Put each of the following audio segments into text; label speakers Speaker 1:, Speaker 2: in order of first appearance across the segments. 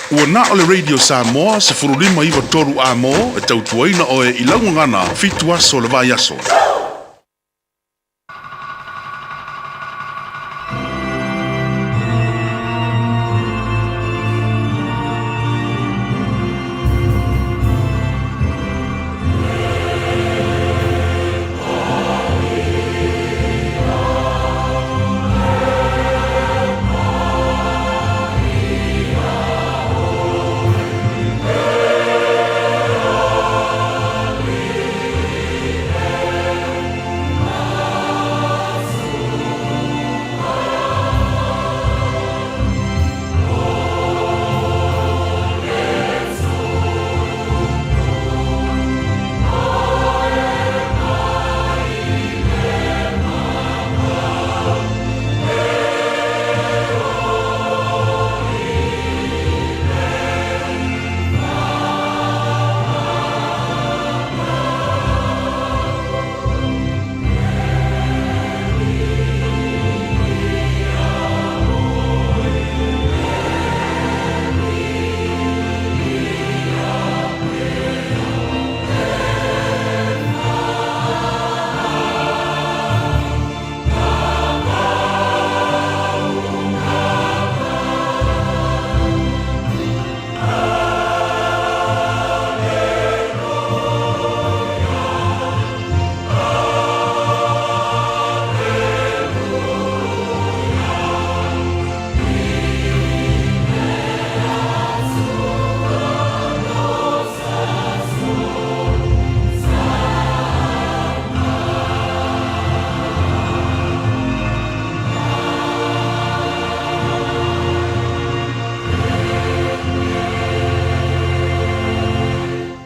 Speaker 1: Ua na o le Radio Samoa se furulima iwa toru a mo e tautuaina o e ilangu ngana fitu aso le vai aso.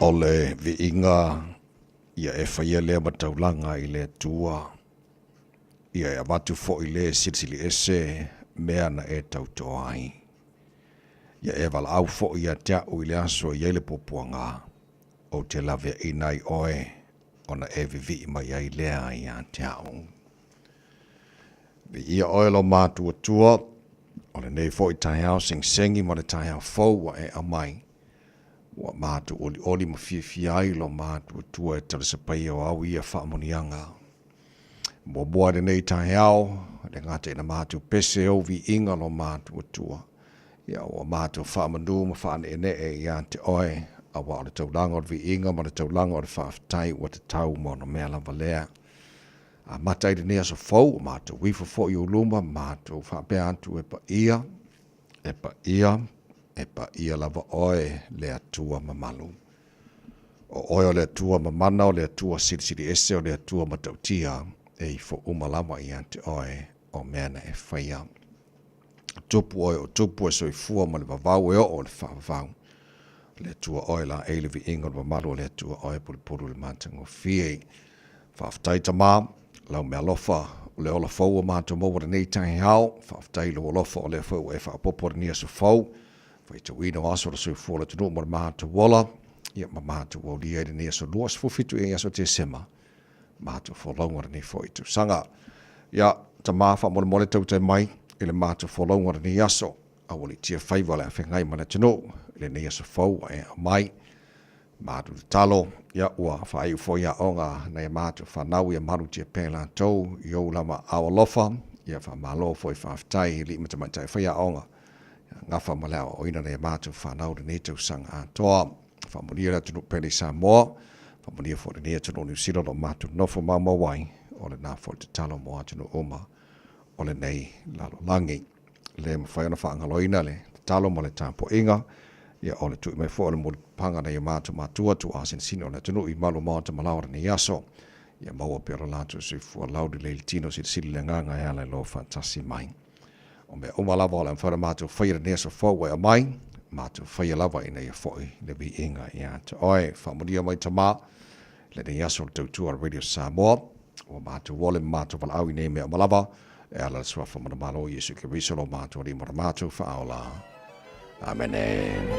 Speaker 2: Ole vi inga ia e whaia lea mataulanga i le tua. Ia e watu fo i le sirisili ese mea na e tautoa ai. Ia e wala au fo i a tea u i le aso i ele popuanga o te lawe i nai oe ona e vivi i mai ai lea i a tea u. Vi ia oe lo mātua tua o le nei fo i tai au sing sengi mo le tai au fau wa e amai. Wa mātu oli ma fia ai lo mātu tua e tala sapai o au ia whaamonianga. Moa le nei tahe au, le ngata ina mātu pese au vi inga lo mātu tua. Ia o mātu whaamanu ma whaane ene e ia te oe, a wa o le taulanga o vi inga ma le taulanga o le whaafitai wa te tau mo na mea lava lea. A matai le nea so fau, mātu wifa fo i uluma, mātu whaapea atu e pa ia lava oe le atua mamalu. O oe o le atua mamana o le atua sirisiri ese o le atua matautia e i fo umalama i ante oe o meana e whaia. Tupu oe o tupu e soifua ma le vavau e o le whaavau. Le atua oe la eile vi inga o mamalu o le atua oe pulipuru le mātango fiei. Whaaftai tamā lau mea lofa o le ola fau o mātou maua nei tangi hao, whaafitai lo lofa o le fau e whaapopora ni asu fau, whaita wino aso ra sui fuola tunu mo mātou wala, ia ma mātou o lia ni aso luas fufitu e aso te sema, mātou wholaunga ni fo i tu sanga. Ia, ta māwha mole tau te mai, ile mātou wholaunga ni aso, a wali tia whaiva le a whengai mana tunu, ile ni aso fau e mai, mātou talo, ia ua whai ufo ia onga nei mātou whanau ia maru tia pēla tau, i au lama awa lofa, ia wha malo fo i whaafitai, li matamaitai whaia onga, ngafa malao o ina nei mātou whanau de netau sanga atoa, whamonia la tunu pēli Samoa, whamonia fo de nea tunu New Zealand o mātou nofo mamawai, o le nā fo te talo moa tunu oma, o le nei lalo langi, le mwhaiona whaangaloina le talo mo le tāpo inga, ia o le tui mai fo o le mo panga nei mātou mātua tu asin sino le tunu i malu moa te malawara ni aso, ia maua pera lātou sui fua laudi le tino si sili le nganga ea le lo fantasi mai. O mea umalava o le mwhara mātou whaira nea so fōua e mai, mātou whaia lava ina ia fōi le vi inga ia te oe, whamuria mai tamā, le ne aso le tautua Radio Samoa, o mātou wole mātou wala au i nei mea umalava, e ala sua whamana malo Yesu ke risolo mātou ri mora mātou whaola. Amen.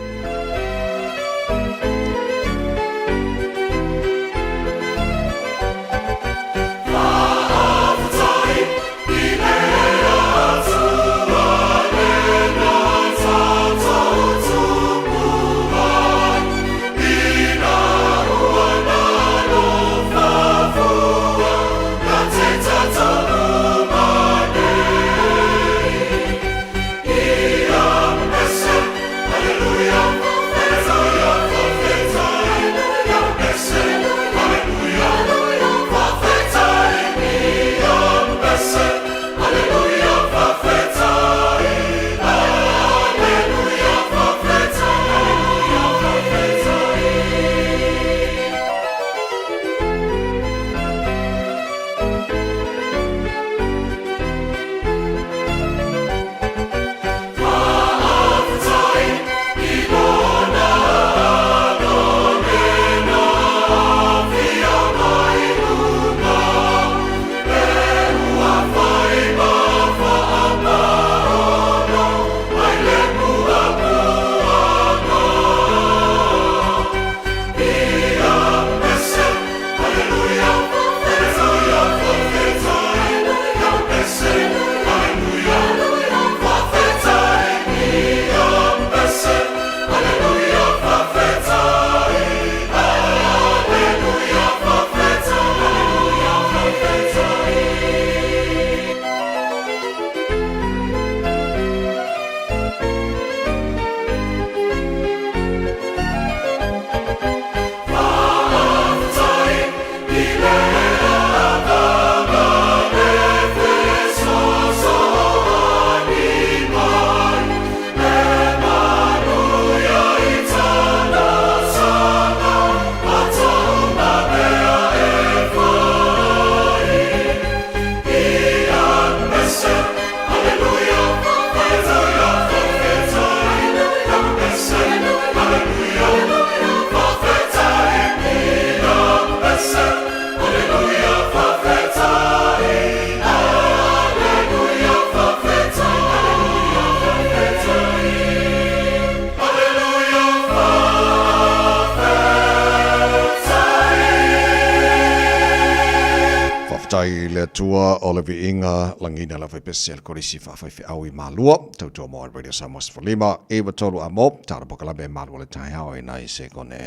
Speaker 2: Tai le tua o le viinga langina la fai korisi fa fai au I malua tautua mo Radio Samoa Sfalima e watolu a mo tara pokala be malua le tai hao e nai se kone.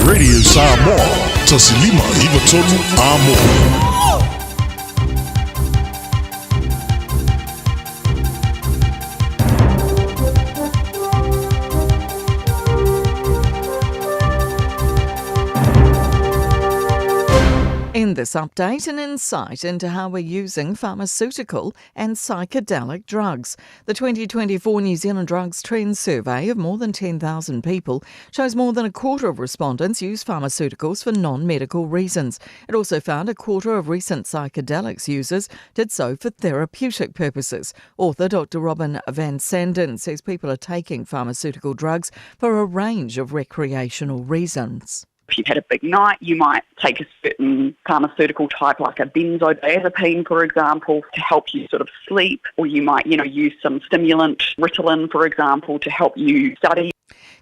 Speaker 1: Radio Samoa, tasilima hivatonu amo.
Speaker 3: In this update, an insight into how we're using pharmaceutical and psychedelic drugs. The 2024 New Zealand Drugs Trends Survey of more than 10,000 people shows more than a quarter of respondents use pharmaceuticals for non-medical reasons. It also found a quarter of recent psychedelics users did so for therapeutic purposes. Author Dr. Robin Van Sanden says people are taking pharmaceutical drugs for a range of recreational reasons.
Speaker 4: If you've had a big night, you might take a certain pharmaceutical type like a benzodiazepine, for example, to help you sort of sleep, or you might, use some stimulant, Ritalin, for example, to help you study.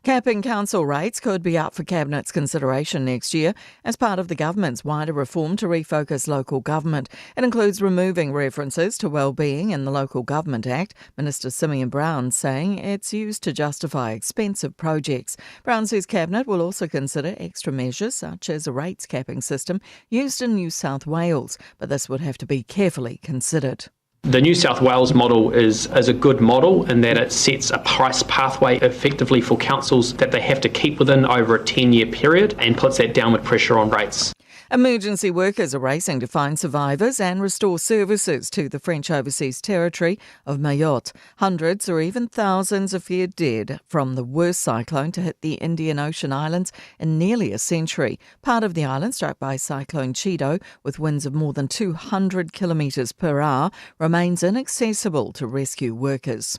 Speaker 3: Capping council rates could be up for Cabinet's consideration next year as part of the government's wider reform to refocus local government. It includes removing references to wellbeing in the Local Government Act, Minister Simeon Brown saying it's used to justify expensive projects. Brown says Cabinet will also consider extra measures such as a rates capping system used in New South Wales, but this would have to be carefully considered.
Speaker 5: The New South Wales model is a good model in that it sets a price pathway effectively for councils that they have to keep within over a 10-year period and puts that downward pressure on rates.
Speaker 3: Emergency workers are racing to find survivors and restore services to the French overseas territory of Mayotte. Hundreds or even thousands are feared dead from the worst cyclone to hit the Indian Ocean islands in nearly a century. Part of the island struck by Cyclone Chido, with winds of more than 200 kilometres per hour, remains inaccessible to rescue workers.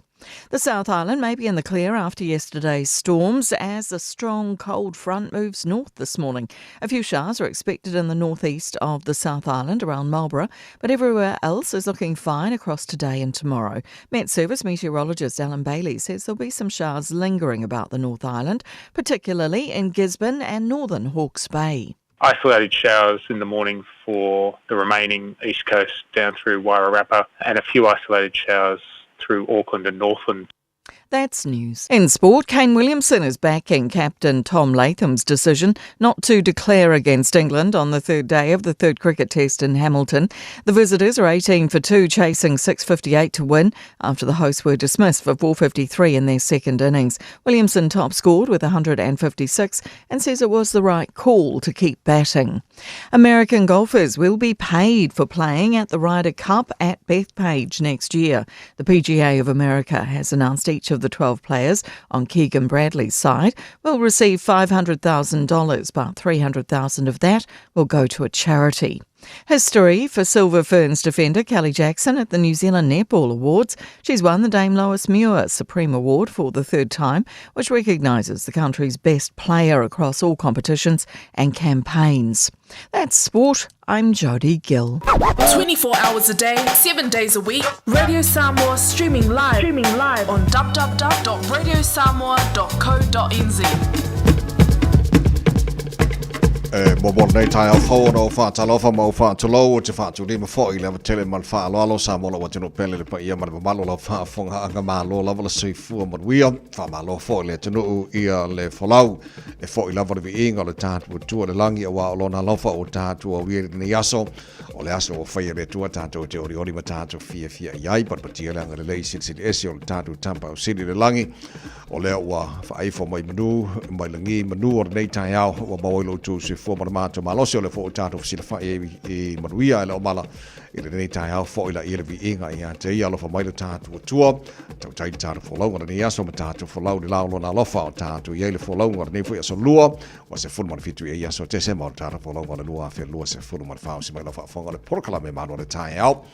Speaker 3: The South Island may be in the clear after yesterday's storms as a strong cold front moves north this morning. A few showers are expected in the northeast of the South Island around Marlborough, but everywhere else is looking fine across today and tomorrow. Met Service meteorologist Alan Bailey says there'll be some showers lingering about the North Island, particularly in Gisborne and northern Hawke's Bay.
Speaker 6: Isolated showers in the morning for the remaining east coast down through Wairarapa, and a few isolated showers through Auckland and Northland.
Speaker 3: That's news. In sport, Kane Williamson is backing captain Tom Latham's decision not to declare against England on the third day of the third cricket test in Hamilton. The visitors are 18 for 2, chasing 658 to win after the hosts were dismissed for 453 in their second innings. Williamson top scored with 156 and says it was the right call to keep batting. American golfers will be paid for playing at the Ryder Cup at Bethpage next year. The PGA of America has announced each of the 12 players on Keegan Bradley's side will receive $500,000, but $300,000 of that will go to a charity. History for Silver Ferns defender Kelly Jackson at the New Zealand Netball Awards. She's won the Dame Lois Muir Supreme Award for the third time, which recognises the country's best player across all competitions and campaigns. That's sport. I'm Jodie Gill.
Speaker 7: 24 hours a day, 7 days a week. Radio Samoa streaming live on www.radiosamoa.co.nz.
Speaker 2: Mobile nei tai au fo no fa talofa mau fa tolo te fa tu lima fo ile ma tele mal fa alo sa mo lo wa tino pele pa ia ma malo lo fa fonga anga ma lo la la sui fu mo wia fa ma lo fo le tino ia le folau e fo ile va vi inga le tat bu tu le langi wa lo na lo fa o tat o wi ni yaso o le aso o fa ile tu tat o te ori ma tat o fia iai pa pa tia langa le sit esi o tat o tampa o sidi le langi o le wa fa ai fo mai manu mai langi manu o nei tai au o ba lo tu se fo mato malosio le fo tato fsila fa e maruia le omala ile nei tai au fo ila ile vi inga ia te ia lo fa mai le tato tua tau tai tato fo lau ni aso tato fo lau de lau na lo fa tato ia le fo lau ni fo so lua o se fo man fitu ia so te se mo tato fo lau na lua fe lua se fo man fa o se mai lo fa fo le porkala me mano le tai au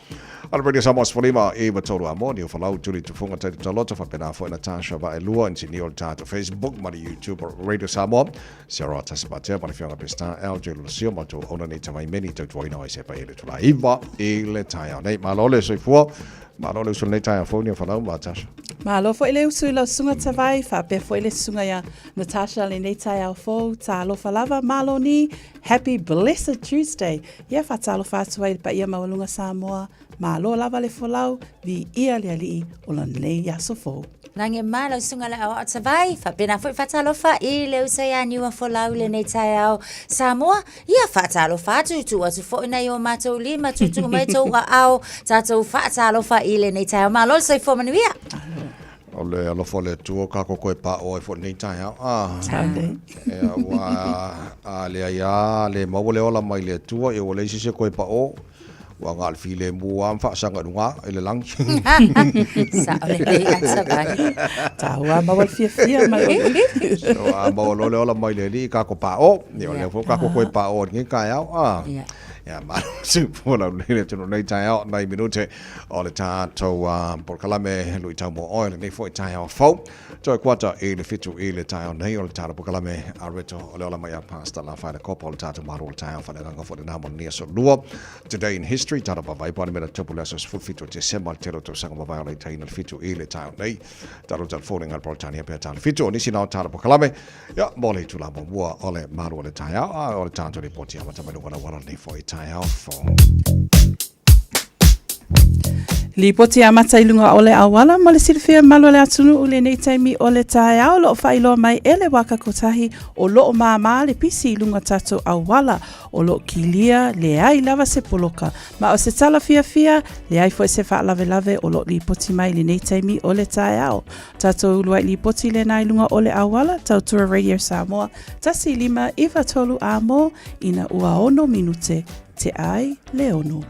Speaker 2: ala radio Samoa sfolima e matoro amoni fo lau tuli tu fonga tai taloto fa pena fo na tasha va e lua in sinio tato Facebook ma YouTube Radio Samoa Sarah Tasbate pa fianga pesta Alge Lucio Mato ona ni tamai meni to toina se pa ile tula iva ile taia nei malole so fo malole so nei taia fo ni fa lau Natasha
Speaker 8: malo fo ile usu la sunga tavai fa pe fo ile sunga ya Natasha le nei taia fo talo fa lava malo ni happy blessed Tuesday ya fa talo fa tuai pa ia maulunga Samoa malo lava le fo lau vi ia le ali o la nei ya so fo
Speaker 9: Nange malo sunga la au atavai fa pena foi fatalofa I le usaya niwa fo laule nei tai au Samoa ia fatalofa tu atu fo na yo mato lima tu mai to au tato fatalofa I le nei tai malo sai fo manuia
Speaker 2: Ole alofo le tuo kako koe pa o e fo nei tai au.
Speaker 8: Tale.
Speaker 2: Wa le ia le mau le ola mai le tua e o le sise koe pa o. Wa ngal file mua am fa sanga dunga ele lang.
Speaker 9: Sa ole asa vai.
Speaker 8: Taua mawal fia mai.
Speaker 2: So mau le ola mai le li kako pa o. Ni ole fo kako koe pa o ngi kai au. Ja, maar super le tino nei tai au nei minute o le tātou por kalame lui tau mo oil nei foi tai au fo. Toi kwata e le fitu e le tai au nei o le tātou por kalame a reto o le ola mai a pasta la fa le kopo le tātou maro le tai au fa le ganga fo le namo nia so lua. Today in history tātou pa vai pa mera tupu le sos full fitu te sema tero to sanga pa vai o le tai na fitu e le tai au nei. Tātou tal falling al por tania pe tātou fitu o nisi nao tātou por kalame. Ja, mo le tula mo mua o le maro le tai au o le tātou le poti a matamai wana wana nei foi tai au fo.
Speaker 8: Li poti a matailunga o le awala ma le silfia malo le atunu ule nei taimi o le tae au lo whailoa mai ele waka kotahi o lo o maa le pisi lunga tato awala o lo kilia le ai lava se poloka ma o se tala fia le ai fo se wha lave o lo li poti mai le nei taimi o le tae au tato uluai li poti le nai lunga o le awala tautura Radio Samoa tasi 5 iwa tolu amo ina ua ono minute te ai le ono.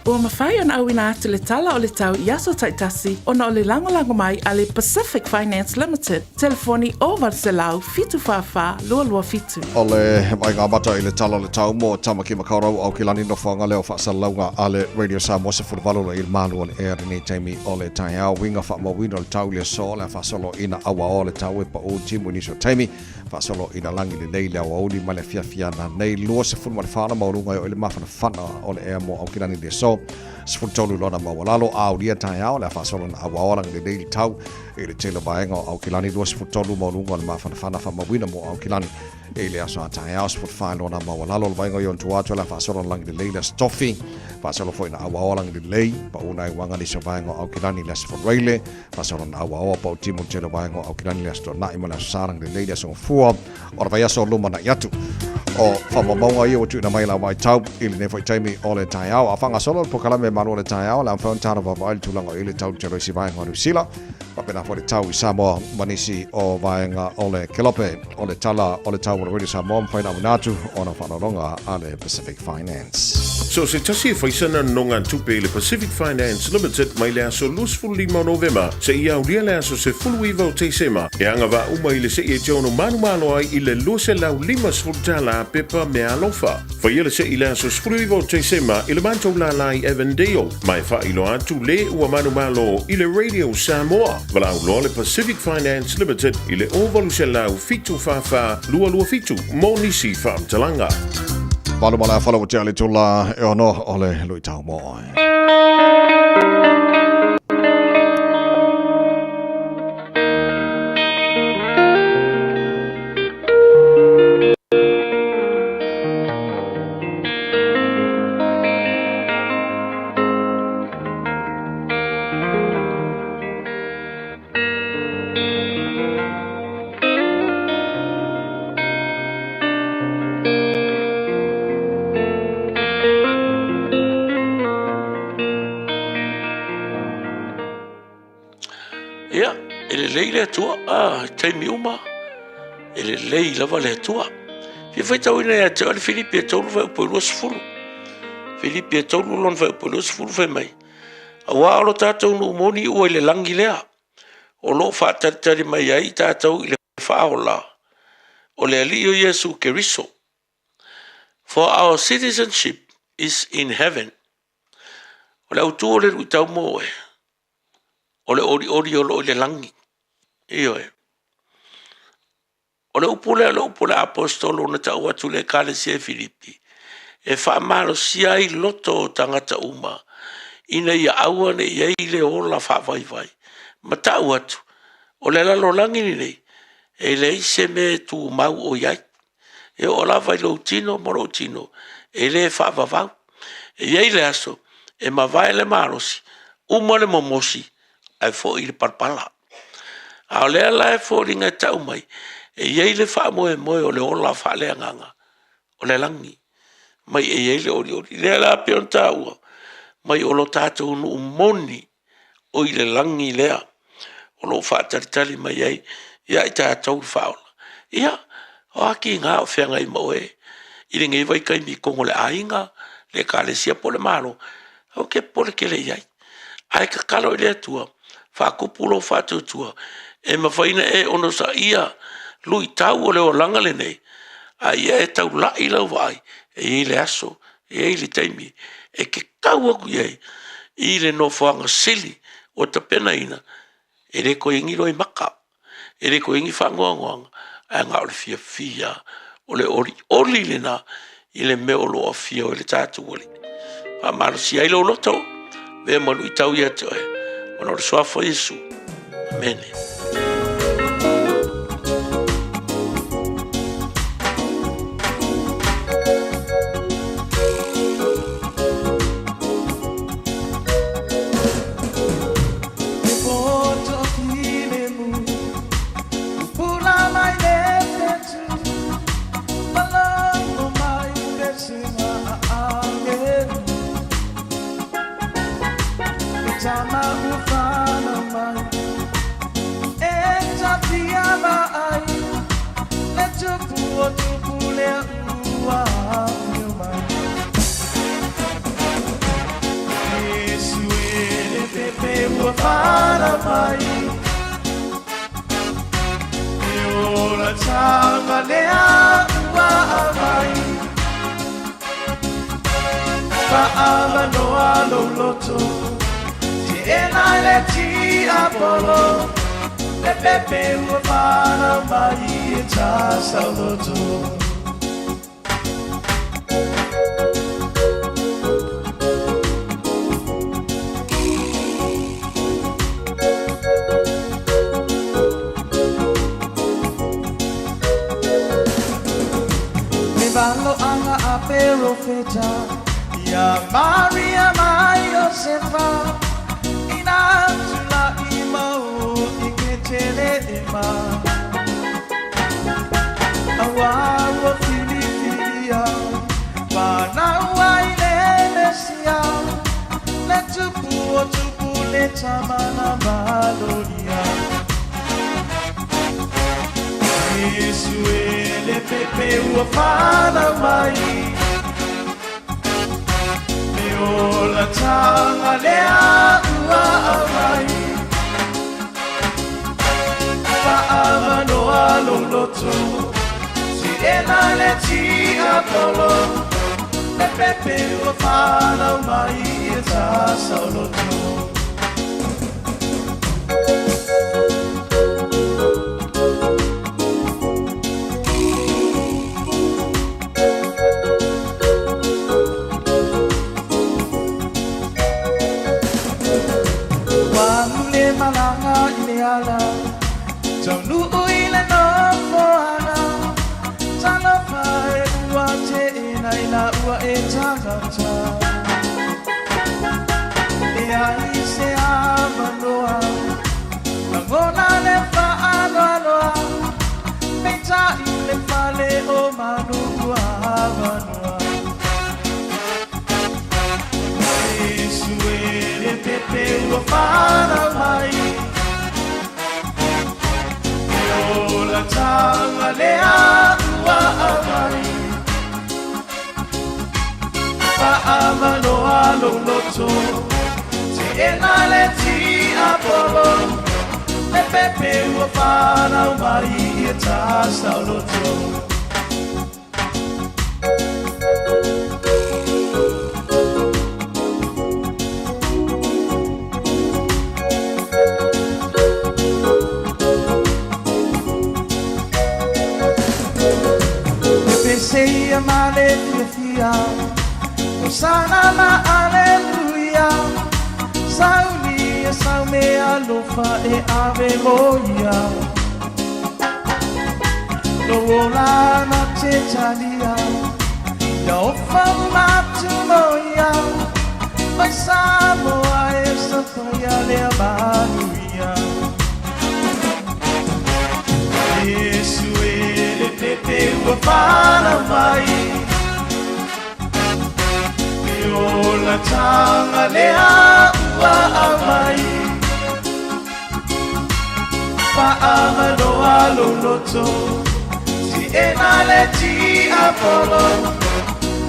Speaker 7: Ua mawhai ana au ina atu le tala o le tau i aso taitasi ona o le lango mai a le Pacific Finance Limited. Telefoni o Varselau fitu whawha lua fitu.
Speaker 2: O le mai ngā mata i le tala le tau mo tamaki makarau au ki lani no whanga leo whaasalaunga a le Radio Samoa se furvalo le il malu o le ea ni taimi o le tai au winga wha mawino le tau le so le whaasolo ina awa o le tau e pa o timu niso taimi whaasolo ina langi le nei leo auli ma le fia na nei lua se furu ma le whana maurunga o le mawhana whana o le ea mo au ki lani le so se furu tolu lona mawalalo au lia tai au le whaasolo na awa o langi le nei tau e le telo baenga au ki lani lua se furu tolu maurunga o le mawhana whana wha mawina mo au ki lani e le aso atai au se furu whae lona mawalalo le baenga yon tuatu le whaasolo langi le nei le stoffi whaasolo fo ina awa o langi le lei pa una i wanga ni se baenga au ki lani le se furu reile whaasolo na awa o pa o timu telo baenga au ki lani le aso na ima le aso sarang le lei le aso fua o vai aso luma na yatu o whamamonga i o tu na mai la mai tau i le nefo i taimi o le tai au a whanga solo po kalame manu le tai au le am whaun tana wa vai tulanga i le tau tero isi vaenga o Nusila pa pena fo le tau i Samoa manisi o vaenga o le kelope o le tala o le tau o le Radio Samoa mwhaina unatu o na whanaronga a le Pacific Finance.
Speaker 1: So se tasi e whaisana nonga tupe le Pacific Finance Limited mai le aso lusfulu 5 November se i au lia le aso se fulu iwa o teisema e anga wa uma i le se i e jono manu malo ai i le lose lau 5 sfultala pepa me alofa. Whaiele se i le aso sfulu iwa o teisema i le mantou la lai Evandale mai wha ilo atu le ua manu malo i le Radio Samoa. Walau loa le Pacific Finance Limited i le ovalu se lau fitu whawha lua fitu mo nisi whaamtalanga.
Speaker 2: Palu mala follow te ale tula e ono ole lui tau mo.
Speaker 10: tua taimi uma ele lei lava le tua fi foi tau ina ya tau Filipe tau vai po los fulu Filipe tau lon vai po los fulu vai mai awa lo tatu no moni o le langi lea o lo fa tari mai ai tatu le fa ola o le ali o Yesu Keriso for our citizenship is in heaven o le autu le tau mo o le ori o le langi io o le upule apostolo na tau atu le kalesia Filipi e fa malo sia i loto tangata uma ina ia aua ne ia le ola fa vai ma tau atu o le lalo langi ni nei e le ise me tu mau o iai e o la vai lo tino moro tino e le fa vavau e iai le aso e ma vai le marosi uma le momosi ai fo i le parpala A o lea lae fōringa tau mai, e iei le wha moe moe o le ola wha lea nganga, o le langi. Mai e iei le ori ori, lea la peon tāua, mai o lo tātou nu moni o i le langi lea, o lo wha taritali mai ei, ia i tātou whaola. Ia, o aki ngā o whianga i moe, i le ngei vai kai mi kongo le ainga, le ka le sia po le maro, au ke pole ke le iai. Ai ka kalo i le atua, wha kupulo wha tutua, e mawhaina e ono sa ia, lui tau o le o langa le nei, a ia e tau la i lau vai, e i le aso, e i le taimi, e ke kau aku iei, i le no whanga sili, o ta pena ina, e re ko ingi roi maka, e re ko ingi whangoangoanga, a ngā o le fia fia, o le ori le na, i le meo loa fia o le tātu wali. Pa maro si ailo loto, vea manu i tau ia toe, mano le soafo Yesu. Amene.
Speaker 11: ua whana mai E o la tanga lea ua a mai Whaamano alo loto Si ena le ti apolo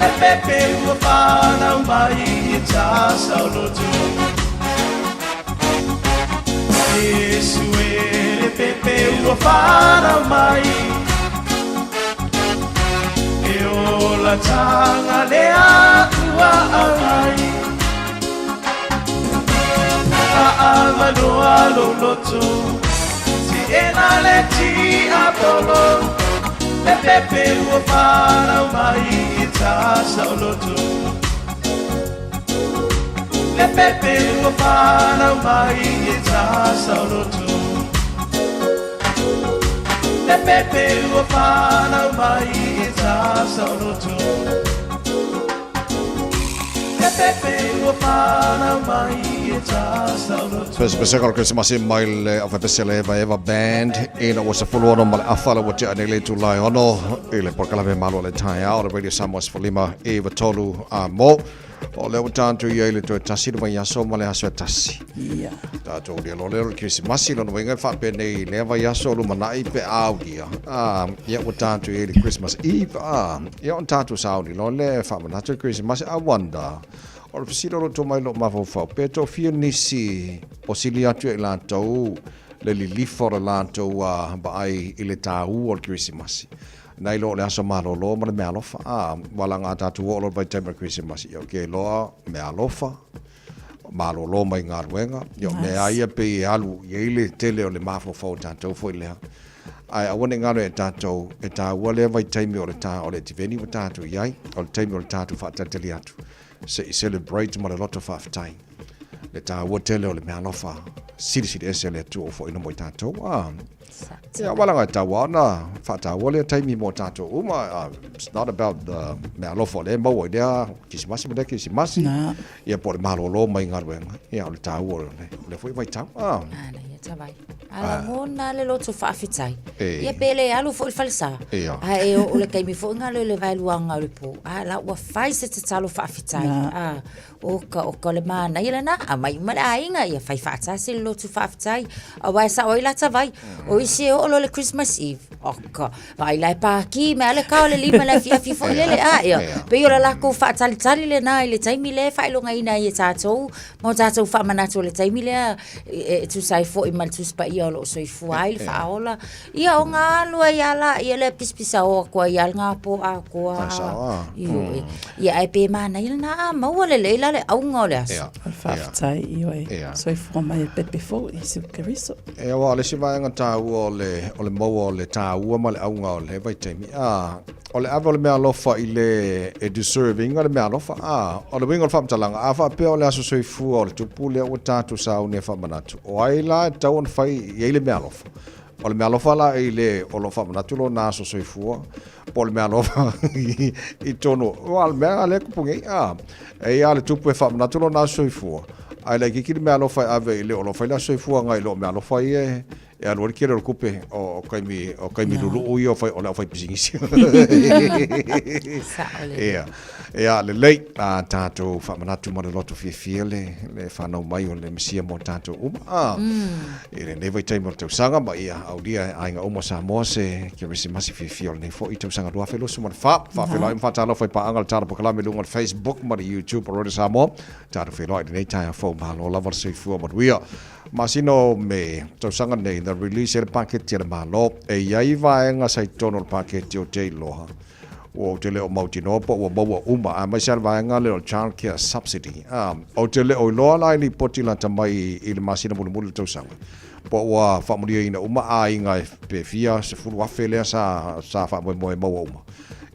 Speaker 11: E pepe ua whana mai E tasa o loto Yesu ele pepe ua whana mai E o la tanga lea ua a mai Whaamano alo loto Si ena le ti apolo E pepe ua whana mai E tasa o loto E pepe ua whana mai E tasa o loto E pepe ua whana mai E tasa o loto E pepe ua whana mai E tasa o loto
Speaker 2: Special Christmas in mail of a pesele Eva Band in was a full on mal afala what ya nele to lie ono ile porkala ve malo le tai out radio Samos for Lima Eva Tolu mo o le tanto ia ile to tasi de ya so male aso tasi
Speaker 8: ia
Speaker 2: ta to de lo le Christmas lo no venga fa pe nei le va ya so lo manai pe audia ia o tanto ile Christmas Eve ia on tanto saudi lo le fa manato Christmas I wonder or pisiro lo tomai lo mafo peto fia nisi o silia tu e lantou le lilifo le lantou ba ai ile tau o Christmas nai lo le aso malo lo ma me alofa wala nga tatu o lo by time Christmas yo ke lo me alofa malo lo mai ngarwenga yo me ai pe alu ile tele o le mafo fo tanto fo ile ai awone ngalo e tatu e ta wale by time o le ta o le tiveni o tatu yai o le time o le tatu fa tateli atu se celebrate mo a lot of half time le ta wotele o le mealofa siri SL tu o fo ina mo tato ya wala nga ta wana fa ta wole time mo tato it's not about the mealofa le mo dia kisimasi mo de kisimasi ya por malo lo mai ngarwenga ya le ta wole le foi vai ta
Speaker 9: Tavai. Ala ngona le loto whaafitai. Ia pele alu fo il falsa. Ai o le kaimi fo ngalo le vai luanga le po. La ua fai se te talo whaafitai. O ka le mana ia na mai mala ainga ia fai whaata se le loto whaafitai. A wai sa oi la tavai. O isi o lo le Christmas Eve. Oka. Vai lai paki me ale kao le lima la fia fifo lele ia. Pe yo la lako whaatali tali le na le taimi le whai longa ina ia tātou. Mo tātou whaamanato le taimi le tu sai fo mal tu spa ia lo so fuail faola ia o nga lua ia la ia le pispisa o ko ia nga po a ko ia ai pe mana ia na ma wala le la le au nga le
Speaker 8: faftai ia so fo mai pet before is keriso
Speaker 2: e wa le si vai nga ta o le mo le ta o ma le au nga le vai temi o le ava le mea lofa i le e deserving o le mea lofa o le wingo fam talanga afa pe o le aso soi fu o le tupu le o tatu sa o ne fa manatu o ai la tau on fai i le mea lofa o le mea lofa la i le o lo fa manatu lo na aso soi fu po le mea lofa i tono o le mea le kupungi e ia le tupu e fa manatu lo na aso soi fu ai le kiki le mea lofa ave i le o lo fai la soi fu ngai lo mea lofa i e alor kere o kupe o kaimi lulu o yo fai o la fai pisingisi e le lei tato fa manatu mo le loto fiele le fa no mai o le mesia mo tato e le nei vai tai mo te sanga ma ia au dia ainga o mo sa mo se ke resi masi fiele nei fo i te sanga do afelo so mo fa felo im fa talo fai pa angal talo po kala me lunga Facebook mo YouTube o sa mo tato felo nei tai fo ma lo la verse fu mo wia masino me to sanga nei the release el packet le malo e iai vaenga sai tono el packet o te loha o te leo mautino po o maua uma a mai sel vaenga le child care subsidy o te leo loa lai ni potila tamai i le masina mulu to sanga po wa famulia ina uma a inga pe fia se fulu afele sa fa mo maua uma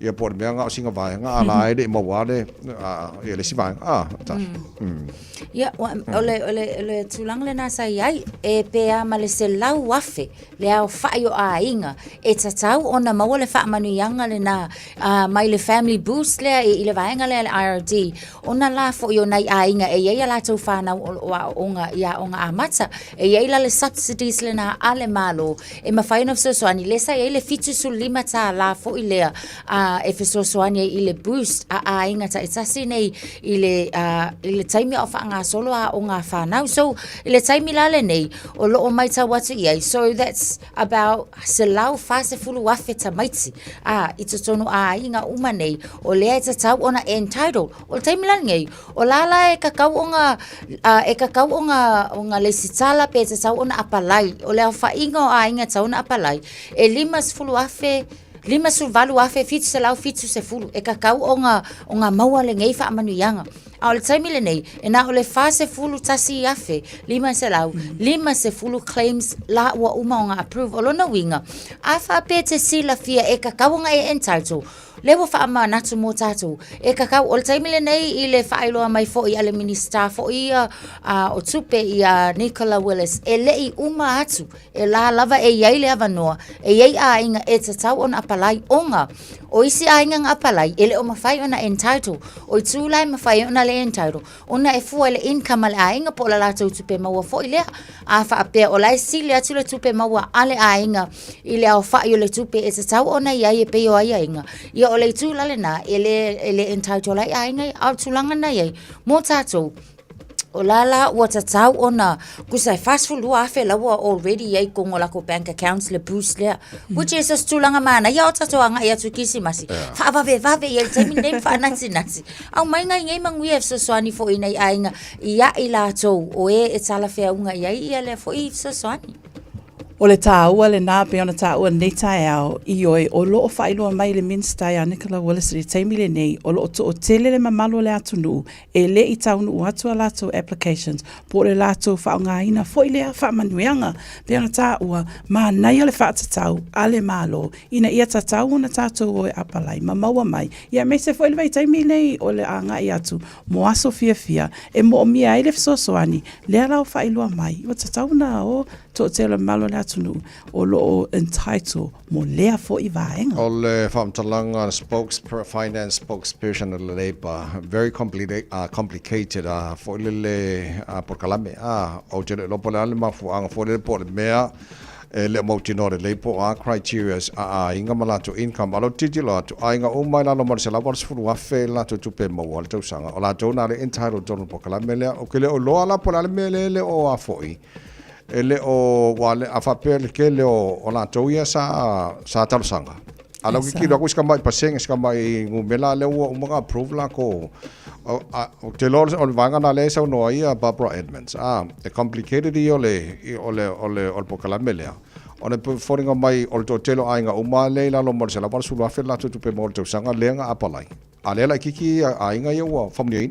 Speaker 2: ia por mea nga singa vai nga ala ide mo wale ele si vai ta
Speaker 9: ia ole tulang le nasa iai e pea ma le se lau wafe le au whaio a inga e tatau ona maua le wha manuianga le na mai le family boost lea i le vaenga le IRD ona la fo yo nai a inga e ia la tau whanau onga amata e ia la le subsidies le na ale malo e mawhaina fisosoani le sa ia le fitu su lima ta la fo i lea e fisosoani i le boost a inga ta itasi nei i le taimi o whaanga solo a o ngā whanau. So, i le taimi lale nei, o loo mai tau watu iai. So, that's about se lau whase fulu wafe ta maiti. I to tono a inga uma nei, o lea e ta tau ona entitled. O le taimi lale nei, o lala e kakau o ngā leisitala pe ta tau ona apalai. O lea whainga o a inga tau ona apalai. E limas fulu wafe lima su valu afe fitu se lau fitu se fulu e kakau o ngā maua le ngei wha amanuianga a o le taimi le nei e na o le wha se fulu tasi afe lima se lau lima se fulu claims la ua uma o ngā approve o lona winga a wha pe te sila fia e kakau o ngā e entitled lewa wha ama natu mō tātou e kakau o le taimi le nei i le whaailoa mai fo i ale minister fo i o tupe i Nicola Willis e lei uma atu e la lava e iai le avanoa e iai a inga e te tau ona apalai onga o isi a inga apalai e le o mawhai ona entitled o i tūlai mawhai ona le entitled ona e fua le income ale a inga po la lātou tupe maua fo i lea a wha apea o lai sili atu le tupe maua ale a inga i le au whai o le tupe e te tau ona iai e peo ai a inga ia o le tūlale na e le entitled lai a inga au tūlanga na iai mō tātou o lala ua tatau ona kusai fast food lua afe laua already ai kongo lako bank accounts le boost lea which is as tulanga mana ia o tato anga ia tukisi masi fa vave ia taimi nei fa nati au mai ngai ngai manguia so soani fo ina ainga ia ila to o e tala fea unga ia le fo i so soani
Speaker 8: O le tāua le nā pe ona tāua nei tae au i oe o loo whailoa mai le minister a Nicola Willis le taimi le nei o loo to o tele le mamalo le atunu e le i taunu u atua lato applications po le lato whaongaina fo i lea whaamanuianga pe ona tāua ma nei le whaatatau a le malo ina ia tatau ona tātou o e apalai ma maua mai ia me se fo i le vai taimi nei o le anga i atu mo aso fia e mo o mia i le fisosoani le alau whailoa mai o tatau na o to tele malo le atunu o loo entitled mo lea fo i vaenga.
Speaker 2: O le whamtalanga finance spokesperson o le Labour, very complicated fo i le porkalame o te le lopo le ale mafuanga fo le po le mea le mautino le Labour criteria inga malato income alo titilo atu inga umai lalo marsela wars furu wafe lato tupe mawal tausanga o lato na le entitled tono porkalame lea o kele o loa la po le mele le o afoi ele o wale afapele kele o la toia sa talosanga ala ki lo kuska mai paseng ska mai ngumela le o mga approve la ko o te lo o vanga na le sa no ia Barbara Edmonds e complicated i ole pokala melea ona foringa mai o to telo ainga o male la lo morsela par sulu afe la tu pe morto sanga lenga apalai alela kiki ainga yo family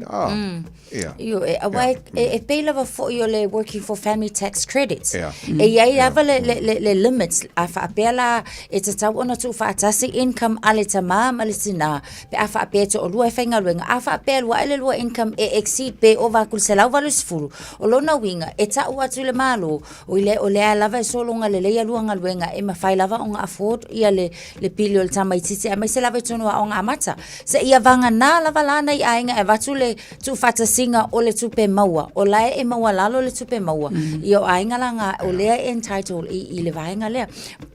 Speaker 9: Io e pay lava for your working for family tax credits. E ia lava le limits a fa apela e te tau ona tu fa tasi income ale tama malisina pe a fa apeta o lua fenga luenga a fa apela wa ele lua income e exceed pe over kul se lau valus fulu o lona winga e ta ua tu le malo o le lava so longa le le luanga luenga e ma fai lava onga afford ia le pilio le tama ititi a mai se lava tonu onga amata se ia vanga na lava lana i ainga e vatu le tu fa singa o le tupe maua o lai e maua lalo le tupe maua io ainga langa o lea entitled i le vaenga lea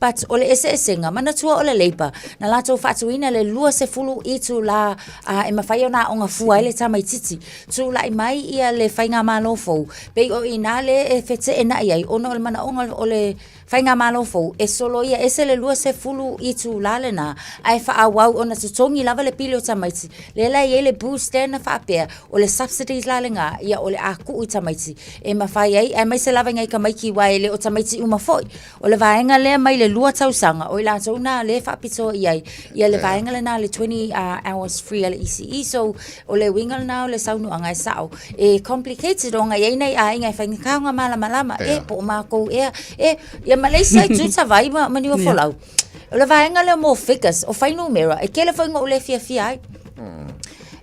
Speaker 9: but o le esenga mana tua o le Labour na lato fatuina le lua se fulu i tu la e mawhai ona onga fua ele tama ititi tu la i mai ia le whainga malofo pe o ina le e fete e na iai ono le mana onga o le whainga malofo e solo ia ese le lua se fulu i tu la le na ai wha awau ona tutongi lava le pilio tama iti le la i le boost na wha apea o le subsidies la lenga ia o le aku i tamaiti e mawhai ai e mai se lava ngai ka maiki wai le o tamaiti uma foi o le vaenga le mai le lua tausanga o i la tauna le whapito iai ia le vaenga le na le 20 hours free le ECE so o le wingal na o le saunu anga e sao e complicated o ngai nei a ingai whainga kaunga malama e po mako ia Malaysia i tuta vai ma niwa folau O le vaenga le mo figures o fai numera e kele fai ngo le fia ai.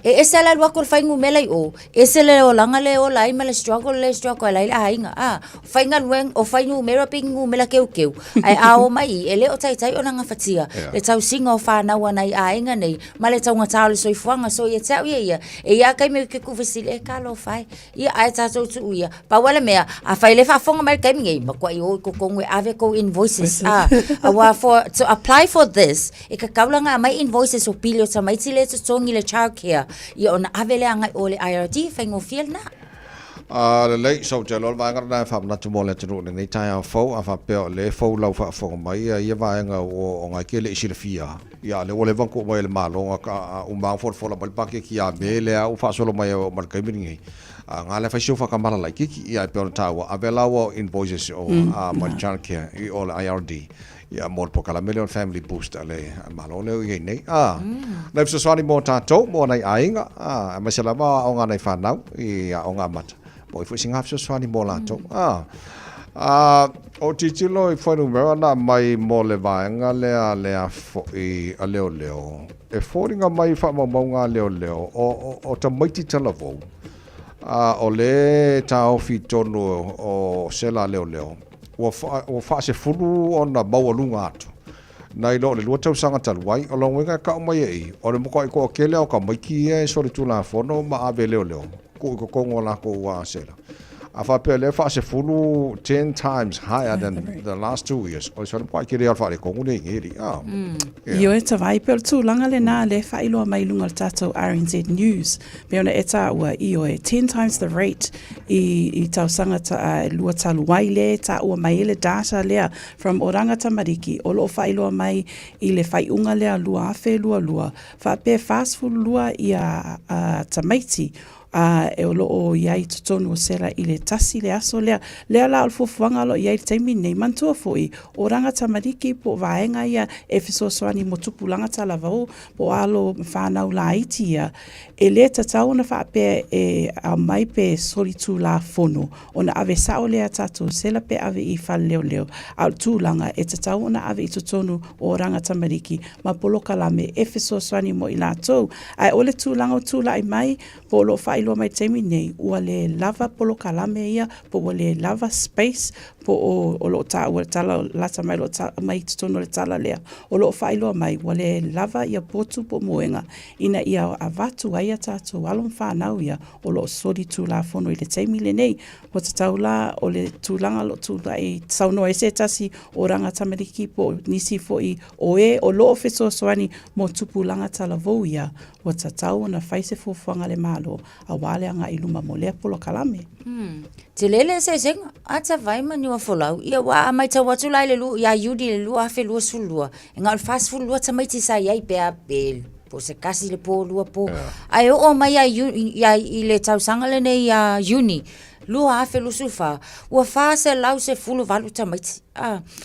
Speaker 9: E se la lua ko fai ngu mela o e se le o langa le o lai ma le struggle lai la ainga fai nga lueng o fai ngu mera ping ngu mela keu ai a o mai e le o tai o nga fatia le tau singa o fa na wana ai ainga nei ma le tau ngata le soi fuanga so ye tau ye e ia kai me ke ku vesile e ka lo fai ia ai ta so tu ia pa wala mea a fai le fa fonga mai kai ngai ma kwa i o ko kongwe ave ko invoices wa for to apply for this e ka kaulanga mai invoices o pilio sa mai tile to tongi le child care ia ona avele anga o le IRD faingo fiel na
Speaker 2: le lei so te lo va ngana fa na tumo le tru nei tai a fo a fa pe le fo lau fa fo mai ia va nga o nga ke le sile fia ia le ole vanko mai le malo ka un ba for la balpa ke kia me le o fa solo mai o mal kai mingi nga le fa sho fa kamala la ki ia pe ta wa avela o invoices o mal chanke i o le IRD ia mo po kala million family booster le malo le ye nei le so swani mo tato mo nei ainga ma se la ba o nga nei fa nau ia o nga mat po fu singa so swani mo la to o titilo i foi numero na mai mo le vaenga le a fo i a leo e foringa mai fa mo nga leo o ta maiti telavo o le tau fitono o sela leo o fa se fulu ona bawalunga atu nai lo le luatau sanga taluai o longa ka mai e o le moko ko kele o ka mai ki e so le tula fono ma ave leo ko kongo la ko wa sela afa pele fa se fulu 10 times higher than the last 2 years o so pa ki real fa le kongo ne ngiri
Speaker 8: io e tawai pel tu langa le na le fa ilo mai lunga tato RNZ News me ona eta ua io e 10 times the rate i tau sanga ta lua talu waile ta ua mai le data lea from oranga tamariki o lo fa ilo mai i le fai unga lea lua afe lua fa pe fast food lua ia tamaiti e o loo iai tutonu o sera i le tasi le aso lea la alfuafuanga lo iai taimi nei mantua foi o ranga tamariki po vaenga ia e fesoasoani mo tupu langa talavau po alo whanau la iti ia e le tatau na whape e a mai pe solitu la fono o na ave sao lea tatu sela pe ave i whal leo al tūlanga e tatau na ave i tutonu o ranga tamariki ma polo kalame e fesoasoani mo i la tau ai ole tūlanga o tūla i mai po lo whai lo mai taimi nei ua le lava polo kalame ia po le lava space po o lo ta ua tala lata mai lo ta mai tutono le tala lea o lo whailo mai ua le lava ia potu po moenga ina ia avatu aia tatu alon whanau ia o lo sori tu la fono i le taimi le nei o te taula o le tūlanga lo tūla i sauno e se tasi o ranga tamariki po nisi fo i o lo ofeso soani mo tupu langa tala vou ia o te tau na whaise fufuanga le malo a wale anga i luma mo lea polo kalame.
Speaker 9: Te lele se senga, ata vai mani wa folau, ia wa amai tau watu lai le lu, ia yudi le lu afe lua sulua, e ngā fast food lua tamaiti sa iai pea pe, po se kasi le po lua po. Ai o mai ia i le tau sanga le nei ia uni, lua afe lu sulfa, ua fa se lau se fulu valu tamaiti.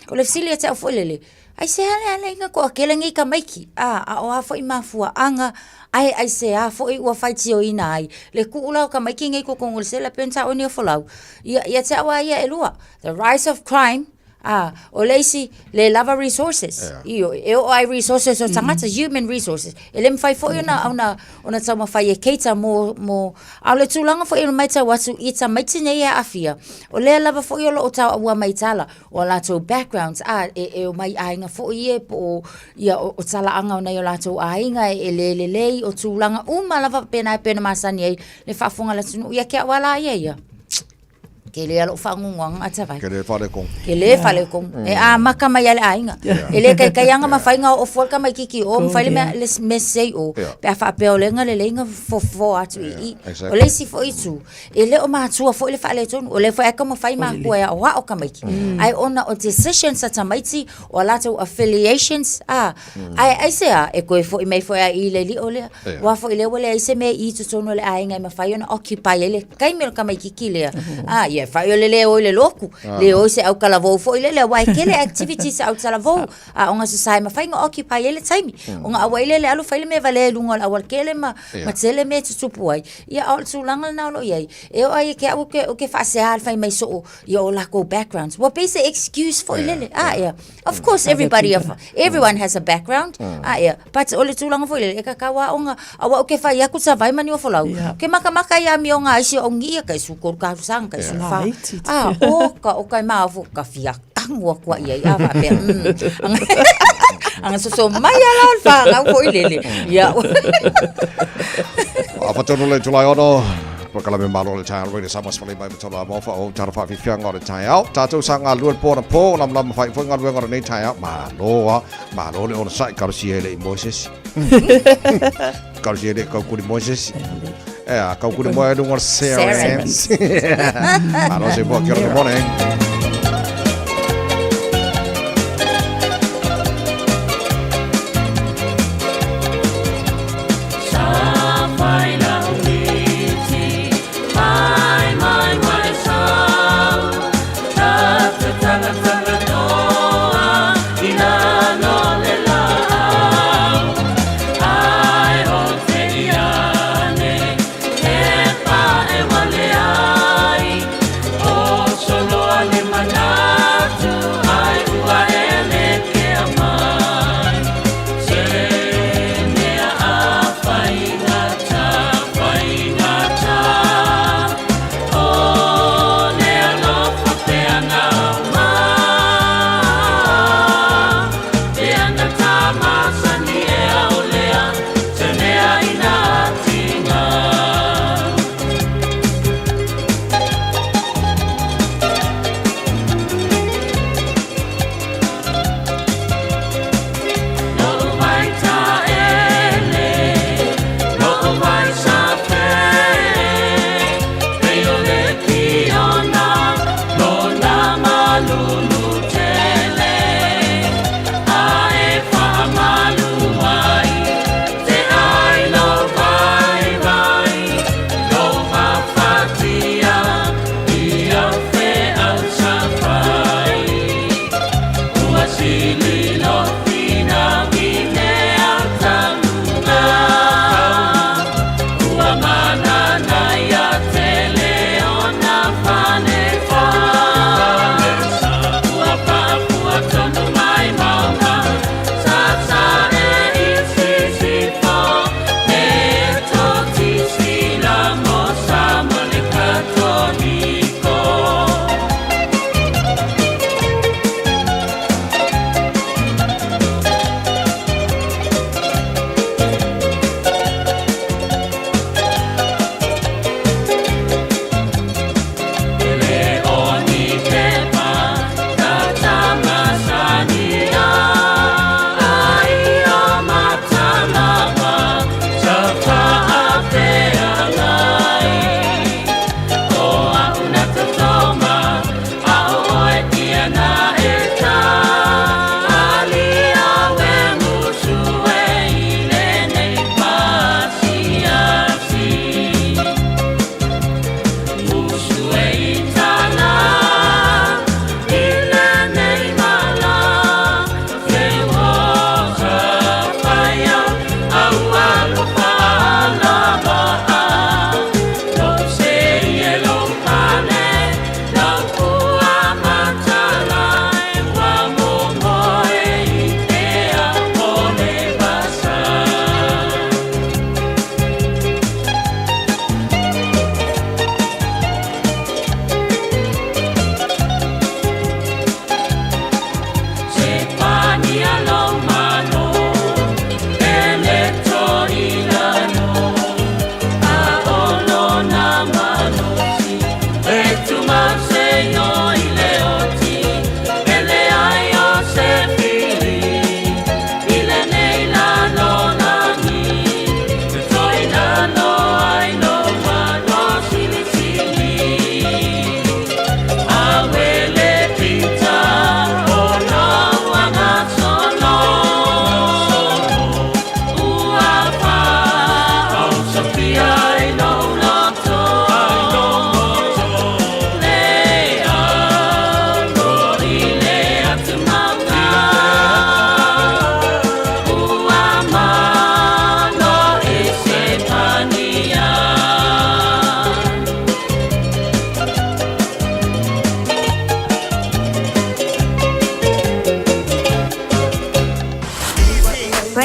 Speaker 9: O le sili e te au folele, ai se hale inga ko akele ngai ka maiki, o a fo i mafua anga, ai se a fo i ua fighti o ina ai le ku ula ka mai kingai ko kongol se la pensa o ni folau ia te awa ia elua the rise of crime o leisi le lava resources io e o ai resources o tangata human resources ele mfai fo ona tama fai e keita mo a le tulanga fo i mai ta watu i ta mai tine ia afia o le lava fo i o ta ua mai tala o lato backgrounds e o mai ainga fo i po ia o tala anga o nei o lato ainga e le o tulanga lava pena masani ai le fafonga la tunu ia kia wala ia ke le alo fangungang at savai
Speaker 2: ke le fale
Speaker 9: kong e a maka mai ale ainga ele kai anga ma fainga o folka mai kiki o mo fale me sei o pe fa pe o lenga le lenga fo atu i o le si fo itu ele o ma tua fo le fale ton o le fo aka mo fai ma ko e wa o kamai ai ona o decisions at maiti o lato affiliations ai se e ko fo mai fo i le li o le wa fo le wole ai se me i tu tono le ainga ma fai ona occupy ele kai me kamai kiki le fai o le o le loku le o se au kalavo fo le wai kele activities au kalavo a onga se sai ma fai occupy ele time onga awai le alu fai le me vale lunga awal kele ma tele me tupu ai ia al sulanga na lo ye e o ai ke o ke fa se al fai mai so yo la go backgrounds what basic excuse for le yeah of course everyone has a background yeah but o le tulanga fo le ka kawa onga awa o ke fa ya ku sa vai mani o folau ke maka ya mi onga isi ongia ka su ko ka sang ka su fa o ka ma fo ka fia tangwa kwa ia va pe anga so mai ala fa nga fo ile ya
Speaker 2: apa tonu le tulai ono pakala me malo le tai already sama sekali mai betul mo fa o cara fa fi ngor tai out tatu sanga luan po lam fa fo ngor nei tai out malo le on sai kar si ele Moses kar si ele ka ku Moses kau kuda mo adu ngor Sarah malo se bo kira morning
Speaker 11: Solo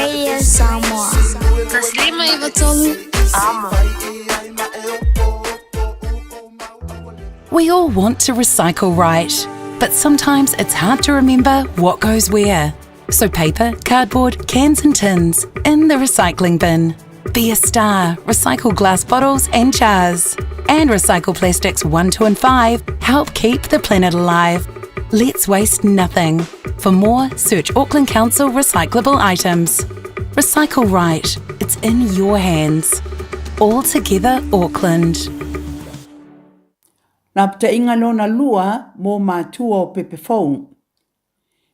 Speaker 12: AS Samoa. Taslima Ivatolu.
Speaker 13: We all want to recycle right, but sometimes it's hard to remember what goes where. So paper, cardboard, cans and tins, in the recycling bin. Be a star, recycle glass bottles and jars. And recycle plastics 1, 2 and 5, help keep the planet alive. Let's waste nothing. For more, search Auckland Council recyclable items. Recycle right, it's in your hands. All together Auckland.
Speaker 14: Nā pita inga lona lua mō mātua o pepe whau.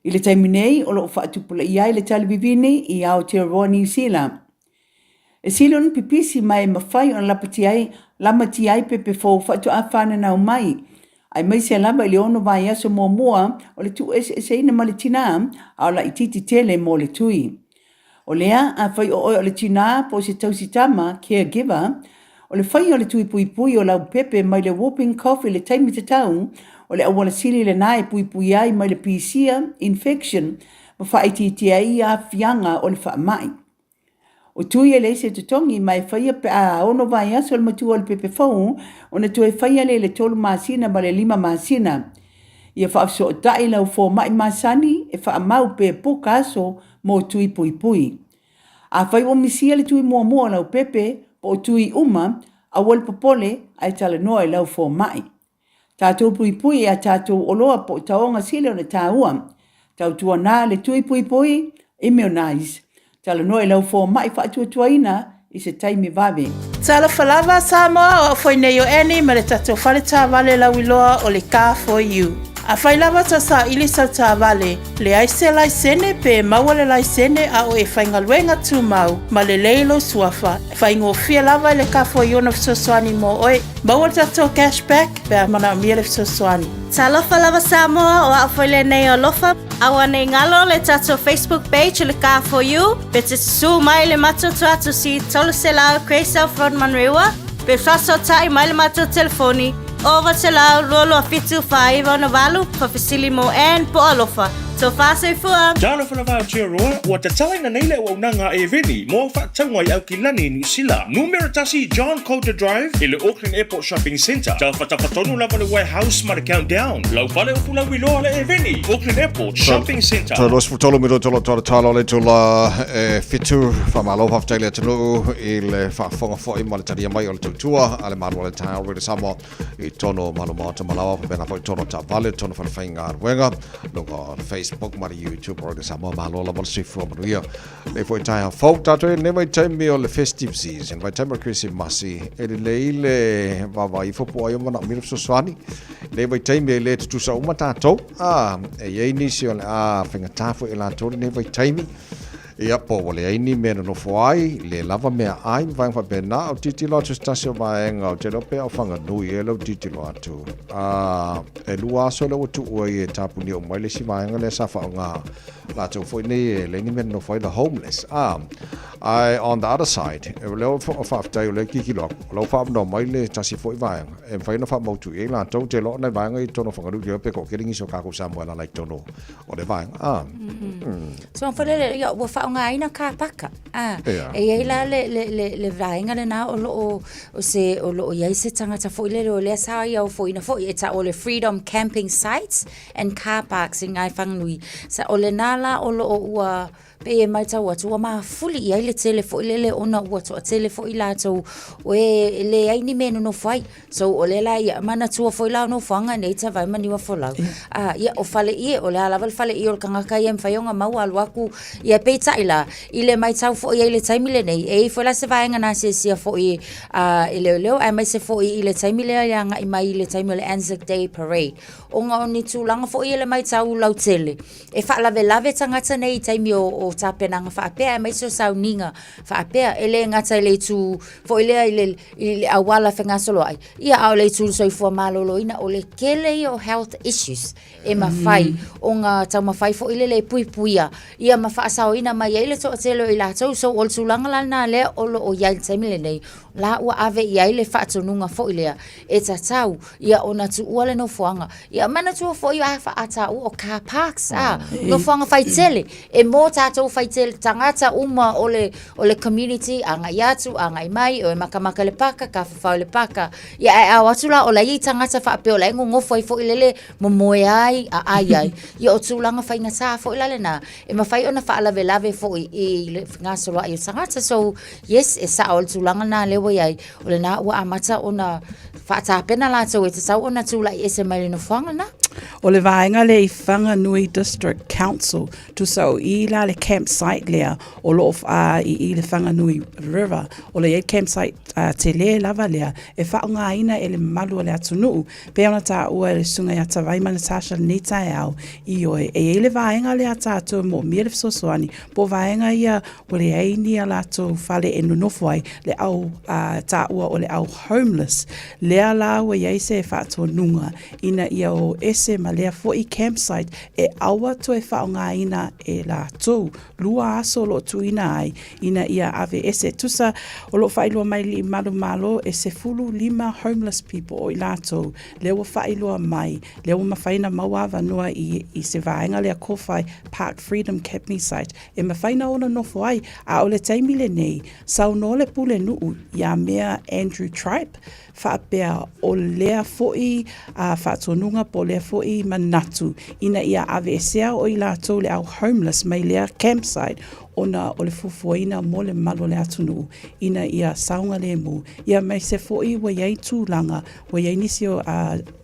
Speaker 14: I le taimi nei, o loo whaatupula i ai le talivivini i Aotearoa New Zealand. E silon pipisi mai mawhai o lamati ai pepe whau whaatu awhana nau mai. Ai mai se lava i le ono vai aso mō mua o le tu ese ina ma le tina au la ititi tele mō le tui. O lea a whai o le tina po se tausitama caregiver, o le whai o le tui pui pui o lau pepe mai le whooping cough i le taimi te tau, o le awala sili le nae pui pui ai mai le PCA infection, ma whaiti ai a fianga o le wha mai. O tui e le se tutongi mai whaia pe a ono vai aso le matua le pepe whau, o na tue whaia le tolu masina ma le 5 masina. Ia wha so o tai lau fo mai masani e wha mau pe poka aso mo tui pui pui. A whai o misia le tui mua mua lau pepe, o tui uma, a wal popole ai tala noa lau fo mai. Tātou pui pui a tātou oloa po taonga sile o na tāua. Tau tua nā le tui pui pui, immunize. Tala noa lau fo mai whaatua tuaina i se taimi vave.
Speaker 7: Tala whalava Samoa o foi nei o eni ma le tatou whale tā vale lau iloa o le Car for You. A whailava ta sa ili sa tā vale, le aise lai sene pe maua le lai sene a o e whaingaluenga tū mau, ma le leilo suafa. Whaingo fia lava le Car for You na fsoswani mo oe, maua tatou cashback pe a mana mia le fsoswani.
Speaker 15: Tala whalava Samoa o a whaile nei o lofa, awa nei ngalo le tatou Facebook page le Car for You, pe te su mai le mato tuatu si tolu se lao Kreisa Front Manrewa, pe whaso tai mai le mato telefoni, over te lau rolo a fitu whai wana walu pa fisili mo en po alofa. So whase fua.
Speaker 16: Tala whanawha o Aotearoa, ua te talaina nei le ua unanga e veni, mō whaataunga i au ki lani New Zealand. Numero tasi John Coulter Drive, i le Auckland Airport Shopping Centre. Tau whatapatonu lava le warehouse ma le countdown. Lau whale o pula wiloa le e veni, Auckland Airport Shopping Centre.
Speaker 2: Tau los futolo miro tolo talo le tula fitu whamalo haftai le tanu i le whafonga fwoi ma le taria mai o le tutua, ale marwa le tau rede samo i tono malo mata malawa, pena fwoi tono ta vale, tono whanawhainga arwenga, lunga Facebook ma YouTube or the sama malo la bolsi fo manuia le foi tai fo tato ne vai tai mi o le festive season vai tai mer Christmas e le va i fo po yo mana mi so swani le vai tai mi le tu sa uma tato e inicio a finga tafo e la to ne vai tai mi ia po wale aini mena no foai le lava mea ai vai fa pena o titilo tu stasio vaenga o te lope o fanga nui e lo titilo atu e lua so lo tu o e tapuni o mai le si vaenga le safa nga la tu foi ne le ni mena no foi the homeless I on the other side e lo fa fa le kikilo lo fa no mai le tasi foi vaenga e fai no fa mo tu e la to te lo na vaenga i tono fanga ru pe ko keringi so ka ko samuela like tono o le vaenga
Speaker 9: so fa le ya wo fa nga ina ka paka e la le vaenga le na o se o lo ia se tanga ta foi le sa ia o foi na foi eta o le freedom camping sites and car parks in ai fangnui sa o le nala o lo ua pe e mai tau atu ma fuli ia le telefo le ona ua to telefo ila to o le ai ni meno no fai so o le la ia mana tu foi la no fanga nei ta vai mani wa fola ia o fale ia o le ala val fale ia o kanga kai em faionga mau al waku ia pe taila ile mai tau fo ia le taimile nei e foi la se vai ngana se sia fo i ile ai mai se fo i le taimile ia nga i mai le taimile Anzac Day Parade o nga oni tu langa fo ile mai tau lau tele e fa la velave tangata nei taimi o tapenanga fa apea mai so sauninga fa apea ele ngata le tu fo ile awala fenga solo ai ia au le tu so fo malolo ina o le kele o health issues e mafai o nga tau mafai fo ile le puipuia ia mafa sao ina mai ile to telo ila so o tulanga la na le o lo o ia taimile nei la ua ave ia ile fa tununga fo ile e tatau ia ona tu ole no foanga ia mana tu fo ia fa ata o car parks no foanga fai tele e mo tato tātou whai te tangata uma o le community, anga i atu, anga i mai, o e makamaka le paka, ka whawhau le paka. Ia e au atula o la i tangata whaapeo la ingo ngofo i fo i lele mo moe ai, a ai ai. Ia o tūlanga whai ngā tā fo i lale nā. E mawhai ona whaalawe lawe fo i le ngā soloa i o tangata. So, yes, e sa o le tūlanga nā lewa iai. O le nā ua amata ona whaatapena la tau e te tau ona tūla i ese mai le no whanga nā.
Speaker 8: O le vaenga le i Whanganui District Council tu sau i la le campsite lea o loof i le Whanganui River o le campsite te le lava lea e whaonga ina e le malu le atunuu pe ona tā ua le sunga ia tawaima Natasha Nita e au i oe e le vaenga le tātou mo mia le fisosoani po vaenga ia o le aini a lātou whale e nunofo ai le au tā ua o le au homeless lea la ua iei se whātou nunga ina ia o ese ma lea fo i campsite e aua to e whaonga ina e la tau lua aso lo tu ina ai ina ia ave ese tusa o lo whailua mai li malu malo e se fulu 5 homeless people o i la tau lewa whailua mai lewa mawhaina mauawa noa i se vaenga lea kowhai Park Freedom Camping Site e mawhaina ona nofo ai a o le taimile nei sau no le pule nuu ia mea Andrew Tripe whaapea o lea foi a whaatonunga po lea foi manatu ina ia ave esea o i lātou le au homeless mai lea campsite ona o le fufuaina mo le malo le atunu ina ia saunga le mu ia mai se foi wa iei tūlanga wa iei nisi o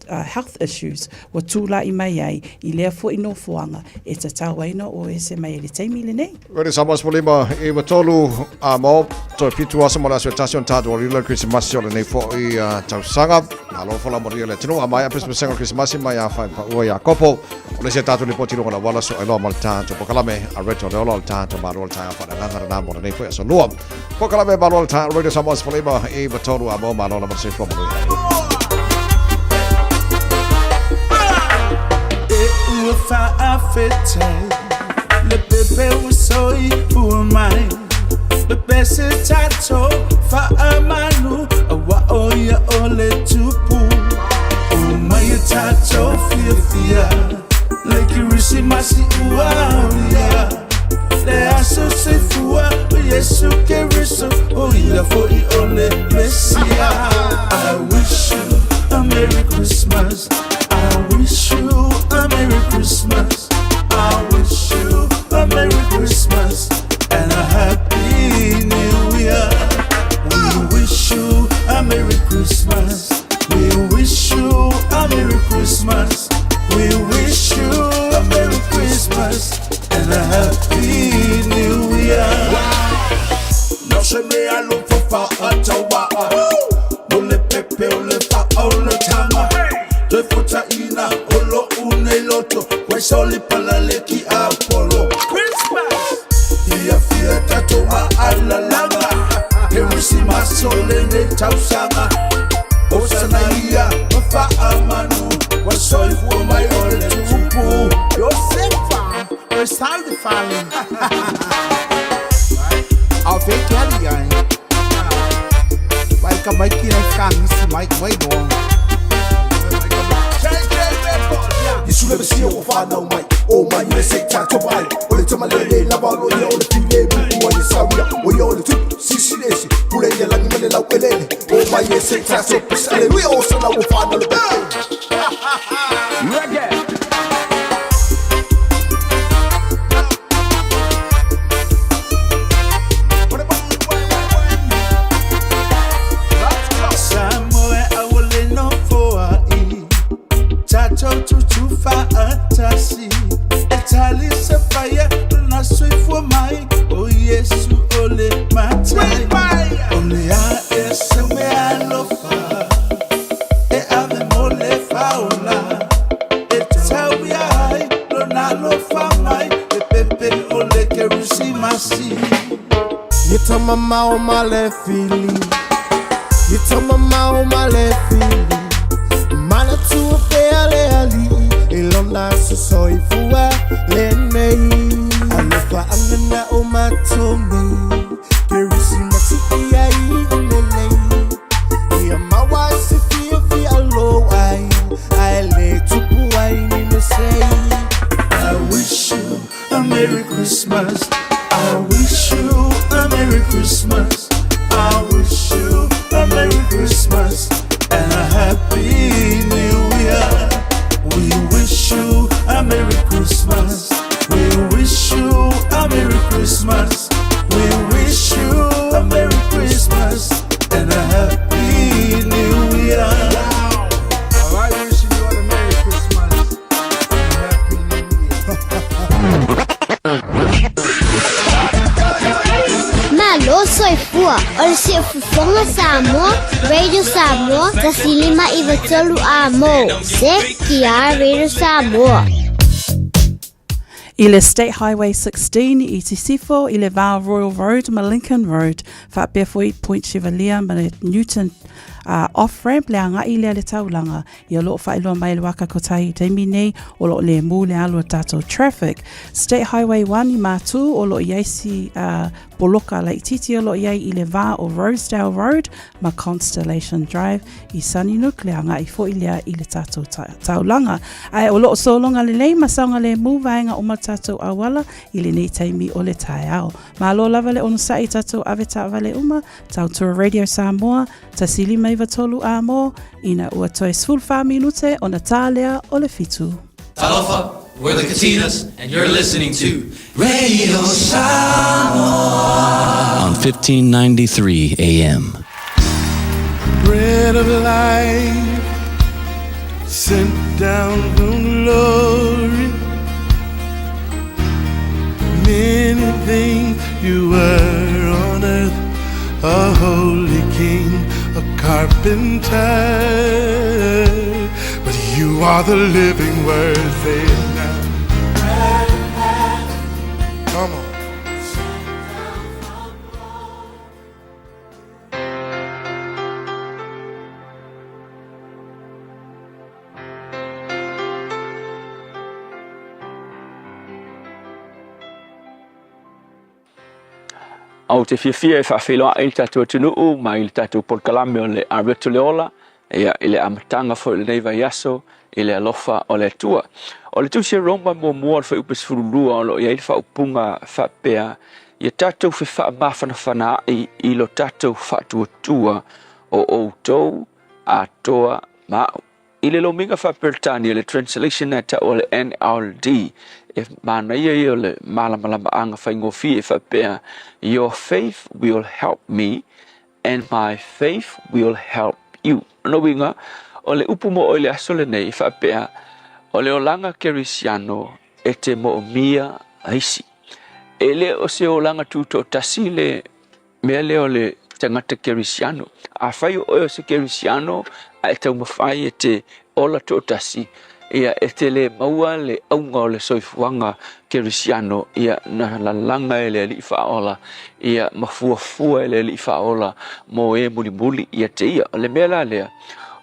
Speaker 8: health issues wa tūla i mai ai i lea foi no fuanga e ta tawaina o e se mai le taimile nei.
Speaker 2: Were samas polima e watolu a mo to pitu asa mo la station tatu o rila Christmas o le nei foi tausanga alo fola mo rila tino a mai apes mesenga Christmas mai a fa o ia kopo o le se tatu le potilo na wala so elo mal tanto pokalame a retro de all tanto ma roll time fa na na mo nei foi so luam pokalame ma roll time radio samas polima e watolu a mo ma lo na se from
Speaker 11: le pepe usoi umai le pese tato fa amanu awa oya ole tupu umai tato fia le kirisi masi uaria le aso se fua yesu keriso oya fo I ole mesia. I wish you a Merry Christmas. I wish you a Merry Christmas. I wish you a Merry Christmas and a Happy New Year. We wish you a Merry Christmas. We wish you a Merry Christmas. We wish you a Merry Christmas and a Happy New Year. No se me alufa fa atawa. Ole pepe ole fa ole tama. Te futa ina olo une loto Wai soli pala leki Apollo Christmas Ia fia tato a ala langa Perisi masole ne tausanga Osana ia Mafa amanu Wai soli fua mai ole tupu Yo sepa Wai saldi falling Au fake ali ai Vai kamai kira kangisi mai wai doang You should never see your father, my oh my, you say tato bai. Ole tama lele la balo ya ole tile bu wa yesawia. O ya ole tu sisi desi. Pule ya la ngale la welele. Oh my, you say tato pisale. We also na wo father le reggae. Fantasy, Italy se fire, na sui for mai, oh yes, ole matai, ole a esse me alofa, e ave mole faula, e tell me I, lo na lo fa mai, e pepe ole que rusi masi. You tell my mama my left feeling, you tell my mama my left feeling, mana tu pele ali. Ilona soi fua lenei Alofa amena o matome Perisi mati ia lenei Ia mawa se fia alo ai Ai le tupu ai ni me say I wish you a Merry Christmas
Speaker 12: soifua o le siafufonga Samoa, Radio Samoa, tasilima iwa tolu a mo. Se kia Radio Samoa.
Speaker 8: I le State Highway 16 i te sifo i le Val Royal Road ma Lincoln Road fa befoi Point Chevalier ma le Newton off-ramp le anga i le taulanga i lo fa ilo mai le waka kotai te mine o lo le mu le alo tato traffic. State Highway 1 i matu o lo iaisi Boloka le titi o lo iai i le va o Rosedale Road ma Constellation Drive i Sunnynuk le anga i fo ilia i le tato taulanga. Ai o lo solonga le lei masaunga le mu vaenga o ma tato awala i le nei taimi o le tai ao. Ma lo lava le ono sa i tato aveta vale uma tau tua Radio Samoa ta sili mai vatolu a mo ina ua toi sfulfa minute o na talea o le fitu.
Speaker 17: Talofa, we're the Katinas, and you're listening to Radio Samoa on 1593 AM.
Speaker 11: Bread of life sent down from glory. Many things you were on earth, a holy king, a carpenter, but you are the living word. Say it now. Come on.
Speaker 18: Au te fiafia e whawhiloa i tatou atunuu, mai i tatou polkalame o le Arveto Leola, ia i le amatanga fo le neiva yaso, i le alofa o le tua. O le tusia romba mo mua le whaupes furulua o lo ia i whaupunga whapea, ia tatou whi mawhanawhana i lo tatou whatuatua o outou a toa mao. I le lominga whaperetani le translation na ta o le NRD, e mana ia o le malamalama anga whaingofi e whapea, your faith will help me and my faith will help you. No winga, o le upumo o le asole nei whapea, o le olanga kerisiano e te mo mia aisi. E le o se olanga tuto tasi le mea le o le tangata kerisiano. A whai o se kerisiano a e tau mawhai e te ola to tasi. Ia e te le maua le aunga o le soifuanga kerisiano ia na lalanga e le li whaola ia mafuafua e le li whaola mo e muli muli ia te ia o le mea lea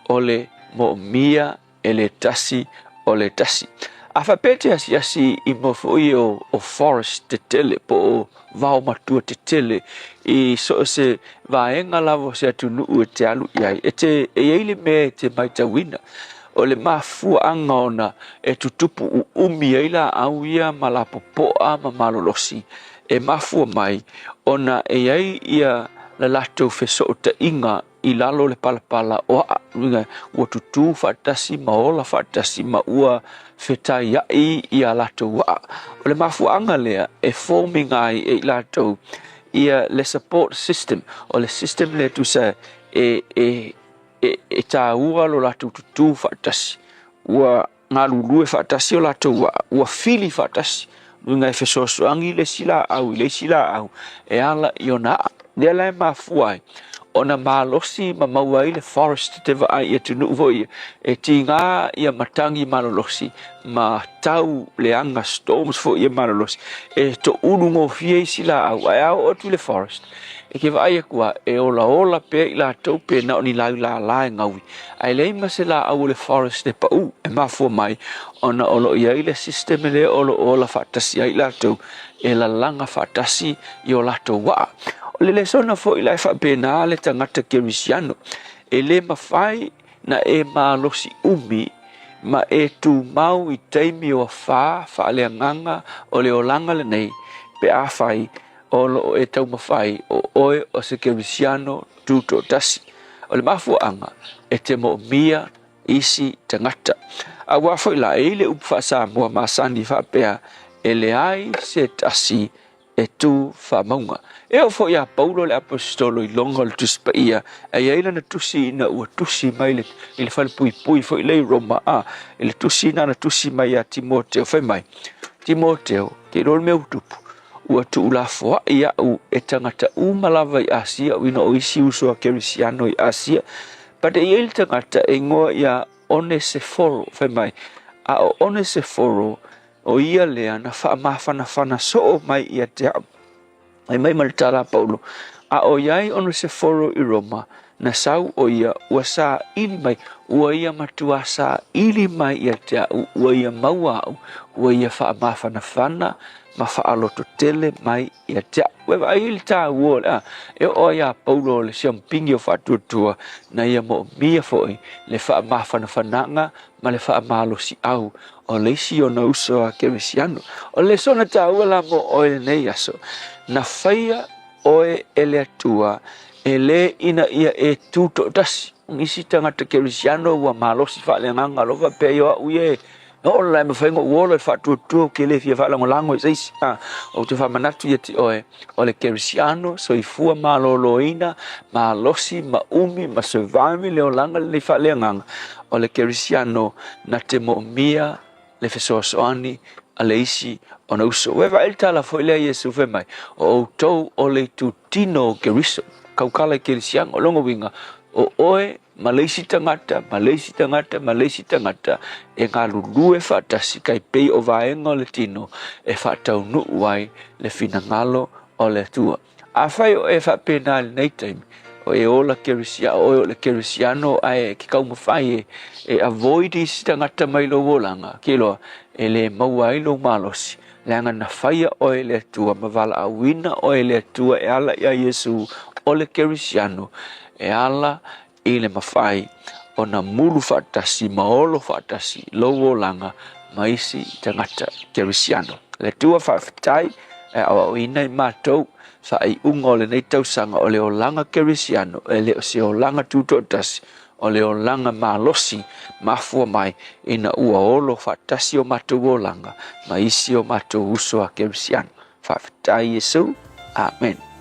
Speaker 18: o le mo mia e le tasi o le tasi. A whapete asi i mofui o forest te tele po o vao matua te tele i so se vaenga lavo se atunu e te alu iai e te e eile me te maitawina. O le mafua anga ona e tutupu u umi eila au ia malapopoa ma malolosi. E mafua mai ona e ai ia la lato feso o ta inga i lalo le palapala o a ringa ua tutu whaatasi ma ola whaatasi ma ua whetai ia lato wa. O le mafua anga lea e forming ai e lato ia le support system o le system le tu sa e tā ua lo lato tutu whaatasi. Ua ngā lulu e whaatasi o lato ua fili whaatasi. Ringa e whesosoangi le sila au, e ala i o na. Lea lai mafua ai. Ona malosi ma maua i le forest te vai e tunu voi e ti ngā ia matangi malolosi ma tau le anga storms fo ia malolosi e to unu ngō fie sila au ai au otu le forest e ke vai e kua e ola pe i la tau pe na oni lau la ngawi ai le ima se la au le forest e pau e mafua mai ona olo ia i le system le olo ola fatasi ai la tau e la langa fatasi i o la tau waa. Le sona fo i lai whapena le tangata kerisiano. E le mawhai na e malosi umi ma e tu mau i teimi o wha le nganga o le olanga le nei pe a whai o lo e tau mawhai o oe o se kerisiano tuto tasi. O le mafu anga e te mo mia isi tangata. A wafo i la e le upwhasa mua masani whapea e le ai se tasi e tu whamaunga. E o fo ia Paulo le apostolo i longa le tuspa ia, e ia na tusi ina ua tusi mai le whale pui fo i lei Roma a, le tusi ina na tusi mai a Timoteo, whai mai. Timoteo, ke rol me utupu, ua tu'ulafoa i a'u e tagata umalava i asia uina o isi uso a kerisiano i asia pate ia i le tagata e ngoa ia Oneseforo mai a o Oneseforo o ia lea na fa'amafanafana so'o mai ia te a'u ai mai ma le tala Paulo a o iai Oneseforo i Roma na sau o ia ua sa ili mai ua ia matua sa ili mai ia te a'u ua ia maua a'u ua ia fa'amafanafana ma fa'aloto tele mai ia te a'u ua ai ili tā ua le e o ia Paulo le siampingi o fa'atuatua na ia mo mia fo'i le fa'amafanafanaga ma le fa'amalosi au o le isi ona uso a kerisiano o le sona tā ua la mo o e nei aso na faia oe ele atua ele ina ia e tuto tasi ngisi tagata kerisiano ua malosi fa'aleagaga lova pe io a'u ia o la me faingo uola fa'atuatua ke le fia fa'alagolago i saisi o te fa'amanatu ia te oe o le kerisiano soifua malōlōina malosi ma umi ma survive le olaga lenei fa'aleagaga o le kerisiano na te mo'omia le fesoasoani a le isi ona uso ua va'ai le tala fo'i lea iesu fe mai o outou o le tutino o keriso kaukala i kerisiaga o logo uiga o oe ma le isi tagata e galulu e fa'atasi kai pei o vaega o le tino e fa'ataunu'u ai le finagalo o le atua afai o e fa'apena i lenei taimi o e ola kerisia o le kerisiano ae ke kaumafai e avoid isi tagata mai lou olaga kiloa e le maua ai lou malosi le agana faia o e le atua ma vala'auina o e le atua e ala ia iesu o le kerisiano e ala i le mafai ona mulu fa'atasi maolo fa'atasi lou olaga ma isi tagata kerisiano le atua fa'afetai e auauina i matou fa'ai'uga o lenei tausaga o le olaga kerisiano e le o se olaga tuto'atasi o le olaga malosi mafua mai ina ua olo fa'atasi o matou olaga ma isi o matou uso a kerisiano fa'afetai iesu amen.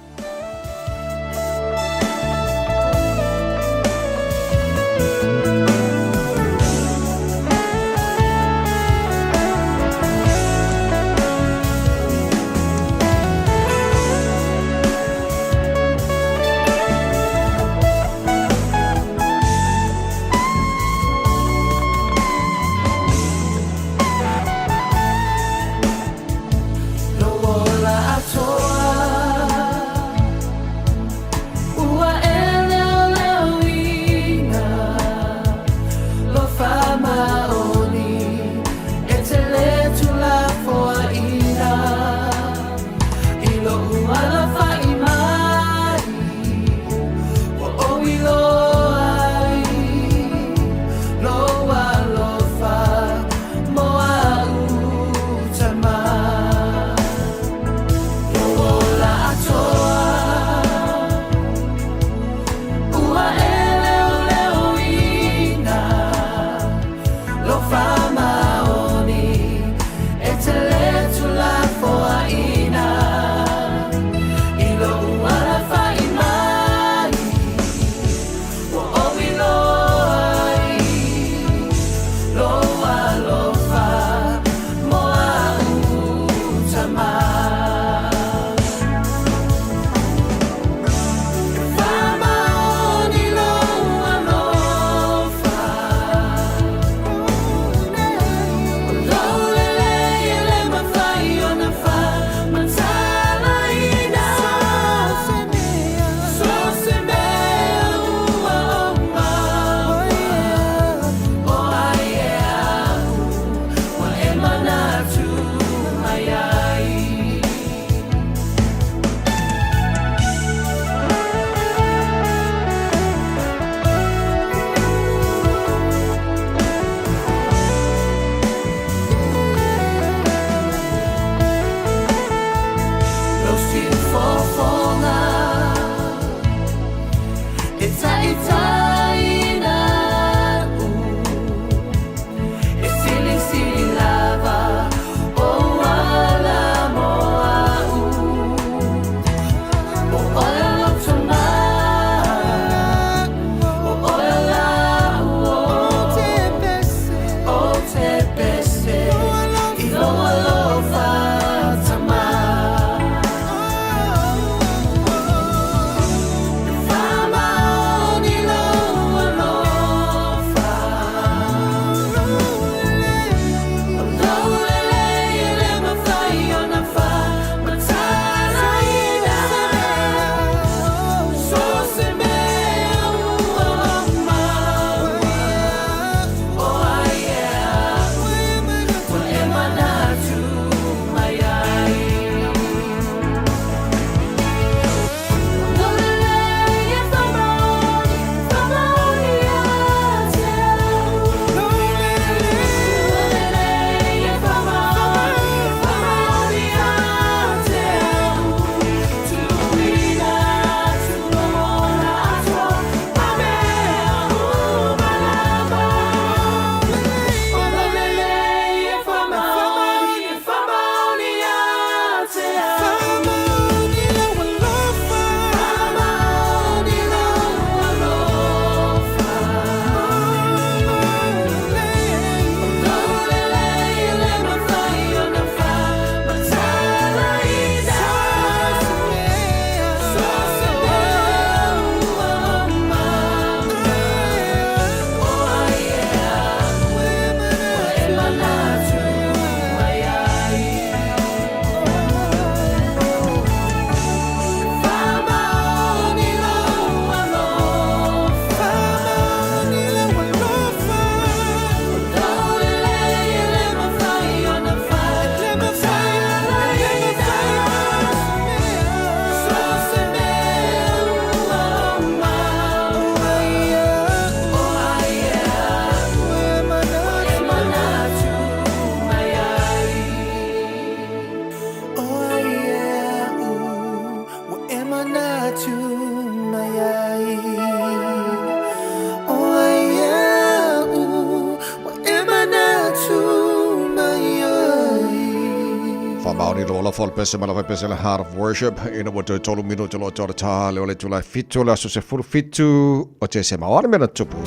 Speaker 2: la fol pese mala pese la Heart of Worship ina wato tolu minuto lo tole ta le ole tula fitu la so se fulu fitu o te se mawar mena tupu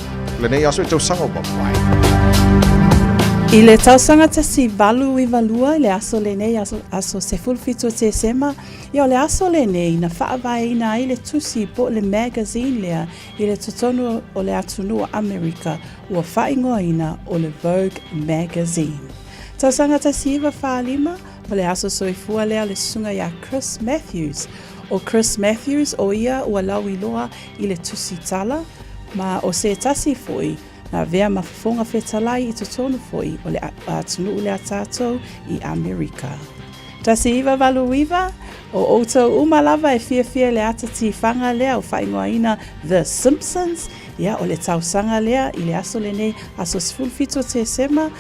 Speaker 2: le nei aso tau sango ba mai
Speaker 8: I le tausanga tasi valu I valua I le aso le nei aso se fulfitu te sema ia o le aso le nei na whaawai ina I le tusi po le magazine lea I le tutonu o le atunua Amerika ua whaingoa ina o le Vogue magazine. Tausanga tasi iwa whaalima o le aso soifua lea le sunga ia Chris Matthews. O Chris Matthews o ia ua lau iloa I le tusi tala ma o se tasi foi na vea mafafonga whetalai I tutonu foi o le atunu le atatou I Amerika. Tasi iwa valu iwa, o outou umalava e fia le atati whanga lea o whaingoa ina The Simpsons, ia o le tausanga lea I le aso le nei aso sifulfito te sema,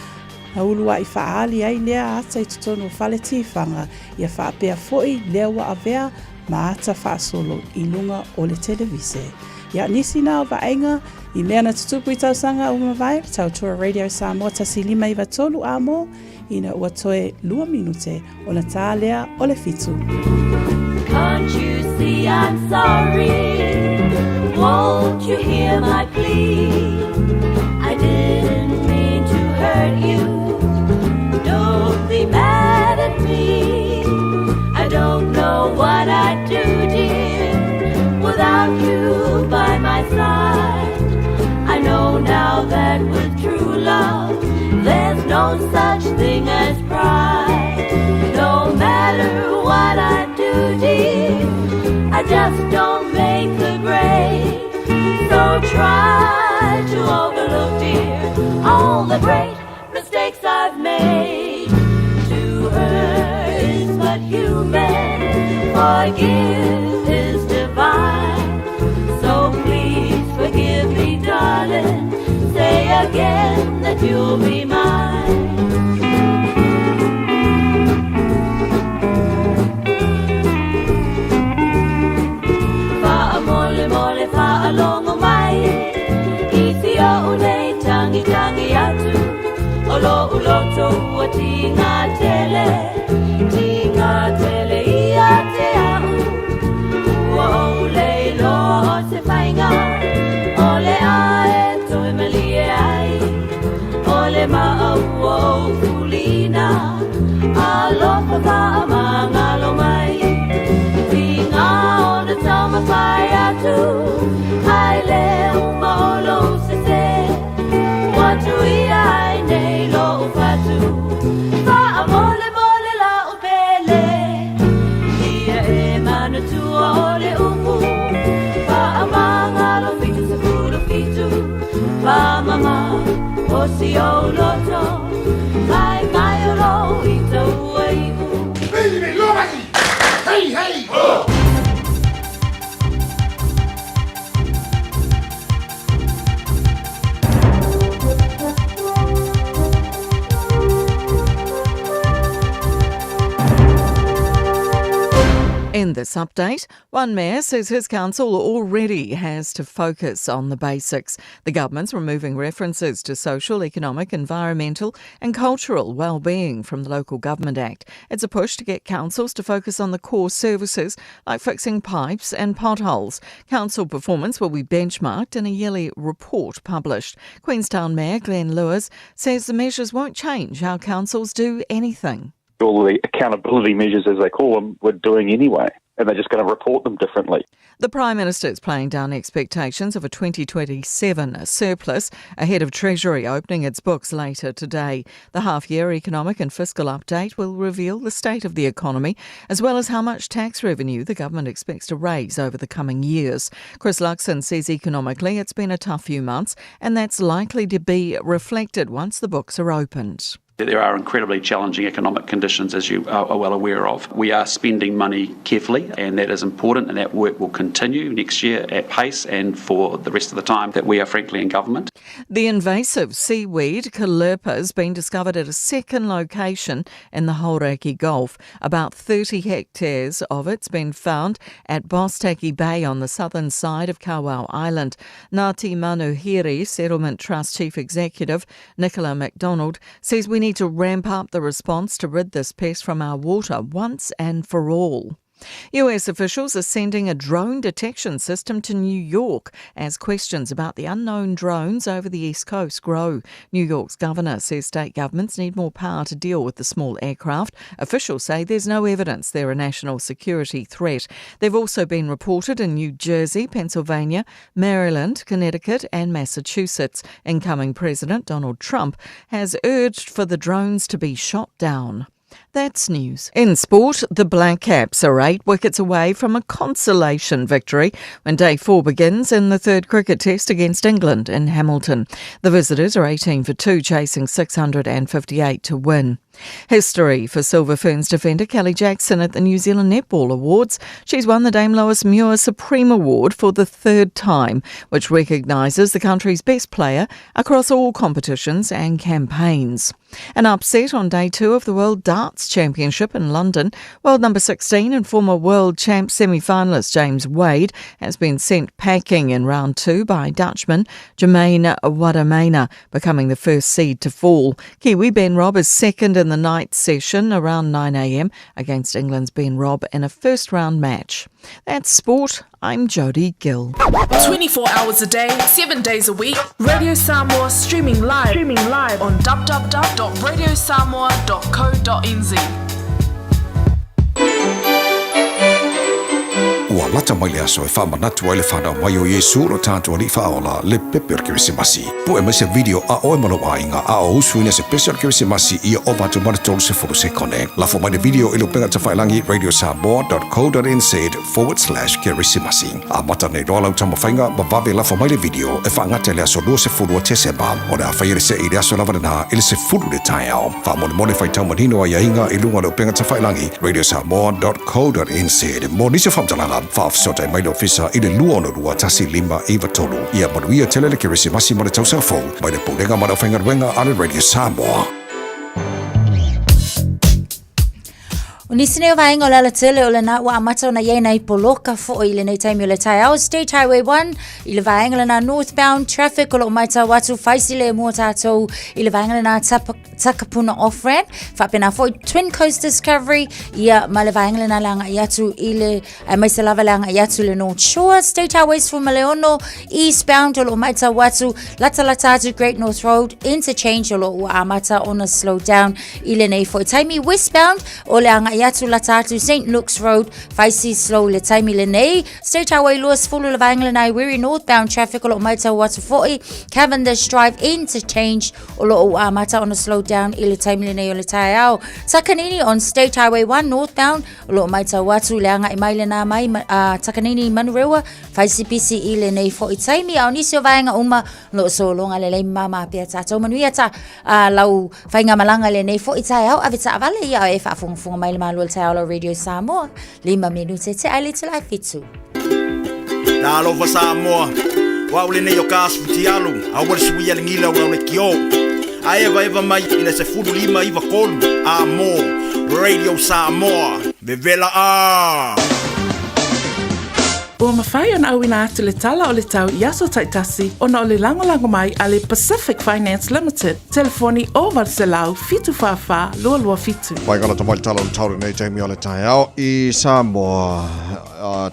Speaker 8: na ulua I whaali ai lea ata I tutonu whale ti whanga, ia whaapea foi lea wa avea ma ata whaasolo I lunga o le televise. Ia nisi na o vaenga, I mea na tutupu I tausanga o mawai, Tautua Radio Samoa tasi 5 amo, ina ua toe 2 minute o na tā lea o le fitu.
Speaker 19: Can't you see I'm sorry? Won't you hear my plea? I didn't mean to hurt you. Don't be mad at me. I don't know what I'd do, dear, without you by my side. I know now that with true love there's no such thing as pride. No matter what I do, dear, I just don't make the grade. So try to overlook, dear, all the great mistakes I've made. To hurt is but human, forgive is divine. So please forgive me, darling, say again that you'll be mine. Fa mole mole fa alongo mai, isi o unei tangi tangi atu, olo uloto ua tinga tele ia te au, ua ole lo se whainga, ole ae toi malie ai, ole maa ua o kulina, alofa ka amangalo mai, tinga o na tama whai atu, ai le uma o lo se se, watu I ai nei lo ufatu, wha mole mole la upele, ia e manatua o le upu, wha amangalo fitu se furu fitu, wha mama o si o loto, mai mai o lo ito ua iu. Baby, lomai! Hey, hey! Oh!
Speaker 3: In this update, one mayor says his council already has to focus on the basics. The government's removing references to social, economic, environmental and cultural well-being from the Local Government Act. It's a push to get councils to focus on the core services like fixing pipes and potholes. Council performance will be benchmarked in a yearly report published. Queenstown Mayor Glenn Lewis says the measures won't change how councils do anything.
Speaker 20: All the accountability measures, as they call them, we're doing anyway, and they're just going to report them differently.
Speaker 3: The Prime Minister is playing down expectations of a 2027 surplus ahead of Treasury opening its books later today. The half-year economic and fiscal update will reveal the state of the economy, as well as how much tax revenue the government expects to raise over the coming years. Chris Luxon says economically it's been a tough few months, and that's likely to be reflected once the books are opened.
Speaker 21: There are incredibly challenging economic conditions, as you are well aware of. We are spending money carefully, and that is important, and that work will continue next year at pace and for the rest of the time that we are frankly in government.
Speaker 3: The invasive seaweed Callirpa has been discovered at a second location in the Hauraki Gulf. About 30 hectares of it's been found at Bostaki Bay on the southern side of Kawau Island. Ngāti Manuhiri Settlement Trust Chief Executive Nicola MacDonald says we need to ramp up the response to rid this pest from our water once and for all. US officials are sending a drone detection system to New York as questions about the unknown drones over the East Coast grow. New York's governor says state governments need more power to deal with the small aircraft. Officials say there's no evidence they're a national security threat. They've also been reported in New Jersey, Pennsylvania, Maryland, Connecticut and Massachusetts. Incoming President Donald Trump has urged for the drones to be shot down. That's news. In sport, the Black Caps are 8 wickets away from a consolation victory when day 4 begins in the third cricket test against England in Hamilton. The visitors are 18 for 2, chasing 658 to win. History for Silver Ferns defender Kelly Jackson at the New Zealand Netball Awards. She's won the Dame Lois Muir Supreme Award for the 3rd time, which recognises the country's best player across all competitions and campaigns. An upset on day 2 of the World Darts Championship in London. World number 16 and former world champ semi-finalist James Wade has been sent packing in round 2 by Dutchman Jermaine Wadamena, becoming the first seed to fall. Kiwi Ben Robb is second in the night session around 9 a.m. against England's Ben Robb in a first-round match. That's sport. I'm Jodie Gill.
Speaker 7: 24 hours a day, 7 days a week. Radio Samoa streaming live on www.radiosamoa.co.nz.
Speaker 2: Ua lata mai le aso e whamanatu ai le whanau mai o Yesu ro tātua li whaola le pepe o Kirisimasi. Po e mai se video a oe mano ainga a o usu ina se pese o Kirisimasi ia o vatu maratolu se furu se kone. Lafo mai le video ilo penga ta whailangi radiosamoa.co.nz/Kirisimasi. A mata nei roa lau tama whainga ma vave lafo mai le video e whaangate le aso lua se furu o Tesema. O le a whaire se i le aso lavanana ili se furu le tai au. Wha mone mone whai tau manino a iainga i lunga lau penga ta whailangi radiosamoa.co.nz. Mo nisi whamtalanga whaafsota e mailo fisa i le lua ono rua tasi 5 iwa tolu. Ia manuia tele le Kirisimasi ma le tausanga fau. Mai le poulenga ma le whaingaruenga ale Radio Samoa.
Speaker 9: O nisi neo vaenga o lala tele o le na ua amata o na iei nei poloka fo i le nei taimi o le tai au State Highway 1 i le vaenga le na northbound traffic o lo maita watu faisi le mua tātou i le vaenga le na takapuna off-ramp whapena fo i Twin Coast Discovery ia ma le vaenga le na langa i atu i le maisa lava langa i atu le North Shore State Highways for Maleono eastbound o lo maita watu lata atu Great North Road interchange o lo ua amata o na slow down i le nei fo i taimi westbound o le anga Yatu Latatu St. Luke's Road, Faisi Slow Le Taimi Lene, State Highway Lewis Fulu Le Vaengalanai Wiri northbound traffic o lo maita watu 40, Cavendish Drive interchange o lo amata on a slow down i Le Taimi Lene o Le Taiao, Takanini on State Highway 1 northbound o lo maita watu le anga i maile na mai Takanini Manurewa, Faisi PC i Lene fo i taimi au nisi o vaenga uma lo so longa le mama pia tatou manuia ta lau vaenga malanga Lene fo i Taiao avita avale ia e whaafunga maile Manuel Taolo Radio Samoa, 5 minute te ai te lai fitu.
Speaker 4: Talo Samoa, wa ule ne yo kasu tialu, awal suia ngila wa le kio. Eva mai ina se fudu 5 iwa kolu, amo Radio Samoa, bevela a.
Speaker 7: Ua mawhai ona au ina atu le tala o le tau Yaso Taitasi ona o le langolango mai a le Pacific Finance Limited. Telefoni o Varselau fitu whawha lua fitu.
Speaker 2: Mai gana tamai tala o le tau nei taimi o le tai au i Samoa.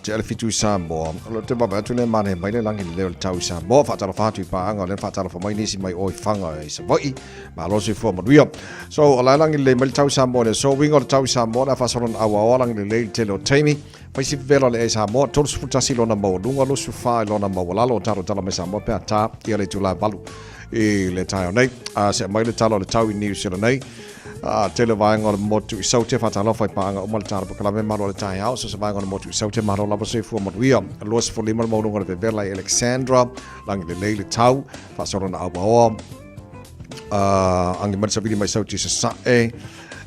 Speaker 2: Te ale fitu i Samoa. Lo te baba atu le mane mai le langi le o le tau i Samoa. Whaatala whaatu i paanga o le whaatala whamai nisi mai o i whanga i Savoi. Ma losi fua manuia. So o la langi le mai le tau i Samoa le so wingo le tau i Samoa na whasaron awa o langi le le tele o taimi. Pai si vela le e Samoa, tolu sufutasi lona maulunga lo sufa lona maulalo taro tala me Samoa pe ata ia le tula valu i le tai o nei. Se mai le talo le tau i New Zealand nei. Tele vaenga le motu i saute whatalo whai paanga o malitara pa kalame maro le tai au. So se vaenga le motu i saute maro lava se fua maruia. Loas fo lima le maulunga le vela i Alexandra, langi le leile tau, whasorona awa oa. Angi marisabili mai saute sa sae.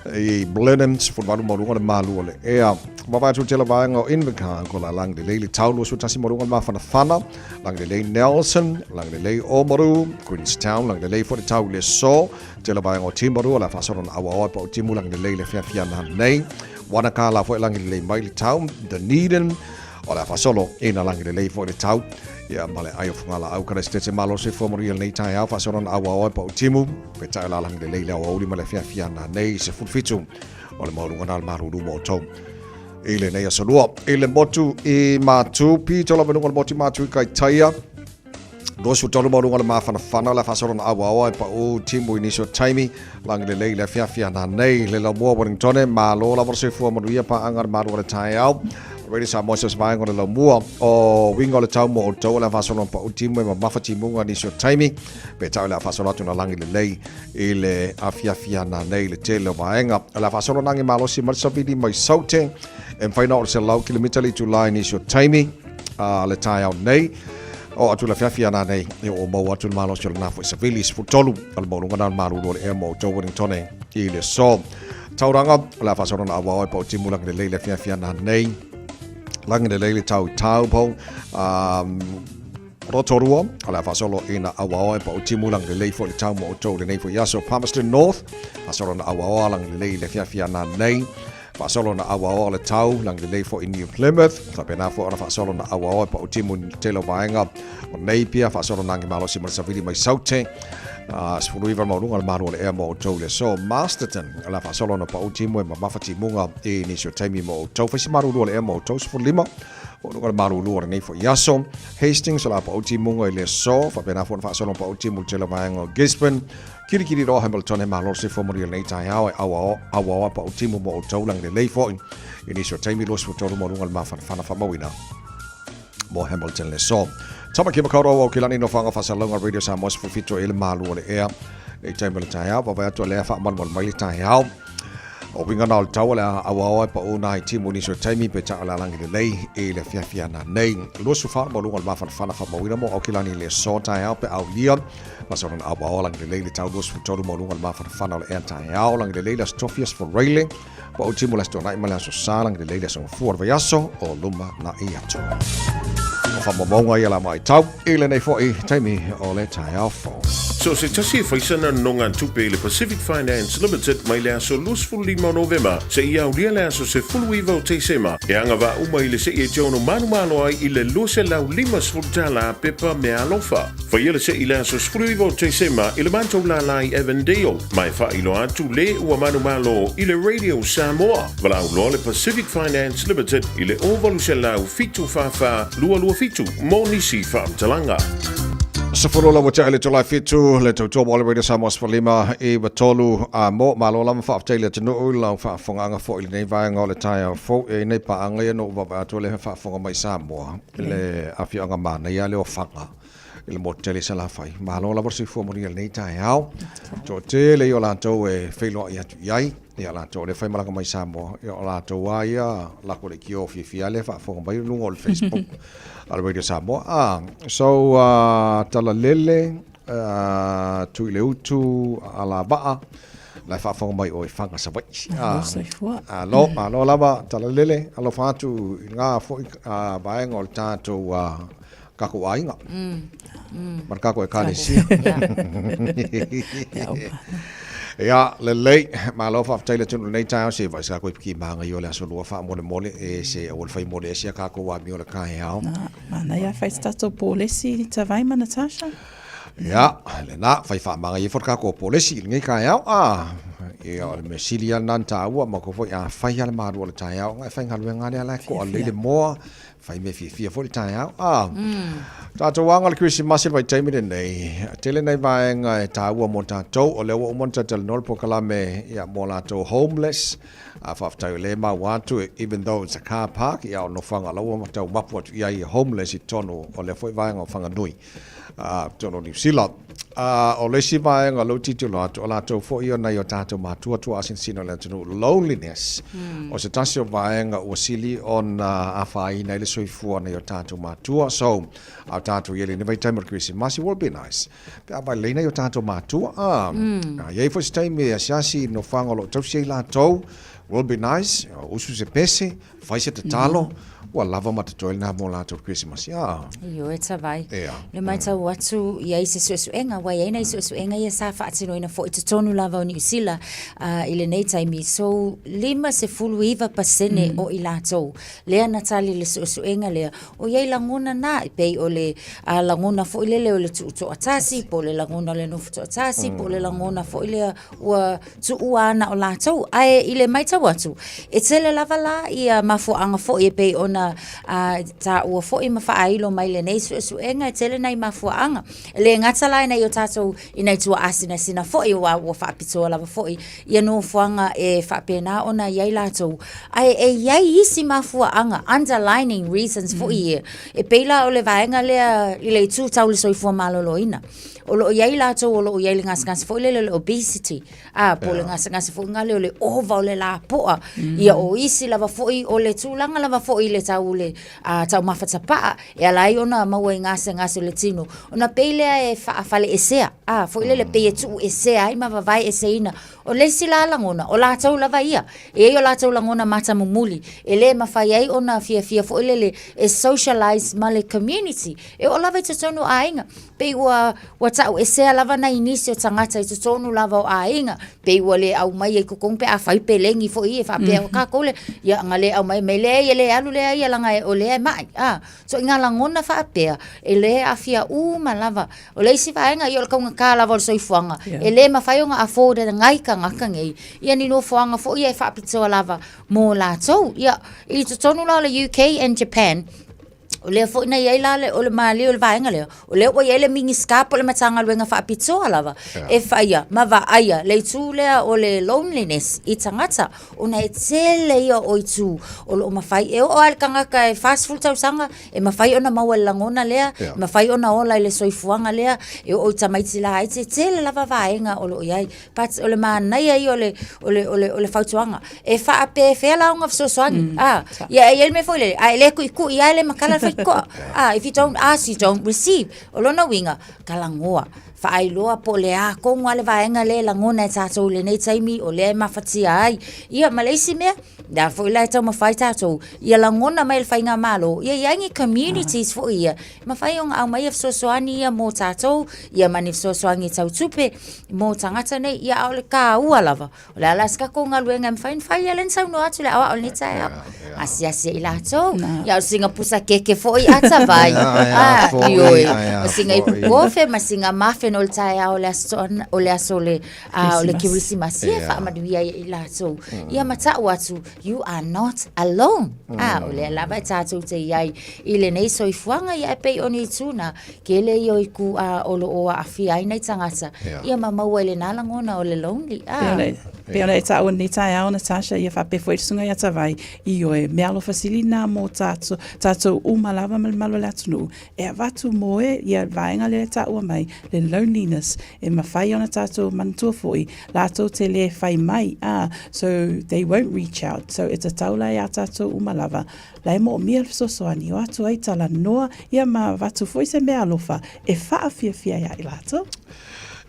Speaker 2: I Blenheim's for valu marunga le malu le ea mava tu tela vaenga o Invercargill ko la lang le le tau lo su tasi marunga ma fana lang le Nelson lang le Oamaru Queenstown lang le for the tau le so tela vaenga o Timaru la fasoron awa pa o timu lang le fia na nei Wanaka la fo lang le mai le tau Dunedin o le fasolo ina langi le lei fo le tau ia male ai fungala au kare stete malo se fo mori nei tai au fasolo na au pa utimu pe tai la langi le lei le au li male fia na nei se fulfitu o le maurunga na maru mo tau ile nei asolua ile motu I matu pi tola benunga motu matu kai taia Dosu tolu maurunga le mafana la fasolo na au pa o timu inisio taimi langi le lei le fia na nei le la mo Wellington malo la se fo mori pa angar maru le tai au Radio Samoa se vai ngone la mua o wingo le tau mo o tau la fasolo pa utimu ma mafati munga ni so taimi pe tau la fasolo tu na langi le lei ile afia na nei le tele vaenga la fasolo nangi malo si mar sabidi mai saute en final se lau kilomita li tu line ni so taimi le tai au nei o atu la fia na nei o mo atu malo se na fo civilis fu tolu al mo ngana maru do e mo tau Wellington ile so tauranga la fasolo na awa pa utimu langi le lei le fia na nei langi le leile tau po rotorua ala fasolo ina awaoe pa utimu langi le leifo le tau mo otou le neifo yaso Palmerston North fasolo na awaoa langi le leile fia na nei fasolo na awaoa le tau langi le leifo in New Plymouth tapena fo ona fasolo na awaoe pa utimu telo vaenga o nei pia fasolo nangi malosi marsavili mai saute Sfuluiva maurunga le maru le ea mo otou le so Masterton ala fasolo na pa utimu ma mafati munga ni sio taimi mo otou fasi maru le ea mo otou sfulima o le maru le nei fo yaso Hastings ala pa utimu le so fa pena fo fasolo pa utimu telo vaenga Gisborne kiri ro Hamilton e malo se fo mori nei tai awa pa utimu mo otou lang le leifo ni sio taimi lo sfutoro maurunga le mafana fa mawina mo Hamilton le so Tama kima kauro o kilani no fanga fasalonga Radio Samoa se fito ele malu o le ea e taimi le tai au pa atu le fa man mai le tai au o winga na o tau le awa pa o na timu ni so taimi pe ta la langi le lei e le fia na nei lo su fa mo lo ma fa fa mo ina mo o kilani le so tai au pe au lia ma so na awa langi le lei le tau lo su tolu mo lo ma fa na le tai au langi le lei la Stoffias for railing pa o timu la sto na ma la so sa langi le lei le so for vayaso o luma na iato Whamamonga ia la mai tau, ile nei fo I taimi o le tai au fo.
Speaker 1: So se tasi whaisana nongan tupe le Pacific Finance Limited mai lea so lusful 5 November se ia ulia lea so se fulu iwa o te sema e anga wa uma ile se ia jono manu ai ile lose lau 5 sfultala pepa me alofa. Fa ile se ila so fulu iwa o te sema ile manto la lai Evandale mai fa ilo atu le ua manu ile Radio Samoa. Wala ulo le Pacific Finance Limited ile ovalu se lau fitu fafa lua fitu mo nisi fa mtalanga.
Speaker 2: Safolo la wata le tolai fitu le tautua mo le Radio Samoa Sfalima e watolu a mo malo lama whaaftai le tanu la whaafonganga fo ili nei vaenga o le taia fo e nei paanga no wapa atu le whaafonga mai Samoa le awhianga mana ia le o whanga ile mo tele sa la fai malo la vorsi fo mori nei taia au to te le o lantou e whailo i atu iai ia lantou le whai malanga mai Samoa ia o lantou a ia lako le ki o fia le whaafonga mai lungo le Facebook al Radio Samoa. So tala lele tu ile utu ala vaa la fa fonga mai o fanga sa vai. Alo lava tala lele alo fatu nga fo vai ngol tato kako ainga. Marka ko e kale si. Ya lele malo fa taile tunu nei tau se vai sa ko ki manga yo la so lo fa mole e se o fai mole se ka ko wa mi o la ka ya
Speaker 8: mana ya fai stato polisi ta vai ma Natasha
Speaker 2: ya le na fai fa manga ye for ka ko polisi ngai ka ya e o me silia nan ta wa ma ko fo ya fai ya ma ro la ta ya ngai fai ngal nga le ko le mo fai me fi for ta ya ta to wanga le Christmas vai taimi nei tele nei vai ngai ta wa mo ta to o le o mo ta tel nol po kala me ya mo la to homeless fa ta le ma want to even though it's a car park ya no fanga lo mo ta ma po ya homeless I tono o le foi vai nga fanga nui tono New Zealand o le si vai nga lo titulo o la to fo io na yo tato ma tu asin sino le tono loneliness o se tasio vai nga o sili on afai na le soifua na yo tato ma tu so a tato yele ne vai time Christmas will be nice pa vai le na yo tato ma tu ye fo stay me asiasi no fanga lo to sei la to will be nice usu se pese fai se talo Ua lava matatoe na mo la to Christmas.
Speaker 9: Io e tawai.
Speaker 2: Yeah.
Speaker 9: Le mai tau atu ia i se suesuenga, wai aina i suesuenga ia sa whaatino ina fo i te tonu lava o New Zealand i le nei taimi. So 50% o i lātou. Lea natali le suesuenga lea. O iei langona na i pei o le langona fo i lele o le tu atasi, po le langona le nufu tu atasi, po le langona fo i lea ua tu uana o lātou. Ae i le mai tau atu. E tele lava la ia mafuanga fo i pei ona ta ua fo i mawhaailo mai le nei suesuenga e tele nei mafuanga. Le ngata lai nei o tātou i nei tua asina sina fo i ua whaapitoa lava fo i ia no fuanga e whaapena ona iei lātou. Ae e iei isi mafuanga underlining reasons fo i e peila o le vaenga lea i le tū tau le soifua malolo ina. O lo iei lātou o lo iei le ngasa fo i le obesity. Po le ngasa fo ngale o le ova o le la poa. Ia o isi lava fo i o le tūlanga lava fo i le tau le tau mawhatapaa. E alai ona maua i ngasa o le tino. Ona peilea e whaafale e sea. Fo i le pei e tuu e sea. Ai mawawai e seina. O le si la langona. O lātou lava ia. E o lātou langona mata mumuli. E le mawhai ai ona fia fo i le e socialize ma le community. E o lava i tutonu a inga. Pei ua tau e sea lava na inisi o tangata i tutonu lava o a inga. Pei ua le au mai e kukong pe a whai pe lengi fo i e whapea o kakole. Ia nga le au mai me le e le alu le ai langa e o le e mai. So inga langona whapea. E le a fia ma lava. O le isi whaenga i o le kaunga kā lava o le soifuanga. E le mawhai o nga a fōre ngai ka ngaka ngei. Ia ni no fuanga fo i e whapitoa lava mō lātou. Ia i tutonu la le UK and Japan. O lea fo ina iei la le o le maali o le vaenga lea. O lea ua iei le mingi skapa o le matanga luenga whaapitoa lava. E whaia, mawa aia, le tū lea o le loneliness i tangata. O na e tele ia o i tū. O lo mawhai, e o ale kangaka e fast full tau sanga, e mawhai ona maua langona lea, e mawhai ona ola i le soifuanga lea, e o i tamaiti la ai te tele lava vaenga o lo iei. Pat o le maanai ai o le whautuanga. E whaape whea launga fsosoangi. Ia e me fo le, a e le ku i ale makala if you don't ask, you don't receive. O lona winga, kalangoa. Whaailoa po le a konga le vaenga le langona e tātou le nei taimi o le mawhatia ai. Ia malaisi mea, da fo ila e tau mawhai tātou. Ia langona mai le whainga malo. Ia iangi communities fo ia. Mawhai onga au mai e fsosoani ia mō tātou. Ia mani fsosoani tau tupe. Mō tangata nei, ia au le kā ua lava. O le alaska konga luenga mwhai alen tau no atu le awa o le tai au. Asia i lātou. Ia o singa pusa keke fo i ata vai. Ioi. O singa i pukofe, ma singa mafe o le tae o le aso le Kirisimas ia whaamaduia i lātou. Ia matau atu, you are not alone. O le lava e tātou te iai i le nei soifuanga ia e pei o ni tūna ke le i o i ku o lo oa a fia i nei tangata. Ia mamaua i le nalangona o le lonely.
Speaker 8: Pea e tāua ni tae au Natasha ia whape fwoi sunga ia tawai i o e mealo fasilina mō tātou umalawa malo le atunu. E avatu mo e ia vaenga le tāua mai le loneliness e mawhai ona tātou manatua fwoi lātou te le whai mai. So they won't reach out. So it's a taulai a tātou umalawa. Lai mo mea sosoani o atu ai tala noa ia ma vatu fwoi se mea alofa e whaafia ia i lātou.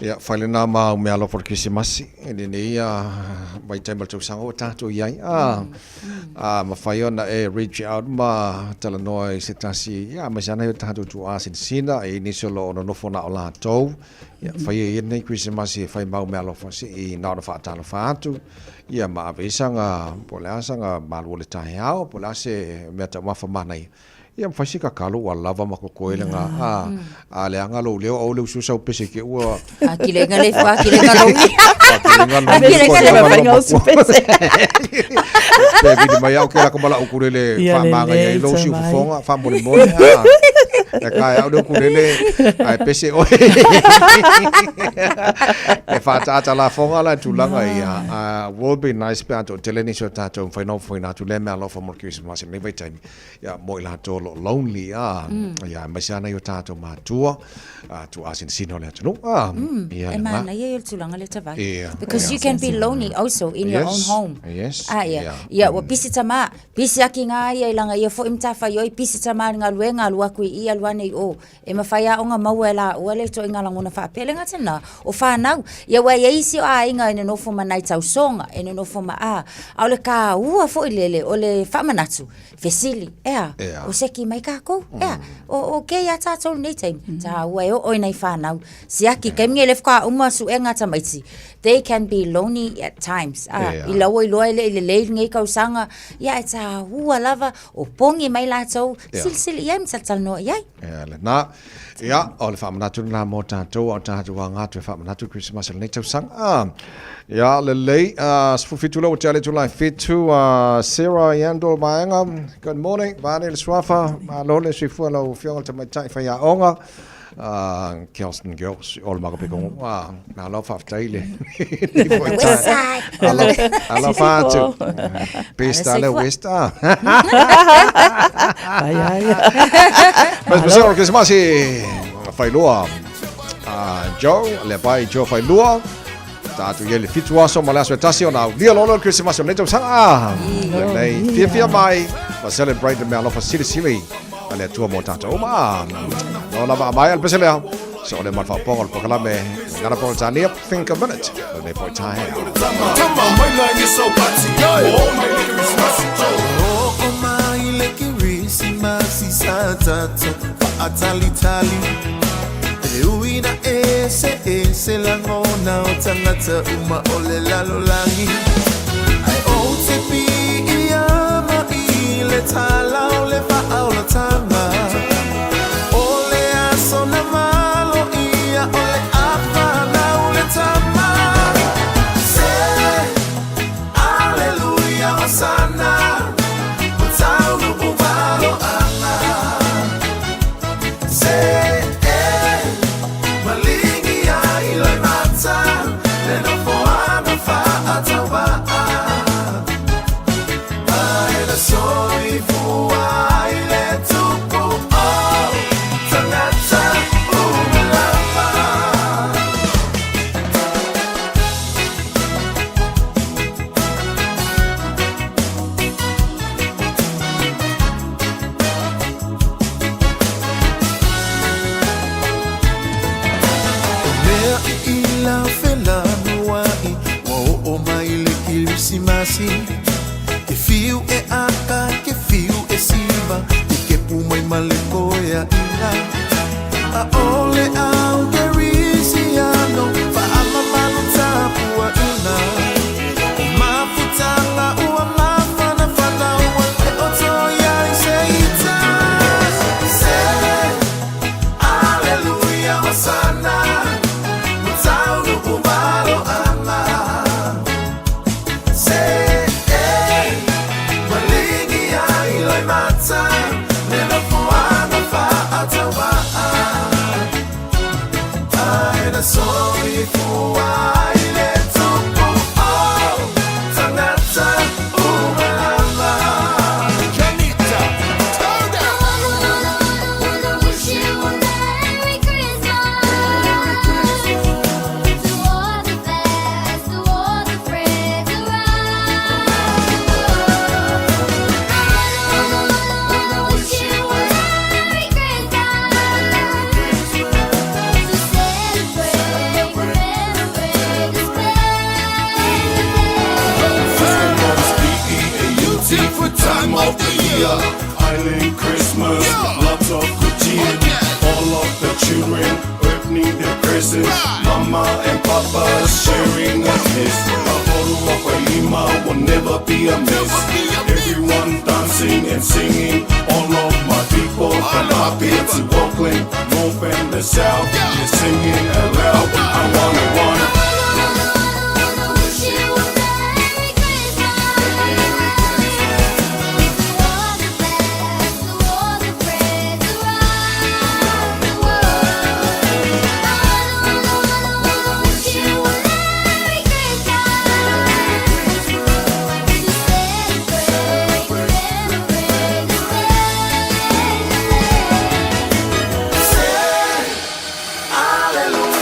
Speaker 2: Ia, whaile nā mā o mea lofa Krisimasi, e nei mai taimal tau sanga o tātou iai. Ma whai ona e reach out ma tala noa i se tasi, ma sana i o tātou tu āsin sina, e nisio lo ono nofona o lātou. Whai e nei Krisimasi e whai mau mea lofa si i nāna whaatala whaatu. Ia ma awesanga, po le asanga malu o le tahe au, po le ase mea tau mafa manai. Ia mwhaisika kalu wa lava mako koele nga le anga lo leo au leo susau pese ke ua
Speaker 9: kilenga le wha, kilenga lo
Speaker 2: kilenga le whainga usu pese pe vidi mai au ke la kamala ukulele whamanga ia ilo si ufufonga whamole mole e kai au leo ukulele ai pese oe e whaata la fonga la tulanga ia will be nice pe ato teleni so tato whainau whainatu le mea lofa mor Christmas nei vai taimi ia mo ila to lonely ia masana yo tato matua tu asin sino le tunu
Speaker 9: ia mana ia tulanga le tavai because you can be lonely also in your own home wa pisi tama pisi aki nga ia ilanga ia fo imta fa yo pisi tama nga luenga luaku ia luane o e mawhaia o ngā maua la ua le to inga langona whaapelenga tana o whanau ia wai eisi o a inga ene nofo manai tau songa ene nofo ma a au le ka ua fo ilele o le whamanatu fesili o seki mai kako o ke ya tātou nei taim tā ua e o oi nei whanau siaki kemngi le whaka uma su e ngata maiti they can be lonely at times i lawa i loa le ngai kausanga ia e tā ua lava o pongi mai lātou sili iai mtatal no iai
Speaker 2: na ia o le whamanatu nā mō tātou o tātou a ngātu e whamanatu Christmas le nei tausanga ia le lei sfufitu lau te ale tulai fitu Sarah Yandol Maenga good morning vane le swafa malo le sifua lau fionga te mai tai whaia onga Kirsten Girls all maga pekong na lo fa taile ala fatu pista le westa mas pessoal que se masi failua Joe le pai Joe failua tatu ye le fitua so mala so tasio na dia lolo Christmas le tau sanga nei fia mai va celebrate the melo for city ale tua mo tata o ma no la va mai al pesele so le mal fa pongol pokala me ngara pol tani think a minute le for time come on my life is so party oh
Speaker 11: my le Christmas sata atali tali uina ese la ngona o tangata uma ole lalo langi ai o te pi ia ile tala ole fa ole tama ole aso na malo ia ole apa na ole tama say hallelujah osana utau ubalo ana say malingi ya ile mata neno foana fa atawa sorry for why let to go oh tangata umalama Mea ila fela nuai o mai le Kirsimasi fiu e aka ke fiu e siva e ke pumai maleko ya ina a ole au ke risiano fa ama malu tapua ina o mafutanga ua mafana fana ua e oto ya iseita say hallelujah osana mutaunu umalo ama say never foana fa atawa I sorry for why let to go oh tangata umalama Janita turn down wish you a Merry Christmas to all the best to all the friends around time of the year, Island Christmas, lots of good cheer. All of the children opening their presents, Mama and Papa sharing a kiss. A photo of a lima will never be a miss. Everyone dancing and singing, all of my people from up here to Oakland, North and the South, they're singing aloud. I wanna hallelujah.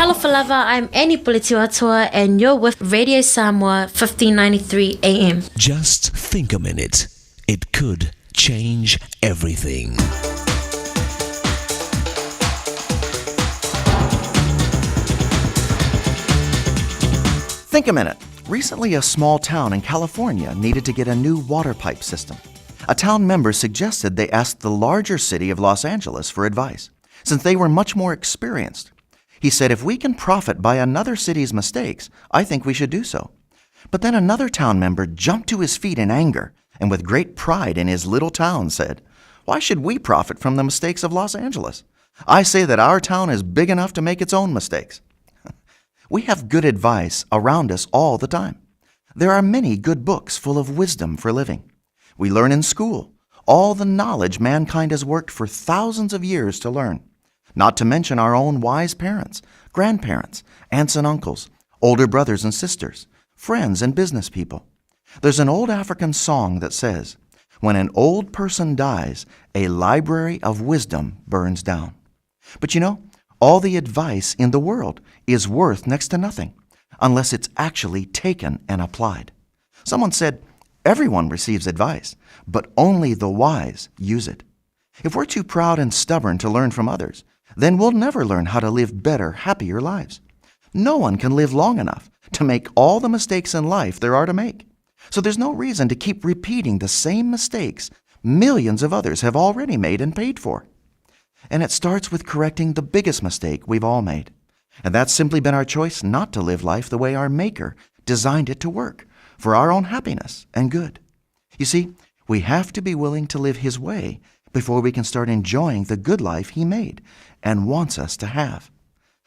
Speaker 15: Talofa lava, I'm Annie Politiwatoa, and you're with Radio Samoa 1593 AM.
Speaker 5: Just think a minute. It could change everything.
Speaker 22: Think a minute. Recently, a small town in California needed to get a new water pipe system. A town member suggested they ask the larger city of Los Angeles for advice, since they were much more experienced. He said, if we can profit by another city's mistakes, I think we should do so. But then another town member jumped to his feet in anger and with great pride in his little town said, why should we profit from the mistakes of Los Angeles? I say that our town is big enough to make its own mistakes. We have good advice around us all the time. There are many good books full of wisdom for living. We learn in school all the knowledge mankind has worked for thousands of years to learn, not to mention our own wise parents, grandparents, aunts and uncles, older brothers and sisters, friends and business people. There's an old African song that says, when an old person dies, a library of wisdom burns down. But you know, all the advice in the world is worth next to nothing unless it's actually taken and applied. Someone said, everyone receives advice, but only the wise use it. If we're too proud and stubborn to learn from others, then we'll never learn how to live better, happier lives. No one can live long enough to make all the mistakes in life there are to make. So there's no reason to keep repeating the same mistakes millions of others have already made and paid for. And it starts with correcting the biggest mistake we've all made. And that's simply been our choice not to live life the way our Maker designed it to work, for our own happiness and good. You see, we have to be willing to live His way before we can start enjoying the good life He made and wants us to have.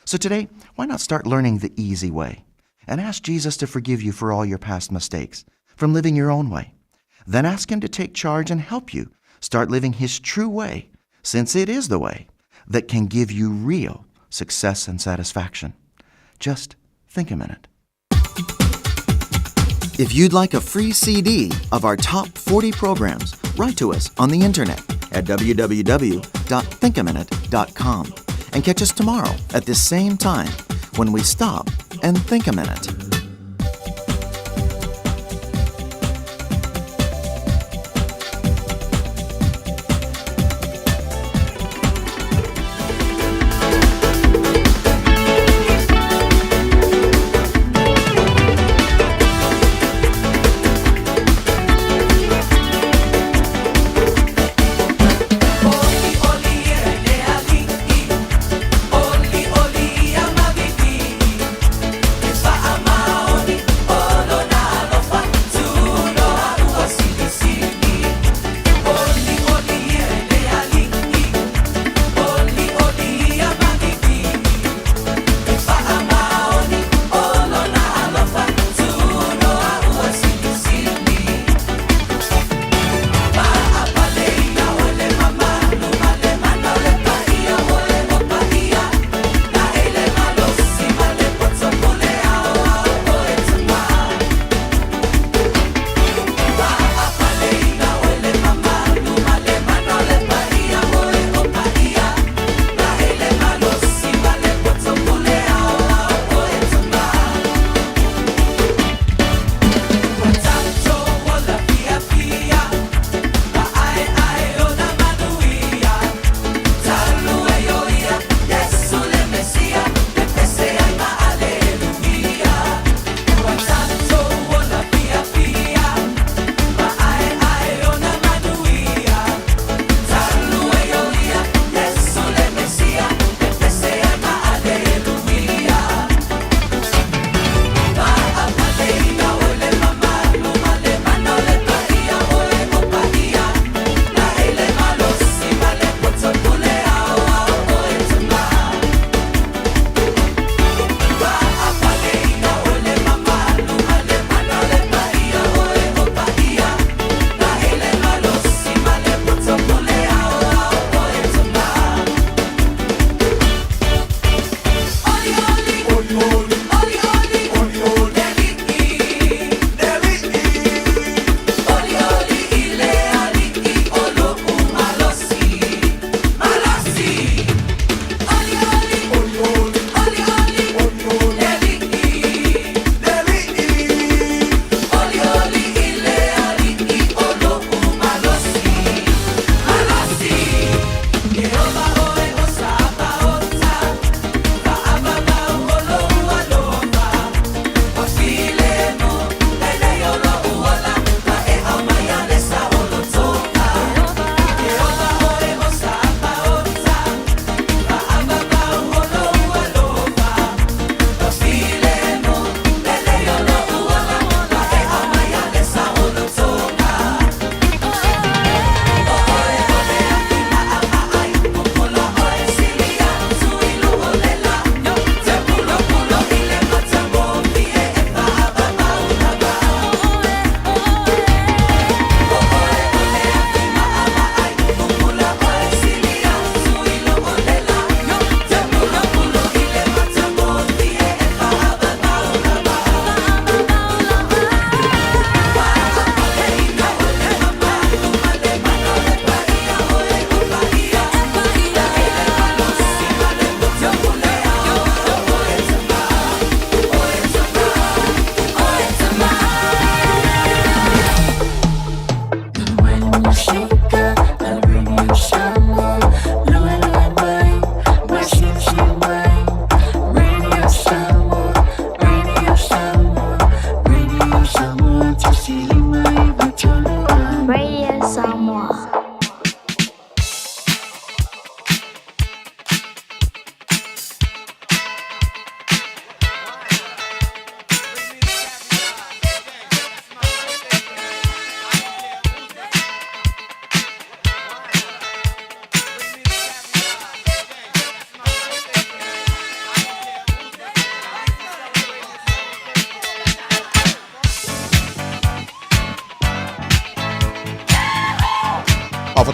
Speaker 22: So today, why not start learning the easy way and ask Jesus to forgive you for all your past mistakes from living your own way. Then ask Him to take charge and help you start living His true way, since it is the way that can give you real success and satisfaction. Just think a minute. If you'd like a free CD of our top 40 programs, write to us on the internet at www.thinkaminute.com and catch us tomorrow at this same time when we stop and think a minute.
Speaker 11: Ama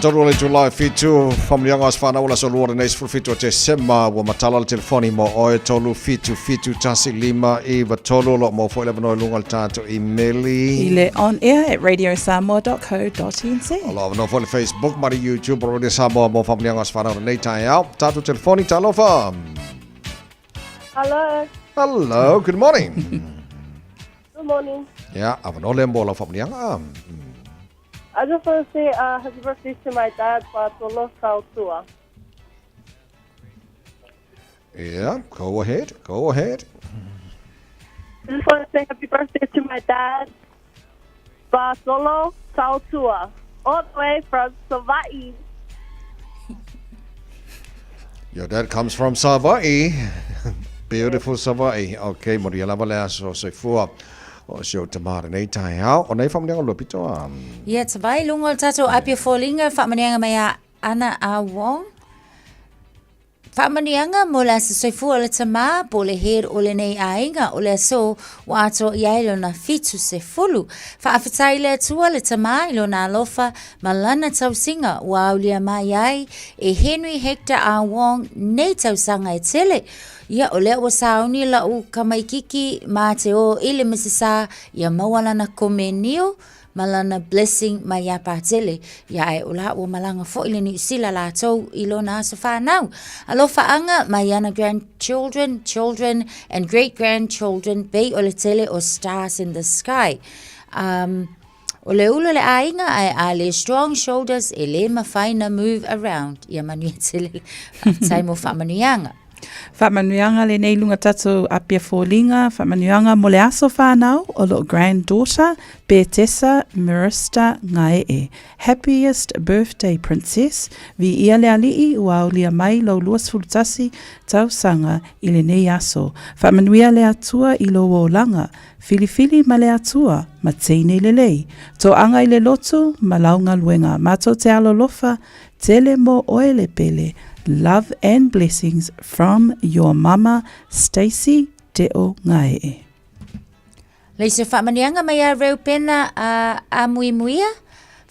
Speaker 2: tolu le July fitu famlianga asfana ula so luore nei sfur fitu te sema wa matala le telefoni mo oe tolu fitu tasi lima I va tolu lo mo fo 11 no lungal tato emaili.
Speaker 8: Ile on air at radiosamoa.co.nz.
Speaker 2: Alo no fo le Facebook mari YouTube Radio Samoa mo famlianga asfana nei tai au tato telefoni talofa.
Speaker 6: Hello.
Speaker 2: Hello, good morning.
Speaker 6: Good morning.
Speaker 2: Yeah, avano le mo la famlianga.
Speaker 6: I just want to say happy birthday to my dad, Bartolo Sautua.
Speaker 2: Yeah, go ahead.
Speaker 6: I just want to say happy birthday to my dad, Bartolo Sautua, all the way from Savai'i.
Speaker 2: Your dad comes from Savai'i. Beautiful Savai'i. Okay, Maria Lavalea so se fua. O sio tamara nei tai au o nei famnianga lo pito
Speaker 9: Ia tawai lungo tato apia folinga whamanianga mea ana a wong. Whamanianga mo la se soifua le tama po le her o le nei ainga o le so wa ato iailo na fitu se fulu. Whaafitai le atua le tama ilo na alofa malana tausinga wa aulia mai ai e Henry Hector a wong nei tausanga e tele. Ia o lea wa sauni la u kamaikiki ma te o ile misisa ia mawala na komenio malana blessing ma ia patele ia e o la o malanga fo ile ni sila la tau ilo na so whanau. Alofa anga ma iana grandchildren, children and great-grandchildren bei o le tele o stars in the sky. O le ulo le ainga ai a le strong shoulders e le mawhaina move around. Ia manu e tele tai mo whamanianga.
Speaker 8: Whamanuanga le nei lunga tatu apia fōlinga, whamanuanga mo le aso whānau o lo granddaughter Beatessa Marista Ngae. Happiest birthday, princess. Vi ia le alii ua o lia mai lau luas fulutasi tau sanga I le nei aso. Whamanuia le atua I lo o langa. Filifili ma le atua, ma teine le lei. Tō anga I le loto, ma launga luenga. Mato te alo lofa, tele mo oe le pele. Love and blessings from your mama, Stacey Deo Ngae.
Speaker 9: Leise whamanianga mai a reu pena a muimuia.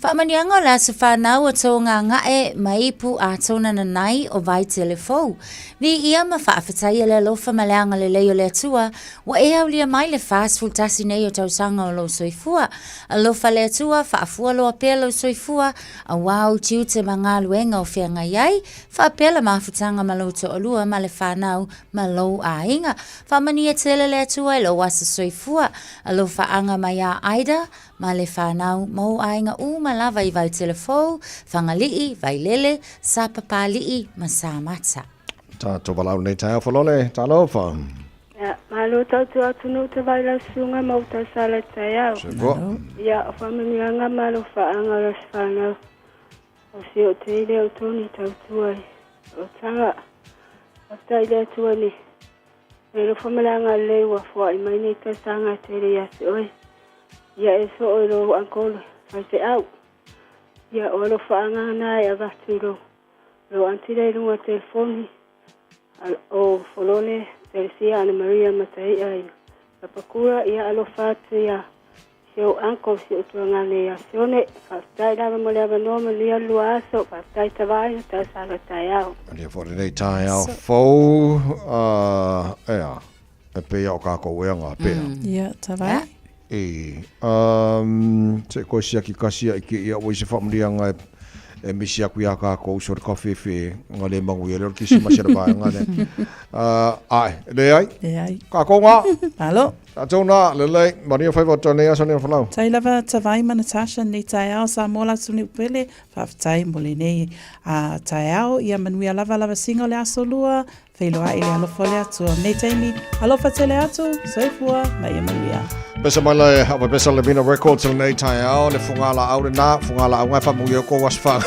Speaker 9: Whamanianga la se whanau o tō ngā ngae maipu a tōna na nai o vai telefou. Vi ia ma whaafetai le lofa maleanga le leo le atua, wa e au lia mai le fast tasi nei o tausanga o lo soifua. A lofa le atua, whaafua loa pēlo soifua, a wau tiu te mga luenga o whianga iai, whaapela mawhutanga maluto o lua ma le whanau ma lo a inga. Whamania tele le atua I lo wasa soifua, a lofa anga mai a aida, ma le whanau mau a inga malava I vai telefou, whangalii, vai lele, sa papalii, ma sa mata.
Speaker 2: Tato walau nei tai au whalole, talo wha.
Speaker 6: Malo tautu atunu te vai la sunga mau ta sala tai au. Ia, o whamanianga malo whaanga ras whanau. O si o te ile o toni tautu ai. O tanga, o ta ile atua ni. E lo whamanianga lewa fua I mai nei ta sanga te ile ase oi. Ia e so o lo ankolo, vai te au. Ia o lo whaanga nai a vaturo. Lo antire runga telefoni. O folone Teresia Ana Maria Matai ai. Papakura ia alo fatu ia. Sio anko si o tuangane ia. Sione, whaftai lava mo leva noma lia luaso. Whaftai tawai ta sala tai au.
Speaker 2: Alia fore nei tai au fau. Ea. E pea o kako uenga pea.
Speaker 8: Ia, tawai.
Speaker 2: Te koe siaki kasia I ki ia wisi whamrianga e misi aku ia kako usor kawhiwhi ngā le mangu ia leo kisi masira bai ngane. Ai, le ai?
Speaker 8: Le ai.
Speaker 2: Kako ngā?
Speaker 8: Alo.
Speaker 2: Tātou nā, le lei, maria whaiwata nei asa nei whanau.
Speaker 8: Tai lava tawai ma Natasha nei tai au sa mola suni upele, whaftai mole nei a tai au, ia manuia lava singa le aso lua, whailoa I le alofa le atua. Nei taimi, alofa te le atu, soifua, ma ia manuia.
Speaker 2: Pesa mai le, hawa pesa le Vina Records le nei tai au, le whungala au le nā, whungala au ngai whamungi o ko waswhanga.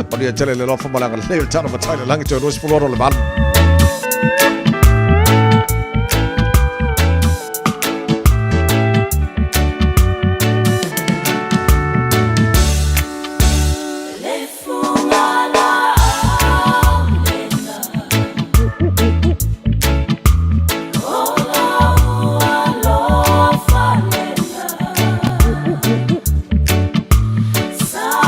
Speaker 2: Maria tele le lofa malanga le leo tana matai le langi tō rosi puloro le manu.
Speaker 19: Sa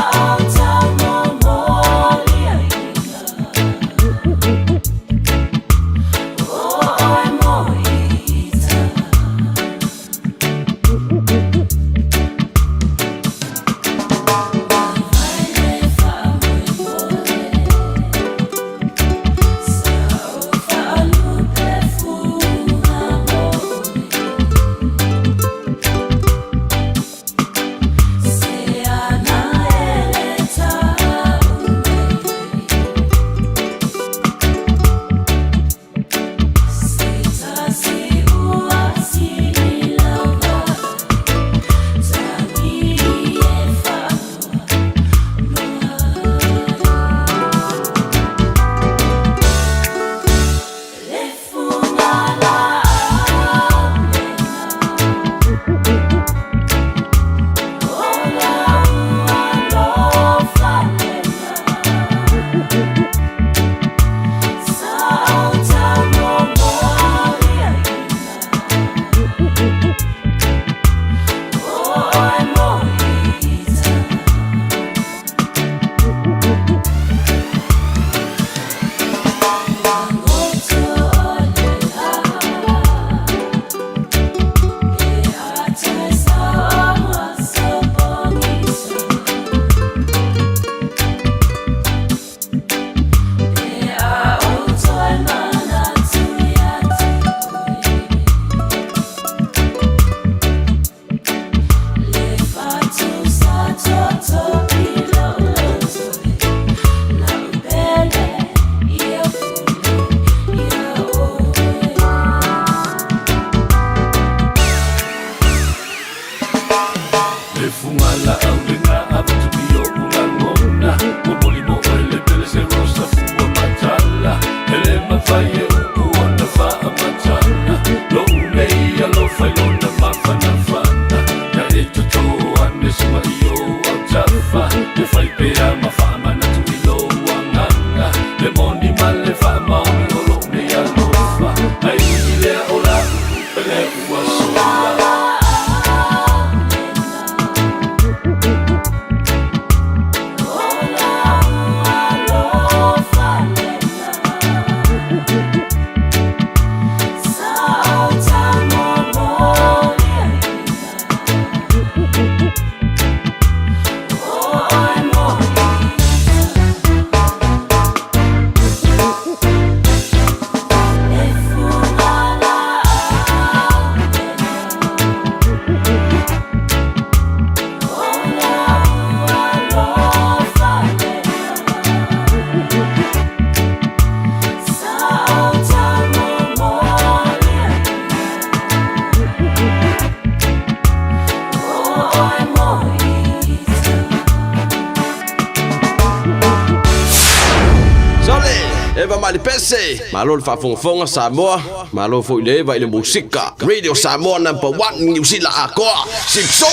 Speaker 10: Malo le whafonga Samoa, malo fo ile va ile musika. Radio Samoa #1 New Zealand akoa. Sipso.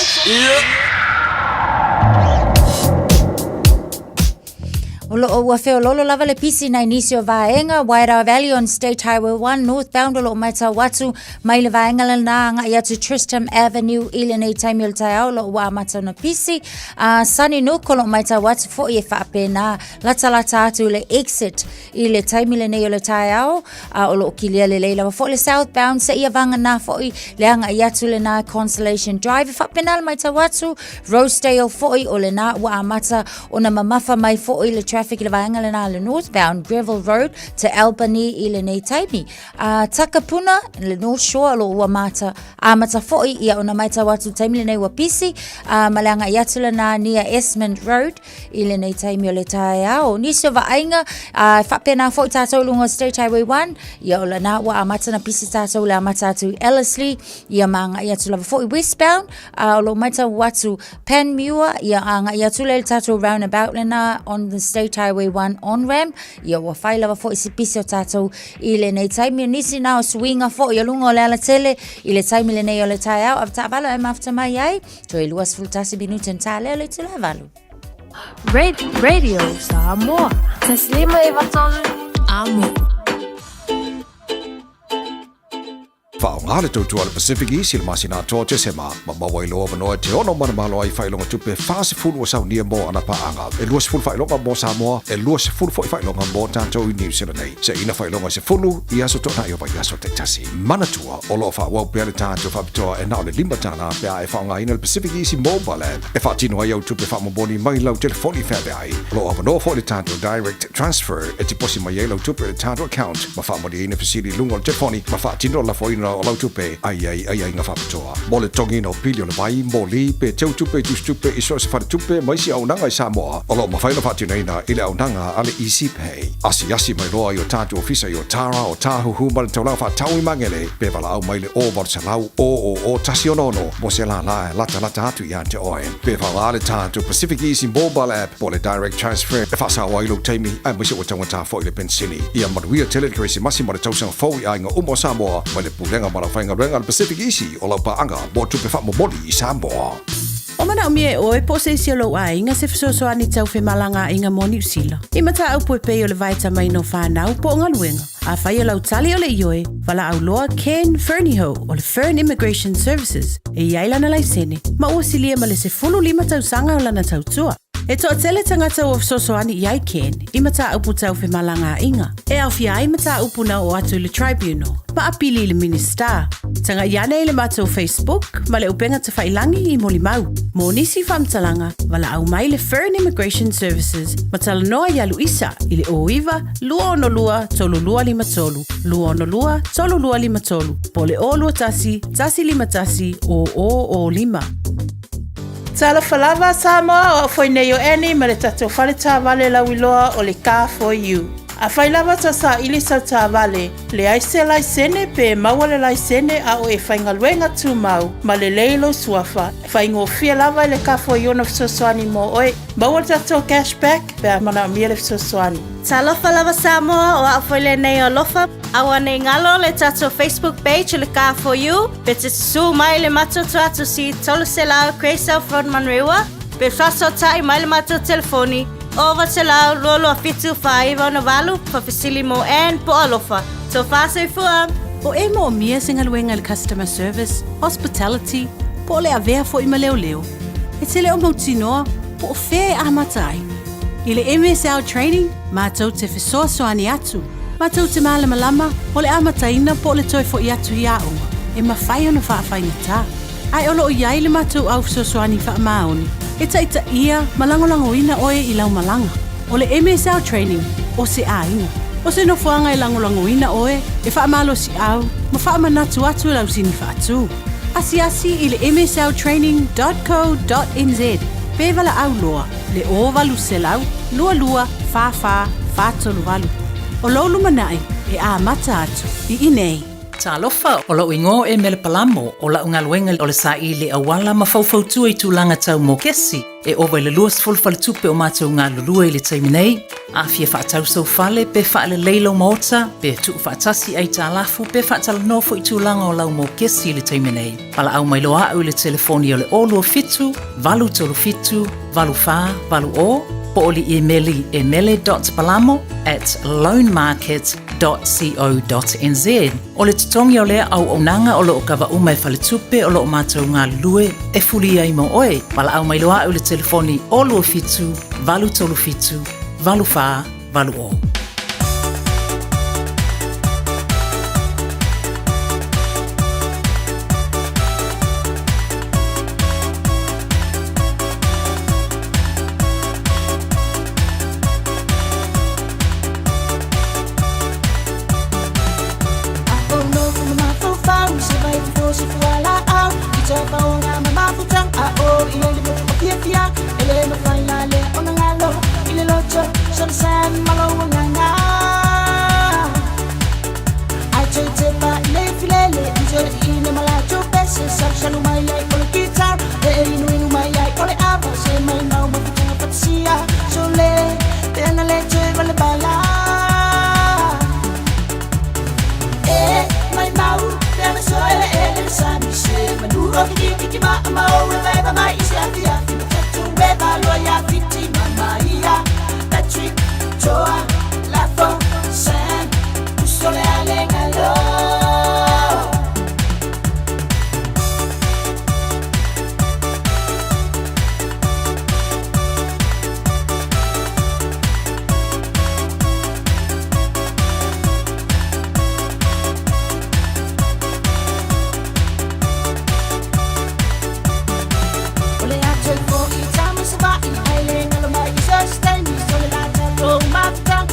Speaker 9: Olo ua feo lolo lava le pisi na inisio vaenga Wairau Valley on State Highway 1 northbound olo maita watu mai le vaenga le na nga ia to Tristram Avenue ile nei taimi le taiao lo ua mata na pisi Sunny Nook olo maita watu fo i whaape na lata atu le exit ile taimi le nei le taiao olo kilia le leila fo le southbound se ia vanga na fo i le anga ia tu le na Constellation Drive whaape na le maita watu Rosedale fo i ole na ua mata ona mamafa mai fo i le traffic le vaenga le na le northbound Greville Road to Albany ile nei taimi. Takapuna le North Shore lo ua mata amata foi ia ona maita watu taimi le nei wa pisi malanga iatula na nia Esmond Road ile nei taimi o le taiao. Nisio vaenga whapena foi tātou lunga State Highway 1 ia ola na ua amata na pisi tātou le amata atu Ellerslie ia manga iatula foi westbound lo maita watu Panmure ia anga iatula le tātou roundabout le na on the State Highway 1 on ramp ia wa faila wa fo isi pisi o tātou ile nei taimi nisi na o swinga fo ia lunga o le ala tele ile taimi le nei o le taiao av ta'avalo e mafta mai ai to i luas fultasi binutan ta leo le tula avalu
Speaker 13: Radio Samoa Taslima ivatolu Amo
Speaker 2: Whaongale tautua le Pacific East il masina tote sema mamawa ilo manoa te ono mana malo ai whailonga tupe whaase fulu o sau nia mo ana paanga e lua se fulu whailonga mo Samoa e lua se fulu whailonga mo tātou i New Zealand nei se ina whailonga se fulu i aso tona i o vai aso te tasi manatua o lo whawau pia le tātou whapitoa e nao le lima tāna pia e whaonga ina le Pacific East mobile app e whaatino ai au tupe whamoboni mai lau telefoni whawe ai lo avanoa fo le tātou direct transfer e ti posi mai e lau tupe le tātou account ma whamoni ina fisiri lungo le telefoni ma whaatino la foina o lau tupe ai nga whapatoa. Mo le tongi no pilio le vai, mo li pe teu tupe tu stupe i so se whare tupe mai si au nanga i Samoa. O lo mawhaina whaatuna ina ile au nanga ale Easy Pay. Asi mai loa i o tātu ofisa i o Tara o Tāhuhu ma le taulau whaatau i mangele pe wala au mai le o varsalau o tasi onono mo se la lata atu i ante oen. Pe wala ale tātu Pacific Easy mobile app mo le direct transfer e whasa wa ilo teimi ai mai se o tangata fo i le pensini. Ia manuia telegresi si masi ma le tausanga fau i ainga umo Samoa ma le pulenga ma la whainga renga le Pacific Easy o lau paanga mo tupe whamomoli i Samoa.
Speaker 8: O mana umie o e pose isi o lau a inga se fisoso ani tau whi malanga inga mo New Zealand. I mata au pue pei o le vaita mai no whanau po ngā luenga. A whai o lau tali o le ioe, wala au loa Ken Ferniho o le Fern Immigration Services e iailana lai sene. Ma ua silia ma le se fulu 5 tau sanga o lana tau tua. E toa tele tangata o fisosoani iai Ken, i mata upu tau whi malanga inga. E au fia ai mata upu na o atu le tribunal, ma apili le minister. Tanga iane i le mata o Facebook, ma le upenga te whailangi i moli mau. Mo nisi whamtalanga, wala au mai le Fern Immigration Services, ma tala noa ia Luisa, i le oiva, lua ono lua, tolu lua lima tolu. Lua ono lua, tolu lua lima tolu. Po le o lua tasi, tasi lima tasi, o lima. Tala falava Samoa o foi nei o eni ma le tatou whale tā wale lau iloa o le Car for You. A whai lava ta sa ili sa ta vale, le aise lai sene pe maua le lai sene a o e whainga luenga tu mau, ma le leilo suafa, whaingo fia lava le ka fo iona fsoswani mo oe, maua tato cashback pe a mana mia le fsoswani.
Speaker 15: Talofa lava Samoa o afoile nei o lofa, awa nei ngalo le tato Facebook page le ka for you, pe te su mai le mato tuatu si tolu se lao Kreisel Frodman Rewa, pe faso tai mai le mato telefoni, over te lau lolo a fitu whaiva na walu pa Fasilimo and po alofa. So fase fua.
Speaker 14: O e mo mia singa luenga le customer service, hospitality, po le avea fo ima leo leo. E te leo mautinoa, po o whea amatai. I le MSL training, mātou te whesoa soani atu. Mātou te mālama lama, o le amataina po le toi fo i atu i aonga. E mawhai ona whaafaiga tā. Ai olo o iai le mātou au whesosoani wha maoni. E taita ia malangolango ina oe i lau malanga. O le MSL training, o se ainga. O se no fuanga i langolango ina oe, e wha malo si au, ma wha manatu atu lau sini wha atu. Asi i le msltraining.co.nz. Pevala au loa, le o valu se lau, lua, fa, tolu valu. O lolu manai, e a mata atu, i inei.
Speaker 16: Talofa o lau ingo e mele palamo o lau ngaluenga o le sa i le awala ma faufautua i tūlanga tau mo kesi e owa le luas fulfale tupe o mātou ngā lulua i le taiminei a fia whaatau sau fale pe whaale leilo maota pe tuu whaatasi ai tā lafu pe whaatala nofo i tūlanga o lau mo kesi i le taiminei pala au mai loa au i le telefoni o le olua fitu, valu tolu fitu, valu wha, valu o po o li emeli emele.palamo@loanmarket.co.nz. O le tutongi o lea au onanga o lo o kawa umai fale tupe o lo o mātou ngā lue e fuli ai mo oe. Pala au mai loa au le telefoni o lua fitu, valu tolu fitu, valu wha, valu o.
Speaker 11: Mata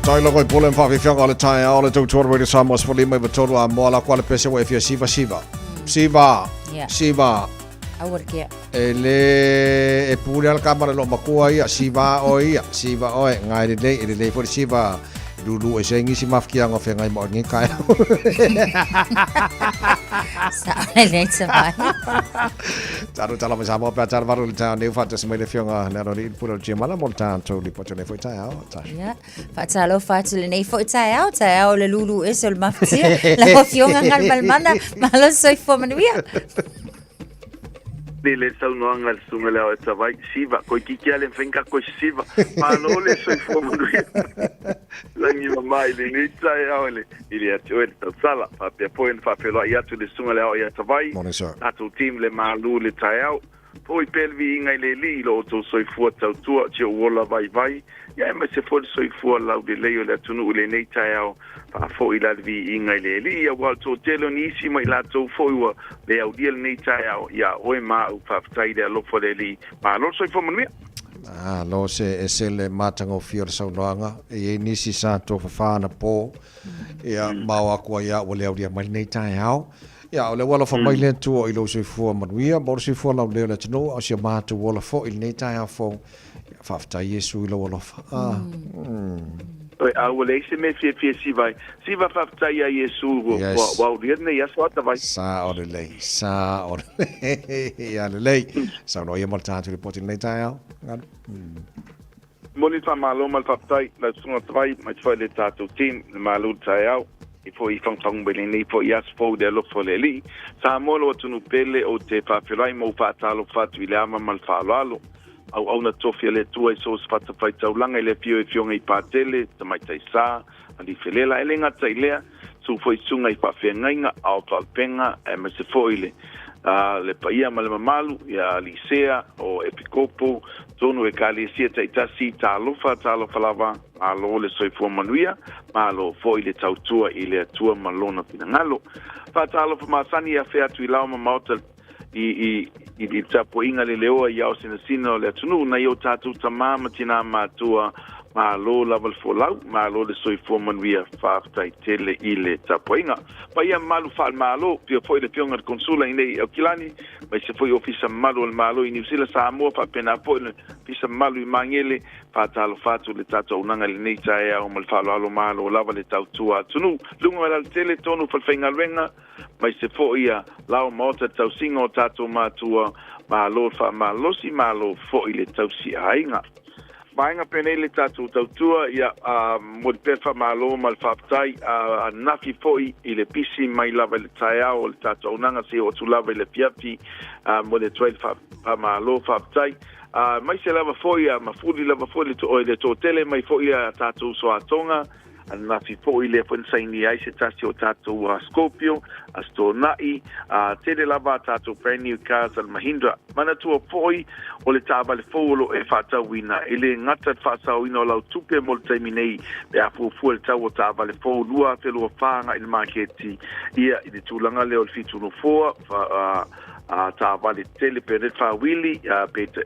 Speaker 2: Tailo koi pulen fa fianga ole tai ole tu tour radio samos for lima betolo a mola kwale pese we fia siva
Speaker 9: Awar kia.
Speaker 2: Ele e pule al kamera lo makua ia siva o ngai le for siva dulu e sengi si mafkia ngo fe ngai mo ngi kai.
Speaker 9: Sa le tsaba.
Speaker 2: Taru tala ma sama pa tar varu ta ne fa tes mai le fianga na ro ni pula jemala mo ta to li potone foi ta ao ta.
Speaker 9: Ya. Fa talo fa tele nei foi ta ao le lulu e sol maftia. La fianga ngal malmana malo soi fo manuia.
Speaker 12: Le sau no angal sunga le o vai siva ko ki ale fenka ko siva ma no le so fomo la ni mama ile ni tsai ole ile atu el sala pa pe point fa pelo ia tu le sunga le o ia vai atu team le malu le tsai au poi pelvi inga le li lo to so fu tau tu che wola vai ia me se fo so fu la de le le tu no le nei tsai au pa fo ila vi inga le li ia wa to telo ni si mai la to fo wa le au dia nei tsai au ia o ma u fa tsai de lo fo le li ma lo so fo mo
Speaker 2: lo se le matango fior sau noanga e nisi sa to fa na po ia mawa ko ia o le au dia mai nei tai au ia o le wala fa mai le tu o ilo se fu manuia mo se fu la le tino o se ma tu wala fo il nei tai au fo fa ta yesu ilo wala fa
Speaker 12: Oi, awale se me fie siva fa ta ia yesu wa ne ya so ta vai
Speaker 2: sa o le ia le sa no ia mo ta tu reporting nei tai au
Speaker 12: Moni fa malo mal fa tai la sunga vai ma fa le tato team malu tai au e poi fang bene nei poi as fo de lo fo le li sa molo tu no pele o te fa felai mo fa talo fa tu le ama mal fa lo au na tofia le tua so sfata fai taulanga le fio e fionga I patele tamai tai sa ali felela ele nga tailea su foi sunga I pa fenga au palpenga e me se foile le paia male mamalu ya lisea o epikopo tonu e kali sia tai tasi talo fa lava alo le soi fo manuia malo foile tautua ile tua malona pinangalo fa talo fa masani ya fe atu ilao mamauta I tapo inga le leoa I au sino le atunu na yo tatu tamama tina matua ma lo level for lau ma lo le soi foman via fa tai tele ile tapo inga pa ia malu fa malo pio foi le pionga consula nei okilani ma se foi ofisa malo el malo I New Zealand Samoa pa pena po le ofisa malo I mangele fa talo fatu le tatu unanga le nei tai au mal fa lo malo lava le tatu atunu lunga la tele tonu fa fenga wenga mai se fo ia lao mota tau singo tatu matua ma lo fa ma lo si malo fo ile tau si ainga mainga penele tatu tautua ia mo pe fa malo mal fa tai nafi fo ile pisi mai lava le taia o tatu nanga se o tu lava le piapi mo le 12 fa malo fa tai mai se lava fo ia ma fuli lava fo le to tele mai fo ia tatu so atonga na fi po ile fo saini ai se tasi o tato Scorpio astonai tele lava tato brand new cars al Mahindra mana tu foi o le tava le folo e fata wina ile ngata fasa wina la tupe mo terminei be afu fu el tawo tava le fo lua te lo fanga il marketi ia i tulanga le ol fitu no fo ta vale tele per fa willy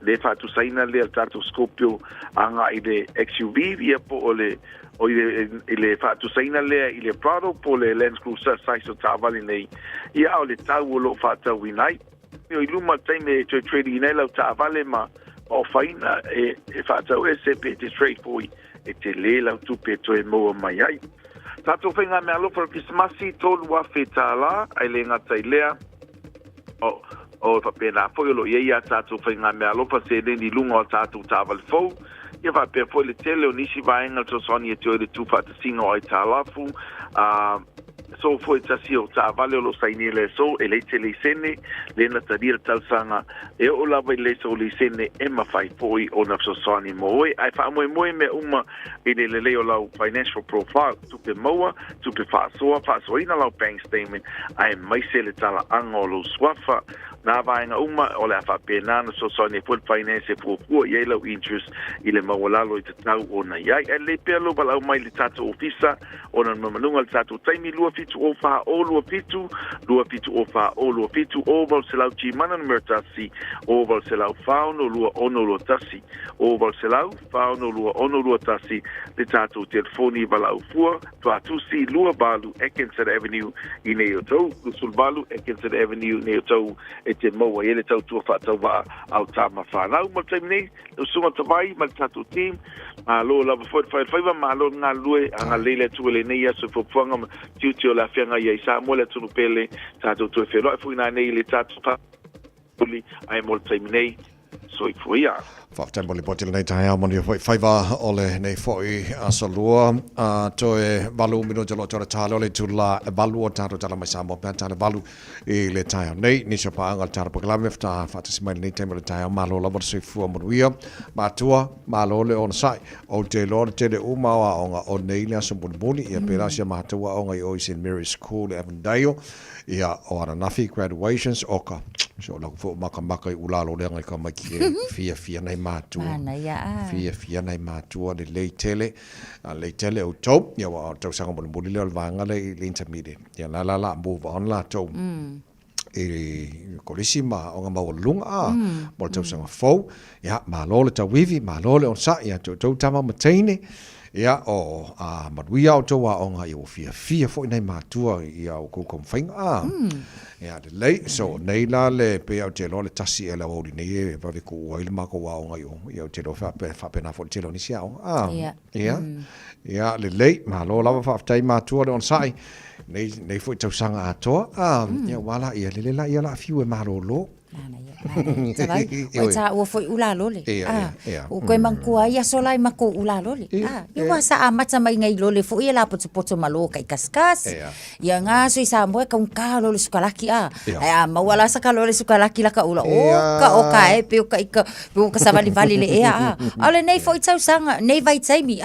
Speaker 12: le fa tu saina le tato Scorpio anga ile XUV via po ole o ile fa tu saina le ile Prado po le Land Cruiser sai so tavali nei ia o le tau lo fa ta winai io I luma time to trade inela tavale ma o faina e fa ta o se pe te trade poi e te le la tu pe to e mo mai ai tato fenga me alo for Christmasi tol wa fetala ai le ngata ilea o fa pena foi lo ia tato fenga me alo fa se ni lunga tato tavale fo ia va per foi le tele o nisi vai ngal so sonia te o le tu fa te singa o italafu so foi tasi o ta vale lo saini le so e le tele sene le na tadir talsanga e o la vai le so le sene e ma fai foi o na so sonia mo ai fa mo me uma e le le o la financial profile tu pe moa tu pe fa so ina la bank statement ai mai se le tala angolo swafa na vaenga uma o le whapena na so ne full finance e fuafua i lau interest i le mawalalo i te tau o na iai e le pea lo balau mai le tatu ofisa o na mamanunga le tatu taimi lua fitu o wha o lua fitu o wha o lua fitu o val se lau chimana na mertasi o val se lau whaono lua ono lua tasi o val se lau whaono lua ono lua tasi le tatu telefoni balau fua tua tusi lua balu Ekenset Avenue i ne o tau usul balu Ekenset Avenue ne o tau e te maua ele tau tua whaatau waa au tāma whanau ma taim nei o sunga tawai ma tatu team ma lo lava whaiwhaiwa ma lo ngā lue a ngā leile tua le nei aso whapuanga ma tiutio la whianga i sa mo le tunu pele tatu tua wheroi fui nā nei le tatu puli ai mo taim nei so i fui a
Speaker 2: Whaftembo li potila nei tahe au mani whaiva ole nei foi asa lua toe valu mino jalo tore tale ole tula valu o tato tala mai samo pēr tale valu i le tahe au nei ni sopa angal tara pakalame fta whatasi mai nei teme le tahe au malo la wata seifua manuia matua malo le ona sai o te lor te le umawa onga o nei le aso mbuni ia perasia matua onga i o St. Mary's School Avondale ia o ana nafi graduations oka so la fo maka i ulalo le ngai ka mai fia nei matua fia nei matua le leitele o tau ia wa tau sanga mbuli le vanga le intermediate ia la move on la tau e kolisima o nga mawalunga mo tau sanga fo ia malo le tau wivi malo le on sa ia tau tama mataine ia o maduia o toa o nga i fia fo nei matua ia o kukom fainga ia de lei so nei la le pe au te lo le tasi e la o ni e va ku o il ma ko wa o nga ia o te lo fa pena fo te lo ni sia ia le lei ma lo lava fa tai matua le on sai nei fo tau sanga ato ia wala ia le la ia la fiu e ma lo
Speaker 9: Tawai, o ta ua foi ula lole. O koe mangkua ia solai mako ula lole. Iwa sa amata mai ngai lole fo ia la poto malo kai kaskas. Ia ngā soi sa moe ka unka lole sukalaki mawala sa ka lole sukalaki la ka ula. O ka e pe o ka ika pe o ka savali vali le ea. Ale nei foi tau sanga, nei vai taimi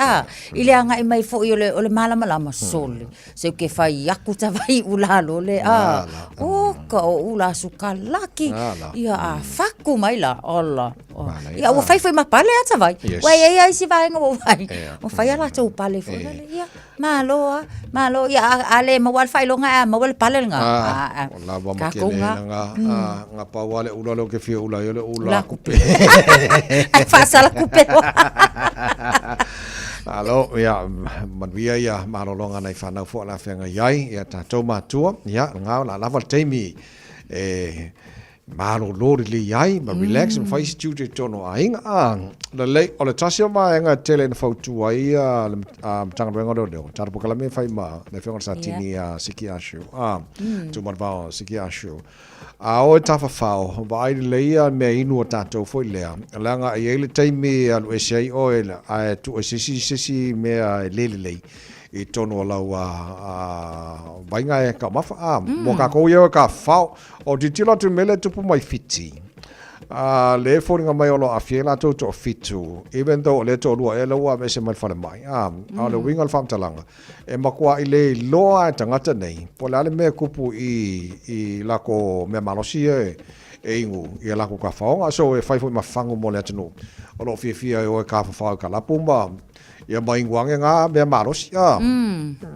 Speaker 9: ile anga i mai foi ole malama sole. Se ke fai aku tawai ula lole o ka o ula sukalaki. Ia faku mai la ola. Ia o fai foi mapale ata vai. Wai ai si vai ngo vai. O fai ala tau pale foi. Ia malo ia ale mawal fai longa mawal pale nga.
Speaker 2: La wa makele nga pa wale ula lo ke fia ula yole ula kupe.
Speaker 9: Ai fa sala kupe.
Speaker 2: Alo ia manvia ia malo longa nei fa na fo la fenga yai ia ta toma tua ia nga la lava temi malo lori li ai ma relax and face studio tono ainga la lei o le tasio ma nga tele na fotu ai tanga bengo do tar po kala me fai ma le fenga sa tini siki ashu tu marva siki ashu o tafa fao vai lei me inu tato foi le langa ai le taimi al sei oil tu sisi me lele I tono lau vainga e ka mafa mo ka ko ia ka fao o di tila tu mele tupu mai fiti le foringa mai olo afiela to fitu even though le to lua e lua me se mai fale mai le winga al famtalanga e makua I le loa tangata nei po le me kupu I lako me malosi e ingu I lako ka fao so e fai foi mafango mo le tunu o lo fia o ka fao ka lapumba ia mai ngwange nga me marosi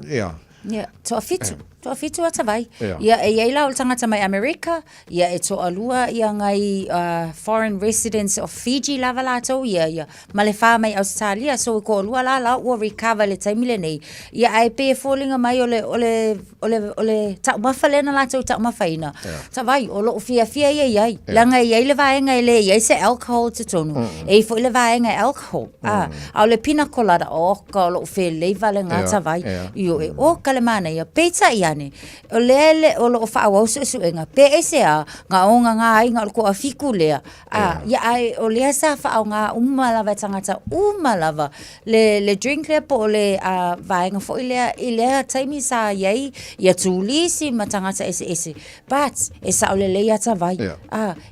Speaker 9: ia to fitu ata vai ia e ila o tangata mai America ia e to alua ia ngai foreign residents of Fiji lava lato ia male fa mai Australia so ko alua la o recover le taimile nei ia ai pe falling mai ole ta mafalena lato ta mafaina ta vai o lo fia ia langa ia le vai ngai le ia se alcohol te tonu e fo le vai ngai alcohol au le pina colada o ka lo fe le vale nga ta vai io e o kalemana ia pizza ia o lele o lo fa wa su enga PSA nga onga nga ai nga ko afiku le ya ai o le sa fa nga umala tangata umala le drink le po le va nga fo ile taimi sa yai ya tulisi matangata ese but esa o le ya ta vai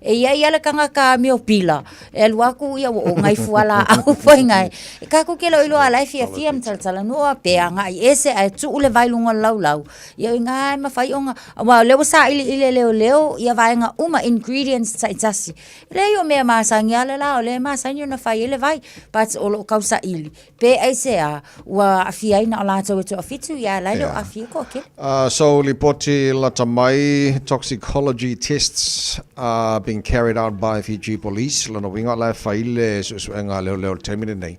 Speaker 9: e ya le kanga ka mi opila e luaku ya o ngai fuala au foi ngai ka ku ke lo ilo ala fia mtaltala no pe nga ese ai tu le vai lunga laulau. Ia ngai mawhai o ngā, wa leo sa ili leo, ia vai ngā uma ingredients taitasi. Leo mea masangi ale lao, le masangi na whai ele vai, but o lo kausa ili. Pe ai sea, wa awhiai na o lātou e tu awhitu, ia lai leo awhi ko ke.
Speaker 2: So lipoti lata mai, toxicology tests are being carried out by Fiji Police. Lana winga lai whaile suenga leo termine nei.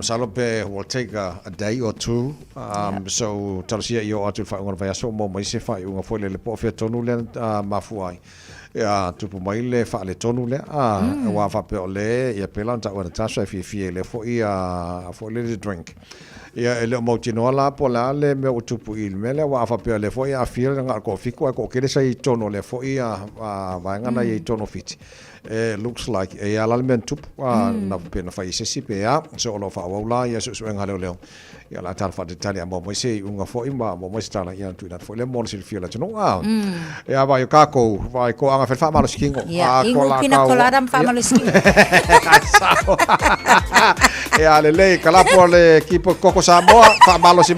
Speaker 2: Salope will take a day or two. So tarasia yo atu whaunga vai aso mo mai se whai unga whaile le po fia tonu le mafuai. Ia tupu mai le wha le tonu le wa whape o le ia pela ta wana tasha fie le fo ia fo le drink. Ia ele mo tino la pola le me utupu il mele wa fa pe le fo ia fie nga ko fiko ko kele sai tono le fo ia va nga na i tono fit. Looks like e ala men tup na pe na fa isi pe ya so lo fa wa ia so nga leo ia la tal fa detali mo mo se unga fo ima mo sta la ia tu na fo le mo sil fie la tono ia va yo kako va ko anga fa malo skingo
Speaker 9: ko la pina colada fa malo skingo
Speaker 2: ia le kala po le kipo koko Samoa, fa malo si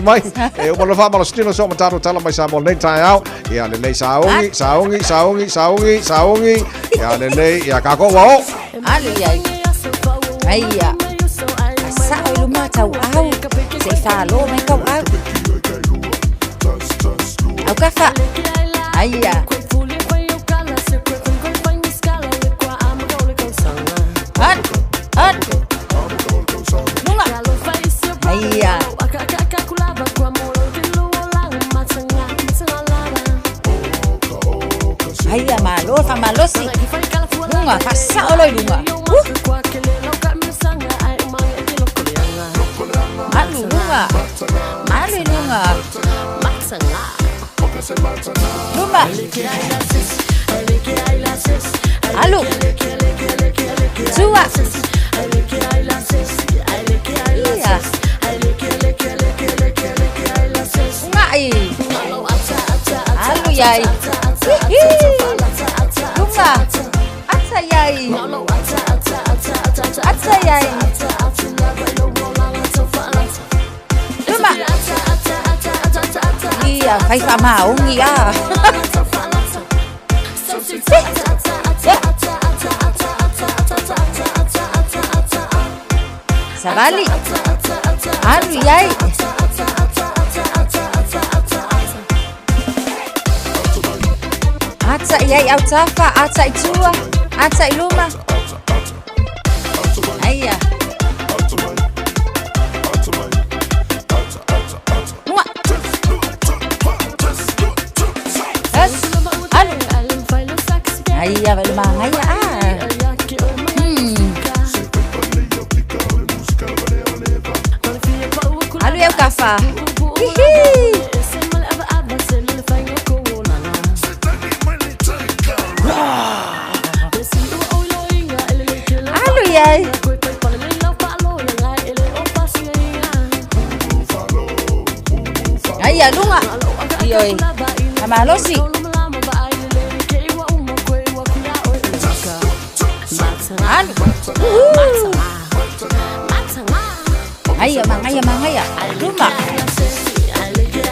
Speaker 2: mai, e o lo fa malo stino so mataro tala mai Samoa nei tai au, ia le saongi, ia le ia ka ko wao.
Speaker 9: Ale ai. Aia. Sa o lu mata au, se fa lo mai ka au. Au ka fa. Aia. Aia. Aia malo, fa malosi. Lunga, passa oloi lunga. Alu lunga. Alu lunga. Lunga. Alu. Tua. Iya. Ngai. Alu yai. Lunga. Ata yai. Ata yai. Lunga. Iya, fai fa mau ngia. Sabali. Alu yai. Ata yai au tafa, ata itua, ata iluma. Aia. Mua. Alu. Aia, vale mangaya. Alu yau kafa. Hihi. Alu yai. Aia lunga. Ioi. Amalosi. Alu. Aia mangaya. Lunga.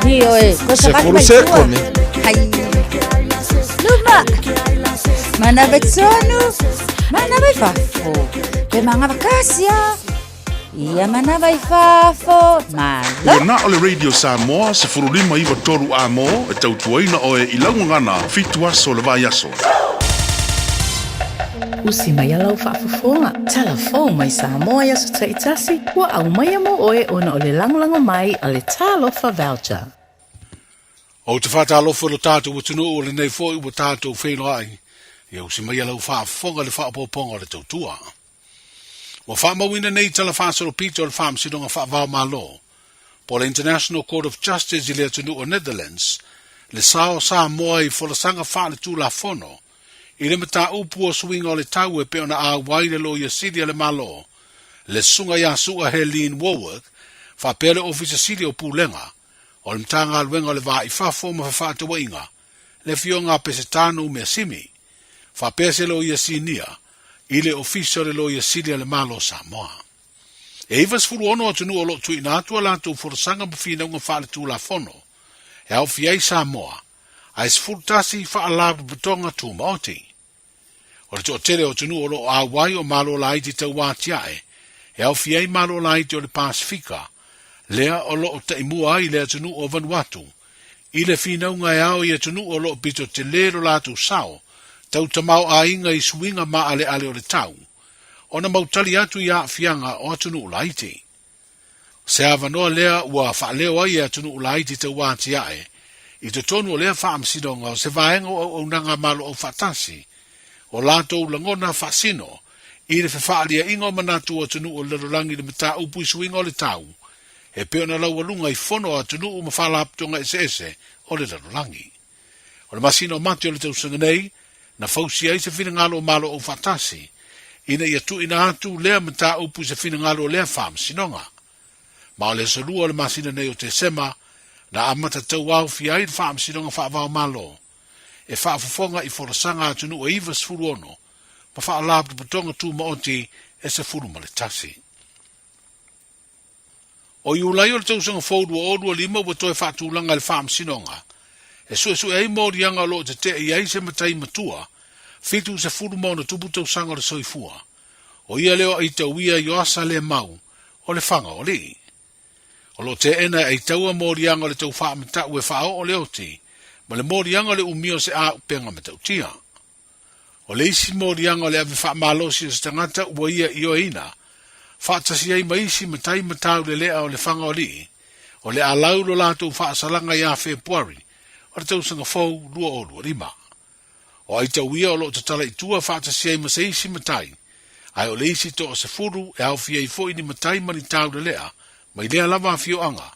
Speaker 9: Ioi.
Speaker 2: Se forse come.
Speaker 9: Lunga. Mana betsonu. Mana vai fafo. Pe manga vakasia. Ia mana vai fafo. Malo.
Speaker 17: Na ole Radio Samoa se furulima iwa toru amo e tautuaina oe i laungangana fitu aso le vai aso.
Speaker 16: Usi mai alau whaafafonga. Telefon mai Samoa yaso taitasi. Wa au mai amo oe ona o le langolango mai a le talofa voucher.
Speaker 18: O te whātalofa lo tātou utunu o le nei fōi wa tātou whēno ai. Ia usi mai alau whaafonga le whaapoponga le tautua. Wa whaamawina nei tala whaasaro pita o le whaamsidonga whaavao malo. Po le International Court of Justice i le atunu o Netherlands, le sao Samoa i wholasanga whaale tū la whono, i le mata upu o suinga o le tau e pe ona a waile lo ia sidi le malo, le sunga ya sua Helene Warwick, whapele ofisa sidi o Pūlenga, o le mtanga alwenga o le vaa i whafo ma whafata wainga, le fionga pese tānu mea simi, whapese lo ia sinia, i le ofisa le lo ia sidi le malo Samoa. E ivas furu ono atunu o lo tui na atua lātou forasanga mawhina unga whaale tū la whono. E au fiai Samoa, a es furtasi whaalabu butonga tū maoti. O le tō tere o tunu o lo awai o malo lai te tau wātiae, e au fiai malo lai te o le Pasifika, lea o lo o taimua ai lea tunu o Vanuatu, i le whinaunga e au i a tunu o lo o pito te lero lātou sao, tau tamau a inga i suinga ma ale ale o le tau, o na mautali atu i a fianga o atunu o laiti. Se avanoa lea ua whaaleo ai a tunu o laiti tau wātiae, i te tonu o lea whaamsidonga o se vaenga o unanga malo o whatasi, o lātou langona whasino, i le whawhaalia ingo manatu o tunu o lerolangi le mata upu i suinga o le tau, e peo na lau alunga i fono a tunu o mawhalaptonga ese o le lerolangi. O le masino mati o le tausanga nei, na fausi ai se whina o malo o whatasi, ina ia tu ina atu lea mata upu se whina o lea whaamsinonga. Ma o le solua o le masina nei o te sema, na amata tau au fi ai whaamsinonga whaavao malo, e whaafafonga i forasanga atunu o iwas furu ono, ma whaalabtu patonga tū maoti e se furu maletasi. O iulai o le tausanga faudu o odua lima wa toi whaatulanga le whaamsinonga, e su ei morianga lo te i ai se matai matua, fitu se furu mauna tupu tausanga le soifua, o ia leo ai tauia i oasa le mau, o le whanga o li. O lo te ena ai taua morianga le tau whaamata ue whao o leo ti, ma le morianga le umio se a upenga me tau tia. O le isi morianga le ave whaamalosi o se tangata ua ia i o ina, whaatasi ai maisi matai matau le lea o le whanga o li, o le alau lo lātou whaasalanga i a Februari, o le tausanga fau lua o lua rima. O ai tauia o lo te tala i tua whaatasi ai masaisi matai, ai o le isi to o se furu e au fia i fo ini matai mani tau le lea, mai lea lava fio anga,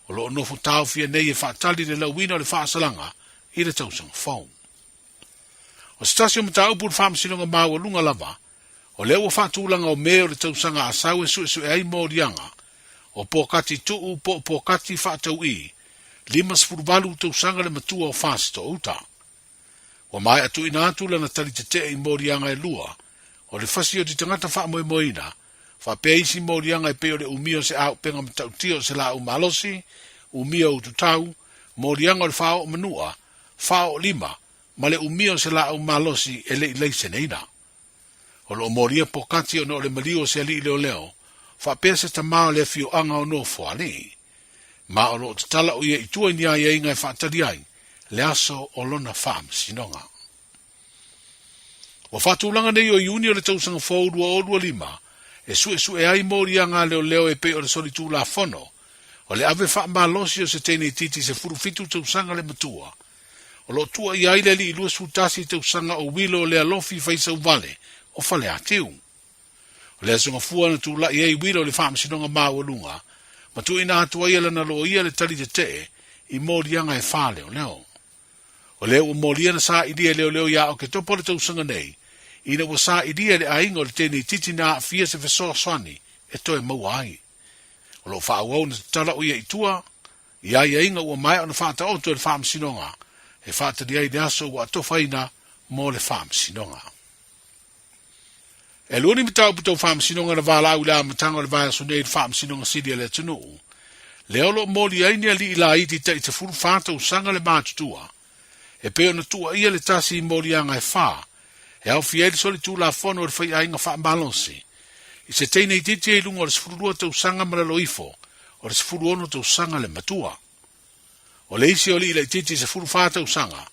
Speaker 18: o lo nofo tau fia nei e whaatali le lauina o le whaasalanga i le tausanga fau. O stasio mata upu le whaamasinonga maua lunga lava, o leo whaatulanga o meo le tausanga a sau e su e ai morianga, o pokati tuu pokati whaatau i, limas furubalu tausanga le matua o whaasto uta. O mai atu ina atu lana tali te te i morianga e lua, o le fasi o ti tangata wha moe moina, wha peisi morianga e peo le umio se au penga matau tio se la umalosi, umio ututau, morianga o le whao manua, whao lima, ma le umio se la umalosi e le ileise neina. O lo moria pokati o no le malio se ali leo leo, wha pese ta mao le fio anga o no fua ni. Ma o lo te tala o ia itua ni ai e inga e whaatari ai, le aso o lona whaam sinonga. O whaatulanga nei o iuni o le tausanga fōrua o rua lima, e su e ai morianga leo leo e pe o le solitu la fono, o le ave whaamalosi o se tene titi se furufitu tausanga le matua, o lo tua i aile li ilua sutasi tausanga o wilo o le alofi faisa uvale, o fale atiu. O le asunga fua na tu la i ei wilo le whaamsinonga maua lunga, ma tu ina atua ia lana lo ia le tali te te, i morianga e whale o leo. O leo o moria na sa idia leo leo ia o ke topo le tausanga nei, ina wa sa idia le ainga o le tene titi na fia se fesoa swani, e toe maua ai. O lo whaawau na tala o ia itua, ia ia inga ua mai o na whaata oto e le whaamsinonga, e whaata di ai de aso wa atofaina mo le whaamsinonga. E luani mitau puto whaamsinonga na wala au la matanga le vaya so nei le whaamsinonga sidia le tunu. Leo lo moli aini ali ila iti ta ita furu whaata usanga le mātutua, e peo na tua ia le tasi i morianga e wha, e au fieli soli tu la fono o le whai ainga wha mbalonsi. I se teine i titi e lunga o le sifurua te usanga mara lo ifo, o le sifuru ono te usanga le matua. O le isi o li ila i titi se furu whaata usanga,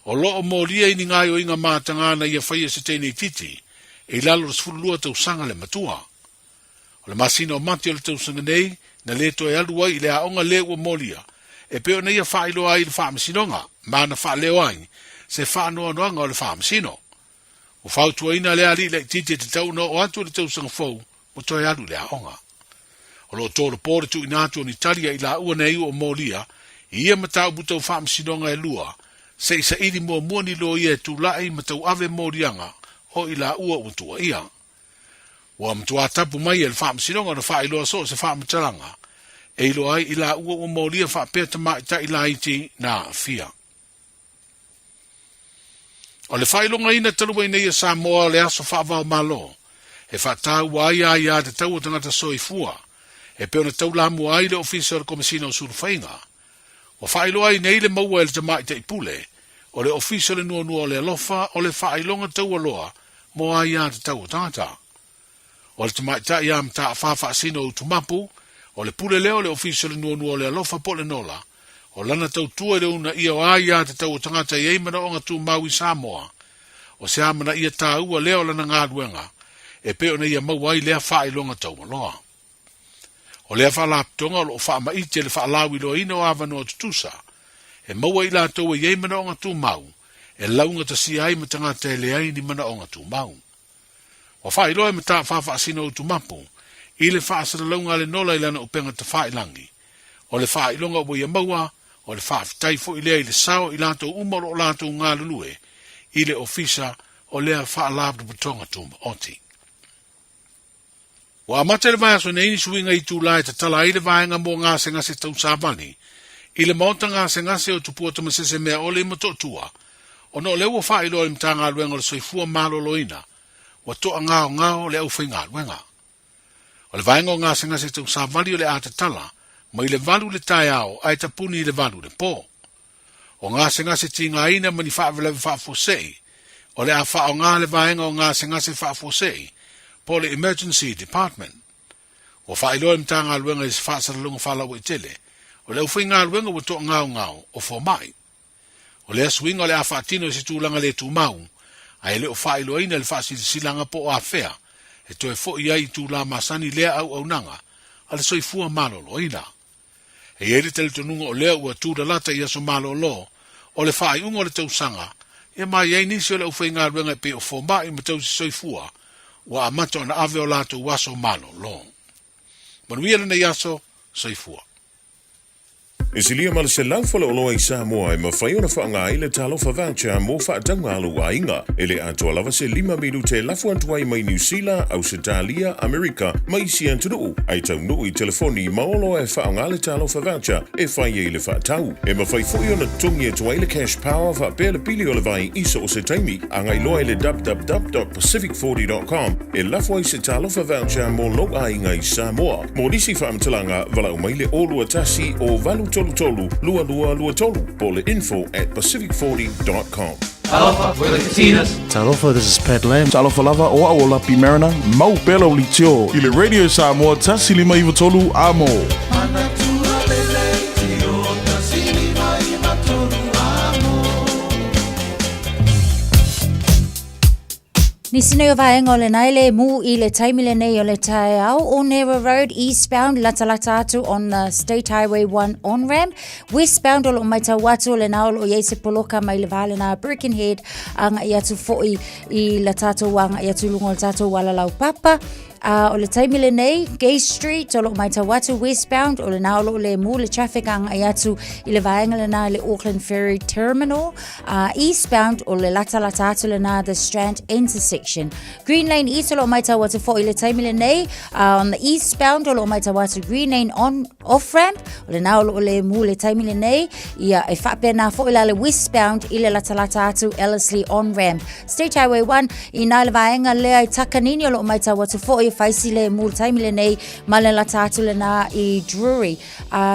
Speaker 18: o lo o molia ini ngai o inga mātangana ia whai e se teine i titi, e lalo le sifurua te usanga le matua. O le masina o mati o le te usanga nei, na leto e alua i le aonga le ua molia, e peo na ia whailo ai le whaamasinonga, ma na whaaleo ai, se whaanoa noanga o le whaamasino. O whautua ina le ali le titi te tau no o atu le tausanga fau, mo toi alu le aonga. O lo tōra pōre tu inatu o ni taria i la ua nei o molia, i ia matau butau whaamasinonga e lua, se isa iri mua muani lo ia tu lai matau ave morianga, o i la ua utua ia. Wa mtua tapu mai e le whaamasinonga na whailoa so se whaamatalanga, e ilo ai i la ua o molia whaapea tamai ta i la iti na fia. O le whailonga ina talua i neia Samoa le aso whaavao malo, e whaatau wa ia te tau o tangata soifua, e pe ona tau la mua ai le ofisa o le komisina o surwhainga. O whailoa ai nei le maua e le tamai te ipule, o le ofisa le nuanua o le alofa o le whailonga tau aloa mo ai ia te tau o tangata. O le tamai ta ia mta whawha sino o tumapu, o le pule leo le ofisa le nuanua o le alofa po le nola, o lana tau tua le una ia o ai ia te tau o tangata i eimana o ngatu Maui Samoa, o se amana ia tā ua leo lana ngā duenga, e pe ona ia maua ai lea whailonga tau maloa. O lea whalaptonga o lo whaama ite le whaalawi loa ina o awano o tutusa, e maua i la tau e iei mana o ngatu mau, e launga ta si ai matanga te le ai ni mana o ngatu mau. O whailoa e mata whawha asino o tumapu, i le whaasara launga le nola i lana upenga ta whailangi. O le whailonga o ia maua, o le whaafitai fo i lea i le sao i lato umaro o lato ngā lulue, i le ofisa o lea whaalabdu putonga tuma oti. Wa amata le vaso nei ni suinga i tūlai ta tala i le vaenga mo ngā se ngase tau sāvani, i le maota ngā se ngase o tupua ta masese mea o le matotua, o no leo wha i loa i mta ngā luenga le soifua malo loina, wa toa ngāo le au whai ngā luenga. O le vaenga o ngā se ngase tau sāvani o le ata tala, ma i le valu le tai ao, ai ta puni i le valu le po. O ngā se ngase ti ngā ina mani whaavelewe whaafosei, o le a wha o ngā le vaenga o ngā se ngase whaafosei, po le emergency department. O whailoa i mta ngā luenga i se whaasara lunga whalau i tele, o le uwhi ngā luenga wa toa ngāo o fo mai. O le aswinga o le a whaatino i se tūlanga le tūmau, a e le o whailoa ina le whaasisilanga po o a whea, e toe fo i ai tūla masani lea au nanga, a le soifua malolo ina. E ere tele tonunga o lea ua tūra lata i aso malolo, o le whai unga o le tausanga, e mai ei nisi o le uwhi ngā luenga pe o fo mai ma tau si soifua, wa amata ona ave o lato waso malo lo. Manuia na yaso soifua.
Speaker 1: E si lia mala se laufala o loa i Samoa e mawhai ona whaanga i le talofa voucher mo whaatanga alu a inga. E le atua lava se 5 minute lafu antuai mai New Zealand, Australia, Amerika, mai si antunuu. Ai tau nuu i telefoni maolo e whaanga le talofa voucher e whai e le whaatau. E mawhai fui ona tungi e tuai le cash power wha pēle pili o le vai iso o se taimi. Angai loa i le www.pacific40.com e lafu ai se talofa voucher mo lo a inga i Samoa. Mo nisi whaamtalanga vala umai le olua tasi o valu tolu, lua tolu, po le info@pacific40.com.
Speaker 20: Talofa, we're the Katinas.
Speaker 21: Talofa, this is Pat Lam.
Speaker 17: Talofa lava o aola pi Mariner, mau pela o litio. I le radio Samoa tasi 5 tolu amo.
Speaker 9: Ni sino yo vaenga o le naile mu i le taimile nei o le tae au o Nera Road, eastbound Latalata atu on State Highway 1 on-ramp, westbound o lo maita watu o le naolo o Yeise Poloka mai le vale na Birkenhead anga i atu foi i la tato wanga i atu lungo le tato wala lau papa. O le taimile nei, Gay Street, o lo maita watu westbound, o le naolo le mu le traffic ang ayatu i le vaenga le na le Auckland Ferry Terminal, eastbound o le Latalata atu le na the Strand intersection. Green Lane East, o lo maita watu fo i le taimile nei, on the eastbound, o lo maita watu Green Lane off-ramp, o le naolo le mu le taimile nei, ia e whape na fo i la le westbound i le Latalata atu Ellerslie on-ramp. State Highway 1, i na le vaenga lea i takanini, o lo maita watu fo i faisi le mul taimile nei male la tatu le na i Drury.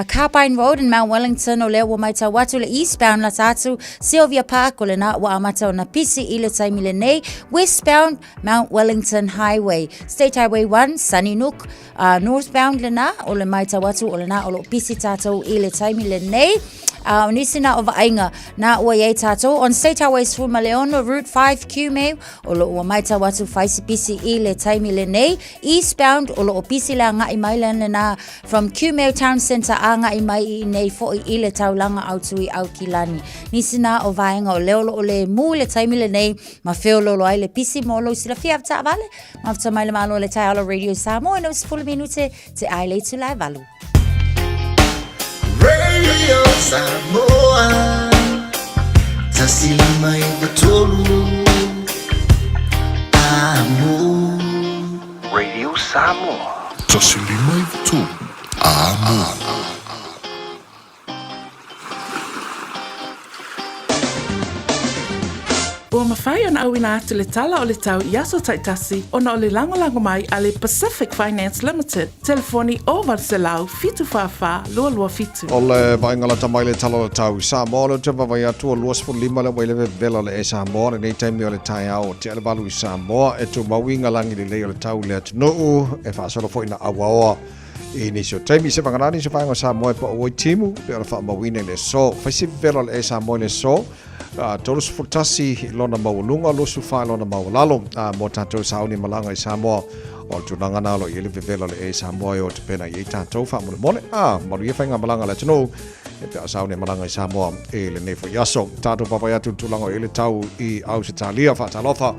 Speaker 9: Carbine Road in Mount Wellington o le wa maita watu le eastbound la tatu Sylvia Park o le na wa amata o na pisi i le taimile nei westbound Mount Wellington Highway. State Highway 1 Sunny Nook northbound le na o le maita watu o le na o lo pisi tatu i le taimile nei. Nisina o vainga na ua ye tato on State Highway Sfuma Leono Route 5 Cume o lo ua maita watu faisi pisi i le taimile nei eastbound o lo pisi la nga i mailan na from Cume Town Centre a nga i mai i nei fo i le taulanga autui au kilani. Nisina o vainga o leo o le mu le taimile nei ma feo lo ai le pisi mo lo sila fia vta vale ma vta maile malo le tai ala radio Samoa no se fulu minute te ai le tu lai valu.
Speaker 11: Radio Samoa Tasilima Ibatolu Amo Radio Samoa
Speaker 17: Tasilima Ibatolu Amo
Speaker 7: Ua mawhai ana au ina atu le tala o le tau Iaso Taitasi ona o le lango mai a le Pacific Finance Limited. Telefoni o Varselau fitu whawha lua lua fitu.
Speaker 2: O le vaingala tamai le tala o tau Samoa le te vavai atu o luas fu lima le waile vela le e Samoa le nei taimi o le tai au te ale balu i Samoa e tu mawinga langi le lei o le tau le atunuu e whaasolo fo ina awaoa i nisio taimi se vangarani se whainga Samoa e pa oi timu pe ala wha mawina le so whaisi vela le e Samoa le so Tolus futasi lona maulunga losu fa lona maulalo mo tatou sauni malanga i Samoa o tunanga na lo ile vevela le e Samoa o te pena i tatou fa mole mo ia fainga malanga le tino e pe sauni malanga i Samoa e le nefo yaso tatou papaya tulanga ile tau i Australia fa talofa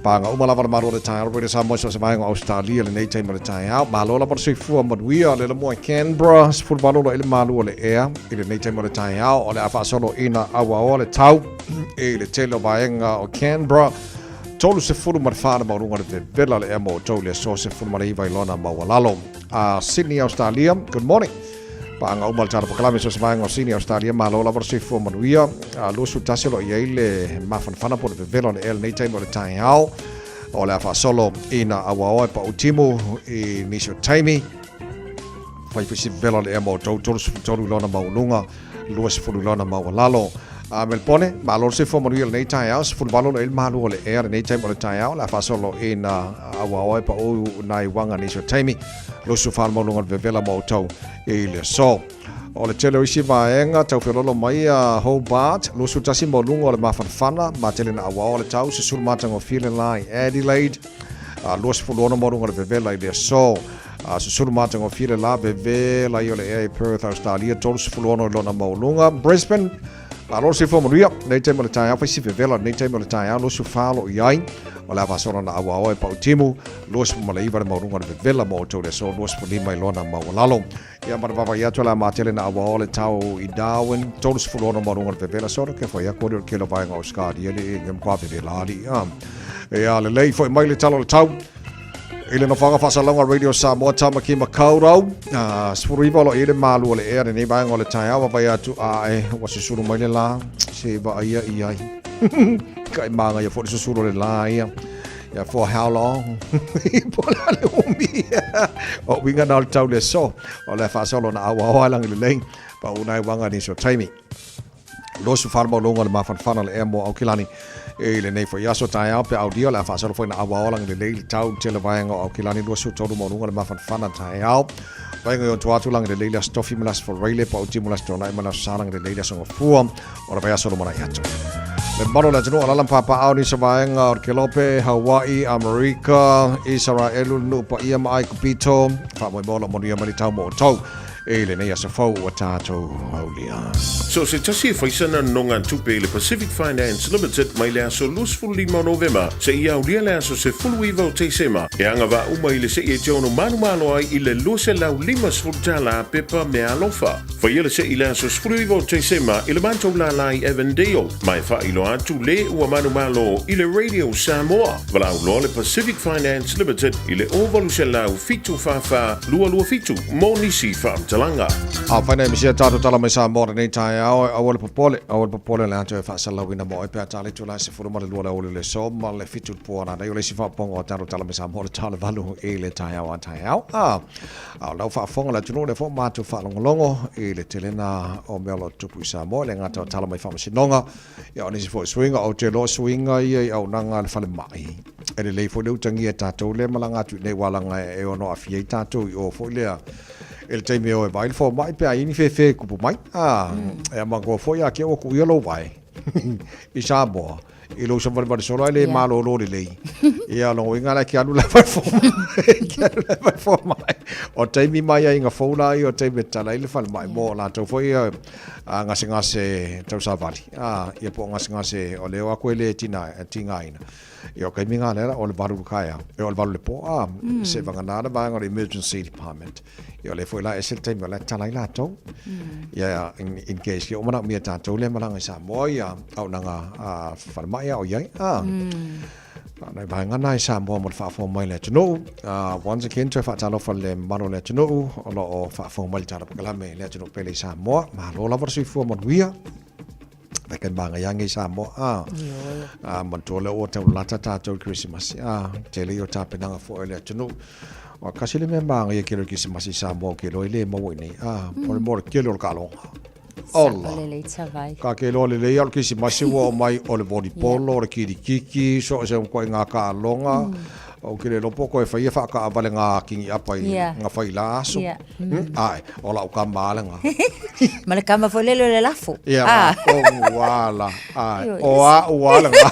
Speaker 2: panga umala var maro le tai re Samoa so vai ngo Australia le nei time le tai out malola por sui fu mo wia le mo Canberra fu valolo ile malu le air ile nei time le tai out o le afa solo ina awa o le tau e le telo vaenga o Canberra tolu se fu mar fa ma runga le vela le emo tolu le so se fu mar i vai lona ma walalo Sydney Australia good morning panga umal tara paklame so vai ngo Sydney Australia malola por sui fu mo wia lo su taselo ile ma fana por le vela le nei time le tai out o le afa solo ina awa pa utimu i nisho taimi fai fisi vela le emo tolu lona maulunga luas fulu lona maulalo melpone malor se fo morio nei tai aus fulu valolo il malu le air nei taimi le tai au la afa solo ina awa pa o nai wanga nisho taimi lo su fal maulunga vela mo tau i le so o le tele isi vaenga tau whelolo mai a Hobart lo su tasi maulunga o le mafanfana ma tele na awa o le tau se sul matango file lai Adelaide lo su fulona maulunga le vela i le so se sul matango file la vela i o le air Perth Australia tolu su fulona lona maulunga Brisbane lo se fo moria nei te mo le tai fa si vela nei te mo le tai lo su falo iai o la va sona na awa pa utimu lo su malai va maulunga le vela mo to le so lo su lima i lona maulalo ia mar vava ia tola matele na awa le tau i Darwin tolu su fulona maulunga le vela so ke foi a korio ke lo vai ngau skadi ele ngam kwa be lali ia le lei foi mai le talo le tau ile no fanga fasalonga radio Samoa tamaki makaurau spuriva lo ile malu le ere ni vai ngole tai awa vai atu ai wasi suru mai le la se va ia ia kai manga ia for suru le la ia for how long pola le umi o winga na tau le so o le fasalo na awa lang le lei pa unai wanga ni so taimi lo su farmo longa le mafanfana le emo au kilani e le nei foi aso tai au pe audio la fa so foi na awa lang le le tau tele vai ngo au kilani lo su toru mo longa le mafanfana tai au vai ngo tu lang le le stofi malas for rele pa uti malas tona malas salang le le so fuam ora vai aso mo na yato le maro la tino ala papa au ni so vai ngo Kelope Hawaii America Israel no pa ia mai kupito fa mo mo ia mai tau mo tau e le nei asa fau o tātou haulia.
Speaker 1: So se tasi whaisana nonga tupe le Pacific Finance Limited mai le aso lusful 5 November se ia ulia le aso se fulu iwa o teisema e anga wa uma i le se i jono manu ai i le luse lau 5 sfurtala pepa me alofa. Whaia le se i le aso fulu iwa o teisema i le mantou la lai Evandale mai wha ilo atu le ua manu i le Radio Samoa. Walau loa le Pacific Finance Limited i le ovalu se lau fitu fafa lua fitu mo nisi wha Talanga.
Speaker 2: Whainei misia tātou tala mai sa mōre nei tai awale papole le anto e whaasalawina mo e pēr tāle tu lai se furu mare lua le ole le so ma le fitu puana nei o le si whaaponga o tātou tala mai sa mōre tāle valu e le tai au a tai au. Lau whaafonga le tunu le fo mātu whaalongolongo e le telena o mealo tupu i sa mōre le ngata o tala mai whaamasinonga ia o nisi fo swinga o te lo swinga i au nanga le whale mai. E le lei fo leu tangi e tātou le malanga tu nei walanga e ono a fiei tātou i o fo lea el taimi o e vai fo mai pe ai ni fe kupu mai e mango fo ya ke o ku yelo vai i Samoa i lo so vai solo le malo lo le e alo inga la ke alu la fo mai o taimi mai ai nga fo la i o taimi tala ile fal mai mo la to fo ia nga se tau sa vali ia po nga se o le o ko le tina ina io kai minga lera o le baru kaya e o le baru le po se vanga nada va ngor emergency department io le foi la esel time la tala ila to ia in case io mana mi ta to le malanga sa moia au nanga farmaia o yai na vanga na sa mo mo fa fo mai le no once again to fa talo fa le maro le no o lo fa fo mai tala kala me le no pele sa mo ma lo la versi fo mo via mai kai manga yangi Samoa. Man tole o te lata tātou Christmas. Te leo tāpenanga fo ele tunu. O kasi le me manga ia kero Christmas I Samoa ke lo ile mo ni. Por mor kelo kalonga. Olla. Ka ke lo le ia Christmas o mai o le volleyball o le kiki so se ko nga kalonga. O kile lo poko e fai fa ka vale nga kingi apa nga fai la so. Ai, ola o ka mala nga.
Speaker 9: Male kama fo lelo le lafo.
Speaker 2: O wala. Ai, o wala nga.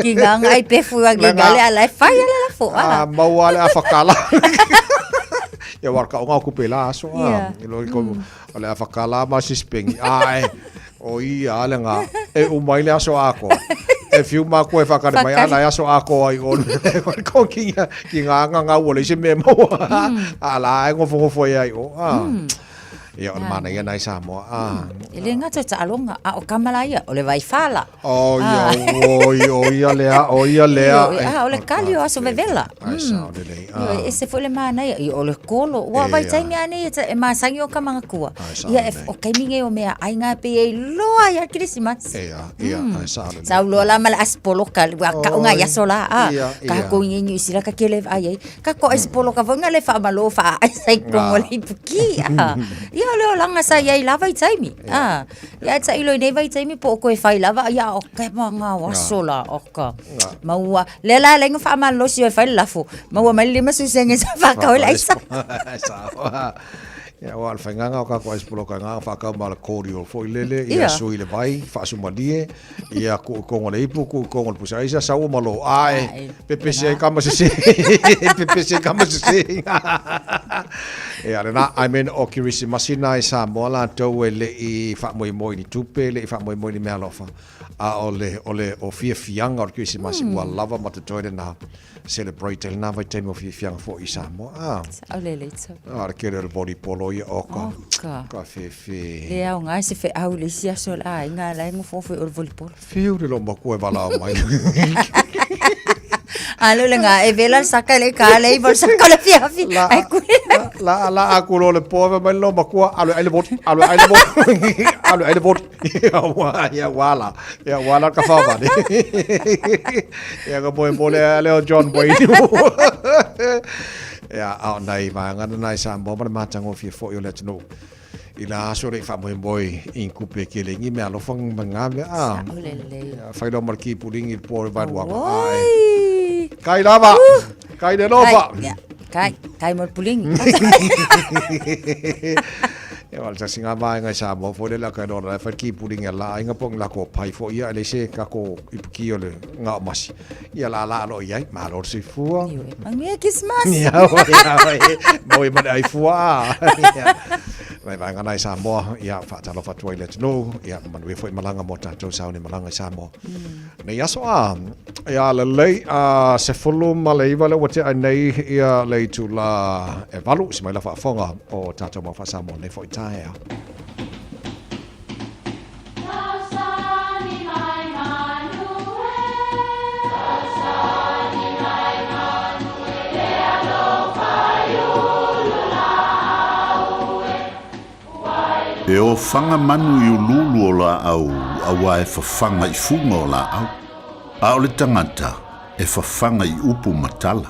Speaker 9: Ki nga ai pe fu wa gale ala fai le lafo.
Speaker 2: Ma wala fa kala. Ya warka o nga ku pela so. Lo ko ala fa kala ma sispeng. Ai, o ia ala nga e o mai le aso ako. E fiu ma koe whakare mai ana aso ako ai on. Ko ki nga ua le se me mo. Ala e ngofo ai o. Ia o mana ia nai Samoa.
Speaker 9: Ele nga tata alonga o kamala ia o le vai fala.
Speaker 2: O ia lea.
Speaker 9: O le kali o aso vevela. E se foi le mana ia o le kolo. Wa vai taimi ane e masangi o kamanga kua. Ia o kaiminge o mea ai nga pe e loa ia Christmas.
Speaker 2: Ia, sa le.
Speaker 9: Sa ulo la mala aspolo ka unga ia sola. Ka ko ngi sila ka kele ai. Ka ko aspolo ka vonga le fa malo fa ai sai pongo le puki. Ia leo langa sa ia lava I taimi. Ia ta ilo nei vai taimi po ko e fai lava ia o ka manga wasola o ka. Maua le la lenga fa malo si e fai lafo. Maua mai le masu senge sa fa ka ola isa.
Speaker 2: Ia o alfa nganga o ka ko espolo ka nganga fa ka mal cordial foi lele ia sui le vai fa su malie ia ko ngole ipu ko ngol pusa isa sa o malo ai PPC kama se PPC kama se ia na I mean o kirisi masina isa mola to le I fa moi ni tupe le fa moi ni mealofa a ole o fianga o kirisi masi wa lava mata toide na celebrate na vai time of fianga fo isa mo
Speaker 9: ole le tso
Speaker 2: kere le body polo ia oka ka fe
Speaker 9: e au nga se fe au le sia sol ai nga la ngo fo o volleyball
Speaker 2: fiu le lomba ko vala mai
Speaker 9: alo le nga e vela saka le kale I vol saka le fia ai ku
Speaker 2: la aku lo le pove mai lomba ko alo ai le bot ya wala ka fa ba ya go boy bole le John boy ya au nai ma ngana nai sa mo ma matango fi fo yo let no ila sore fa boy in coupe ke le ngi me alo fang mangame fa do marki pudding il por va wa ai kai lava kai de nova
Speaker 9: kai mo pudding
Speaker 2: e wal sa singa mai ngai sa mo fo le la ka do la fa ki pudding la inga pong la ko pai fo ia le se ka ko ipki ole nga masi ia la lo ia ma lo si fu
Speaker 9: mangi Christmas
Speaker 2: ya mo ma ai fu Vai ngai sa mo ia fa talo fa toilet no ia man we foi malanga mo tatou sa ni malanga sa mo nei aso ia le se fulu malei vale wate nei ia le tu la e valu si mai la fa fonga o tatou mo fa sa mo nei foi tae
Speaker 17: E o fanga manu I ululu o la au, awa e fafanga I funga o la au. A o le tangata, e fafanga I upu matala.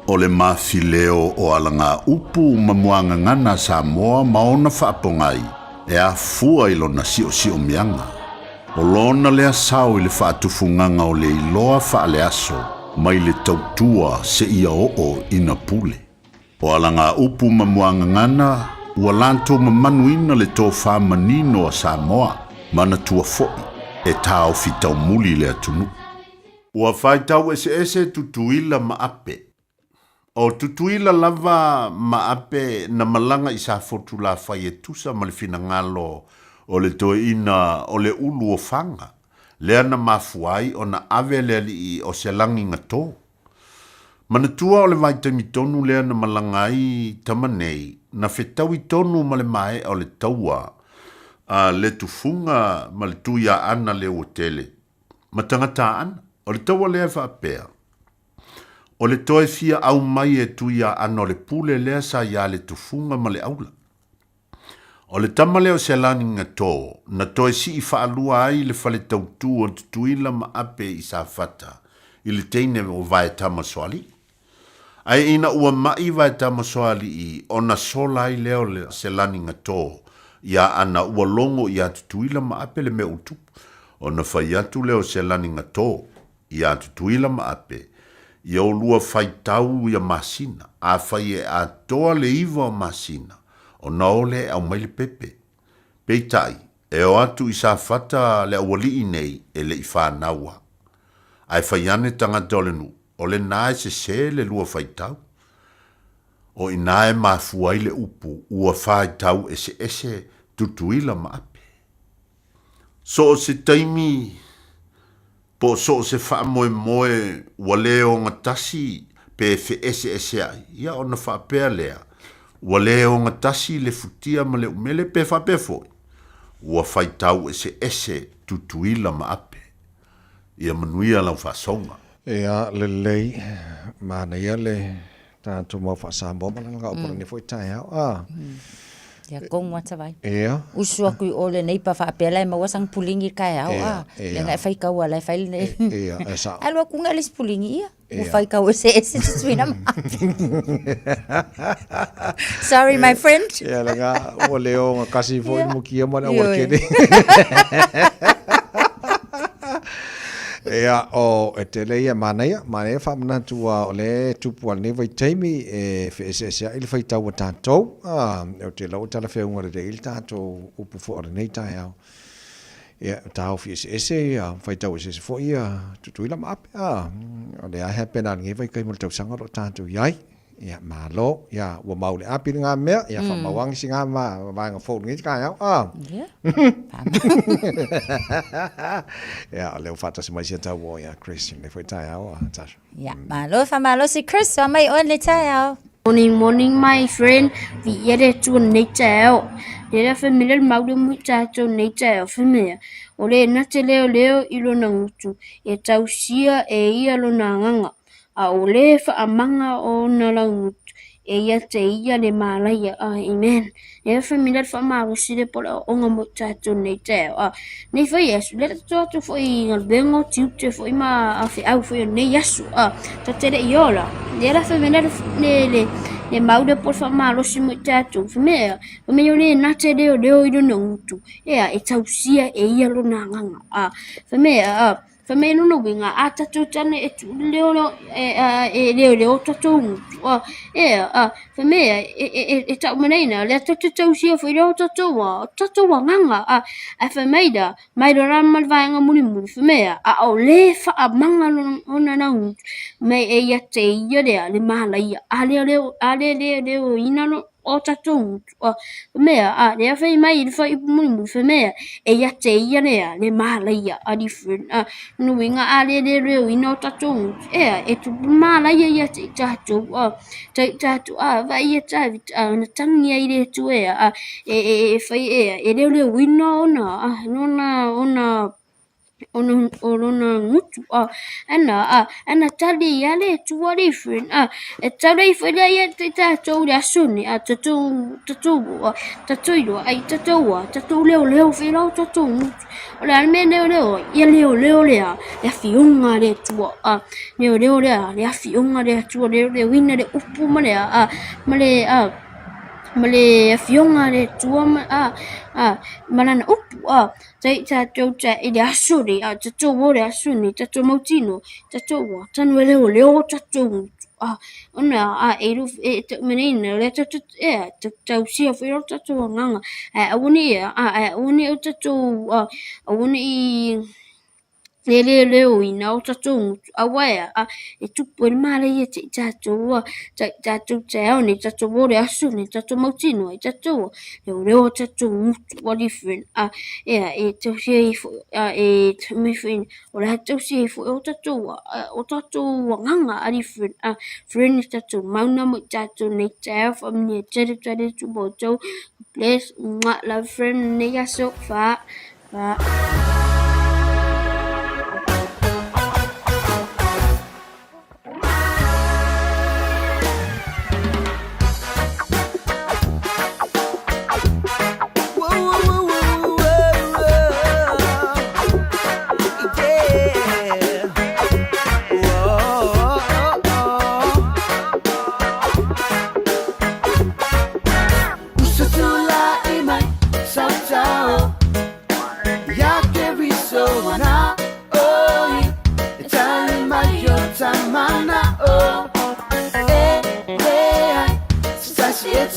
Speaker 17: O le mafileo o alanga upu mamuanga ngana Samoa maona whaapongai, e a fua I lona sio mianga. O lona lea sao I le whaatufunganga o le iloa whaale aso, mai le tautua se ia o ina pule. O alanga upu mamuanga ngana, ua lanto mamanuina le tō whamanino a Samoa, mana tua fo'i, e tāo fitau muli le atunu. Ua whaitau ese tutuila maape. O tutuila lava maape na malanga I sa fotu la whai e tusa ma le finangalo o le toe ina o le ulu o whanga. Lea na mafuai o na ave lea li o se langi ngatō. Mana tua o le vaitami tonu lea na malangai tamanei, na whetawi tonu ma le mae o le taua, a le tufunga ma le tuia ana le otele. Ma tangata ana, o le taua lea whaapea. O le toe fia au mai e tuia ana o le pule lea sa ia le tufunga ma le aula. O le tama leo se lani ngatō, na toe si I whaalua ai le whale tautu o tutuila ma ape I sa fata, I le teine o vai tama soali. Ai ina ua mai vai tama soali I ona sola ai leo le se lani ngatō, ia ana ua longo ia tutuila ma ape le me utu. Ona whai atu leo se lani ngatō, ia tutuila ma ape, ia o lua whai tau ia masina, a whai e a toa le iwa o masina, o naole au maile pepe. Peitai, e o atu I sa fata le awali nei e le I whānaua. Ai whai ane tangata o le nu, o le nae se le lua whai tau. O I nae mafuai le upu, ua whai tau ese tutuila ma ape. So se taimi, po so se wha moe waleo ngatasi pe fe ese ai. Ia ona wha pēr lea. Waleo ngatasi le futia ma le umele pe wha pefoi. Ua whai tau ese tutuila ma ape. Ia manuia lau wha songa.
Speaker 2: Ia le lei, mana ia le tātou mau wha sambo malanga opara ni foi tai au.
Speaker 9: Ya kong wata vai.
Speaker 2: Ia.
Speaker 9: Usu aku I ole nei pa whaapela e maua sang pulingi kai au. Le ngai whai kau ala e whai le.
Speaker 2: Ia, esa.
Speaker 9: Alo aku ngai lis pulingi ia. U whai kau ese tutuina ma. Sorry my friend.
Speaker 2: Ia lenga, o leo ngā kasi foi mukia mana o kene. Ia o e te leia manaia whamana tua o le tupu al newa I teimi e wheesesia ili whai tau a tātou. E o te lau tala whiunga re ili tātou upu fo ora nei tai au. Ia tāu wheesese whai tau esese fo ia tutuila ma ape. O le ahe pena ngewai kai mula tau sanga ro tātou iai. Ia malo, ia ua maule api ngā mea, ia whamawangi si ngā maanga fōru ngi kai au. Ia, leo whata si mai si tau o ia Chris, le whai tai au, Tasha.
Speaker 9: Ia, malo si Chris, wa mai on le tai au.
Speaker 3: Morning, my friend. Vi er det to nature. Det er familien maule muta to nature familie. O le na te leo ilo na ngutu. E tau sia e ia lo na nganga. A o le whaamanga o na langutu. E ia te ia le malaya. Amen. E familia whaamaru sire pola o ngā muta to nature. Nei whai asu. Le to atu whai ngalbengo tiute whai ma awhi au whai nei asu. Ta tere iola. Le la familia le maude por whaamaro si mo tātou. Whamea o le na te leo I runa ngutu. Ea e tausia e ia lo na nganga. Whamea no winga a tātou tane e tu leo leo tātou ngutu. Ea whamea e tau maneina le tātou tausia whai leo tātou a nganga. A whameida mai lo ramal vaenga muni. Whamea o le whaamanga ona na ngutu. Mai e ia te ia lea le mahala ia. A leo ina no o tātou ngutu. Whamea lea whai mai le whai muni. Whamea e ia te ia lea le mahala ia. A different. Nuinga leo ina o tātou ngutu. Ea e tu mahala ia te tātou. Tātou vai ia tāwi na tangi ai le tu ea. E whai ea. E leo ina ona ona ngutu ana tali yale tuwa different e tali fele ya tatou le asuni tatou ai tatou leo fela tatou ngutu ola almene leo ya leo ya fiunga le tuwa leo ya fiunga le tuwa le wina le upu male fionga le tua malana upu tai tātou ile asuri tātou le asuni tātou mautino tātou tanu leo tātou ona eru menina le tātou sia fero tātou nganga awuni tātou awuni leo ina o tātou awaya e tupu male ia te tātou tātou ni tātou wore asu ni tātou mautino e tātou leo tātou wa different e tau sia e me fin o la tau sia o tātou nganga a different friend tātou mauna mo tātou nei tāu family tere tu botou bless love friend nei aso fa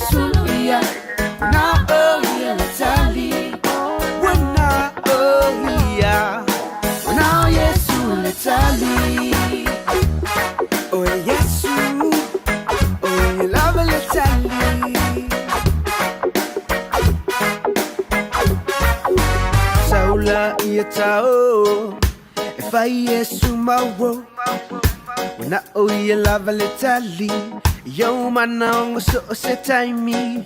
Speaker 11: suluia na ia le tali wana ia na Yesu le tali o Yesu o lava le tali saula ia tao e fai Yesu mawo na o ia lava le tali yo manong so se taimi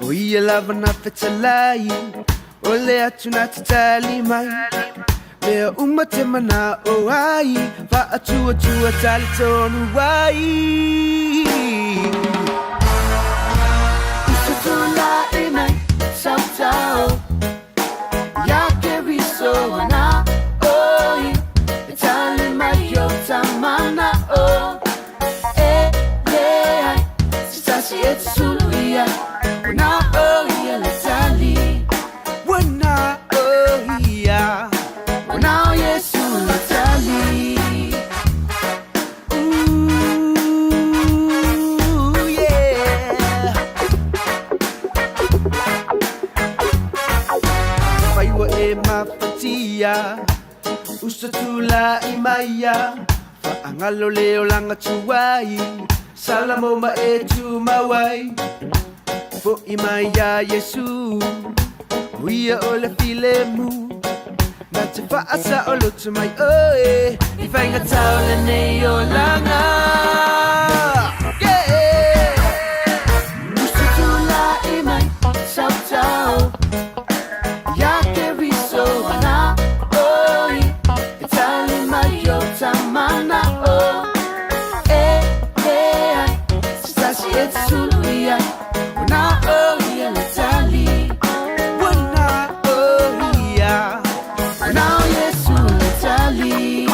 Speaker 11: o ia lava na fetalai o le atu na tali mai mea umate mana o ai fa atua tali tonu ai usutula imai sautao ya ke riso na oi tali mai yo tamana o si et suluia na ia le tali wana ia wana Yesu le tali yeah fai wa e mafatia usatula imaya fa angalo leo langa tuai Salamo ma etu mawai Fo imaya Yesu Wia ole filemu Na te faasa o lotu mai oe I whainga tau le nei o langa Yeah Usutula imai sautau Ya ke riso na oi Itali mai yo tamana o It's suluia wana ia le tali wana ia wana Yesu le tali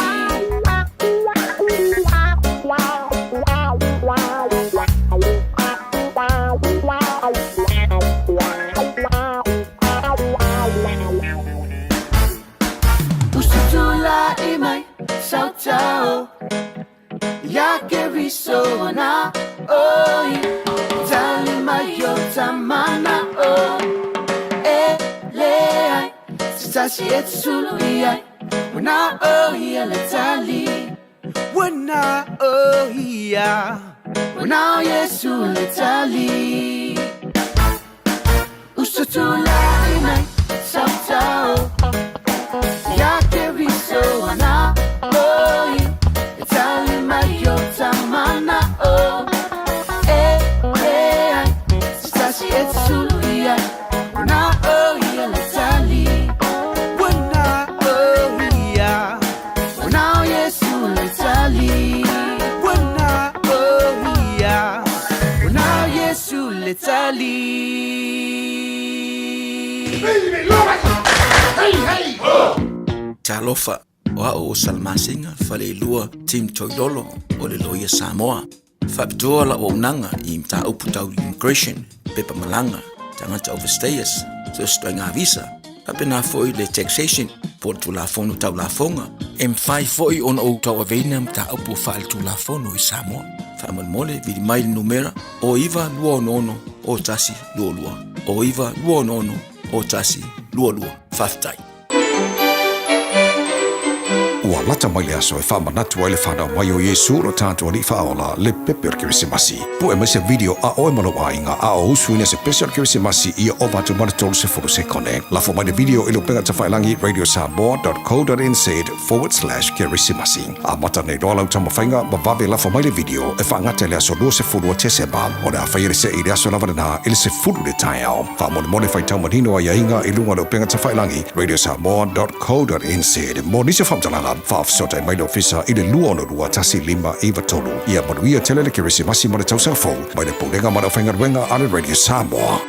Speaker 11: usutula imai sautao ya ke riso na oi tali mayo tamana o le sasi et suluia wana ia le tali wana ia wana Yesu le tali usutula inai sautao ya ke riso na oi tali mayo tamana o Sasi et suluia wana ia le tali wana ia wana Yesu le tali wana ia wana Yesu le tali
Speaker 4: Talofa o salmasinga fale lua tim toilolo o le loia Samoa Fapitoa la o nanga I mta uputau immigration pepa malanga tangata overstayers so stoinga visa apena foi le taxation por tu la fono tau la fonga M5 foi on o tau avena mta upu fal tu la fono I Samoa famal mole vidi mail numera o iva luo nono o tasi luo luo o iva luo nono o tasi luo luo faftai
Speaker 2: Ua lata mai le aso e whamanatu ai le whanau mai o Yesu ro tātua ni whaola le pepe o kirisimasi. Po e maise video a oe malo ainga a o usuina se pese o kirisimasi ia o vatu maratolu se furu se kone. Lafo mai le video ilo penga ta whailangi radiosamoa.co.nz/kirisimasi. A mata nei roa lau tama whainga ma vave lafo mai le video e whaangate le aso lua se furu o Teseba. O le a whaire se i le aso lavarana ili se furu le tai au. Whamone mone whaitau manino a iainga ilunga leo penga ta whailangi radiosamoa.co.nz. Mo nise whamtalanga Whaafsota mai lo fisa I le lua ono rua tasi lima iwa tolu. Ia manuia tele le kirisimasi ma le tausafou. Mai le pulenga ma le whaingaruenga ale Radio Samoa.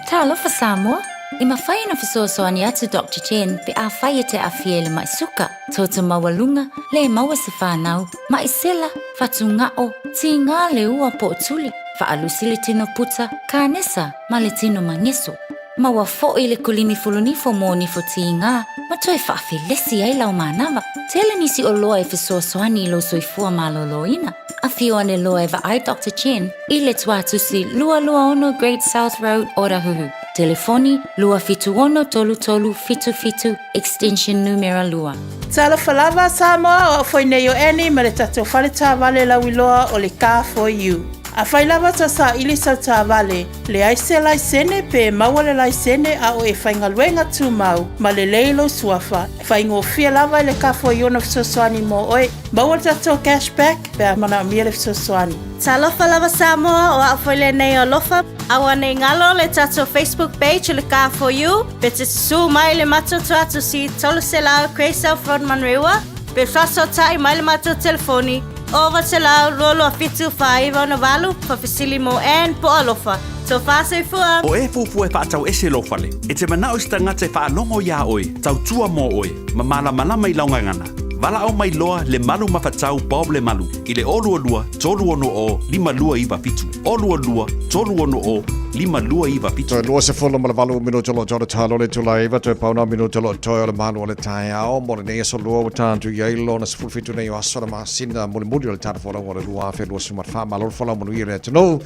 Speaker 21: Ta alofa Samoa. I mawhai na whasoasoani atu Dr. Chen pe a whai te a fiele mai suka. Tota mawalunga le maua se whanau. Ma I sela whatu ngao ti ngā le ua po tuli. Whaalusi le tino puta ka nesa ma le tino mangeso. Ma wa fo i le kulini fulunifo mo ni fo tinga. Ma toi whaafilesi ai lau manawa. Tele nisi o loa e fesoasoani i lo soifua maloloina. A fio ane loa e ai Dr. Chen. I le tuatusi lua ono Great South Road Orahuhu. Telefoni lua fitu ono tolu tolu fitu fitu extension numero lua.
Speaker 8: Tala falava Samoa o foi nei o eni ma le tatou whale tā wale lauiloa o le Car for You. A whailawa ta sa ili sau tā wale, le aise lai sene pe maua le lai sene a o e whaingaluenga tū mau, ma le leilo suafa. Whaingo fia lava le Car for You na fisosoani mo oe, maua tatou cashback pe a mana mia le fisosoani.
Speaker 15: Talofa lava Samoa o afoile nei o lofa, awa nei ngalo le tatou Facebook page le Car for You, pe te su mai le matoto atu si tolu se lao Crazy Front Manrewa, pe faso tai mai le mato telefoni, over se lao rolo fitu whaiva na walu, pa fisili mo en po alofa. So faso i fua.
Speaker 5: O e fufu e whaatau ese lo fale, e te manao sta ngate whaanongo ia oe, tau tua mo oe, ma malama i launga ngana. Wala au mai loa le malu mawhatau Bob le malu. I le olua lua, tolu ono o, lima lua iwa pitu. Olua lua, tolu ono o, lima lua iwa pitu.
Speaker 2: Toi lua se fulu ma le walu minu tolo tolo talo le tula iwa. Toi pauna minu tolo toi o le malu o le tai ao. Mo le nei aso lua o tāntu i ailo na se fulu fitu nei o aso na masina. Mo le mudi o le tāna whala o le lua awhi lua sumat wha malol whala mo nui rea tano.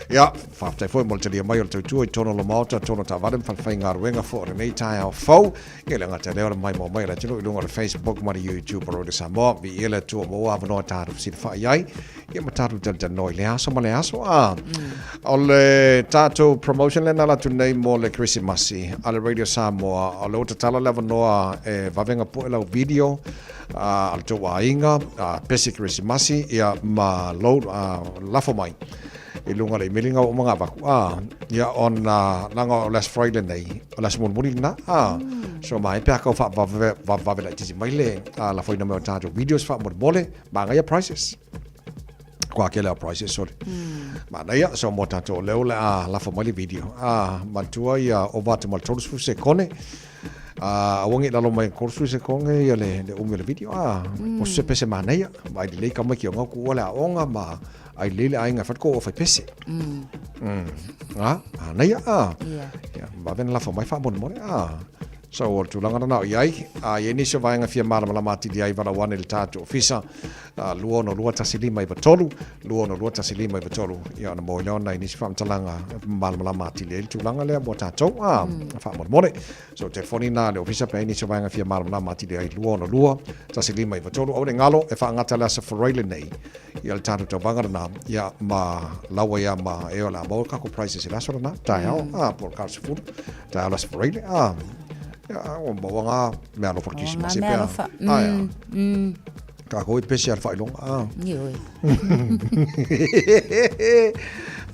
Speaker 2: Ia, whaftai fwoi mo le talia mai o le tautua i tono lo maota, tono ta wadem whalwhai ngā ruenga fo o le nei tai ao fau. Ia le ngata leo le mai mo mai le tino i lunga le Facebook ma le YouTube Radio Samoa vi ele tu mo ava no tatu si fa yai e matatu del noi le aso ma le aso o le tatu promotion le nala tu nei mo le Christmasi ala Radio Samoa o le tala leva no e va venga po la video al to wainga pesi Christmasi ia ma lo la fo mai e lunga le milinga o mga vaku ia on langa last Friday nei last morning na so mai pe ka fa va la tisi mai le la foi no me tanto videos fa mo mole ba nga prices kwa ke la prices so ma na ia so mo tanto le la fa mai video ma tua ia o va te mal todos fu se kone wangi la lo mai kursu se kone ia le le video o se pese ma na ia mai le ka mai ki nga ku la onga ma ai lele ai nga fatko o fai pese na ia ba ven la fa mai fa mo mo so o tu langa na iai ye ni se vai nga fia mala mati di ai vala wane le tatu ofisa luo no lua tasili mai batolu luo no lua tasili mai batolu ia na mo leona ni se fam talanga mala mati le tu langa le mo tatu fa mo mo so te foni na le ofisa pe ni se vai nga fia mala mati di ai luo no lua tasili mai batolu o le ngalo e fa ngata la se foreile nei ia le tatu to banga na ia ma lawa ia ma e ola mo ka ko prices la so na taio por ka se fu ta la se foreile ya o bawanga me alo fortissimo se pe ka ko pesi al fai long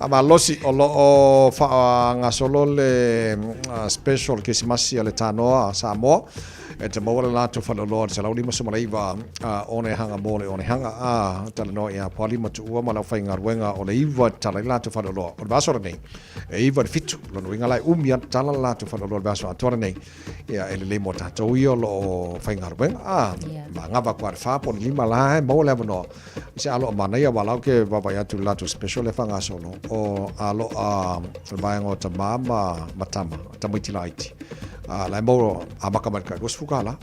Speaker 2: ama losi o fa nga solo le special che si massi alle tanoa Samoa e te mo la to fa lo se la lima so mai va one hanga mole one hanga tala no ia pali ma tu ma la fa ngarwenga o le iva tala la to fa lo o baso nei e iva fitu lo winga lai umia tala la to fa lo baso atore nei ia ele le mo tato io lo fa ngarwenga ma nga va kwar fa po lima la mo le no se alo ma nei va la ke va va ya tu la to special le fa nga solo o alo va ngo tama matama tamitilaiti la mo amaka ka gosfukala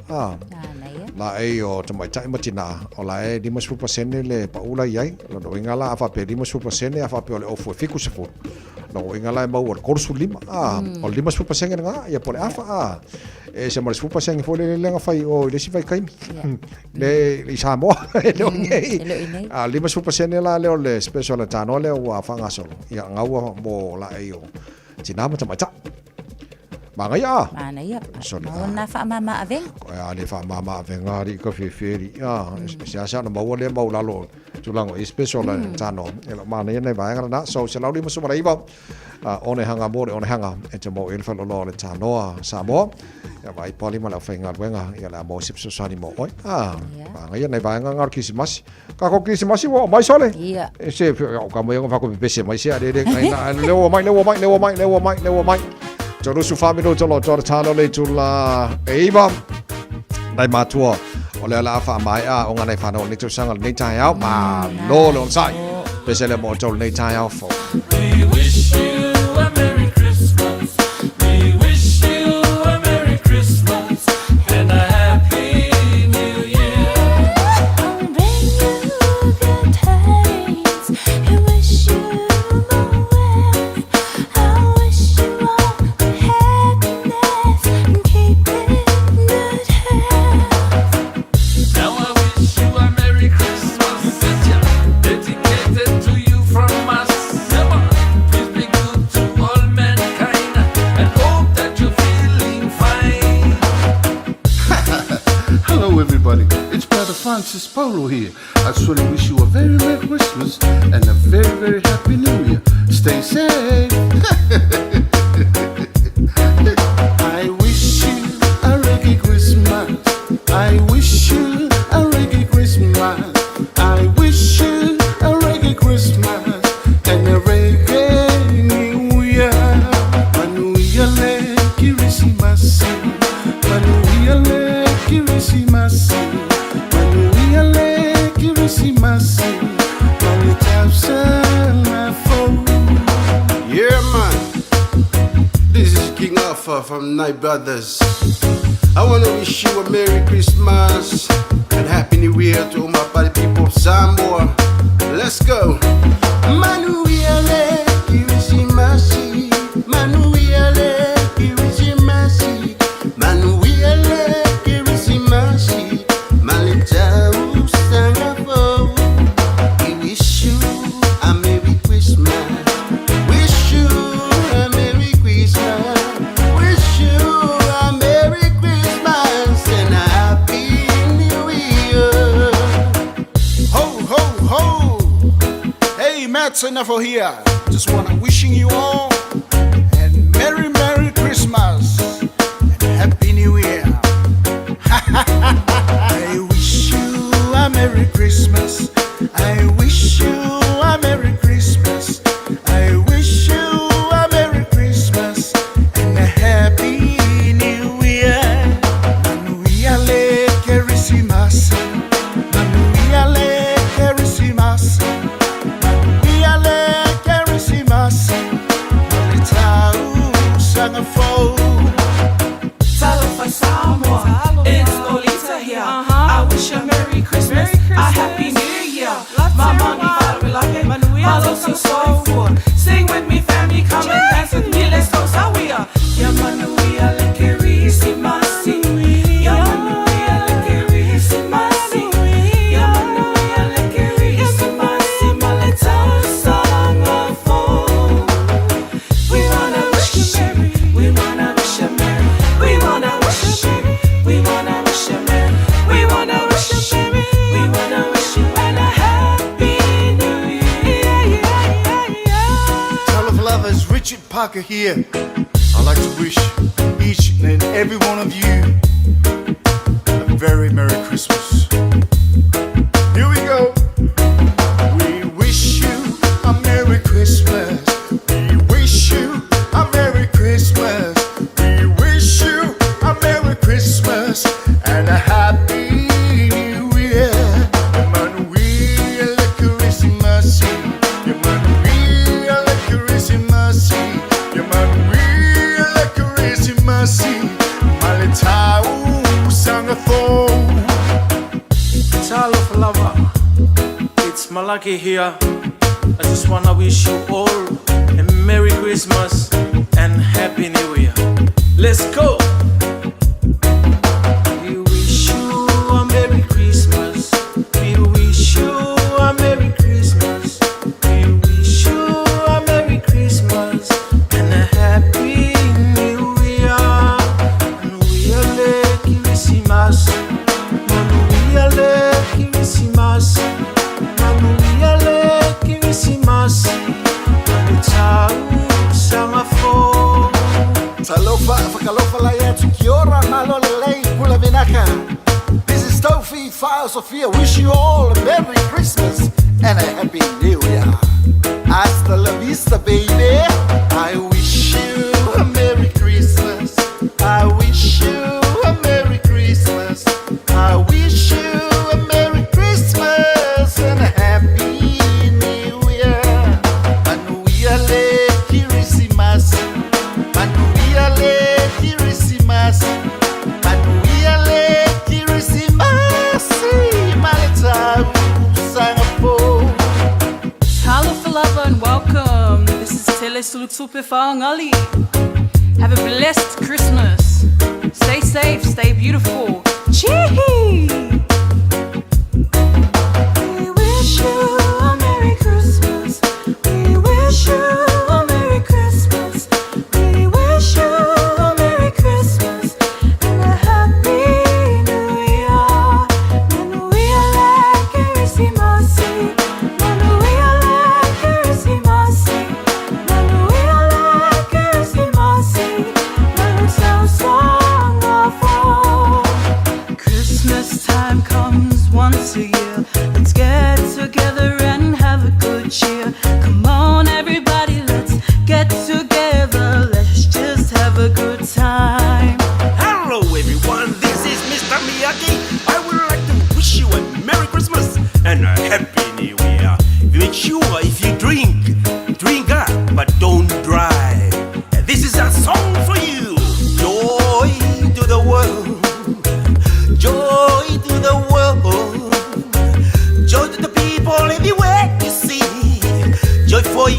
Speaker 2: la e o tamai tai matina o la e di masu pasene le paula yai lo do ingala afa pe di masu pasene afa pe o fo fiku se fo no ingala mo o korsu lima o di masu pasene nga ya pole afa e se masu pasene fo le nga fai o le si fai kai le Samoa lo ngai di masu pasene la le o le special tano le o afa nga solo ya nga mo la e o tinama tamai ta Mana ia.
Speaker 21: So na fa mama aveng.
Speaker 2: Le fa mama aveng ari ko feferi. Sia na mau le mau lalo. Tulango special tano. Ela mana ia nei vai na so se lauli mo sumara iba. One hanga more one hanga e te mo elfa lo le tano Samoa. Ya vai poli ma la fenga wenga ia la mo sip so sani mo oi. Mana ia nei vai ngar Christmas. Ka ko Christmas wo mai sole.
Speaker 21: Ia.
Speaker 2: Se ka mo ia fa ko pese mai se ade na lewo mai. Toro su famino tolo toro talo le tula eiva dai matua o le la fa mai o ngana fa no ni tu sanga ni tai au ma lo lo sai pese le mo tolo ni tai au fo. We wish you a Merry Christmas. We wish
Speaker 11: Francis Paulo here. I just want to wish you a very Merry Christmas and a very, very Happy New Year. Stay safe. I wish you a reggae Christmas. I wish you a reggae Christmas. I wish you a reggae Christmas and a reggae New Year. Manuia Christmas. Manuia Christmas. Manuia Christmas. Yeah, man. This is King Alpha from Night Brothers. I want to wish you a Merry Christmas and Happy New Year to all my party people of Samoa. Let's go. Manuia Christmas. Manuia Christmas. Manuia Christmas. Malita Usangafo. We wish you a Merry Christmas. Wish you a Merry Christmas. Wish you a Merry Christmas and a Happy New Year. Ho, ho, ho. Hey, Matt Senafo here. Just wanna wishing you all a Merry, Merry Christmas and Happy New Year. I wish you a Merry Christmas. I wish you a Merry Christmas. I wish you a Merry Christmas and a Happy New Year. Manuia le Christmas. Manuia le Christmas. Manuia le Christmas. Malita Usangafo.
Speaker 7: Talofa Samoa, it's Lolita here. I wish you a Merry Christmas, a Happy New Year. My money, Father, like Malo so soulful. Sing with me, family, come and dance with me. Let's go, Sawia. Ya Manuia le Christmasi. Ya Manuia le Christmasi. Ya Manuia le Christmasi. Maleta Usangafo. We wanna wish you Merry. We wanna wish you Merry. We wanna wish you Merry. We wanna wish you Merry. We wanna wish you Merry. We wanna wish you and a Happy New Year.
Speaker 11: Tell of lovers, Richard Parker here. I'd like to wish each and every one of you a very Merry Christmas. Here we go. We wish you a Merry Christmas. We wish you a Merry Christmas. We wish you a Merry Christmas and a Happy New Year. Manuia le Christmas. Manuia le Christmas. Manuia le Christmas. Malita Usangafo.
Speaker 6: Talo Falava, it's Malaki here. I just wanna wish you all a Merry Christmas and Happy New Year. Let's go! We wish you a Merry Christmas. We wish you a Merry Christmas. We wish you a Merry Christmas and a Happy New Year. And we are lucky Christmas. We are lucky Christmas. We are lucky Christmas. Malita Usangafo.
Speaker 11: Talofa, Fakalofa Layatu, Kiora, Malolele, Pula Vinaka. This is Tofi, Fire Sophia. Wish you all a Merry Christmas and a Happy New Year. Hasta la vista, baby. I wish you a Merry Christmas. I wish you a Merry Christmas. I wish you a Merry Christmas and a Happy New Year. Manuia le Christmas. Manuia le Christmas. Manuia le Christmas. Malita Usangafo.
Speaker 22: Hello, Falava, and welcome. This is Tele Sulutupe Whaongali. Have a blessed Christmas. Stay safe, stay beautiful. Chee! We wish you a Merry Christmas. We wish you a Merry Christmas. We wish you a Merry Christmas and a Happy New Year. Manuia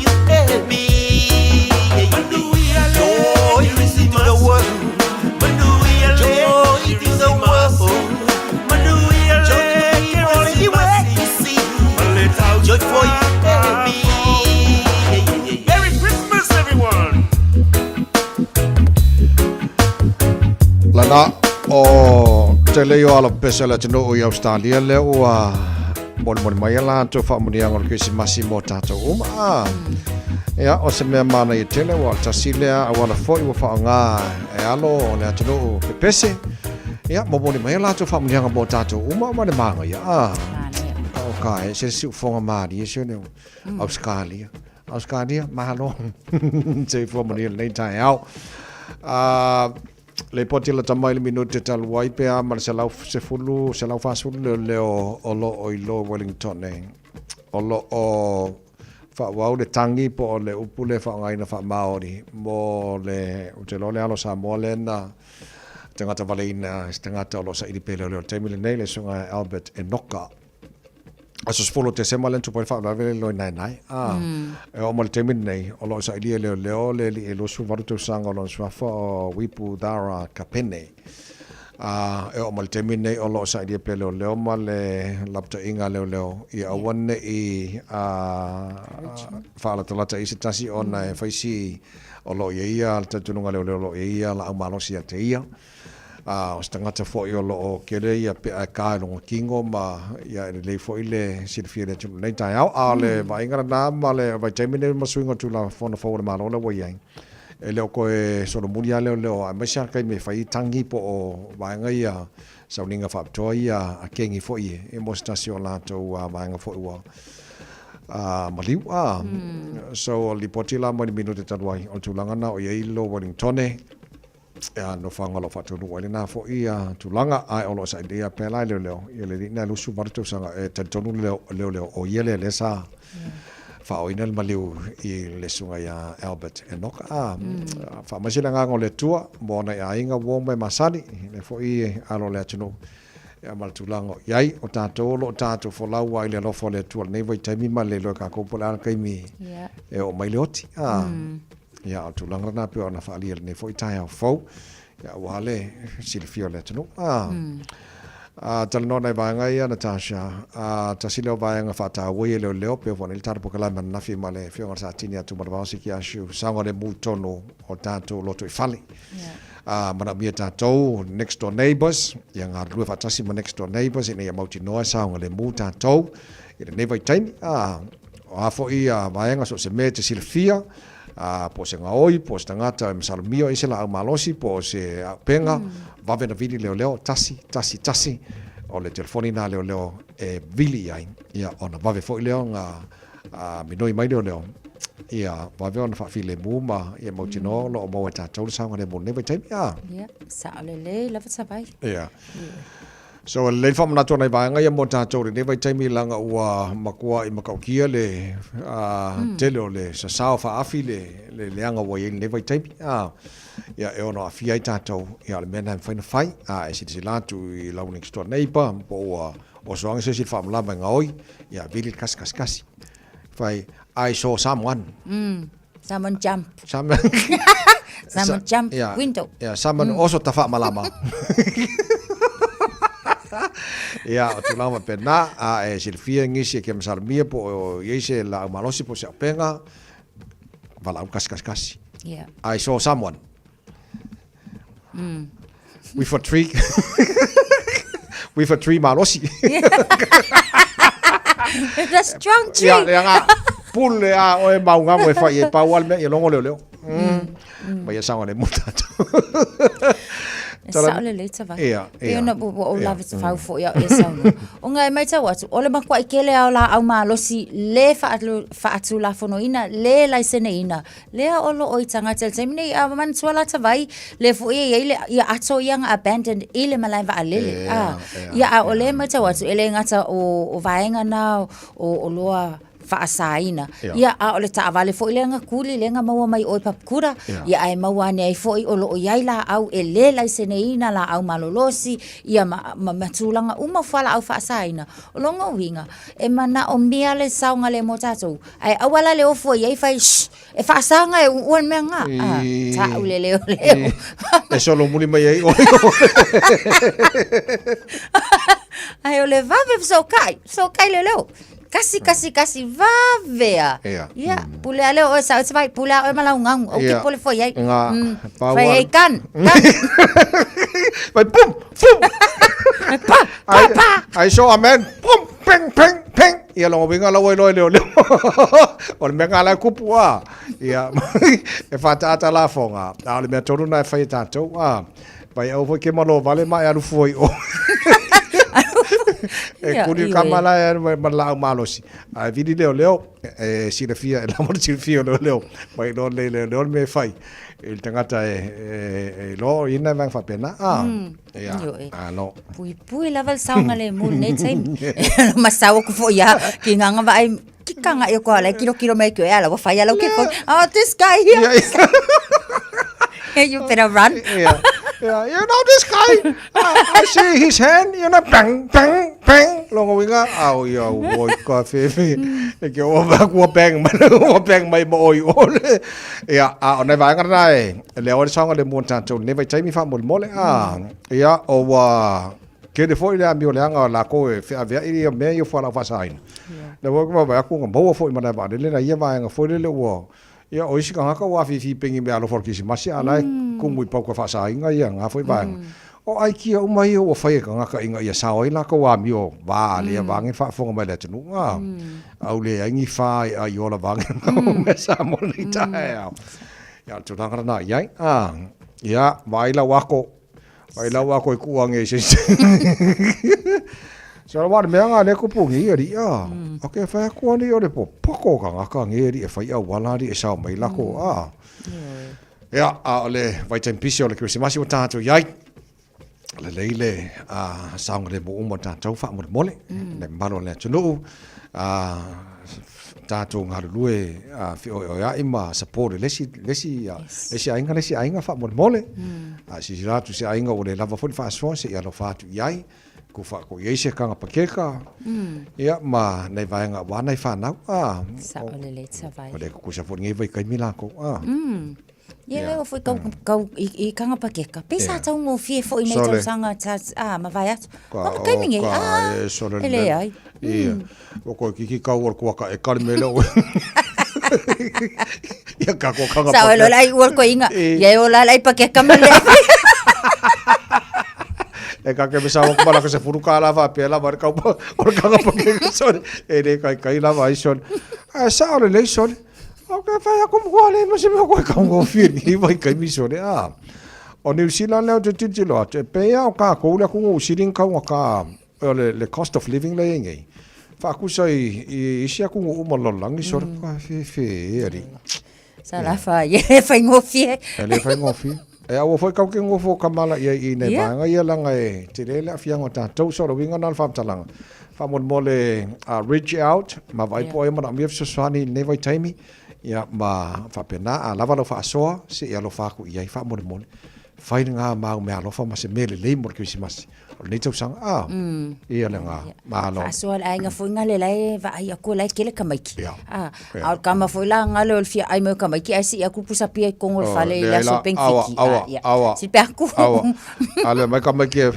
Speaker 10: you had me. Joy to the world. Joy to the world. Joy for you and me. Merry Christmas, everyone.
Speaker 2: Lana o te leo ala pesela tino o Australia le o mon mai la to fa mo dia ngol Christmas mo tato ya o se me mana i tele wa tasilea awala foi wa fa nga e alo le tino pese ya mo mai la to fa mo dia mo tato ma le manga ya okay se su fonga mari se ne Australia mahalo se fo mo dia nei tai au le poti la tamai le minuto tal wai pe a mar se fulu fa sulu le o lo o ilo Wellington ne o lo o fa wau le tangi po le upule fa ngai na fa maori mo le o te lo le alo sa mo le na tangata valina tangata lo sa i pele le te mile nei le sunga Albert Enoka aso spolo te sema len tu po fa la vele lo nai e o mo le te mile nei o lo sa i le lo su varu tu sanga lo su fa wipu dara kapene e o mo le te mile nei o lo sa i pele le o ma le lapta inga le i awane i fa la tala i sitasi ona e faisi o lo ia ta tununga le lo ia la amalo sia te ia o stangata fo i o lo kere ia pe a ka no kingo ma ia le fo ile silfia le tu nei tai au ale vai ngara na ma le vai temine ma swingo tu la fo na fo ma lo le wai ele ko e so no mulia le a ma sha kai me fai tangi po o vai nga ia sa ninga fa to ia a kengi fo i e mo stasio la to vai nga fo wa maliu so li potila mo ni minuto tanwai o tu langa na o ia ilo Wellington no fanga lo fatu no na fo ia tulanga ai o lo sa dia pela le ele na lu su barto sanga e tonu le o yele le sa fa o inel maliu i le sunga ya Albert Enoka fa masila nga ngole tua bona ya inga wo me masani le fo i alo le tonu ya mal tulanga yai o tato fo la wa ile lo fo le tua nei vai taimi ma le lo ka ko pola kai mi e o mai loti ya tu langa na pe ona fa ali ne foi tai fo ya wale silfio le tno tal no na va ngai Natasha ta silo va nga fa ta we le pe von il tar pokala man na fi male fi ngor sa tinia tu mar va si ki ashu sango le mutono o tanto lo to fali mana bia tato next door neighbors yang arlu fa tasi ma next door neighbors ina ya mauti no sango le mu tato ina ne vai time a fo ia va nga so se mete silfia po se ngaoi po stangata msalmio isela malosi po se penga va vena vili leo tasi o le telefoni na leo e vili ai ia ona va ve fo leo nga minoi mai leo ia va ve ona fa file muma ia motino lo mo ta tau sa ngane mo ne vai tai
Speaker 9: ia sa le la fa vai
Speaker 2: ia so le fam na tona va nga ia mo ta tau ne vai tai mi langa ua makua i makau kia le telo le sa fa afile le anga wa ye ne vai tai ia e ona afia i tatou ia le mena faina fai e si la tu i la next door neighbor po o soanga se si fam la nga oi ia vili kas fai I saw someone
Speaker 9: jump someone jump window
Speaker 2: someone also tafa malama ia o tu lama pena e silfia ngisi ke msalmia po yese la malosi po se penga vala kas I saw someone with a tree malosi
Speaker 9: the strong tree
Speaker 2: ia pule o e maunga mo e fa e pawal me e longo leo ma ia sanga le mutato
Speaker 9: sa le leita vai e ona o lava te fau fo ia e sauna o ngai mai tau atu o le makua i kele au la au malosi le fa atu la fonoina le laisene ina le o lo o itanga tel temine a man tuala ta vai le fo ia ato yang abandoned ile malai va alele ia o le mai tau atu ele ngata o vaenga na o loa faasaina
Speaker 2: Ia.
Speaker 9: ia a o le taavale foʻi lenga kuli lenga maua mai o papukura
Speaker 2: Ia.
Speaker 9: ia ai maua ane ai foʻi o loo iai la au e lē laiseneina la au malolosi ia ma matulaga uma fala au faasaina o longa uiga e mana o mea le saoga le mo tatou ai auala le ofo iai fai e faasaga e ua mea ga taʻu le leo
Speaker 2: E solo muli mai ai.
Speaker 9: ai o le vave sokai le leo kasi vavea ia pule ale o sa vai pule o malaungang o ki pule foi ai vai ai kan
Speaker 2: vai pum ai so amen pum peng ia lo vinga lo leo o me ngala kupua ia e fata la fonga a le me tonu na fai tanto vai o foi que malo vale mai alu foi o e kuni kamala e mala malosi a vidi leo e silafia la mo silafia leo vai lo le me fai il tangata e lo ina mang fa pena ia no
Speaker 9: pui lava saunga le mu ne time masau ku fo ya ki nganga vai ki kanga e ko ala kilo me ko ala wa fai ala ke fo this guy here hey you better run
Speaker 2: Yeah, you know this guy. I see his hand, you know, bang. Long winga, oh, yo, boy, coffee. Like you bang my boy. Yeah, on never angry. Le ora song le montanto, never time me fa mole. Yeah, ke de foi le amio le anga la ko e fa via i me yo fa la fa sain. Le wo ko ba ku bo foi mana ba le na ia va nga foi le wo. Ia o isi kanga wa fi pengi me alo forkisi masi ala kumu pa ko fa sa inga ia nga foi ba o ai ki o mai o fa kanga ka inga ia sa oi la ko wa mi o ba le va ngi fa fonga mai le tunu nga au le ngi fa ai o la va ngi me sa mo ni ta ya tu tanga na ia ia vai la wako ku ange se so wa me nga le ko pungi ri okay fa ko ni o le poko ka ngeri e fa ia wala ri e sa mai la ko ya le vai tem pisio le Christmas o tato yai le leile sang le mo mo tato fa mo mole le malo le tunu tato ngarulue fi o ya ima support lesi ainga fa mo mole si ratu si ainga o le lava fo fa so se ya lo fa tu yai ku fa ko yese kanga pakeka ia ma nei vai nga wa nei fa na
Speaker 9: sa ole le sa vai
Speaker 2: ole ku sa fo ngi vai kai mila ko
Speaker 9: ia leo foi kau i kanga pakeka pesa tau ngo fie fo i nei tau sanga ma vai atu ma kai mingi ele ai
Speaker 2: ia o ko ki kau or ko ka e kar mele o ia ka ko kanga
Speaker 9: sa ole lai or ko inga ia o la lai pakeka mele
Speaker 2: e ka ke mesa ko mala ke se furuka la va pe la var ka or ka pa son e de kai la va son sa ole le son o ka fa ko mo le mo se mo ko ka ngo fi ni vai kai mi son o New Zealand le te titi lo te pe o ka ko le ko sirin ka ka le cost of living le ngai fa ku sai i sia ku mo lo lang so ka fe eri
Speaker 9: sa la fa ye fa ngo fi
Speaker 2: le fa ngo fi e a foi ka ke ngo fo kamala i ne ba ia langa e te le fianga ta tau so winga na fa talanga fa mo mole reach out ma vai po e ma mi so swani ne vai taimi ia ma fa pena a lava lo fa so se ia lo fa ku ia fa mo mole fai nga ma me lo fa ma se mele le mo ke si mas le tau sang ia langa ma lo
Speaker 9: so ai nga foi nga le lai va ai ko lai ke le kamaiki al kama foi la nga le fi ai mo kamaiki ai si aku pusa pia ko ngol fale la so penfiki si pe aku
Speaker 2: ale mai kamaiki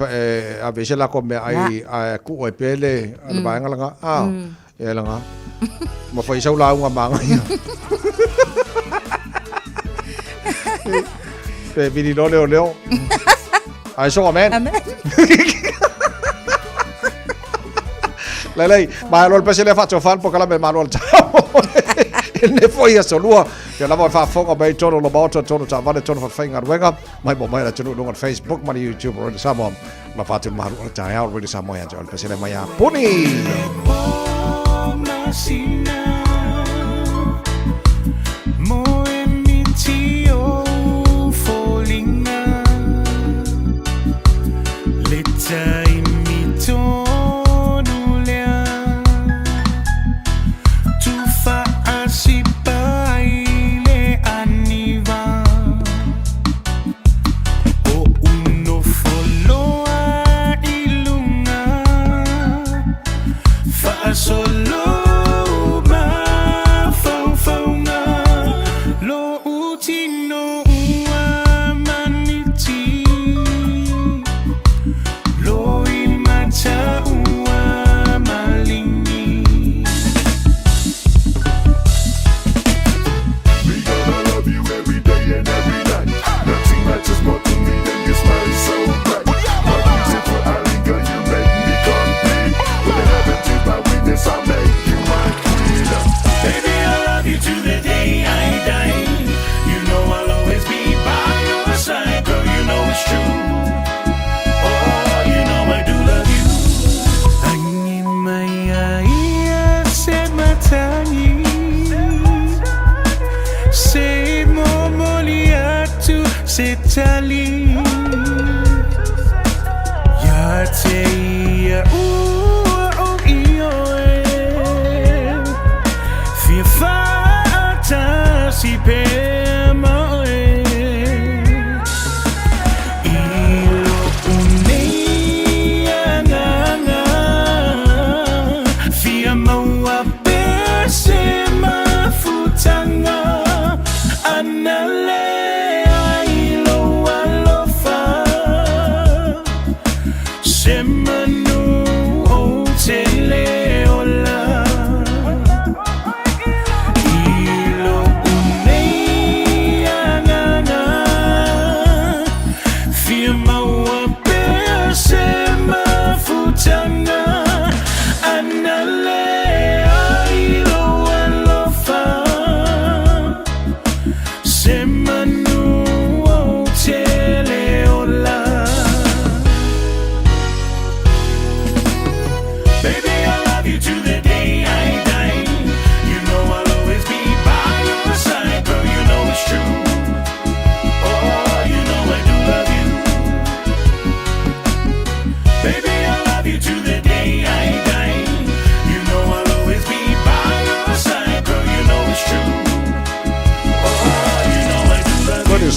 Speaker 2: a vese la ko me ai ku o pele al ba nga langa ia langa ma foi sau la nga manga pe vini lo leo ai so amen lei ma lo pese le faccio fan poca la me manual ne foi a solua che la fa fonga bei tono lo botto tono ta vale tono fa finga wenga mai bo mai la tono on Facebook ma YouTube o samo ma faccio ma ta ya already samo ya al pese le mai puni
Speaker 11: To setali ya te ia o io fi fata si per mai ilo unia nganga fi amaua pese mafutanga anale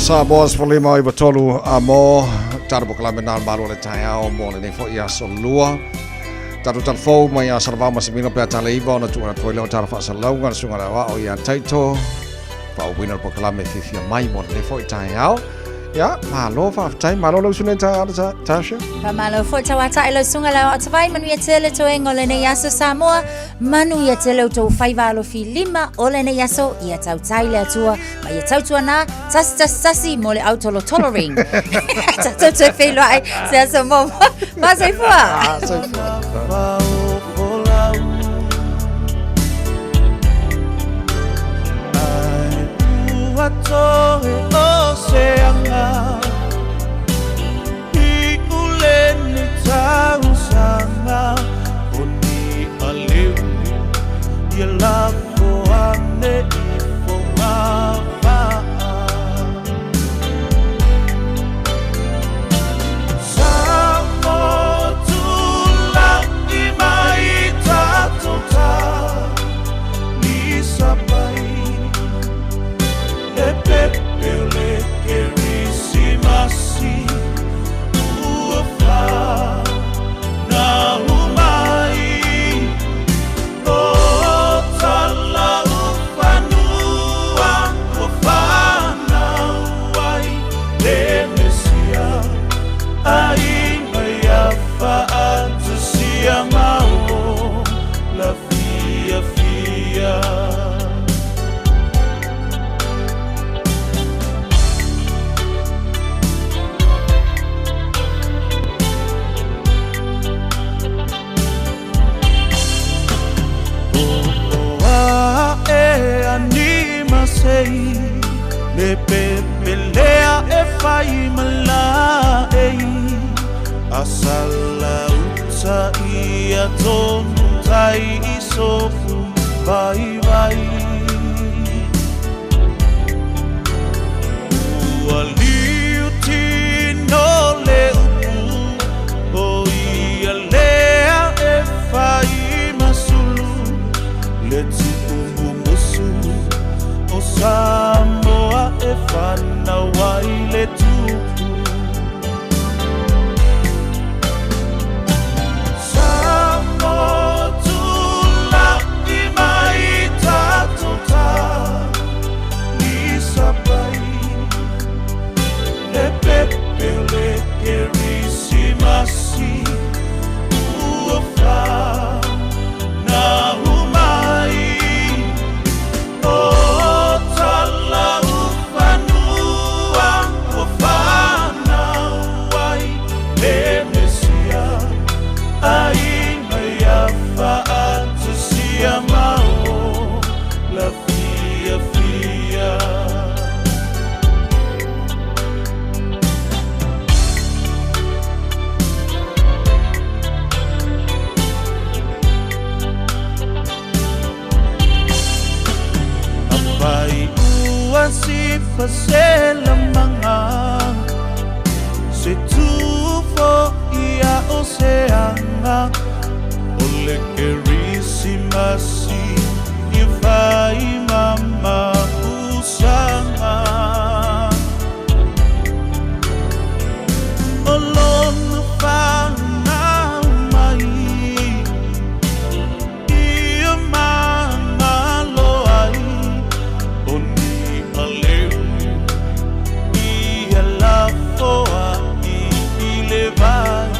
Speaker 2: Sabos Polima iba tolu amo tar bukla menal baru le taya o mo le fo ya solua taru tal fo ma ya sarva masimino pe tale iba na tu na toile tar fa salau ngan sunga wa o ya taito pa winner bukla me fifia mai mo le fo taya ya malo fa tai malo lo sunen ta tasha
Speaker 9: pa malo fo ta wa tai lo sunga la ta vai manu ya tele to engole ne yaso Samoa manu ya tele to 5 fi lima ole ne yaso ya tau tai le tua ma ya tau tua na sasi mo le auto lo tolering ta to fe lo ai se so mo ma sai fo
Speaker 11: Oceana I uleni tau sana Oni aliu Ia lako ane I fonga Samo tula I mai tatota Ni sapai Le pepe Le pepelea e fai malai Asala uta ia tonu tai isofu vai vai Ualiu tino le upu O ia lea e fai masulu Le tupu musu O Samoa e whana wai le tupu Samoa tula I mai tatota Ni sapai Le pepe le kerisi masi Ua wha na umai si pasela mga se tufo ia oceana o le kerisimasi i vai mama usanga o lona whana mai ia mama loai o ni aleu ia la foa i le vai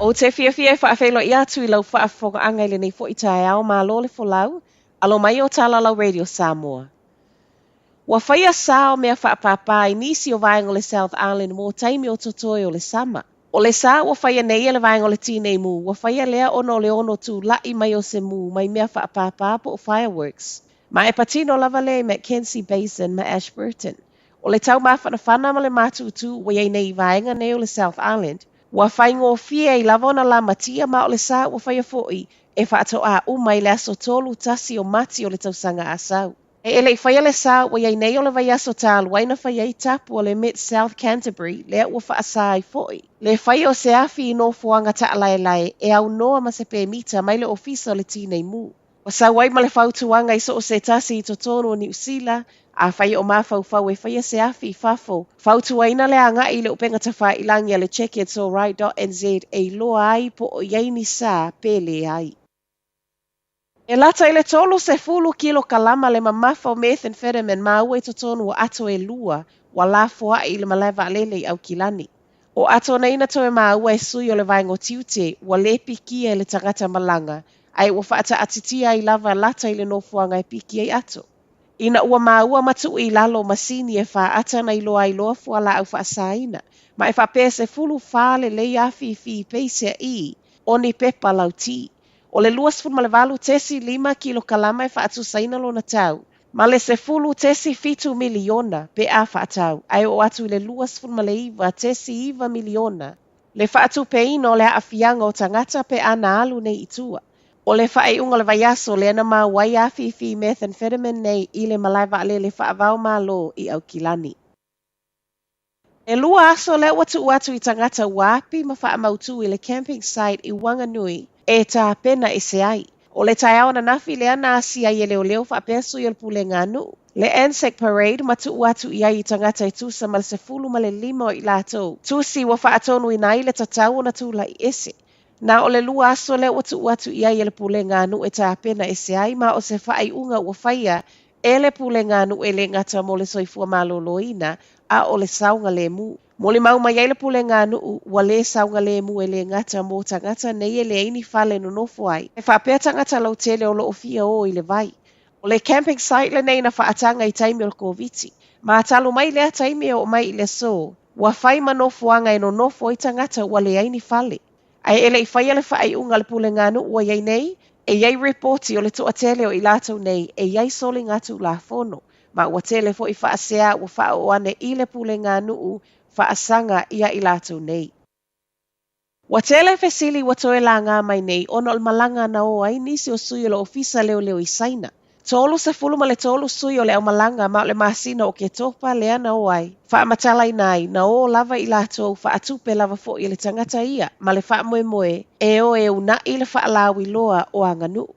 Speaker 13: O te fia whaafelo i atu I lau whaafonga le nei fo I tae ao malo le folau, alo mai o Talalau Radio Samoa. Wa whaia sao mea whaapapa I nisi o vaengo le South Island mō taimi o totoi o le sama. O le sa wa whaia nei le vaengo le tine mu, wa whaia lea ono le ono tu lai mai o se mu, mai mea whaapapa po o fireworks. Ma e patino lava le Mackenzie Basin ma Ashburton. O le tau mawhana whana ma le mātutu wa iei nei vaenga nei o le South Island. Wa whaingo fia I lavona la matia ma o le sa wa whaia foi e whaato a umai le aso tolu tasi o mati o le tausanga asau. E ele whaia le sa wa iei nei o le vai aso tālu waina whaia I tapu o le Mid-South Canterbury le wa whaasa I foi. Le whaia o se afi I no fuanga ta alaelai e au noa ma se pe mita mai le ofisa o le tinei mu. Wa sa wai ma le whautuanga I so o se tasi I totono o New Zealand a whaia o mawhau e whaia se afi I whafo. Whautuaina le anga I le upenga tawha I langia le checkitsalright.nz e loa ai po o iaini sa pele ai. E lata I le tolo se fulu kilo kalama le mamafa o methamphetamine ma ua I totonu o ato e lua wa la foa I le maleva alele au kilani. O ato na ina toe ma ua e sui o le vaengo tiute wa le pikia le tangata malanga ai ua whaata atitia I lava lata I le nofuanga e pikia I ato. Ina ua maua matu I lalo masini e wha ata na iloa iloa fuala au wha saina. Ma e wha pese fulu whale le iafi fi peisea I, oni pepa lau ti. O le luas fulu malevalu tesi 5 kilo kalama e wha atu saina lo na tau. Ma le se fulu tesi 7 miliona pe a wha atau. Ai o atu le luas fulu maleiva tesi 1 miliona. Le wha atu pe ino le afianga o tangata pe ana alu nei itua. O le whae unga le vaiaso le ana maa wai awhiwhi methamphetamine nei I le malaiva ale le whaavau maa lo I au kilani. E lua aso le watu uatu I tangata wapi ma wha mautu I le camping site I Wanganui e tā pena e se ai. O le tai awana nafi le ana asia I leo leo wha pesu I le pule nganu. Le Anzac Parade matu uatu I ai I tangata I tusa ma le se fulu ma le 5 I lato. Tusi wa wha atonu I nai le tatau na tula I ese. Na o le lua aso le watu I ai le pule nganu e tā pena e se ai ma o se whae unga ua whaia e le pulenga nu e le ngata mo le soifua maloloina a o le saunga le mu. Mo le mau mai le pulenga nu wa le saunga le mu e le ngata mo tangata nei e le ini fale no nofo ai. E whapea tangata lau tele o lo ofia o i le vai. O le camping site le nei na whaatanga i taimi o le koviti. Ma talo mai lea taimi o mai i le so. Wa whai manofuanga e no nofo i tangata wa le ini fale. Ai ele i whai ale whai unga le pulenga nu ua iei nei. E iei reporti o le toa tele o i lātou nei. E iei soli ngatu la fono. Ma ua tele fo i whaasea ua wha o ane i le pulenga nu whaasanga ia i lātou nei. Wa tele fesili wa toe la ngā mai nei ono o malanga na o ai nisi o sui o le ofisa leo leo i saina. Tolu se fulu ma le tolu sui o le au malanga ma o le masina o ke topa le ana o ai. Wha matala i nai na o lava i lātou wha atupe lava fo i le tangata ia ma le wha moe moe e o e una i le wha alawi loa o anganu.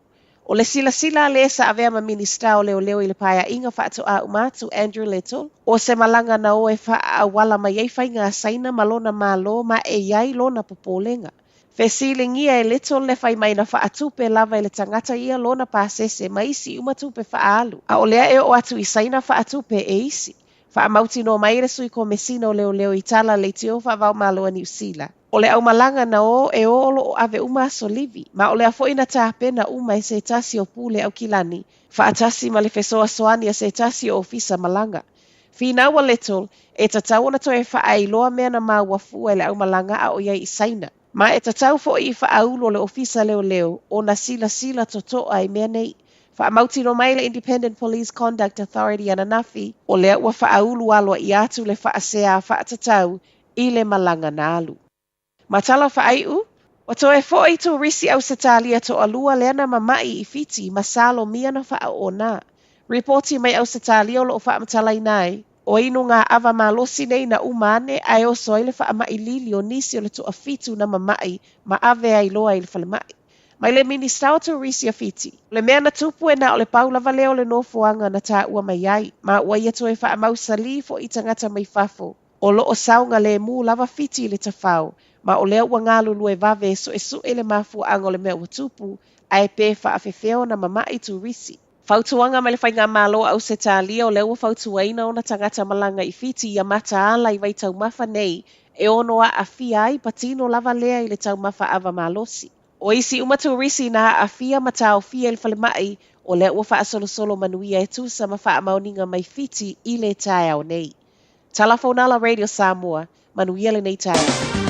Speaker 13: O le sila sila le sa avea ma minista o leo leo i le paia inga wha atu a umatu Andrew Little. O se malanga na o e wha a wala ma iei whai ngā saina malona malo ma e iai lona popolenga. Fesilingia e Little le whai mai na wha atupe lava i le tangata ia lona pasese ma isi umatupe wha alu. A o lea e o atu i saina wha atupe e isi. Wha mauti no mai re sui ko mesina o leo leo i tala le tio wha vau malo a New Zealand. O le au malanga na o e olo o ave uma solivi, ma o le afo ina tāpena uma e se tasi o pule au kilani, wha atasi ma le fesoa soani a se tasi o ofisa malanga. Fina ua Little, e tatau na toe wha ai loa mea na maa wafua e le au malanga a o iei i saina. Ma e tatau fo i wha aulo le ofisa leo leo, o na sila sila toto ai mea nei. Wha mauti no mai le Independent Police Conduct Authority ananafi, o lea ua wha aulu aloa i atu le wha asea wha tatau i le malanga na alu. Matala whaaiu, o toe fo i tu risi au se talia to alua leana mamai i fiti masalo mia na wha o na. Reporti mai au se talia o lo wha matala i nai, o inu ngā ava malosi nei na umane ai o soile wha mai lili o nisi o le to a fitu na mamai ma ave ai loa i le whale mai. Mai le minista o tu risi a fiti. Le mea na tupu e na o le paulava leo le nofuanga na tā ua mai ai, ma ua ia toe wha mausa li fo i tangata mai fafo. O lo o saunga le mu lava fiti le tafau. Ma o lea ua ngālu lue vave so e su ele mafu ango le mea ua tupu, ai pe wha awhewheo na mamai tu risi. Fautuanga me le whainga malo au se tālia o lea ua fautuaina o na tangata malanga i fiti i a mata ala i vai tau mafa nei, e ono a awhia ai patino lava lea i le tau mafa ava malosi. O isi umatu risi na a awhia mata o fia il whale mai, o lea ua wha asolo solo manuia e tusa ma wha amauninga mai fiti i le tae au nei. Talafonala Radio Samoa, manuia le nei tae au.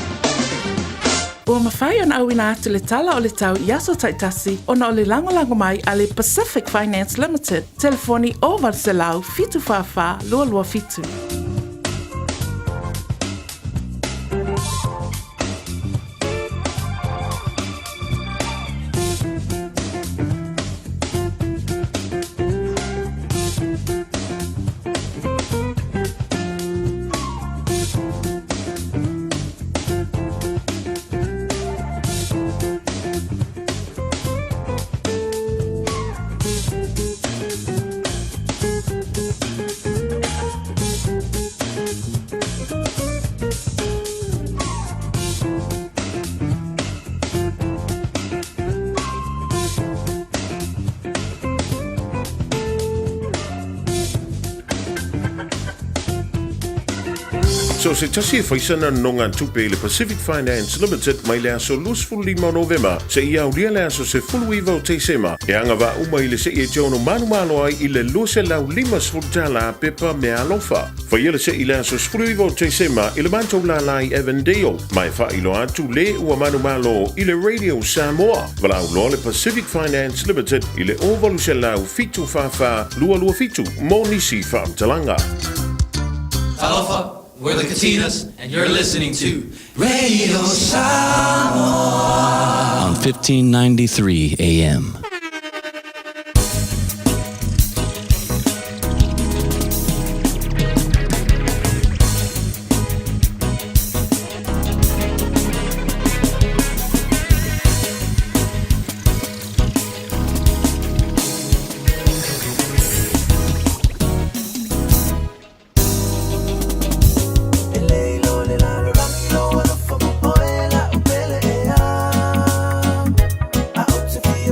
Speaker 7: Ua mawhai ana au ina atu le tala o le tau i aso taitasi ona o le lango mai a le Pacific Finance Limited. Telefoni o Varselau fitu whawha lua lua fitu.
Speaker 1: So se tasi e whaisana nonga tupe le Pacific Finance Limited mai lea so lusful 5 November se ia ulia lea so se fulu iwa o teisema e anga wa uma i le se e jono manu malo ai i le luse lau 5 sfultala pepa me alofa. Whaia le se i lea so fulu iwa o teisema i le mantou la lai Evandale mai wha ilo atu le ua manu malo i le Radio Samoa. Wala uloa le Pacific Finance Limited i le ovalu se lau fitu whawha lua lua fitu mo nisi whaamtalanga.
Speaker 20: Talofa, we're the Katinas, and you're listening to Radio Samoa
Speaker 14: on 1593 AM.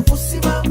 Speaker 10: Fusiba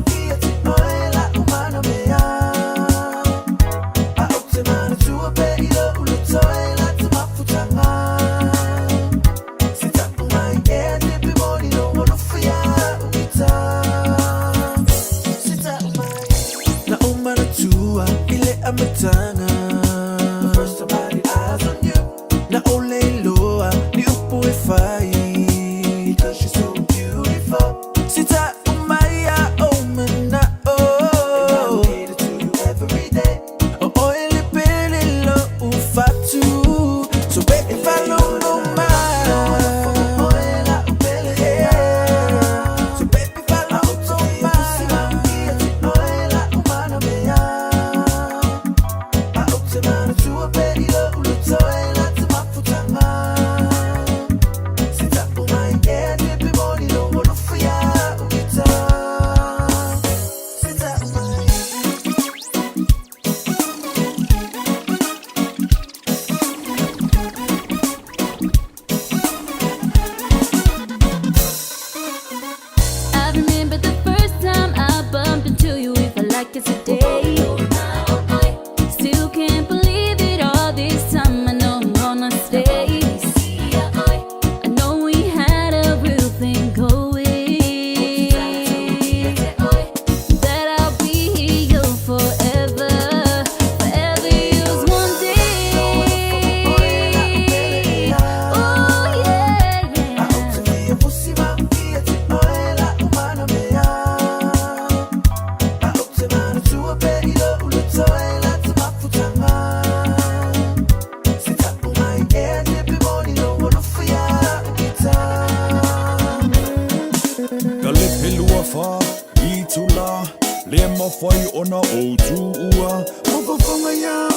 Speaker 11: I tula le mawhai ona o tu ua Mawhawhanga ya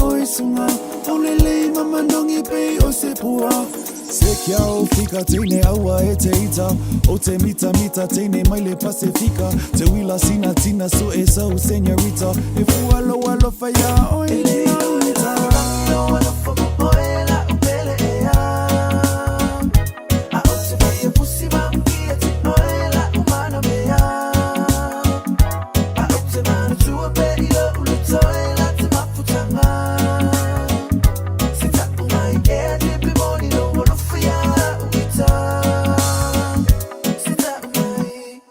Speaker 11: oi sunga Ole le mamanongi pe o se pua Se kia o fika teine aua e te ita O te mita teine mai le Pasifika Te wila sina tina so e sau senyorita E fua loa lofa ya oi le auita Loa lofa mapoela upele e a A o te fia pusi mamkia te oela umana mea A o te mana tua pe ilo ulu toela te mafutanga Se tapu mai kea te pimoni loa lofa ya uita Se tapu mai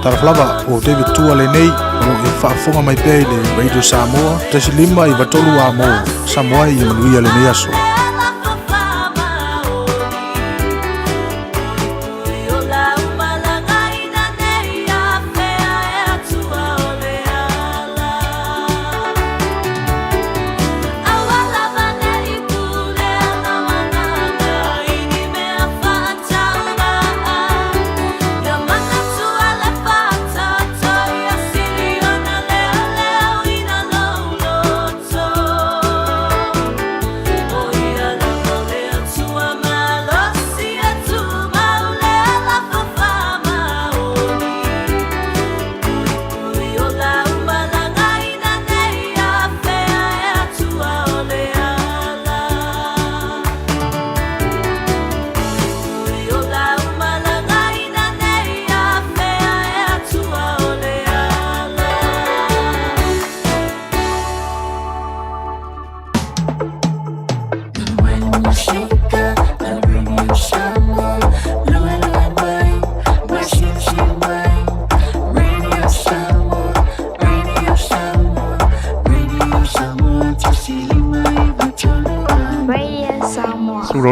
Speaker 12: Taraflava o David Tua le nei o e whaafonga mai pēi le Radio Samoa tasi lima i watolu a mo Samoa i manuia le nei aso.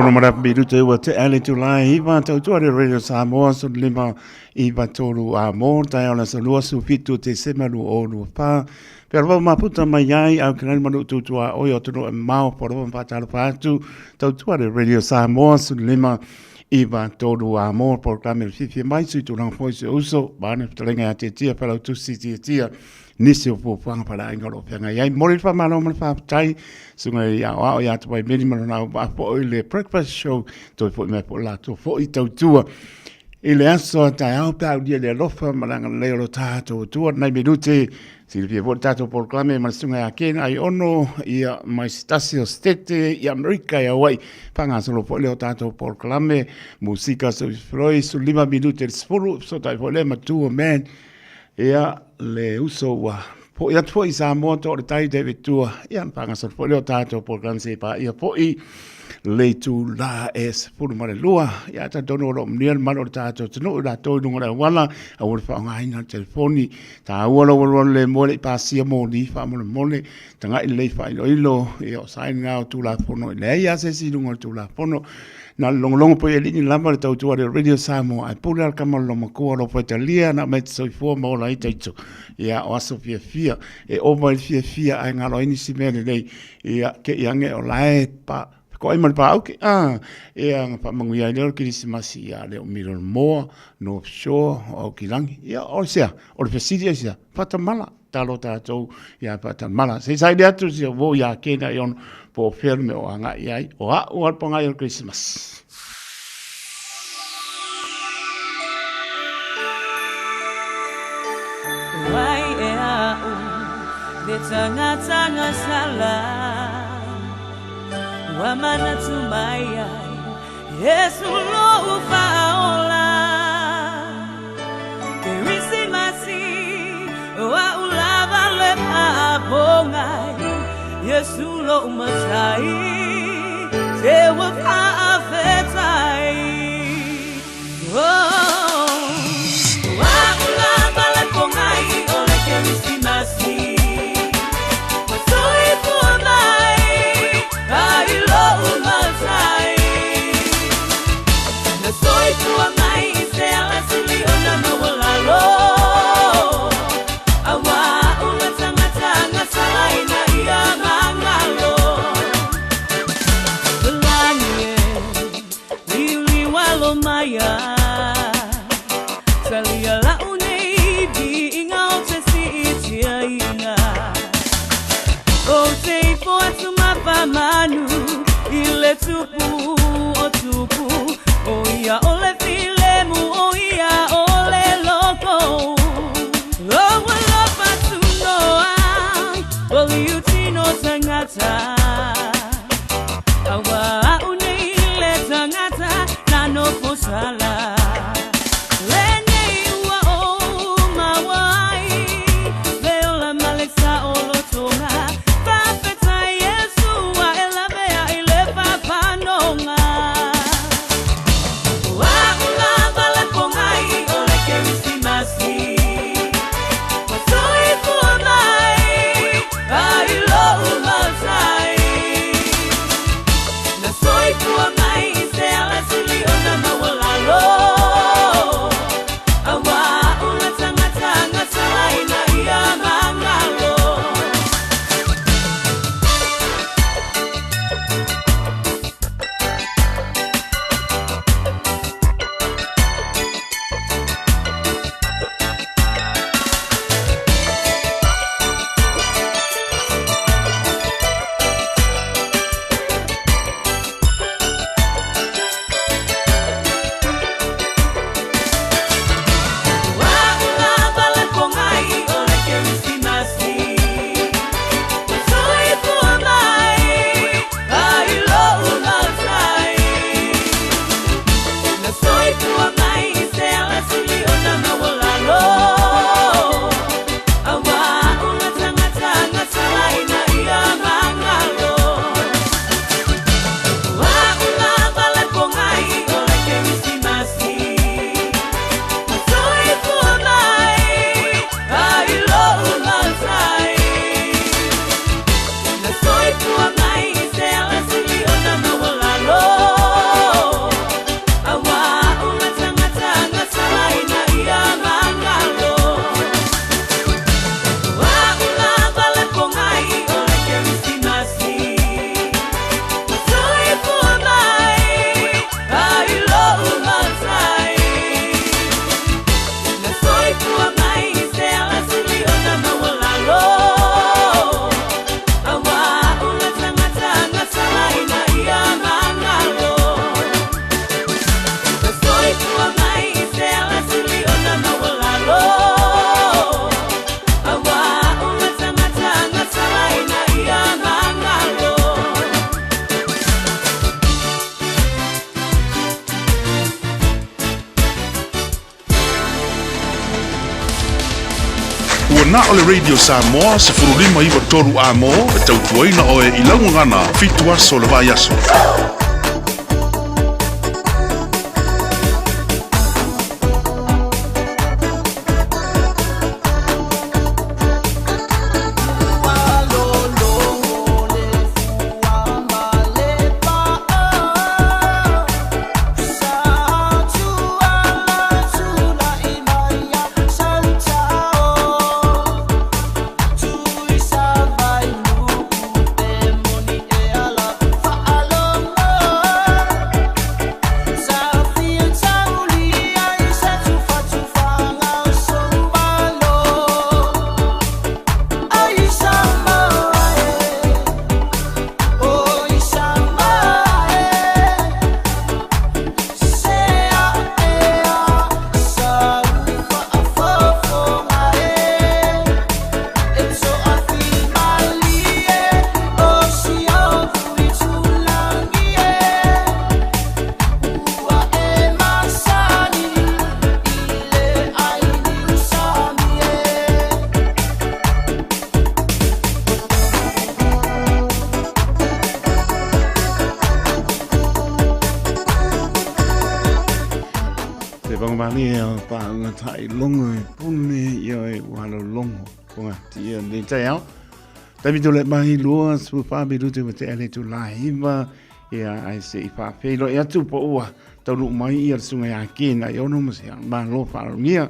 Speaker 11: Ono mara biru te ua te ale tu lai hiwa tau tuare Radio Samoa so lima I batolu a mo tai ona sa lua su fitu te semalu o lua pa. Pero maputa mai ai au kanani manu tutua oi o tunu e mau poro mpatalo patu tau tuare Radio Samoa so lima I batolu a mo programe fifi mai sui tu lang foi se uso bana talenga te tia para tu si tia nisi o puanga para ingalo pianga ai mori fa malo mo fa tai sunga ya o ya tu mai meni mo na ba po le breakfast show to po me po la to fo I tau tua ile aso tai au pa dia le lofa malanga le lo tato tua nai minute Silvia Portato proclame ma sunga ya ken ai ono ia mai stasio stete I America ya wai panga solo po le tato proclame musica so froi su lima minute sfuru so tai po le ma tu man ia le uso wa po ia tu I Samoa to tai David tua ia panga solo po le tato proclame se pa ia po I le tu la es puru mare lua ia ta dono lo mniel malo tato tino la to ngora wala a wor fa ngai na telefoni ta wala wala le mole pasia mo ni fa mo mole tanga I le fa ilo ia sai nga tu la fono le ia se si ngor tu la fono na long po ia ni lamba le tau tu Radio Samoa ai pula al kamal lo mo lo po italia na met so fo mo la itaito ia o aso fia e o mai fia ai nga lo ini si mele le ia ke yange o lai pa ko ai mal pa au ke e ang pa mangu ia le Christmas ia le miro mo no show o kilangi ia o sia o le fesidia sia pata mala talo tatou ia pata mala se sai dia tu sia vo ia ke na yon po ferme o anga ia o a o al ponga o Christmas
Speaker 16: wai e a o de tanga sala Wamana tumaya Yesu lo ufaola Kerisi masi Wa ulava le papongai Yesu lo umasai Te wapa afetai Wa ulava le pongai Ole kerisi masi Wasoi puamai Ai lo umasai Na soy tua mai se ala sili ona mawalalo Awa ula tanga salai na ia mangalo Belanye Lili walo maya Salia la unei bi inga o te si itia inga O te ipo atu mapamanu Ile tupu o tupu O ia ole filemu O ia ole loko Loa lopa tunoa Oli utino tangata Awa unile tangata Nano posala Lene ua o mawai Leola maleksa o lotonga Papeta Yesu wa elabea ile papanonga Wa
Speaker 11: Tangana o le Radio Samoa se furulima iwa toru a mo e tau tuaina o e ilangu ngana fitua so le vai aso. Tapi tu lek mai luar supa biru tu mesti ada tu lain ya ai se fa fe lo ya tu po wa tau lu mai ia sungai akin ai ono mesti ba lo fa ngia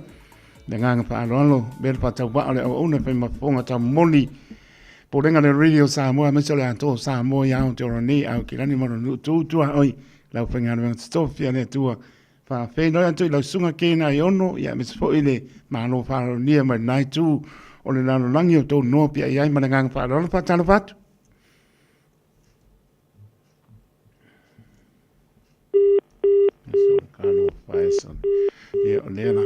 Speaker 11: dengan fa lo ber pa tau ba le ona pe ma ponga ta moni po denga le Radio Samoa me sole anto Samoa ya on torni au kirani mo no tu oi la fenga no stofia le tu fa fe no ya tu lo sunga kina ai ono ya me fo ile ma lo fa ngia ma nai tu o le nano langi o tau noa pia iai manangang whaarolo pa tano patu. So, kano whaeson. Ia o lea na.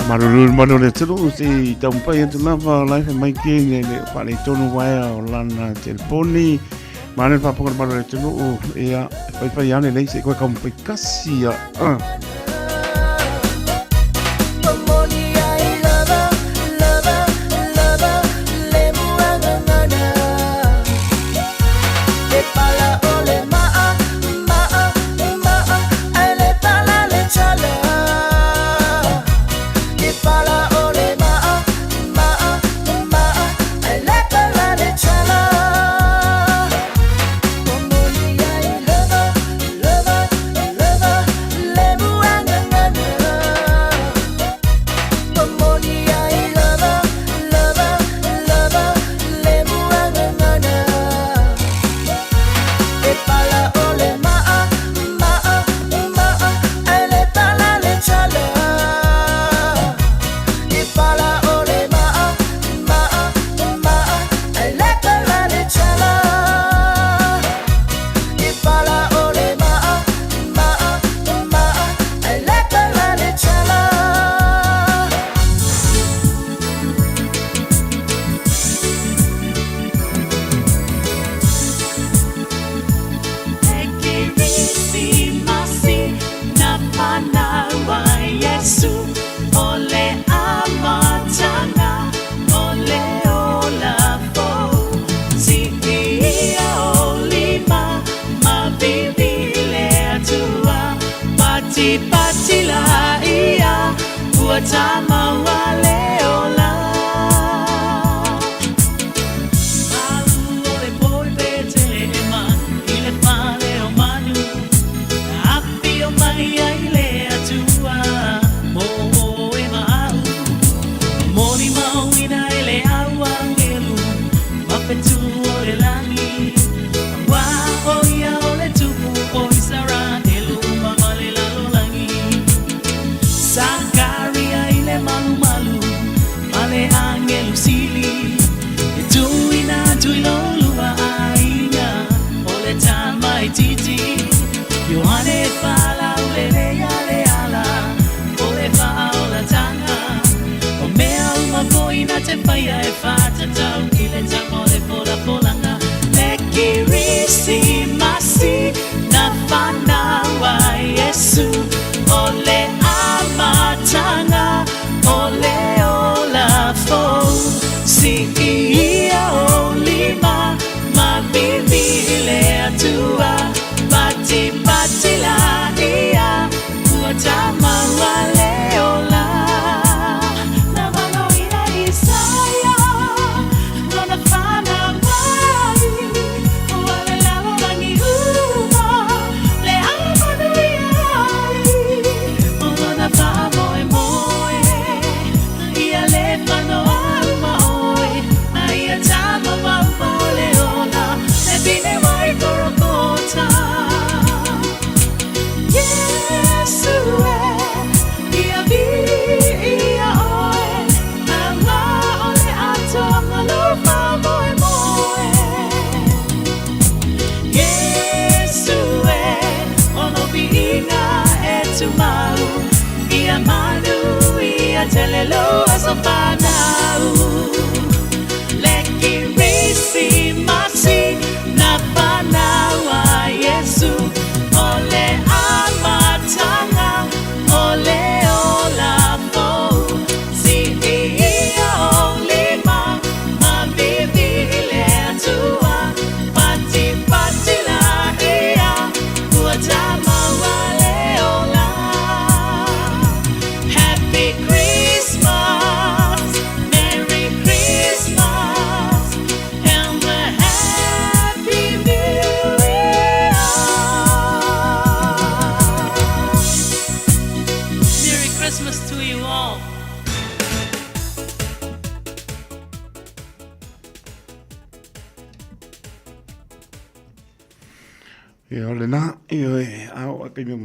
Speaker 18: Marulul manu le tulu si tampai atu lava life mai king le pale tonu waya o lana telefoni. Mane fa pokor manu le tulu ia pai ane le se ko kampai kasia.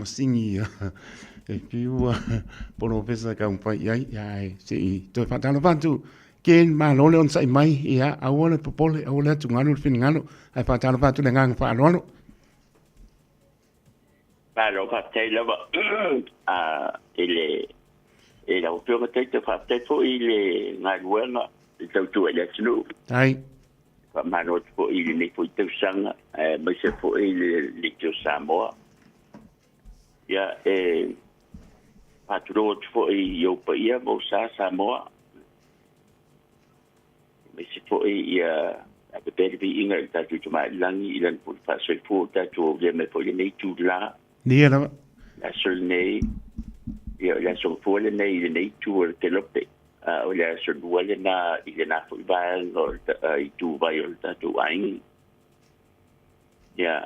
Speaker 18: Masingi e piua pono pesa ka umpa ai ai si to fatalo fantu ken ma lo le on sai mai ia awole popole awole tungano finingano ai fatalo fantu le ngang fa lo
Speaker 19: Palo fatelo a ele
Speaker 17: e la upionga te fa te fo I le ngai wenga te tu le tunu
Speaker 18: ai
Speaker 17: fa mano fo I le fo te sanga mai se fo I le tio Samoa ya pa tu fo I yo pa ia mo Samoa mai se fo I a pe pe inga ta tu mai langi ilan pu fa se fo ta tu le me fo le nei tu la
Speaker 18: ni era
Speaker 17: la sol nei ia la so fo le nei tu te lope o le so duale na I na fo ba no I tu vai o ta tu ai ya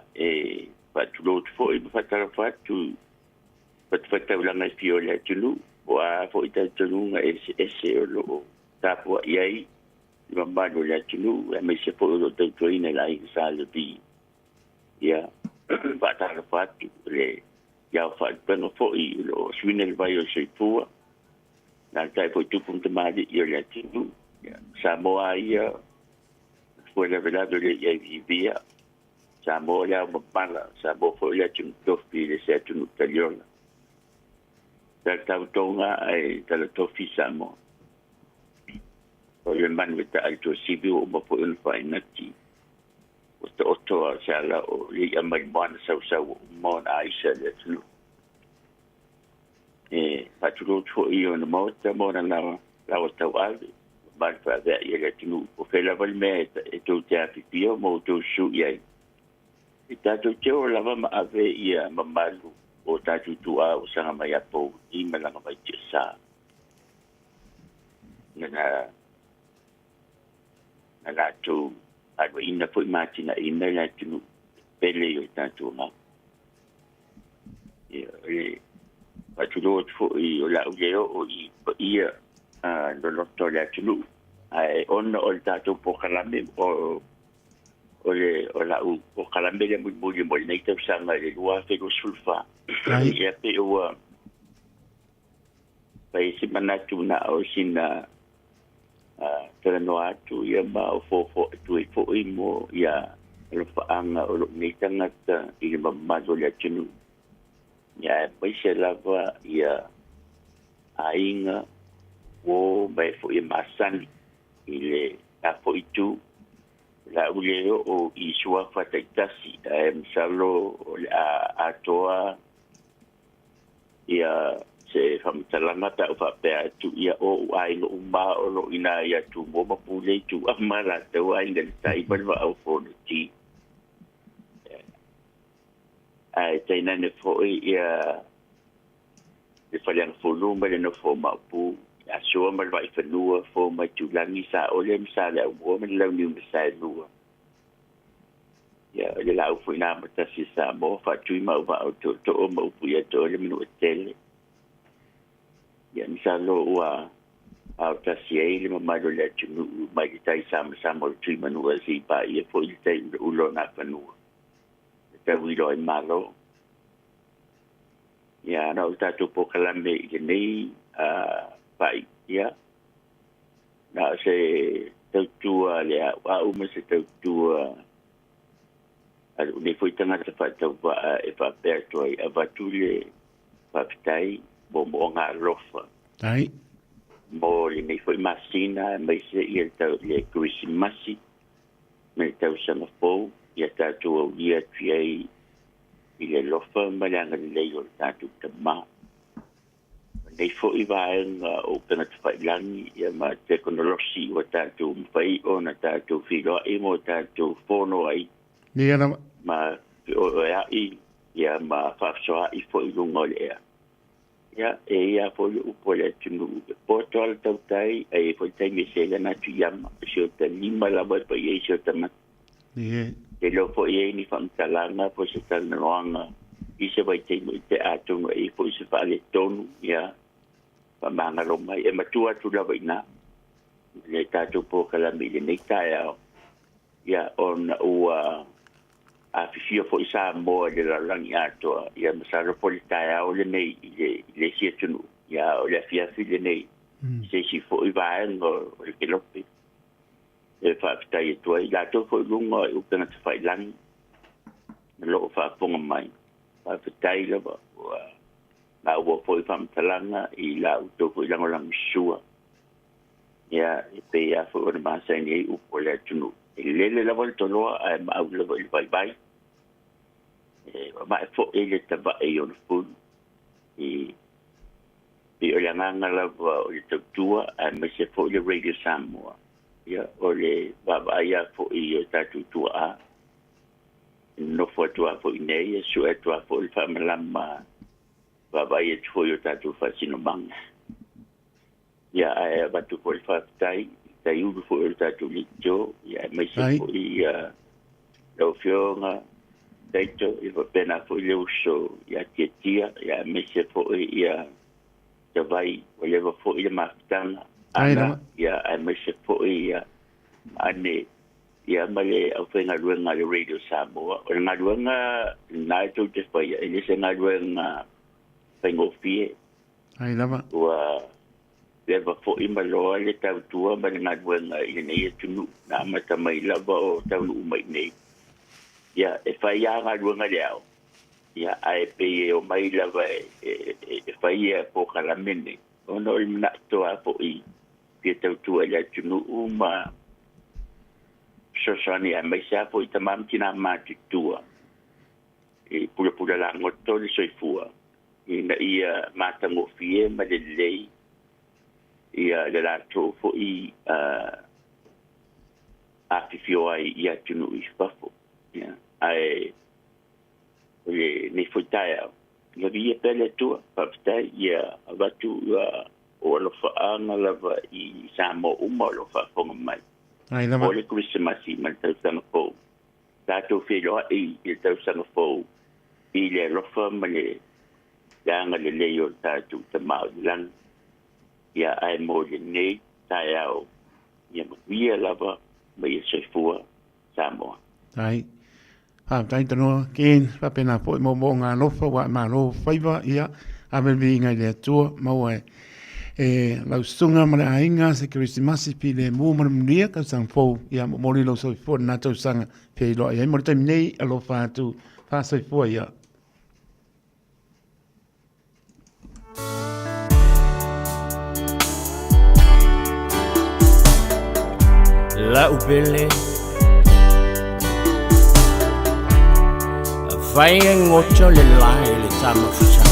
Speaker 17: pa tu lo fo I fa ta fa tu pa fa ta la mai fio le tu lu wa fo I ta tu nga ese o lo ta po ia Mama do la tunu e me se po do te toina la I sa le bi ya va ta fa tu le ya fa no fo I lo swine le vai o se tua na tai po tu punto mali io la tunu ya Samoa ia fo le vela do le ia vivia Samoa ya mala Samoa fo ya tu to fi le se tu taliona ta tonga ai ta le to fi Samoa o le man wita alto sibi o mapo un fainati o te oto a sala o le amai mana sau mo na aisa le tulu paturo tfo I o na mauta mo na lawa tau alde man fa vea I le tulu o fela val me e tau te apipio mo tau su iai I tato te o lava ma ave ia mamalu o tatu tu a o sanga mai apo I malanga mai te sa la tu alwa ina foi matina ina la tu pele yo tanto ma e pa tu do foi o la o I do lo to la tu ai on o tanto po kalame o la u po kalame le mo nei te sanga le lua fe go sulfa e pe o pa isi manatu na o sina tera no atu ia ma o fo tu fo I mo ia lo faanga o lo nei tangata I le mamado le tunu ia mai se lava ia ainga o mai fo I masani I le a fo I tu la uleo o I sua fataitasi msalo a toa ia se famtalanga ta fa pe tu ia o ai no umba o no ina ia tu mo ma pule tu amara te wa inga tai pa va au fo ti ai te na ne fo ia e fa yang fo no ma no fo ma pu a so ma va I fa lua fo ma tu la mi sa o le sa la o ma la ni mi sa lua ia le la fo ina ma ta si sa mo fa tu ma va o to o ma pu ia to le minu tele ya misalo wa auta sie le mamado le tu mai tai sam tu manu asi pa ia fo I tai ulo na panu te wilo I malo ya na uta tu po kalame I nei pa ia na se tu le wa u me se tu ne foi tanga te fa te va e fa perto I avatule pa tai bo nga rofa
Speaker 18: ai
Speaker 17: mo le nei foi masina mai se ia tau le Christmasi me tau sana fo ia tatu o ia triei I le lofa malanga le o tatu tama nei foi vaenga o pena te whailangi ia ma teknolosi o tatu mwhai o na tatu whiloa I mo tatu whono ai
Speaker 18: ni era
Speaker 17: ma o ai ia ma whafsoa I foi lungo le ea ya ia fo le upo le tunu po tol tau tai e fo tai me se na tu yama sio ta lima la ba ye sio ta ma
Speaker 18: ni
Speaker 17: e lo fo ye ni fam talanga po se tal noanga I se vai tai mo te atu e fo se fa le tonu ya pa manga lo mai e matua tu la vaina le tatu po kala mi le nekta ya on ua a fifia fo isa mo de la langi ato ia masaro politaia o le nei le sietunu ia o le fia file nei se si fo I vaenga o le kelope e fa tai to I la to fo lunga o pena te fai lang lo fa ponga mai fa tai le ba la ua foi whamtalanga I la utoko I langolang sua. Ia, pe ia foi o masa ni upo le tunu. Lele la vol toloa ai mau le vol bye. Ma fo ele tava e on fun. I o nganga la o le tua ai me se fo le Radio Samoa. Ia o le baba ia fo I o tatu tua a. No fo tua fo nei su e tua fo le famalama. Baba ia fo o tatu fa sino bang. Ia ai batu fo le fa tai ulu fo o tatu lijo ia me se fo I lo fionga Taito I va pena fo le uso ia tietia ia me se fo ia te vai o le va fo ia maftanga ana ia ai me se fo ia ane ia male au fenga luenga le Radio Samoa o nga luenga na to te fa ia ele se nga luenga pengo fie
Speaker 18: ai lava
Speaker 17: wa le va fo I malo le tau tua ma nga luenga I nei tunu na mata mai lava o tau mai nei ia e fai anga luenga leao ia ai pe o mai lava e fai e po kalamene ono I mna to a po I pe tau tua ia tunu uma sosani a mai sa po I tamam tina mati tua e pula la ngoto le soifua ina ia matango fie ma le lei ia le la to fo I a fifio ai ia tunu I spafo ia ai le ne fotaia la via pelle tua papta ia avatu o lo fa ana lava I samo uma lo fa fonga mai
Speaker 18: ai lava
Speaker 17: o le Christmas I man tau sanga fo tato filo I tau sanga fo I le lo fa male yanga le leo tatu tamau lang ia ai mo le nei taiao ia via lava mai se fua samo
Speaker 18: ai tai tano ken pa pena po mo nga lofa wa ma lo faiva ia a ver vinga le tua mau la sunga ma ainga se Christmas pi le mo ma mnia ka sang fo ia mo li lo so fo na to sang pe lo ia mo tem nei a lo fa tu fa so fo ia
Speaker 3: la upele vai ngocho le lai le sama fusa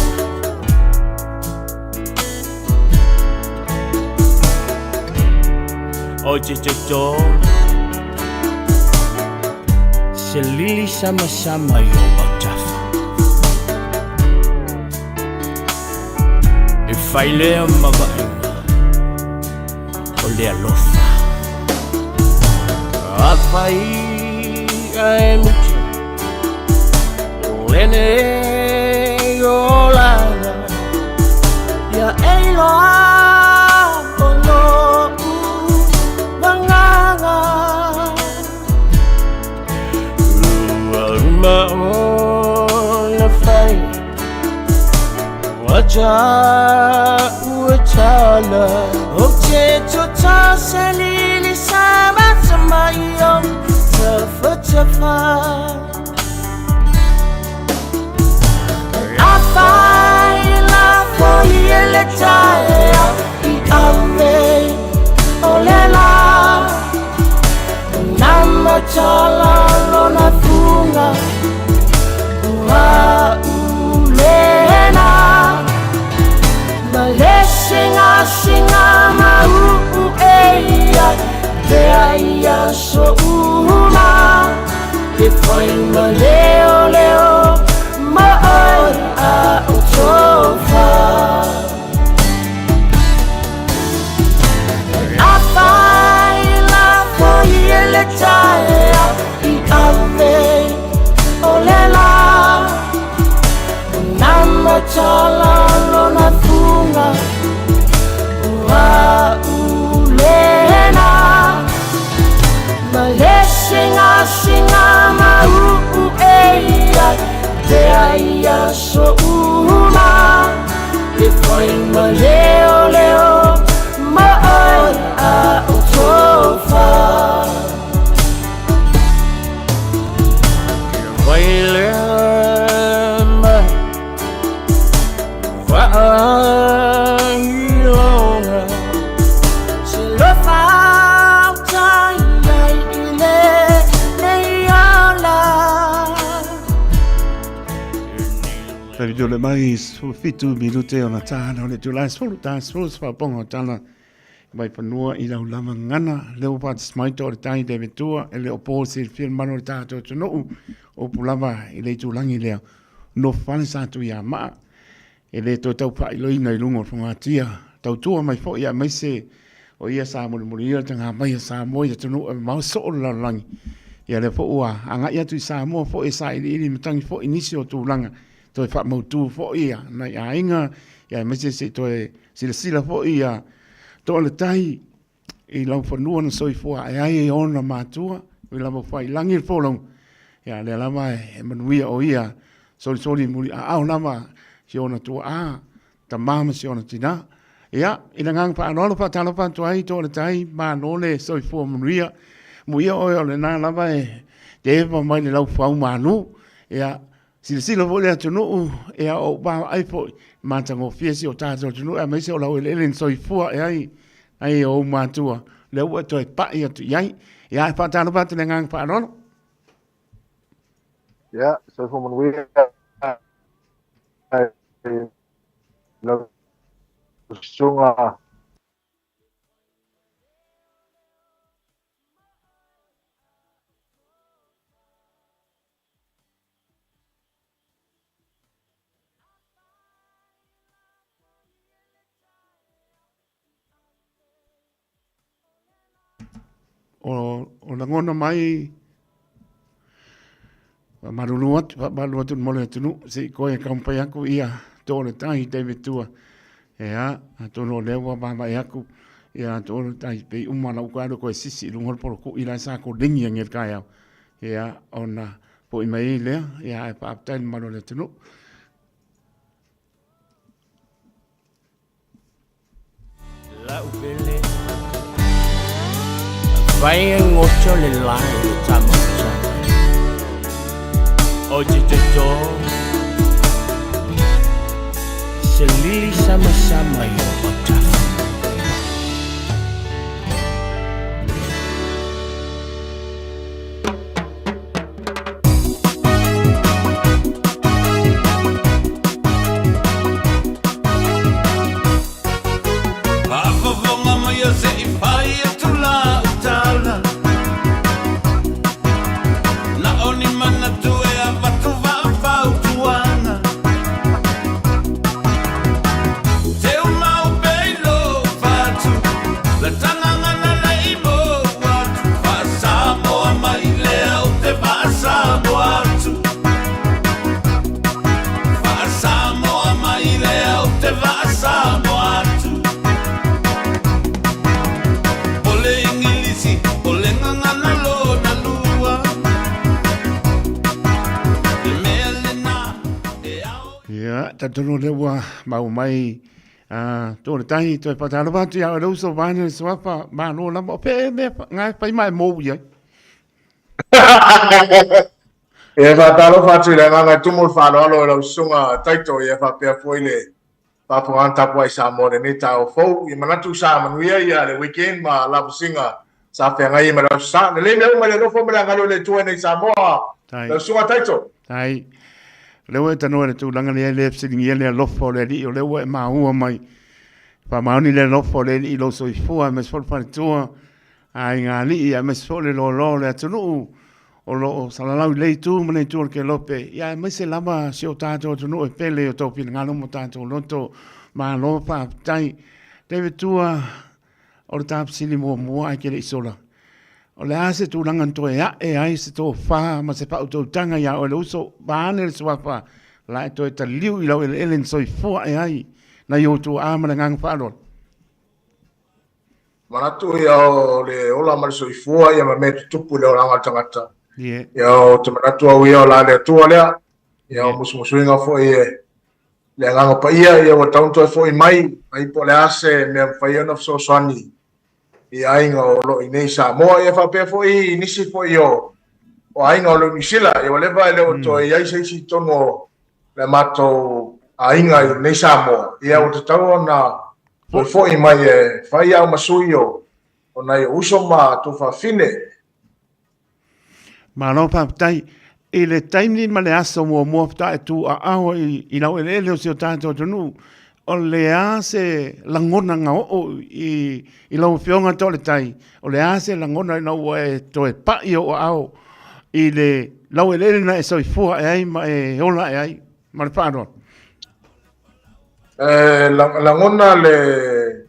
Speaker 3: oje jojo se lili sama yo otaf e fai le mama o le alofa afai ai mucho lene olana ya eiloa ono banganga uma ona fai wacha wachala oche chota selili sama yo tafa la foglia le taia I ave olela namma chala lona funga wa ulena maleshinga shinga ma eia te aia so una e poi leo ma a utofa la foglia le taia I ave olela namma chala lona funga wa ulena maleshinga shinga ma eia te aia so una e poi leo ma a utofa vai le ma va
Speaker 18: Tapi tu le mai fitu minute ona tāna le tu lai sfulu fa pongo tāna mai panua I lau lama ngana leo pat smaito o tai de vetua e le opo se fil mano tātou tunu o pulava I le tu langi leo no fale sa tu ia ma e le to tau pa ilo ina ilungo fonga tia tau tua mai fo ia mai se o ia sa mo mo ia tanga mai sa mo ia tunu ma so la langi ia le fo ua anga ia tu sa mo fo e sa ili matangi fo inisio tu langa to fa mo tu fo ia na ia inga ia mai se to e sila fo ia to le tai I lau whanua na soi fua e ai e ona mātua I lau whai langi fo long ia le lama e manuia o ia sori muri a au nama si ona tua a ta mama si ona tina ia ina ngang pa anolo pa talo pa tuai to le tai ma no le soi fua manuia muia o le na lama e te eva mai le lau fau manu ia sila vo le atunu ia o ba ai fo matango fiesi o tato atunu e mai se o lau ele soi fua e ai o matua le ua to e pa ia tu iai ia pa talo pa te ngang pa anolo
Speaker 4: yeah, so from when we sunga
Speaker 18: o langona mai maluat tu mole tunu se ko e kampai aku ia to le tai David tua ea to no lewa ba aku ia to le tai pe umana u ka ko sisi lungol por ku ila sa ko dingi ngel kaya ea ona po I mai le ia pa aptai malole tunu
Speaker 3: la upele vai ngocho le lai tamocha oji jojo selili sama-sama yo otak
Speaker 18: tatono lewa mau mai to le tai to patalo va tu ya lo so va ne so fa ma no la mo pe me ngai pai mai mo ya
Speaker 4: e patalo fa tu le nga tu mo fa lo sunga taito e fa pe foile pa po anta po sa mo ne ta o fo I mana tu sa manu ya le weekend ma la singa sa fe ngai ma lo sa le me ma le fo ma nga lo le tu ne sa mo lo sunga taito
Speaker 18: tai lewe tano le tu langa le sitting le lofo le o lewe ma ua mai pa mauni le lofo le I lo so fua me so fa tu ai nga li ya me so le lo le tu o lo salalau le tu me tu ke lope ya me se lama si o tato tu no pele o to pin ngalo mo tato lo to ma lo pa tai deve tu o tap sili mo ai ke le sola o le ase tu langa to ya e ai se to fa ma se pa to tanga ya o le uso ba ne so fa la to ta liu I lo elen so fo e ai na yo tu a ma ngang fa lo
Speaker 4: mana tu ya le ola ma so fo ya ma me tu pu le ola tangata
Speaker 18: ye
Speaker 4: ya o tu mana tu o ya la le tu le ya o musu nga fo e le nga pa ia ya o taun to fo mai ai po le ase me fa ia no so sani I ainga o lo I sa mo e fa pe fo I nisi fo yo o ainga o lo nisila e o le vai le o to I ai se tono le mato ainga I nei sa mo e o te tau na fo I mai e fai au masui o na uso ma to fa fine
Speaker 18: ma no pa tai I le taimi ma le aso mua pta e tu a aho I lau ele o si o tātou tonu. O le a se langona nga o I lau whionga to le tai. O le a se langona na ua e to e pai o ao. I le lau ele na e soifua e ai ma e ola e ai. Ma le whaanoa.
Speaker 4: Langona le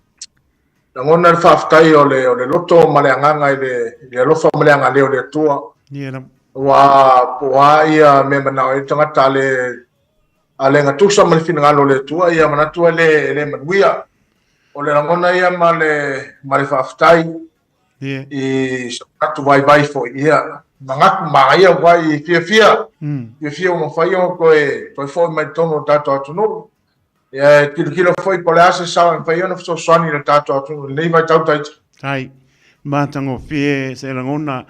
Speaker 4: whaftai o le loto ma le anganga I le alofa ma le anga leo le tua. Wa ia me manao I tangata ale ngatusa ma le finangalo le tua ia manatua le manuia. O le langona ia ma le whaftai I sakatu vai fo ia. Mangaku maa ia vai fia. Fia o mawhai o koe fo mai tono tato atunu. Kilo foi po le ase sao fai ona so swani le tato atu nei vai tau tai.
Speaker 18: Ai. Matango fie se langona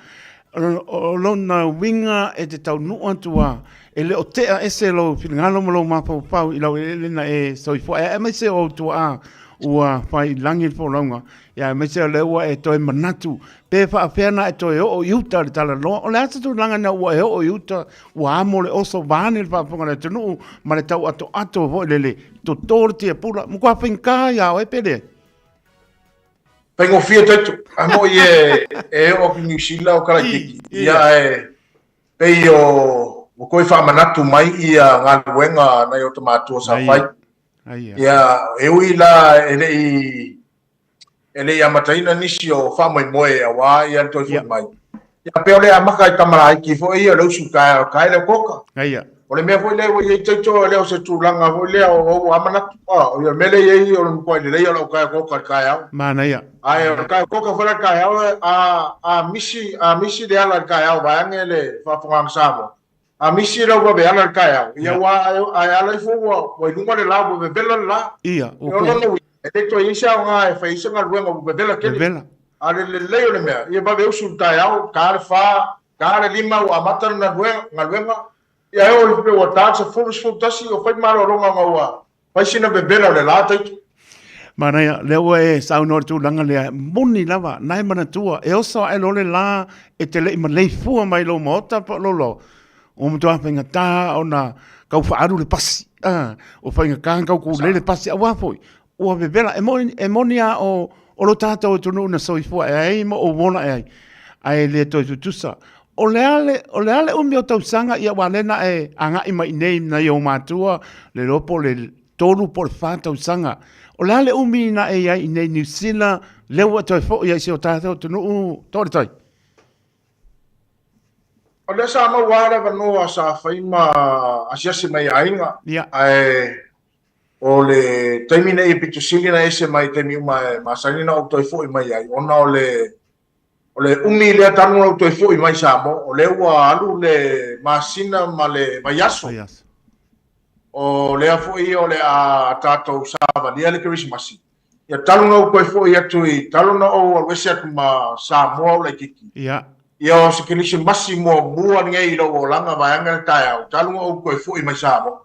Speaker 18: o lona winga e te tau nua tua e le o tea ese lo filngalo mo lo mapau pau I lau ele na e soifo e mai se o tua ua fai langi fo longa ia mai se le ua e toi manatu pe fa afena e toi o yuta le tala lo o le asa tu langa na ua e o yuta ua amo le oso vane le fafonga le tunu ma le tau ato vo lele to torti e pula mo kwa finka ia o e pele
Speaker 4: Pengo fia tatu amo e o New Zealand o kala kiki ia e pe o koe fa manatu mai ia ngā luenga na o tomato sa fai ia e ui la ele ia mataina nisi o fa mai moe a wa ia toi fo mai ia pe ole amaka I tamara ki fo ia lo su ka le koka ole me fo le o ye teto le o se tulanga fo le o amanatu o ia mele ye o ko le ia lo ka koka ka ia
Speaker 18: mana ia
Speaker 4: ai o ka koka fo ka ia a misi de ala ka ia ba ngele fa fongsamo a misi lo be ala ka ia wa ai ala fo wa lunga le la bo be bela la
Speaker 18: ia
Speaker 4: o no e to isa nga e fa isa nga luenga bo bela ke ale le o le me ia ba be usu ta ia ka le lima o amata na luenga ia e o pe o taxa full tasi o fai maro ronga ngaua fai sina be bela le la tai
Speaker 18: mana ia le o e saunor tu langa le moni lava nai mana tua e osa e lo le la e te le ma le fua mai lo mota po lo o mo tua penga ta ona kau faaru le pasi o penga kau ku le pasi a foi o be bela e monia o lo tata o tunu na soifua e ai mo o wona e ai le to tusa o le ale umi o tausanga ia walena e anga I mai nei na i o matua le lopo le tolu po le wha tausanga o le ale umi na e ai nei New Zealand le ua toi fo ia si o tata o tunu tore toi
Speaker 4: o le sa ma wala vanoa sa faima asiasi mai ainga o le taimina I pitusili na ese mai taimi uma masanina o toi fo I mai ai ona o le umi le tanu o toi fo I mai samo o le ua alu le masina ma le maiaso o le afo I o le a tatou sava lia le Christmas ia tanu o toi fo I atu I tanu o wese atu ma Samoa o le kiki ia o se kilisi masi mo mua ngei lo o langa vaianga tai au tanu o toi fo I mai samo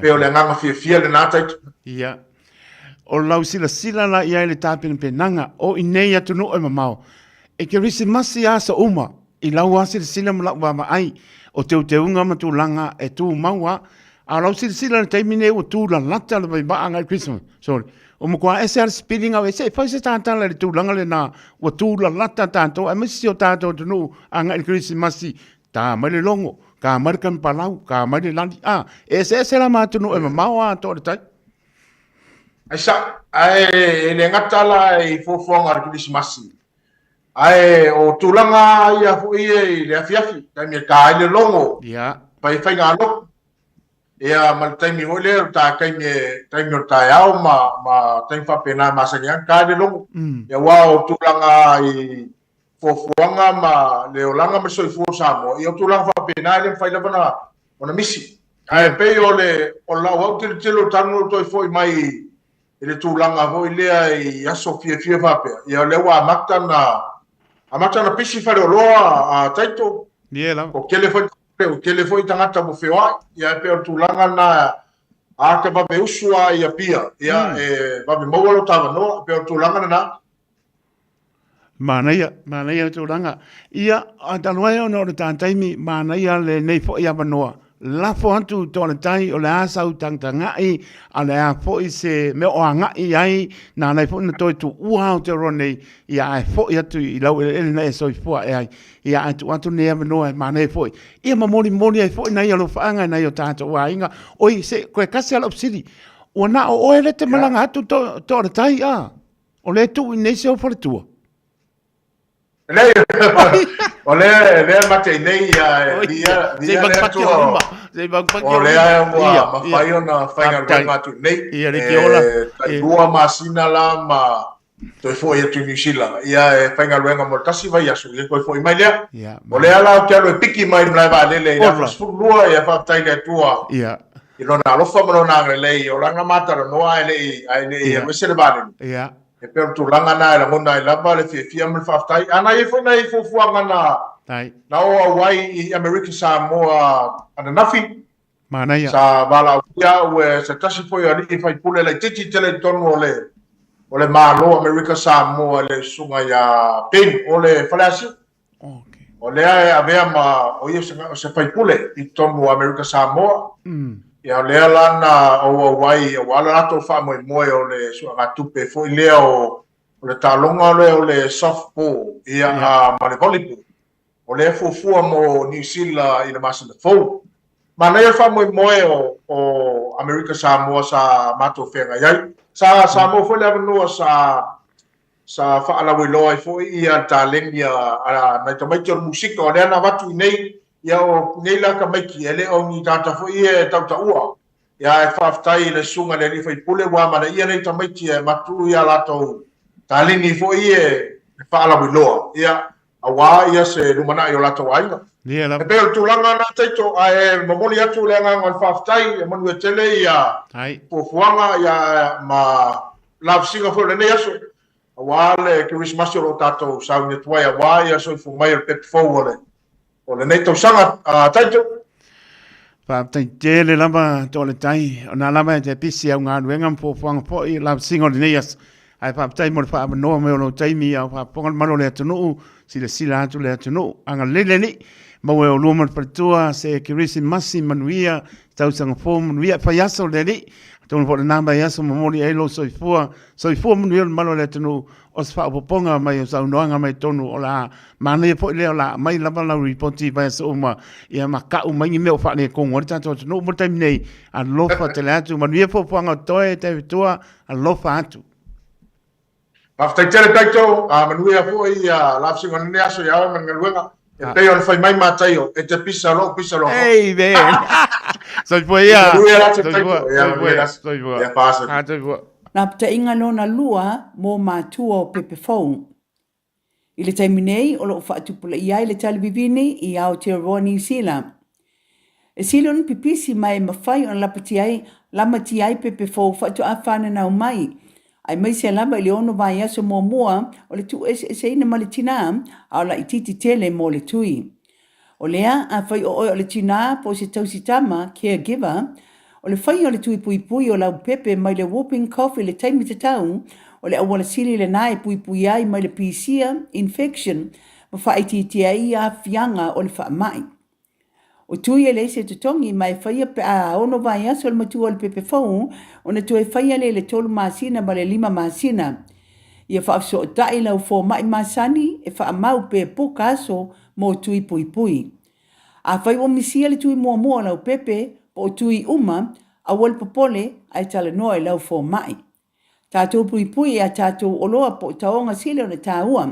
Speaker 4: pe o le nganga fia le nata
Speaker 18: ia o lau sila la ia le tapin penanga o inei atu no e mamao e ke risi masi asa uma I lau sila mala wa ai o te unga ma tu langa e tu maua a lau sila le taimine o tu la lata le ba anga Christmas sorry o mo kwa ese spilling au ese fa se tanta le tu langa le na o tu la lata tanto e masi o tato tu no anga Christmas ta ma le longo ka markan palau ka mari landi ese la ma tu no e mamao to tai
Speaker 4: Aisa, ai le ngatala I fofonga Christmas. Ai o tulanga ia fu ia le afiafi, kai me ka le longo.
Speaker 18: Ia.
Speaker 4: Pai fai ngalo. Ia mal tai mi ole ta kai me ta au ma tai fa pena ma sa ngan ka le longo. Ia wa o tulanga I fofonga ma le olanga me soi fu samo. Ia tulanga fa pena le fai la bana ona misi. Ai pe ole o la wa tilo tanu to foi mai ele tulanga ho ilea I aso fia vape ia le wa amata na pisi fa lo a taito
Speaker 18: niela
Speaker 4: o kele foi tangata mo fewa ia pe tulanga na a ka ba usua ia pia ia e ba mo lo tava no pe tulanga na
Speaker 18: Mana ia tūranga. Ia, a talwai o no ta taimi, mana ia le nei fo ia manoa. Lafo antu tōna tai o le asau tangangai, a le a fo i se me o angai ai, nā nei fo na toi tu ua o te ronei, ia ai fo i atu i lau ele nei so i fua e ai, ia atu atu nea manoa e mana e fo i. Ia ma mori ai fo i nei alo whaanga nei o tātou wa inga, oi se koe kasi ala upsiri, ua na o oe le te malanga atu tōna tai a, o le tu i nei se o whaletua.
Speaker 4: O le mate nei ia
Speaker 18: se bagpaki
Speaker 4: o le ai ma fai ona whainga runga atu nei tai rua masina la ma toi fo ia tu New Zealand ia whainga runga mo tasi vai asu ia koe fo i mai lea o le ala o te alo e piki mai mlai wa lele ia fasfurua ia whaftai le tua i lona alofa mano nangre lei o langa matara noa e lei ai lei ia mesere vale e pero tu langa na la mona la vale fia me faftai ana e foi na e fuanga na o Hawaii i America Samoa ana nafi
Speaker 18: mana ia
Speaker 4: sa vala ia we se tasi foi ali e fai pule le titi tele tono o le malo America Samoa le sunga ya pen o le falasi o le avea ma o ia se fai pule i tono America Samoa ia le lana o Hawaii o ala ato fa mo o le suanga tupe foi lea o le talonga o le softball ia ma le volleyball o le fufua mo New Zealand i le masina fou ma nei fa mo o America Samoa sa mato fenga ia sa mo foi le no sa fa ala we loi foi ia talengia ala na to mai musika o le na watu nei ia o nei la ka mai ki ele o ni tata fo ia tauta ua ia e whaftai le sunga le ni fai pule wa mana ia nei ta mai ki e matu ia lato talini fo ia e whaala wiloa ia a wā ia se lumana i o lato wainga e peo tūlanga na teito a e mamoni atu le nganga o whaftai e manu e tele ia fuanga ia ma love singa fo le nei aso a wā le Christmas o tato sauni tuai a wā ia so i fu mai o pepe fo o le nei tau sanga taito.
Speaker 18: Pa tai tele lama tole tai ona lama te pisi au ngā ruenga mpo fuanga po i la singo le nei as ai pa tai mo fa no me o tai mi au pa ponga malo le tunu sila atu le tunu anga lele ni mo o luma pertua se kirisi masi manuia tau sanga fo manuia fa yaso le ni tonu po le namba yaso momori elo soifua manuia malo le tunu o se wha upoponga mai o sau noanga mai tonu o la mana po leo la mai lava la ripoti vai so uma ia makau mai me o fa le kongo ta to no mo time nei a lofa te atu manuia po ponga toe te vitua a lofa atu
Speaker 4: after tele taito manuia po ia la singa ne aso ia mangaluenga e pe on fai mai mataio e te pisa lo
Speaker 18: hey ben so foi ia
Speaker 4: ia pasa
Speaker 8: na pta inga lona lua mo mātua o pepe fau. I le taiminei o lo whaatupula i ai le talivivini i Aotearoa New Zealand. E silon pipisi mai mawhai on lamati ai pepe fau whaatu a whananau mai. Ai mai se lama i le ono vai aso mua o le tu ese ina ma le tina au la ititi tele mo le tui. O lea a whai o le tina po se tausitama caregiver o le whai o le tui pui o lau pepe mai le whooping cough i le taimi te tau, o le awala sili le nae pui ai mai le pisia, infection, ma whaititia i a fianga o le wha mai. O tui e le se tutongi mai whai a ono vai aso le matua o le pepe fau, o na tue whai le tolu masina ma le 5 masina. Ia wha so o tai lau fo mai masani e wha mau pe poka aso mo tui pui. A whai o misia le tui mua lau pepe, o tui uma, a wal popole ai tala noa lau fo mai. Tātou pui a tātou oloa po taonga sile o le tāua.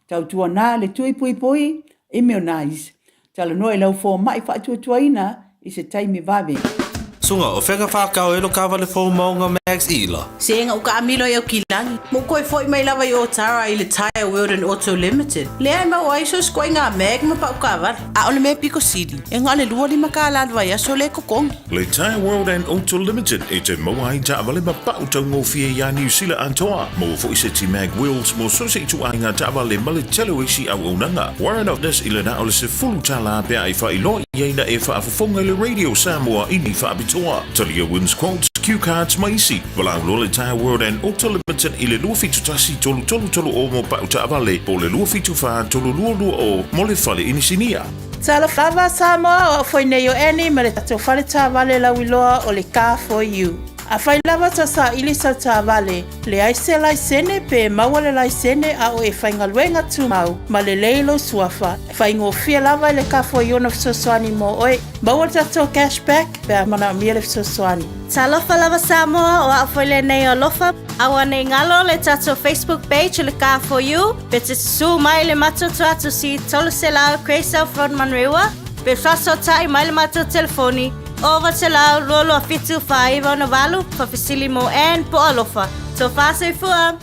Speaker 8: Tau tua nā le tui pui, immunize. Tala noa lau fo mai whaatua tuaina i se taimi vave.
Speaker 19: Sunga, o whenga whakao elo kawa le fo maunga Max Ila.
Speaker 23: Senga uka amilo i au kilangi. Mo koe foi mai lawa i o Tara i le Tire World and Auto Limited. Lea ma o aiso skoi ngā meg ma pa ukawa. A ole me Pico City. E ngā le lua lima ka aladwa i aso le kokongi.
Speaker 1: Le Tire World and Auto Limited e te moa i ta wale ma pa utau ngofia ia New Zealand antoa. Mo fo i se ti mag wheels mo so se tu ai ngā ta wale male telo isi au unanga. Warren of this ila na ole se fulu tala pia i wha i loi. Ia ina e wha afufonga le Radio Samoa ini wha abitoa. Talia wins quotes, cue cards maisi. Wala lo le Tire World and Auto Limited i le lua fitu tasi tolu o mo pa uta avale. Po le lua fitu fa tolu lua o mo le fale inisinia.
Speaker 7: Tala flava Samoa o foi nei o eni ma le tato fale tā vale la wiloa o le car for you. A fai lava ta sa ilisa tā vale, le aise laisene pe maua le laisene a o e fai ngaluenga tu mau, ma le leilo suafa. Fai ngofia lava le car for you na fisoswani mo oe, maua le tato cashback pe a mana mia le fisoswani.
Speaker 5: Talofa lava Samoa o a foi le nei o lofa, awa nei ngalo le tato Facebook page le car for you, pe te su mai le matoto atu si tolu se lao Craysel Front Manrewa, pe faso tai mai le mato telefoni, over te lau lolo a fitu whaiva na walu, fa fisili mo en po alofa. So fase fua.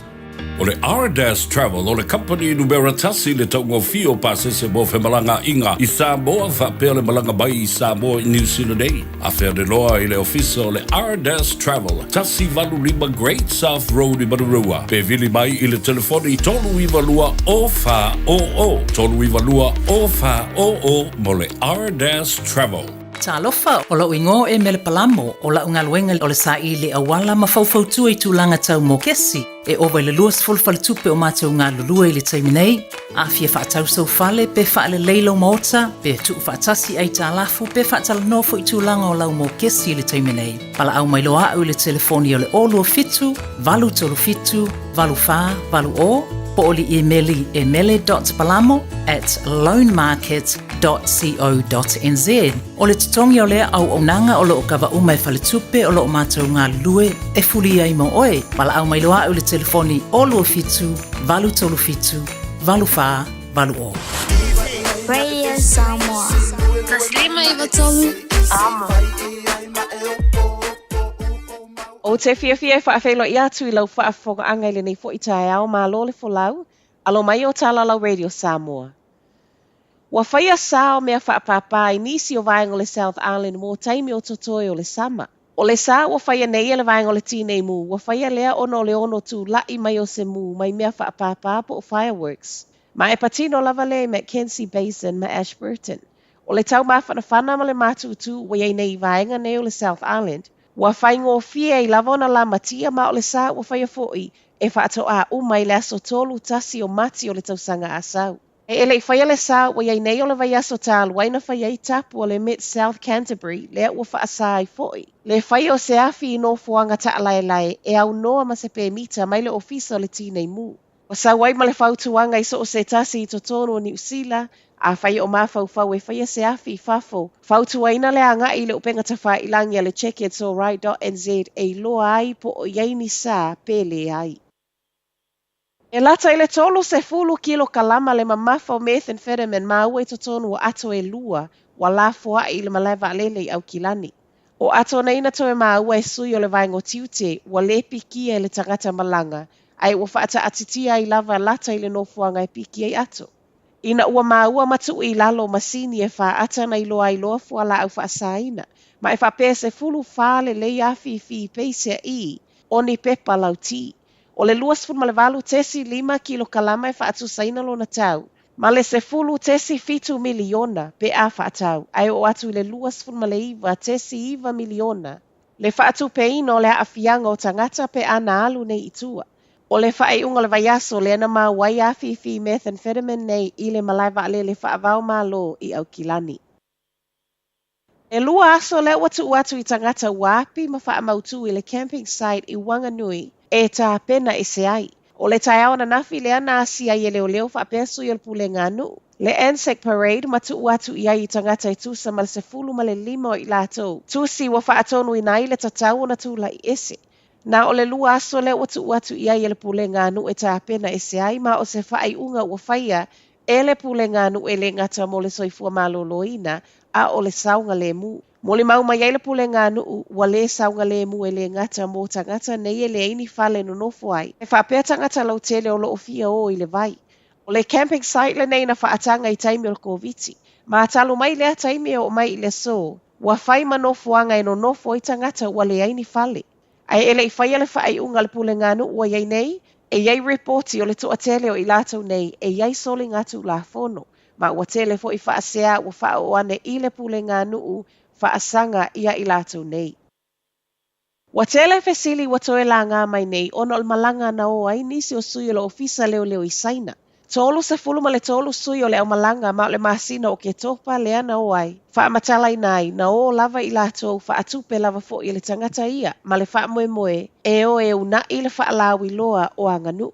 Speaker 15: O le R-Dash Travel, o le company numera tasi le taungo fio pasese mo whemalanga inga i Samoa, whapea le malanga bai i Samoa i New Zealand ei. A whea de loa i le ofisa o le R-Dash Travel, tasi valu lima Great South Road i Marurua. Pe vili mai i le telefoni tolu iwa lua o wha o o. Tolu iwa lua o wha o o mo le R-Dash Travel.
Speaker 21: Talofa o lau ingo e mele palamo o lau ngaluenga o le sa i le awala ma faufautua i tūlanga tau mo kesi e owa le luas fulfale tupe o mātou ngā lulua i le taiminei a fia whaatau sau fale pe whaale leilo maota pe tuu whaatasi ai tā lafu pe whaatala nofo i tūlanga o lau mo kesi i le taiminei pala au mai loa au le telefoni o le olu o fitu valu tolu fitu valu wha valu o po oli e mele.palamo@loanmarket.co.nz o le tutongi o lea au onanga o loo kawa umai fale tupe o loo mātou ngā lue e fuli ai mo oe pala au mai loa au le telefoni olu o fitu valu tolu fitu valu wha valu o
Speaker 24: Radio Samoa Taslima Iwatomu Amo
Speaker 13: O te whiawhia e whaafelo i atu I lau whaafonga angaile nei fo I tae ao mā lo le folau, alo mai o Talalau Radio Samoa. Wa whaia sao mea whaapapa I nisi o vaenga le South Island mō taimi o totoi o le sama. O le sa wa whaia nei le vaenga o le tīnei mū, wa whaia lea ono le ono tū lai mai o se mū, mai mea whaapapa po o fireworks. Ma e patino lava le Mackenzie Basin ma Ashburton. O le tau mawhana whana ma le mātutu wa iei nei vaenga nei o le South Island, wa whaingo fia I lavona la matia ma o le sa wa whaia foi e whaato a umai le aso tolu tasi o mati o le tausanga asau. E ele I whaia le sa wa iei nei o le vai aso tālu waina whaia I tapu o le Mid-South Canterbury le ua whaasai foi. Le whaia o se afi I no fuanga taalaelai e au noa ma se pe mita mai le ofisa o le tīnei mū. Wa sa wai ma le whautuanga I so o se tasi I totono o New Zealand, a whaia o mawhau e whaia se afi I fafo. Whautuaina le anga I le upenga tawha ilangi a le checkitsalright.nz e loa ai po o iaini sa pele ai. E lata I le tolo se fulu kilo kalama le mamafa o methamphetamine ma ua I totono o ato e lua wa la foa I le maleva alele I au kilani. O ato neina to e ma ua e sui o le vaengo tiute wa le pikia I le tangata malanga ai ua whaata atitia I lava lata I le nofuanga e piki ai ato. Ina ua maua matu I lalo masini e wha ata na iloa fua la au whaasaina. Ma e wha pese fulu whale le afi fi peisea I, oni pepa lau ti. O le luas fulu malevalu tesi 5 kilo kalama e wha atu saina lo na tau. Ma le se fulu tesi 7 miliona pe a wha atau. Ai o atu le luas fulu maleiva tesi 1 miliona. Le wha atu pe ino le afianga o tangata pe ana alu nei itua. O le whae unga le vaiaso le ana maa wai afi methamphetamine nei I le malaiva ale le whaavau maa lo I au kilani. E lua aso le watu uatu I tangata wapi ma wha mautu I le camping site I Wanganui e tā pena e se ai. O le tai au na nafi le ana asia I leo leo wha pesu I le pule nganu. Le Anzac Parade matu uatu I ai I tangata I tusa ma le se fulu ma le 5 I lato. Tusi wa wha atonu I nai le tatau na tula I ese. Na o le lua aso le watu I ai le pule nganu e tā pena e se ai ma o se whaai unga ua whaia e le pule nganu e le ngata mo le soifua maloloina a o le saunga le mu. Mo le mau mai le pule nganu ua le saunga le mu e le ngata mo tangata nei e le eini fale no nofo ai. E whapea tangata lau tele o lo ofia o I le vai. O le camping site le nei na whaatanga I taimi o le koviti. Ma talo mai lea taimi o mai I le so. Ua whai manofuanga e no nofo I tangata ua le eini fale. Ai ele I whaia le whaai unga le pule nganu ua iei nei, e iei reporti o le toa tele o I lātou nei, e iei soli ngatu la fono, ma ua tele fo I whaasea ua wha o ane I le pule nganu whaasanga ia I lātou nei. Wa tele fesili wa toe la ngā mai nei, ona o malanga na o ai nisi o sui o le ofisa leo leo i saina. Tolu se fulu ma le tolu sui o le au malanga ma o le masina o ke topa le ana o ai. Wha matalai nai, na o lava i lato wha atupe lava fo i le tangata ia, ma le wha moe moe, e o e una i le wha lawi loa o anganu.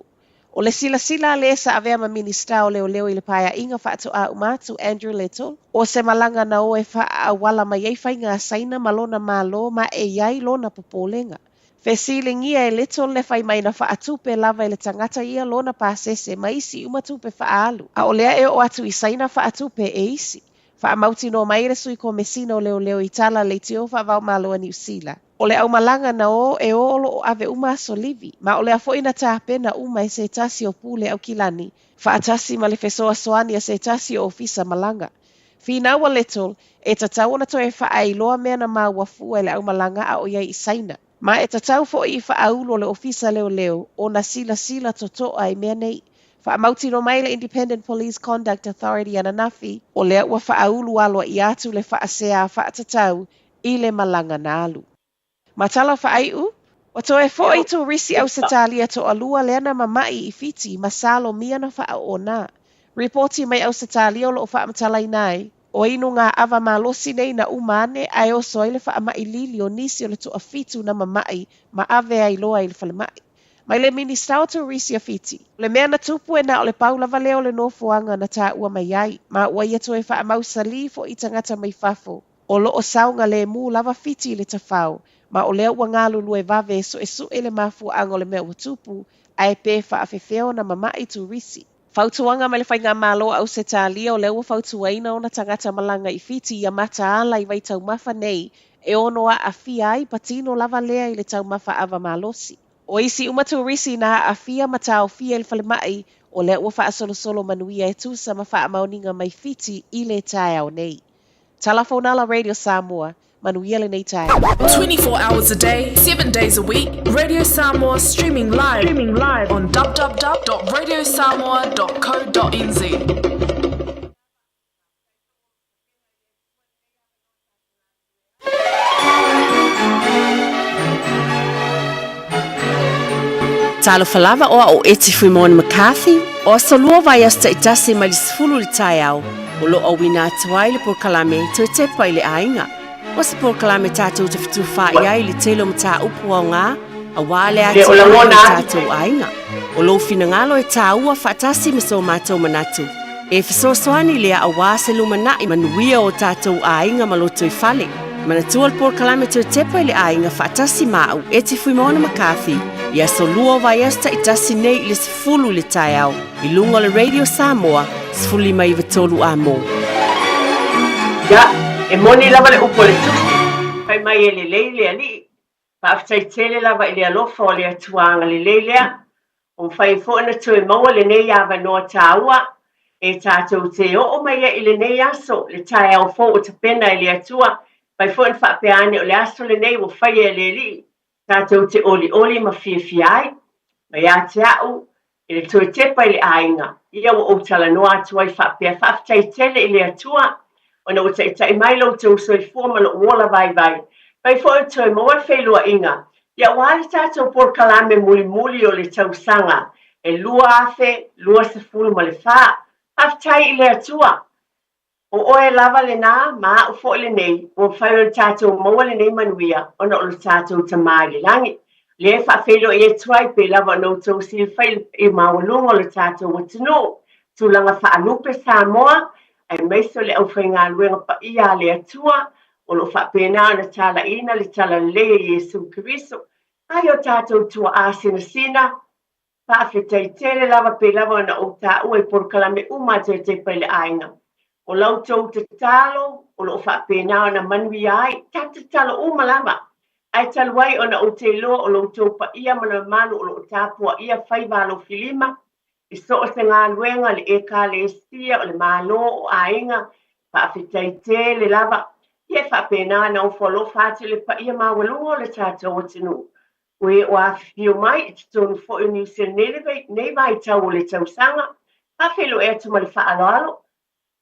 Speaker 13: O le sila sila le sa avea ma ministra o leo leo i le paia inga wha atu a umatu Andrew Little, o se malanga na o e wha a wala mai ei whai ngā saina malona malo ma e iai lona popolenga. Fesilingia e Little le whai mai na wha atupe lava i le tangata ia lona pasese ma isi umatupe wha alu. A o lea e o atu i saina wha atupe e isi. Wha mauti no mai le sui ko mesina o leo leo i tala le tio wha vau malo a New Zealand. O le au malanga na o e olo o ave uma solivi, ma o le a foina tāpena uma e se tasi o pule au kilani, wha atasi ma le fesoa soani a se tasi o ofisa malanga. Fina ua Little, e tatau na toe wha ailoa mea na maua fua le au malanga a o iai i saina. Ma e tatau fo i wha aulo le ofisa leo leo, o na sila sila totoa i mea nei. Wha mauti no mai le Independent Police Conduct Authority ananafi, o lea ua wha aulu aloa i atu le wha asea wha tatau i le malanga na alu. Matala wha aiu, o toe fo i tu risi au setalia to alua leana mamai i fiti masalo mia na wha o na. Reporti mai au setalia o lo wha matalai nai, o inu ngā awa malosi nei na umane ai o soile wha mai lili o nisi o le to a fitu na mamai ma ave ai loa i le whale mai. Mai le ministra o tu risi a fiti. Le mea na tupu e na o le paula valeo le nofuanga na tā ua mai ai, ma ua ia toe wha mausali fo i tangata mai fafo. O lo o saunga le mu lava fiti le tafau, ma o lea ua ngā lulu e vave so e su e le mafu ango le mea ua tupu, ai pe wha afefeo na mamai tu risi. Fautuanga mai le whainga malo au se tālia o lea ua fautuaina o na tangata malanga i fiti i a mata ala i vai tau mafa nei, e onoa a fia ai patino lava lea i le tau mafa ava malosi. O isi umatu risi na a fia mata o fia i le whale mai, o lea ua wha solo solo manuia e tusa ma wha mauninga mai fiti i le tae au nei. Talafonala Radio Samoa, manuia le nei tae.
Speaker 2: 24 hours a day, 7 days a week. Radio Samoa streaming live on www.radiosamoa.co.nz.
Speaker 6: Talo falava o eti Fremon McCarthy, o solua vai asta itasi mai sfulu li tai au, o lo awina atuai le por kalame te tepa ile ainga. O se por kalame tātou te fitu wha i le telo mta upu au ngā, a wale ati le tātou ainga. O lo fina ngalo e tā ua whaatasi miso mātou manatu. E fisosoani lea a wā se lumana i manuia o tātou ainga maloto i fale. Manatua le por kalame te tepa ile ainga whaatasi mau eti Fremon McCarthy, ia solua vai asta i tasi nei le sifulu le tai au, i lunga le Radio Samoa, sifuli mai vitolu a mo.
Speaker 9: Ja, e moni lava le upo le tusi, pai mai e le leile ali, paaftai tele lava i le alofa o le atuanga le leilea, o fai fo na tue maua le nei ava noa tāua, e tātou te o mai e le nei aso, le tai au fo o tapena i le atua, pai fo na whaapeane o le aso le nei o fai e le li, tātou te oli ma fiai, ma ia te au, i le toe tepa i le ainga, ia o tala noa atua i whaapea, whaaftai tele i le atua, o na o tai mai lau tau soi fua lo wola vai vai. Pai fo e toi maua whailua inga, ia wale tātou por kalame muli o le tau sanga, e lua afe, lua se fulu ma le wha, whaaftai i le atua. O oe lava le nā, maa o fo le nei, o whaiwa tātou maua le nei manuia, o na o le tātou tamari langi. Le whaafelo e tuai pe lava no tau si whail e mawalunga o le tātou watino, tūlanga whaanupe Samoa, ai meiso le au whainga luenga pa ia le atua, o lo whaapena na tala ina le tala le Yesu Kiriso. Ai o tātou tua āsina sina, whaafetai tele lava pe lava na o tā ue por kalame umate te pele ainga. O lau tau te talo, o lo whaapena na manui ai, tata talo umalama. Ai taluai o na o te loa o lo tau pa ia mana manu o lo tāpua ia whaivalo filima, i so o se ngā luenga le e ka le estia o le malo o ainga, whaafetai tele lava. Ie whaapena na o whalo whaate le pa ia mawalunga o le tātou o tinu. Ue o awhio mai, i te tonu fo i New Zealand nei vai tau o le tau sanga, hawhelo e atu ma le whaaloalo.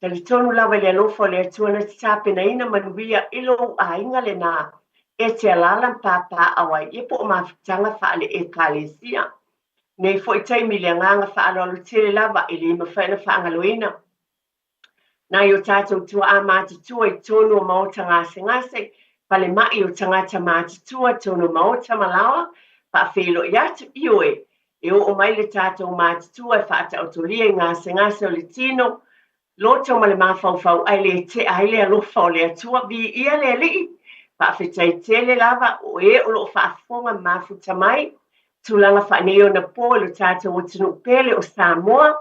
Speaker 9: Tali tonu lava le alofa le atua na te tāpena ina manuia ilo ainga le nā. e te alala papa awai e po mafutanga whaale e kalesia. Nei fo i taimi le nganga whaalolo tele lava i le mawhaina whaangaloina. Na i o tātou tua a mātutua i tonu o maota ngase, pale mai o tangata mātutua tonu maota malawa, pa whelo i atu i oe. E o mai le tātou mātutua e whaata autolia i ngase o le tino, loto ma le mawhauwhau ai le te aile alofa o le atua vi ia le alii, pa whetai tele lava o e o lo whaafonga mafuta mai, tulanga whaneo na po lo tātou o tunu pele o Samoa,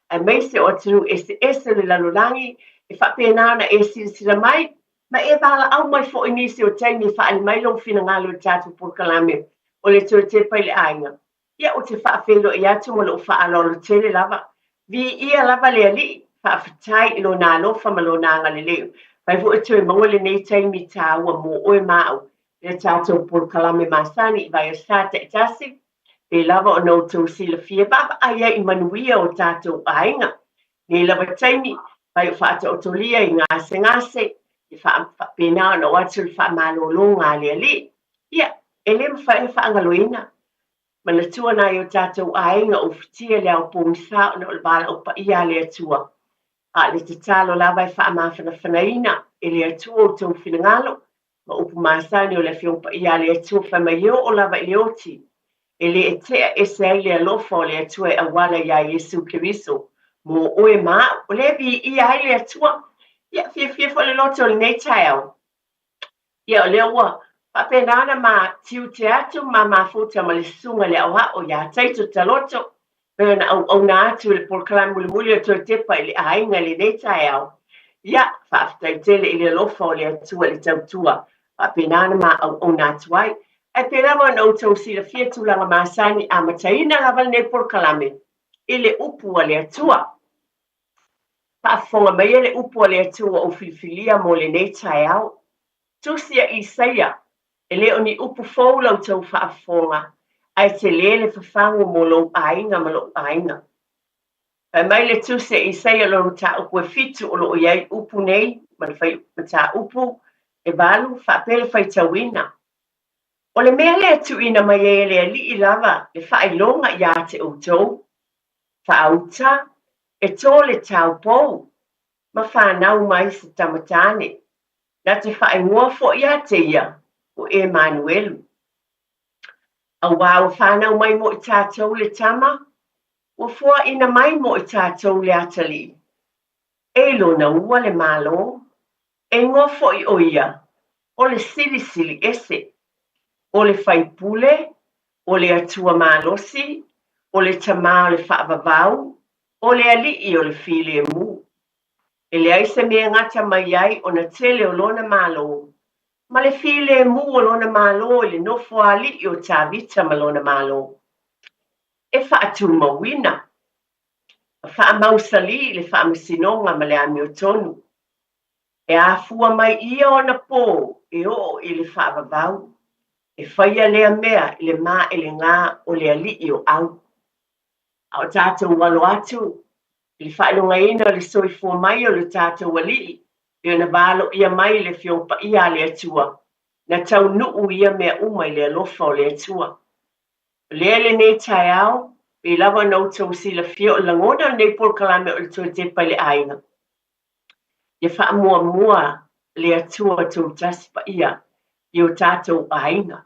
Speaker 9: ai mai se o tunu ese le lalolangi, e whapenana e sila mai, ma e wala au mai fo inisi o taimi whaali mai long fina ngalo o tātou Port-Kalame, o le tue te pai le ainga. Ia o te whaafelo i atu mo lo whaalolo tele lava, vi ia lava le alii, whaafatai ilo nā lofa ma lo nā ngale leo. Pai fu e tue maua le nei taimi tā ua mo oe mau, le tātou Port-Kalame masani i vai o sāta e tasi, e lava o nou tau sila fia baba aia i manuia o tātou ainga. Nei lava taimi, pai o whaata o tolia i ngase, i whaapena o na watu i whaamalolo ngā lea li. Ia, e le mwhae whaangaloina. Mana tua na i o tātou ainga o fitia lea o pōmisa o na o bala o pa ia lea tua. A le te talo lava i whaamawhana whanaina, e lea tua o tau whinangalo, ma upu maasani o le fiong pa ia lea tua whamaio o lava i leoti. E le etea e se ai lea lofa o lea tua e awala ia Yesu Kiriso. Mo oe maa, o le vi ia ai lea tua. Ia fia fo le loto o le nei taiao. Ia o lea ua, papenana ma tiu te atu ma mafuta ma le sunga le awa o ia taito taloto. Pea na au na atu le Port-Kalame muli o toi tepa i le ainga le nei taiao. Ia, whaafitai tele i le lofa o lea tua le tautua. Papenana ma au na atu ai. E te lama na utau sila fia tulanga maasani a mataina lava ne Port-Kalame. I le upu a le atua. Paafonga mai le upu a le atua o filifilia mo le nei taiao. Tusia Isaia, e le oni upu foula o tau whaafonga. Ai te le whafangu mo lo ainga ma lo ainga. E mai le tusia Isaia lo ta upu e fitu o lo iai upu nei, ma ta upu e balu whaapele whaitawina. O le mea lea tuina mai e lea li i lava le whailonga i a te outou. Whaauta e tō le tau pou. Ma whanau mai se tamatane. Na te whaingoa fo i a te ia o Emanuelu. A wau whanau mai mo i tātou le tama. O fua ina mai mo i tātou le atali. E lo na ua le malo. E ngoa fo i o ia. O le sili ese. O le whaipule, o le atua malosi, o le tamā o le whaavavau, o le alii o le file e mu. E le aise mea ngata mai ai o na tele o lona malo. Ma le file e mu o lona malo i le nofo alii o tā vita ma lona malo. E whaatu mawina. Wha mausali le wha masinonga ma le ami o tonu. E a fua mai ia o na pō e o i le whaavavau. E whaia lea mea i le mā e le ngā o le alii o au. A o tātou walo atu, i le whaelonga ina o le soifua mai o le tātou alii, i o na walo ia mai le fiongpa ia le atua, na tau nuu ia mea uma i le alofa o le atua. Lea le nei tai au, i lava nau tau sila fia o langona o nei Port-Kalame o le tua tepa le ainga. Ia wha mua le atua tau tasipa ia, i o tātou ainga.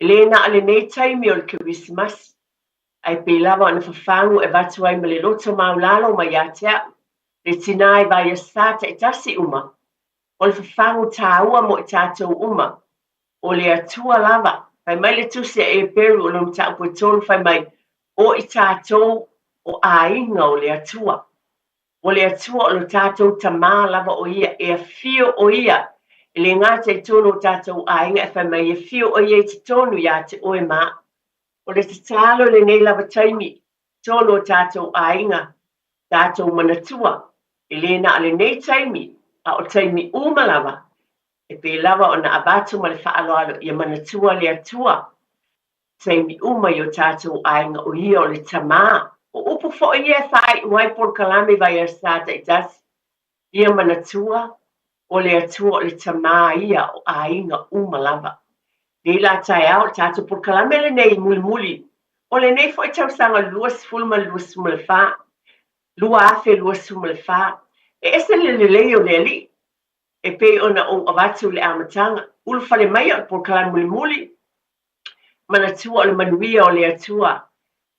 Speaker 9: Le na ale nei taimi o le Christmas, ai pe lava ana whawhangu e watu ai ma le loto maulalo ma iatea, le tina e vai a sata e tasi uma, o le whawhangu tāua mo i tātou uma, o le atua lava, ai mai le tusia e peru o lom tāpu e tolu whai mai, o i tātou o ainga o le atua. O le atua o le tātou tamā lava o ia, e a fio o ia, e le ngāta i tonu o tātou ainga e whai mai e fio o ia te tonu ia te oe mā. O le te talo le nei lava taimi, tonu o tātou ainga, tātou manatua. E le na ale nei taimi, a o taimi uma lava. E pe lava o na abatu ma le whaaloalo i a manatua le atua. Taimi uma i o tātou ainga o ia o le tamā. O upu fo ia whai uai Port-Kalame vai a sata i tasi. Ia manatua. O le atua o le tamā ia o ainga uma lava. Di la tai au tātou por kalame le nei muli. O le nei foi tausanga luas fulma luas sumalefa. Lua afe luas sumalefa. E ese le leo le li. E pe ona o avatu le amatanga. Ulfa le mai por kalame muli. Mana tua o le manuia o le atua.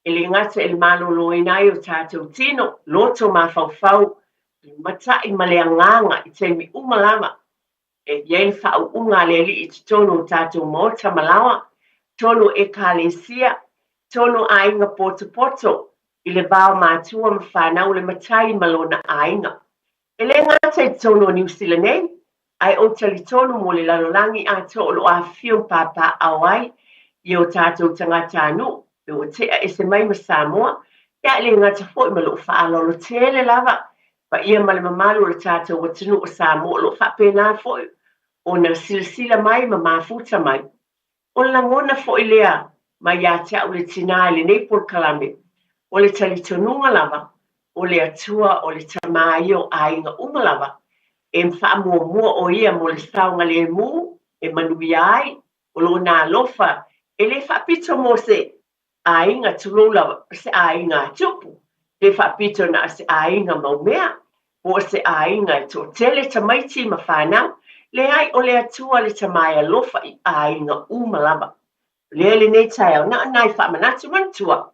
Speaker 9: E le ngata e le malolo inai o tātou tino. Loto mawhauwhau. Matai maleanganga i te mi umalama. E yen whau unga le li i tono tātou mota malawa. Tono e kalesia. Tono ainga poto. I le vau mātua mawhanau le matai malona ainga. E le ngata i tono New Zealand nei. Ai o tali tono mo le lalolangi a to lo a fiu papa awai. I o tātou tangata anu. E o tea e se mai ma Samoa. Ia le ngata fo i malo whaalolo tele lava. Pa ia male mamalu le tātou wa tunu o Samoa lo whapena fo i. O na silsila mai ma mafuta mai. O langona fo i lea. Ma ia tea o le tina le nei por kalame. O le talitonunga lava. O le atua o le tamaio a inga umalava. E mwha mua o ia mo le saunga le mu. E manui ai. O lo na lofa. E le whapito mo se a inga tulula se a inga tupu. Le whapito na se a inga maumea. O se a inga to tele tamaiti ma whanau. Le ai o le atua le tamaya lofa i a inga umalava. Le nei tai au na nai whamanatu mantua.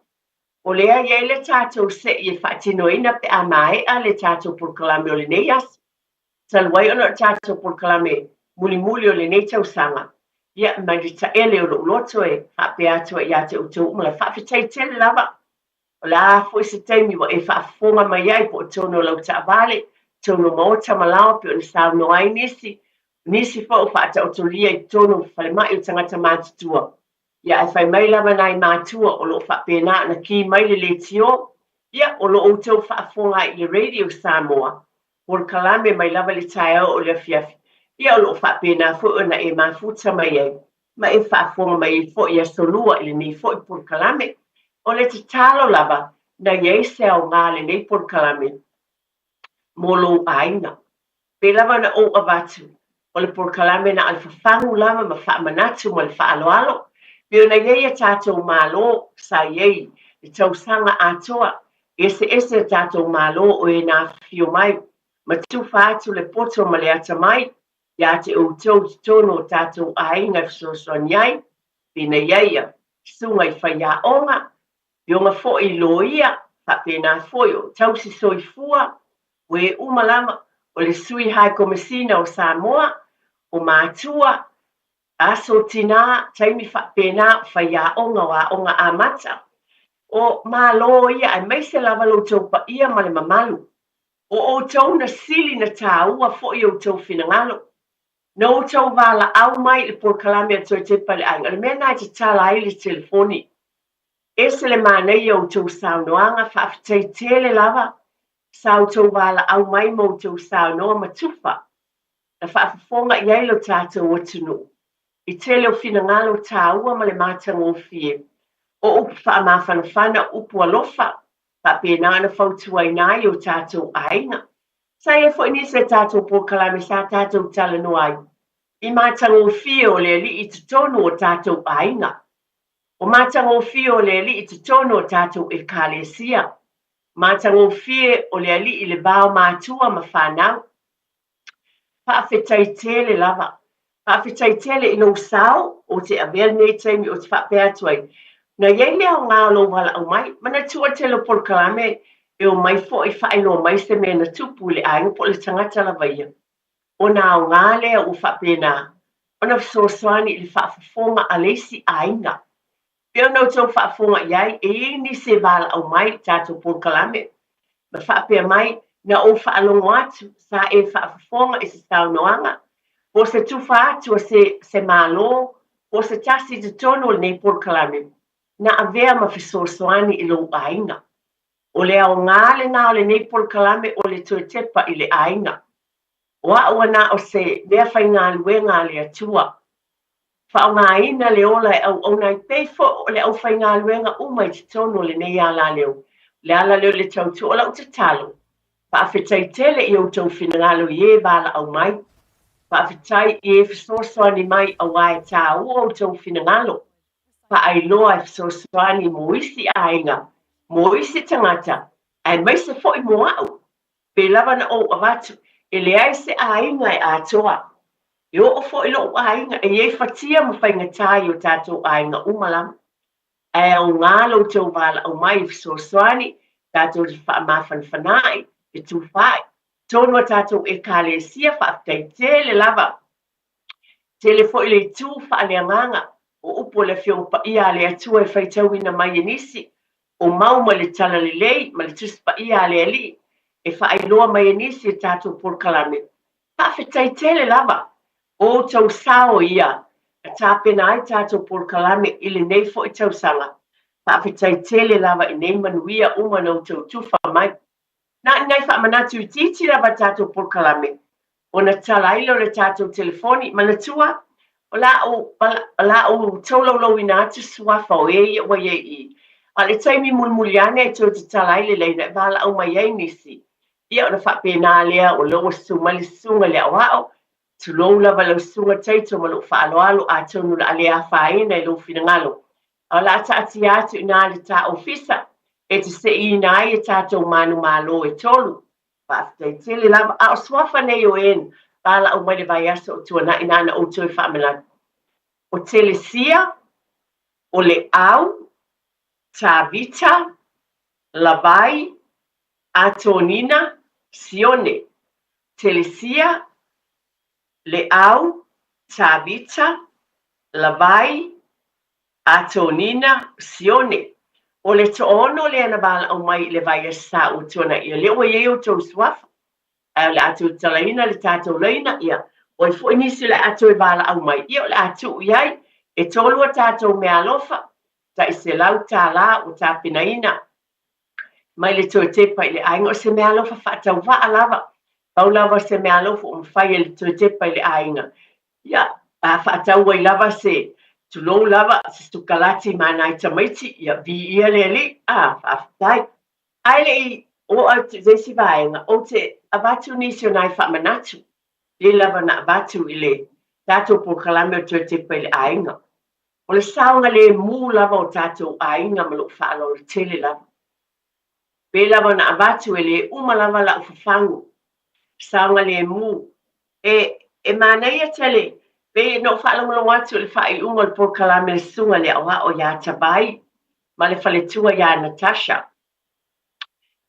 Speaker 9: O le ai e le tātou se i whaatino ina pe a mai a le tātou por kalame o le nei as. Salwai ona tātou por kalame muli o le nei tausanga. Ia marita ele o loto e hape atua i ate utou umala whawhitai tele lava. O le a fo se taimi wa e whaafonga mai ai po tono lau taavale. Tono maota malawa pe o ni sao no ai nisi. Nisi fo o whaata o tolia i tono whalemai o tangata mātutua. Ia e whai mai lava nai mātua o lo whapena na ki mai le tio. Ia o lo outou whaafonga i le Radio Samoa. Por kalame mai lava le tae o le fiafi. Ia o lo whapena fo o na e mafuta mai ai. Ma e whaafonga mai i fo i a solua i le nei fo i por kalame. O le te talo lava na iei se au ngā le nei por kalame. Molo aina. Pe lava na o avatu. O le por kalame na alfafangu lava ma whaamanatu ma le whaaloalo. Pio na iei a tātou mālo sa iei i tausanga atoa. Ese tātou mālo o e nā fio mai. Ma tuwha atu le poto ma le ata mai. Ia te o tau tono tātou ainga fsosoan iai. Pina iei a sunga i whaia onga. Pio nga fo i loia. Whapena fo i o tau si soifua. We umalama o le sui hai komisina o Samoa. O mātua. Aso tina, taimi whapena, whaia onga wa onga amata. O malo ia, ai mai se lava lo tau pa ia male mamalu. O tau na sili na tāua fo i o tau finangalo. Na o tau wala au mai le por kalame atoe te pale ai. Ale mea nai te tala ai le telefoni. Ese le manei o tau saunoanga, whaafitai tele lava. Sau tau wala au mai mo tau saunoa matufa. Na whaafafonga iai lo tātou o tunu. I tele o finangalo tāua ma le mātanga o fie. O upu whaamawhanawhana upu alofa. Whapena na whautua inai o tātou ainga. Sa e fo ini se tātou por kalame sa tātou tala no ai. I mātanga o fie o le li i te tono o tātou ainga. O mātanga o fie o le li i te tono o tātou e kalesia. Mātanga o fie o le li i le bao mātua ma whanau. Whaafetai tele lava. Whaafetai tele i lo sao o te awel nei taimi o te whapea tuai. Na iei lea o ngā lo wala au mai. Mana tua telo por kalame e o mai fo i whaelo mai se mea na tupu le ainga po le tangata la vaia. O nā o ngā lea o whapena. O na sosoani i le whaafafonga a leisi ainga. Peo nau tau whaafonga iai e ni se wala au mai tātou por kalame. Ma whapea mai na o whaalongo atu sa e whaafafonga i se tau noanga. O se tuwha atu se malo, o se tasi te tono le nei por kalame. Na avea ma fisosoani i lo ainga. O le au ngale na o le nei por kalame o le tue tepa i le ainga. O a na o se mea whai ngā lue ngā le atua. Whao ngā ina le ola e au nai peifo o le au whai ngā lue ngā umai te tono le nei ala leo. Le ala leo le tautu o lau te talo. Whaafetai tele i o tau finangalo i e wala au mai. Whaafitai I e whasosoani mai a wae tā ua o tau whinangalo. Whaailoa e whasosoani mo isi ainga, mo isi tangata, ai mai se fo I mo au. Pe lava na o avatu, e lea se ainga e atoa. Yo o fo ilo ainga, e ye fatia mo whaingatai o tātou ainga umalama. E o ngalo tau wala au mai whasosoani, tātou di whaamawhanwhanai, e tu whai. Tōnua tātou e kāle sia whaatai tele lava. Tele fo ile tū whaaneanganga, o upo le whiong pa ia le atua e whaitauina mai enisi, o mau ma le tala le lei, ma le tusi pa ia le ali, e whaailoa mai enisi e tātou porkalame. Whaafetai tele lava, o tau sao ia, a tāpena ai tātou porkalame ile nei fo I tau sanga. Whaafetai tele lava I nei manuia umana o tau tuwha mai. Na nei whaamanatu I titi lava tātou porkalame. O na talailo le tātou telefoni, manatua, o la o taulau I nā tu suafa o e wa ye I. A le taimi mulmuliane e tō te talaile leina, e wala au mai ei nisi. Ia o na whapena lea o loa sumali sunga lea wao, tu lou lava lau sunga teito ma lo whaaloalo a tonu la alea whaena I lo finangalo. A la taati atu I nā le tā ofisa, e te se I nai e tātou manu malo e tolu. Whaafitai tele lava, a o swafa nei o en, wala au mai le vai asa o tuana I nana o tui whaamalatu. O tele sia, o le au, Tavita, Lavai, Atonina, Sione. Telesia, Leau, Tavita, Lavai, Atonina, Sione. O le toono le anabala au mai le vai sa o tuana ia. Le o yeo tau swafa. Le atu talaina le tātou leina ia. O I fo inisi le atu e bala au mai. Ia le atu iai, e tolu a tātou mea alofa. Ta I se lau tā la o tā pinaina. Mai le tō tepa I le ainga o se mea alofa whaatau waa lava. Pau lava se mea alofa o mwhai le tō tepa I le ainga. Ia, whaatau wai lava se tulou lava se stukalati manai tamaiti. Ia, vi ia le li. Whaafitai. Ai le I o au te zesi vaenga o te avatu nisi o nai whaamanatu. Le lava na avatu I le tātou pokalame o tō tepa I le ainga. O le saunga le mū lava o tātou ainga ma lo whaalo le tele lava. Pe lava na avatu e le uma lava la ufafangu. Saunga le mū. E manai a tele. Pe no whaalo mlo watu le whai unga le porkalame le sunga le awa o ya tabai. Ma le whale tua ya Natasha.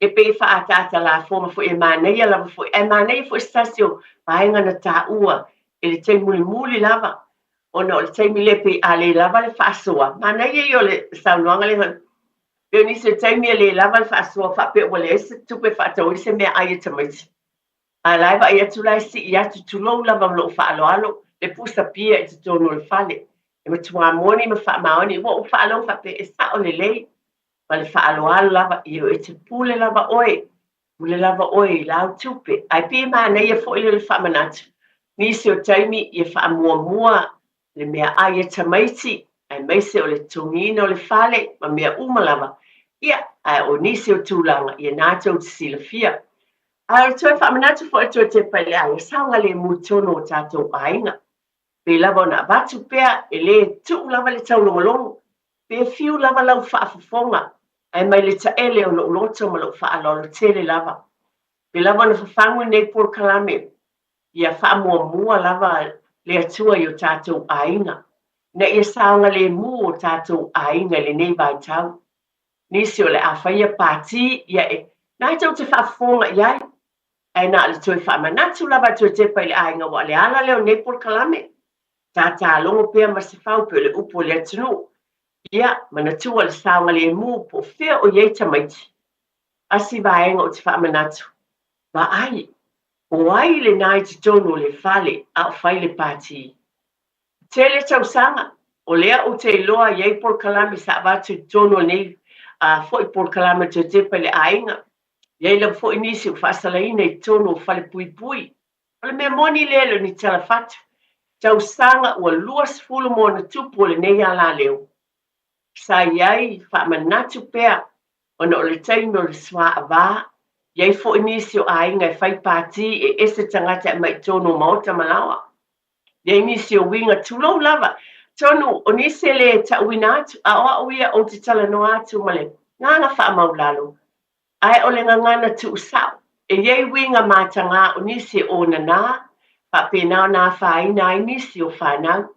Speaker 9: E pe whaatata la foma fo e manai a lava fo. E manai fo stasio vaenga na tā ua. E le te muli muli lava. Ono le taimi lepe a le lava le whaasoa. Mana ia I o le saunoanga le hon. Peo nisi le taimi a le lava le whaasoa whape wale ese tupe whaatau ise mea aia tamaiti. A laiva ia tulai si I atu tulou lava mlo whaaloalo le pusa pia I te tono le whale. E matua moni ma whaamaoni wo whaalo whape e sao le lei. Ma le whaaloalo lava I o e te pule lava oe. Pule lava oe I lau tupe. Ai pia mana ia fo ile le whaamanatu. Nisi o taimi ia whaamua mua le mea aia tamaiti, ai maise o le tungina o le whale, ma mea umalava. Ia, ai o nisi o tūlanga, ia nātou te silafia. Ai o toi whamanatu fo e toi te pele ai, saunga le mutono o tātou ainga. Pe lava na vatu pea, e le tuu lava le taulongolongo. Pe fiu lava lau whaafafonga, ai mai le taele o lo loto ma lo whaalolo tele lava. Pe lava na whafangu nei porkalame, ia whaamua mua lava le atua I o tātou ainga. Na ia saunga le mū o tātou ainga le nei vai tau. Nisi o le awhaia pāti, ia e, nai tau te whaafonga iai. Ai nā le toi whaamanatu lava toi te pai le ainga wa le ala leo nei porkalame. Tātā longo pēr ma se whau pe le upo le atunu. Ia, manatua le saunga le mū po whea o iei tamaiti. Asi vaenga o te whaamanatu. Ma ai, o ai le nai te tono le whale a whai le pāti. Tele tau sanga, o lea o te loa iei porkalame sa avatu tono nei foi porkalame te tepa le ainga. Iei la foi nisi o whaasalaina I tono o whale pui pui. O le mea moni lelo ni talafatu. Tau sanga ua luas fulu mo na tupu o le nei ala leo. Sa iei whaamanatu pea, ona o le taino le swa avaa, iei fo inisi o ainga e whai pāti e ese tangata e mai tono maota malawa. Ia nisi o winga tulou lava. Tonu, o nisi le tauina atu, a oa uia o te talanoa atu male. Nganga wha maulalo. Ai o le ngangana tu usau. E iei winga mātanga o nisi o nana, pa pēnao nā whaina ai nisi o whanau.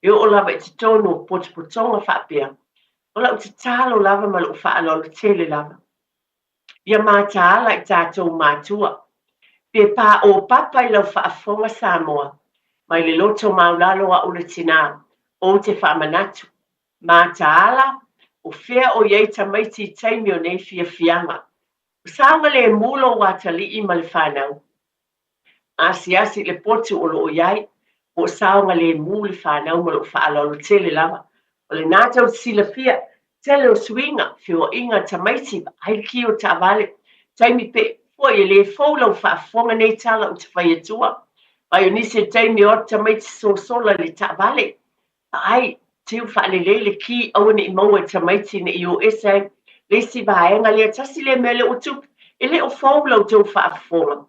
Speaker 9: E o lava i te tonu potopotonga whapea. O lau te talo lava ma lo whaalolo tele lava. Ia mātāla i tātou mātua. Pe pā o papa i lau whaafonga Samoa. Mai le loto maulalo a ule tina o te whamanatu. Mātāla o whea o iei tamaiti taimi o nei fia fianga. O saunga le mulo watali i ma le whanau. Asi le potu o lo o iai. O saunga le mule whanau ma lo whaalolo tele lava. O le nātau sila pia. Tele o swinga, whio inga tamaiti, haiki o ta vale. Taimi pe, fo i le fōlau whaafonga nei tala o te whaiatua. Ai o nisi taimi o tamaiti sola le ta vale. Ai, tiu whaalelele ki awane i maua tamaiti na i o esai. Le si vaenga le tasi le mele o tup. E le o fōlau tau whaafonga.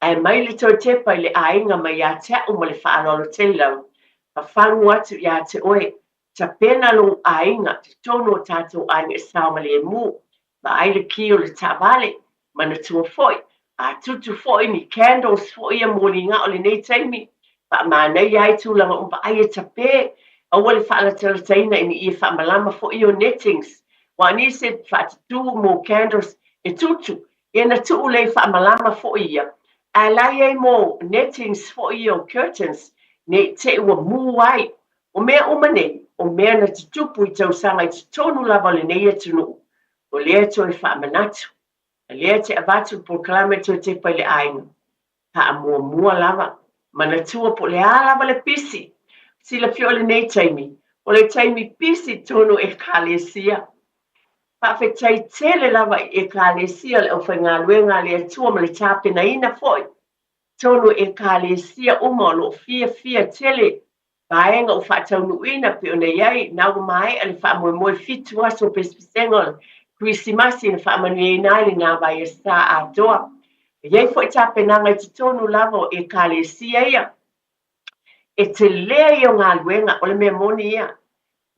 Speaker 9: Ai mai le tau tepa i le ainga mai a te o ma le whaalolo te lau. Pa whangu atu i a te oe. Ta pena lo ainga, te tono tātou ainga e sauma le mu. Ma aile ki o le tavale, mana tua foi. A tutu foi ni candles foi a moringa o le nei taimi. Pa manei ai tūlanga umpa ai e ta pē. A wale whaala tala taina ini i e whaamalama foi o nettings. Wa ni se whaatatu mo candles e tutu. E na tuu le whaamalama foi ia. A lai e mo nettings foi o curtains. Ne te ua mu ai. O mea umane. O mea na te tupu i tau sanga i te tonu lava le nei atunu. O lea to e whaamanatu. A lea te avatu po kalame to te pai le aina. Ha a mua lava. Mana tua po le a lava le pisi. Sila fio le nei taimi. O le taimi pisi tonu e kālesia. Pawhe tai tele lava e kālesia le o whainga luenga le atua ma le tāpena ina foi. Tonu e kālesia uma lo fia tele. Vaenga o whaatau nuina pe o nei ai, nau mai ale whaamoe fitu aso pespisengol, Krisimasi na whaamanu nai le ngā vai e sā atoa. Iei fo i tāpenanga i te tonu lava e kālesia ia. E te lea i o ngā luenga o le mea moni ia.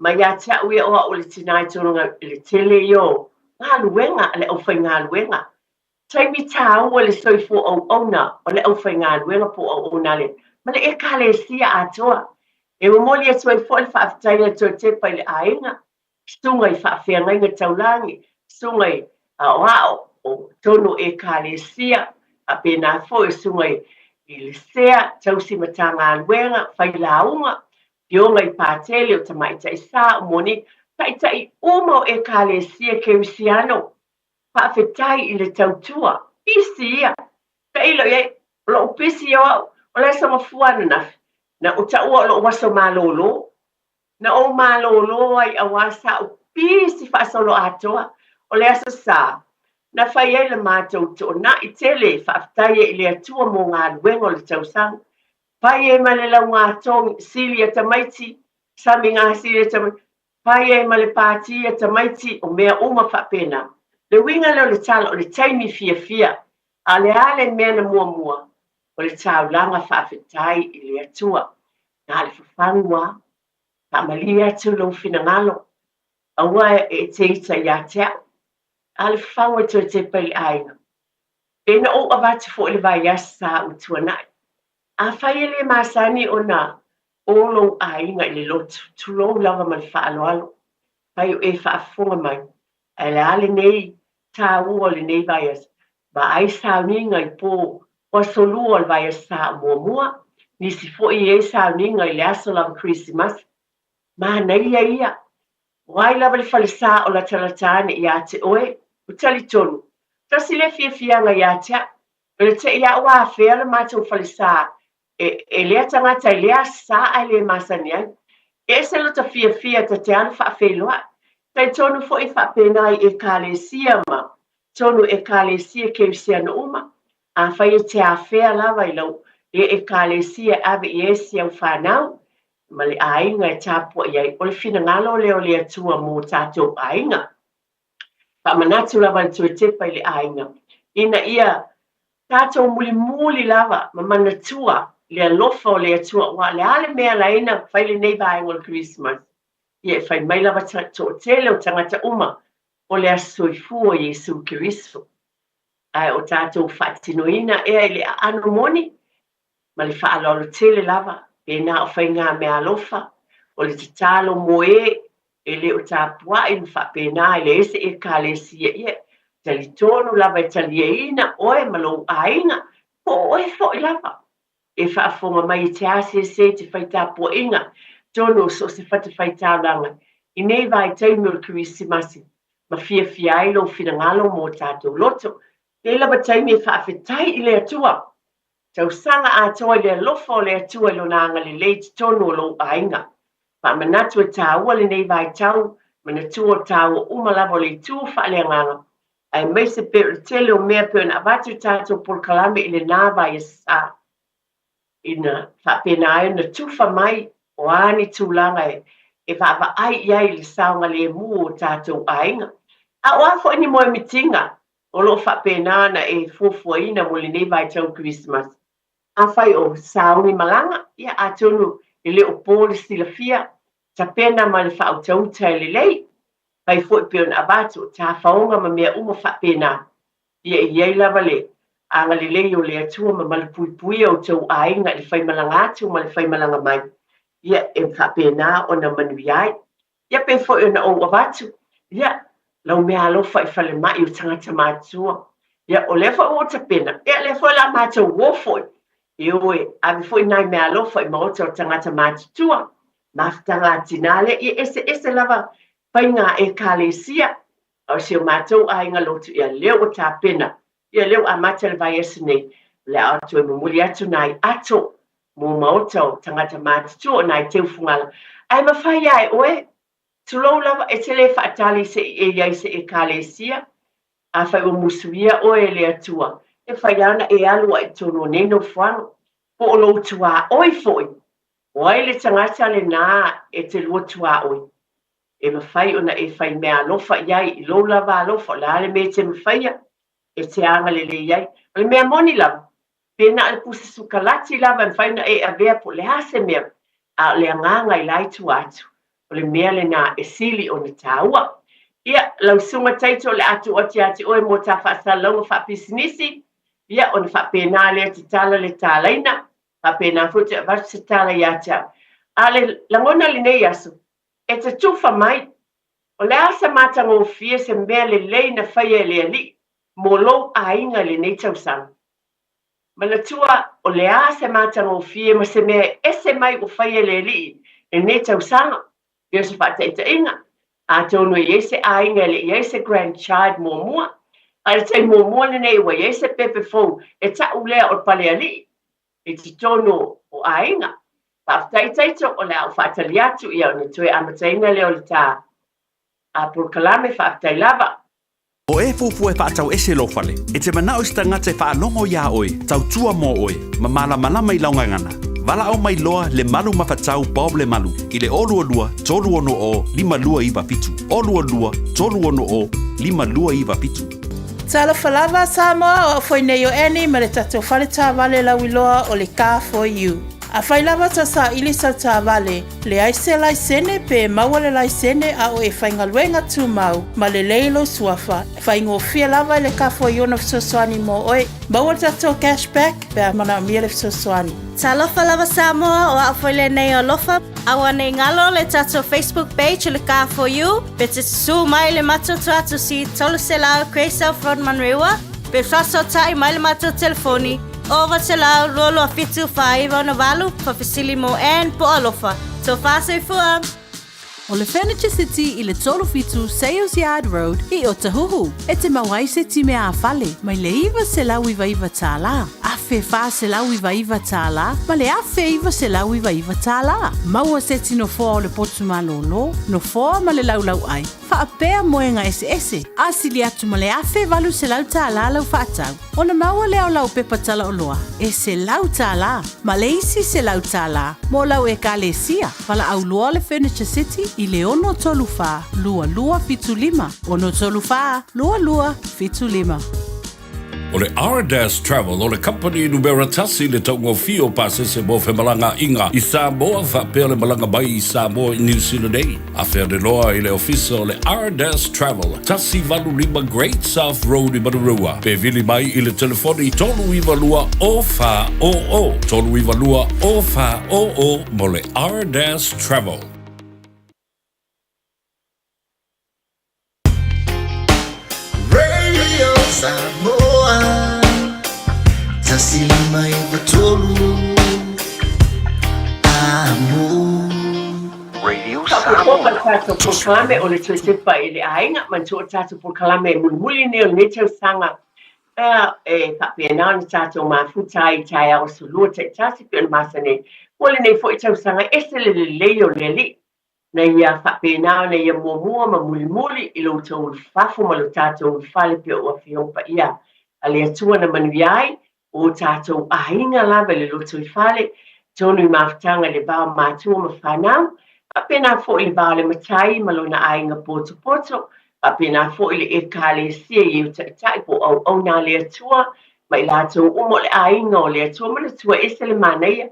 Speaker 9: Ma ia te au ia oa o le tinai tonu le tele i o ngā luenga le au whai ngā luenga. Taimi tā ua le soifo au ona o le au whai ngā luenga po au ona le. Ma le e kālesia atoa. E o moli e tuai fo le whaafetaina to te pai le ainga. Stunga i whaafeanga inga taulangi. Stunga i wao o tono e kālesia. A pēnā fo e sunga i le sea. Tausi mata ngā luenga. Whai launga. Pionga i pātele o tamaita i sā o moni. Tai umo e kālesia ke usiano. Whaafetai i le tautua. Pisi ia. Peilo iei. Lo pisi au. O le sama fuana nafi. Na o ta ua lo waso malolo. Na o malolo ai a wasa o pisi whaasolo atoa. O le asa sā. Na whai e le mātou to na i tele whaaftai e le atua mō ngā luengo le tausang. Pai e ma le lau ngā tong sili a tamaiti. Sami ngā sili a tamaiti. Pai e ma le pāti a tamaiti o mea uma whapena. Le winga leo le tala o le taimi fia. A le ale mea na mua. O le tau langa whaafetai i le atua. Nā le whawhangua, ka malia atu lau whinangalo. Aua e te ita i a teau. A le whawhangua tu te pai aina. E na o avatu fo le vai asa u tuanai. A whai le masani o nā olo aina i le lotu. Tulou lava ma le whaaloalo. Pai o e whaafonga mai. E le ale nei tā ua le nei vai asa. Ba ai sa minga i pō. O solua le vai asa mua. Nisi fo i e sa minga i le aso lava Christmas. Ma nei ia. Wai lava le falesa o la talatane i a te oe. O tali tonu. Tasi le fianga i a te. O le te ia ua awhea le mātou falesa. E lea tangata i lea sa ai le masani ai. E se lota fia ta te anu whaafeloa. Tai tonu fo i whapena i e kālesia ma. Tonu e kālesia ke usiana uma. A whai e te awhea lava i lau. E kālesia ave i esi au whanau. Ma le ainga e tāpua iai. O le whinangalo leo le atua mō tātou ainga. Whamanatu lava le tue tepa i le ainga. Ina ia tātou muli lava ma manatua le alofa o le atua ua le ale mea laina faile nei vaenga o le Christmas. Ia fai mai lava to tele o tangata uma o le asoifu o Iesu Kiriso. Ai o tātou whaatinoina ea i le ano moni, ma le whaalolo tele lava, e nā o whai ngā mea alofa, o le tatalo moe, e le o tāpua i mwha pēnā, e le ese e kālesia ia, tali tonu lava e tali e ina, oe malo ainga, po oe fo i lava. E whaafonga mai te ase se te whai tāpua inga, tono so se whate whai tālanga, i nei vai taimi o le Kirisimasi, ma fia ailo fina ngalo mō tātou loto, e lava taimi e whaafetai i le atua, tau sanga atoa i le alofa o le atua i lo nanga le leiti tono o lo ainga. Pa manatu e tāua le nei vai tau, manatu o tāua umalavo le tū whaaleanganga. Ai mai se pere tele o mea peo na avatu tātou polkalame i le nāva i sa. Ina whapena ai na tufa mai o ani tūlanga e whaava ai iai le saunga le mu o tātou ainga. A o afo ni moe mitinga, o lo whapena na e fuafuaina mo le nei vai tau Christmas. A whai o saungi malanga, ia atonu i le o pōle sila fia, ta pena ma le whautauta i le lei, pai fwoi peo na abatu, ta whaonga ma mea uma whapena, ia i ei lava le, anga le lei o le atua ma male pui pui au tau ainga le whai malanga atu ma le whai malanga mai, ia e whapena o na manui ai, ia pe fwoi o na o abatu, ia lau mea alofa i whale mai o tangata mātua, ia o le fwoi o ta pena, ia le fwoi la mātua wofoi, Ioi, avi foi nai mea alofa I maota o tangata mātutua. Mafutanga tinale, I ese lava painga e kālesia. O se o mātou a inga lotu ia leo o tā pena. Ia leo a mata le vai ese nei. Le atu e mamuli atu nai ato. Mo maota o tangata mātutua nai teu fungala. Ai mawhai ai oe. Tulou lava e te le whaatali se e iai se e kālesia. A whai o musuia oe le atua. E whaiana e alua I tono neno whano, po o lo tua oi foi. Oai le tangata le nā e te lua tua oi. E mawhai ona e whai mea alofa iai I lo lava alofa, la le me te mawhaia, e te anga le iai. O le mea moni lava, pena le pusa sukalati lava, mwhaina e avea po le hase mea, a le anganga I lai tu atu. O le mea le nā e sili o na tāua. Ia, lau sunga taito le atu o te ati oe mo ta whaasalonga whaapisinisi, Ia on whapena lea te tala le tālaina, whapena futa vatu se tala ia tau. A le langona le nei asu, e te tufa mai, o le asa matanga o fia se mea le leina whaia le ali, mo lo a inga le nei tau sang. Mana tua o le asa matanga o fia ma se mea ese mai o whaia le ali, le nei tau sanga, ia se whataita inga, a tono I ese a inga le I ese grandchild mo mua, Ai te mo mone nei wa ese pepe fo e ta ulea o pale ali e ti tono o ainga pa tai to o la fataliatu ia ni toe amataina le o le ta a proclame fa tai lava
Speaker 10: o e fufu e patau ese lo fale e te mana o stanga te fa longo ya oi tau tua mo oi mamala mana mai launga ngana vala au mai loa le malu mafatau bob le malu I le olu lua tolu ono o lima lua iwa pitu olu lua tolu ono o lima lua iwa pitu
Speaker 23: Tala falava Samoa o foi nei o eni ma le tatou whale tā wale lauiloa o le Car for You. A whai lava ta sa ilisa tā wale, le aise lai sene pe maua le lai sene a o e whainga luenga tū mau, ma le leilo suafa. Whaingo fia lava le Car for You na fisosoani mo oe, maua tatou cashback pe a mana mia le fisosoani.
Speaker 5: Talofa lava Samoa o a whaile nei o lofa, awa nei ngalo le tatou Facebook page le Car for You, pe te su mai le matoto atu si tolu se lao Craysel Frontman Rewa, pe flaso tai mai le mato telefoni, Ova te lau lolo a fitu whaiva na walu pa fisili mo en po alofa. So fase fua.
Speaker 23: O le Furniture City I le tolu fitu Sales Yard Road I o Tahuhu. E te mawai se ti mea a fale, mai le iwa se lau iwa iwa tāla. A fe wha se lau iwa iwa tāla, ma le a fe iwa se lau iwa iwa tāla. Maua se ti no foa o le potu malolo, no foa ma le lau lau ai. Wha pēr moenga ese. A sili atu ma le a fe walu se lau tāla lau whaatau. O na maua leo lau pepa tala o loa. E se lau tāla, ma le isi se lau tāla. Mo lau e ka le sia. Wala au loa le Furniture City I le ono tolu wha, lua lua fitu lima. Ono tolu wha, lua lua fitu lima.
Speaker 15: O le R-Dash Travel o le company numera tasi le taunga fio pasese mo Whemalanga Inga i Samoa whapea le malanga mai i Samoa i New Zealand ei. A whea de loa i le ofisa o le R-Dash Travel. Tasi valu lima Great South Road i Marurua. Pe vili mai i le telefoni tolu iwa lua o wha o o. Tolu iwa lua o wha o o mo le R-Dash Travel.
Speaker 12: Radio Samoa Tasilima Ivatolu Amu
Speaker 9: Radio Samoa Tato Proclame o le tuisipa i le ainga man tu Tato Proclame muli ne o netau sanga whapena ni tato mafutai tai au sulua te tasi pia masane wale nei fo i tau sanga ese le leo le li na ia whapena na ia mua ma muli i lo tau whafu ma lo tato whale pia ua whiopa ia a le atua na manuiai o tato ahinga lava le lo tau whale tonu i mafutanga le bao matua ma whanau whapena fo i le bao le matai ma lo na ainga poto Pena fo ile e kale sia i tai po au na le atua mai la tu umo le ainga o le atua mana tua ese le manea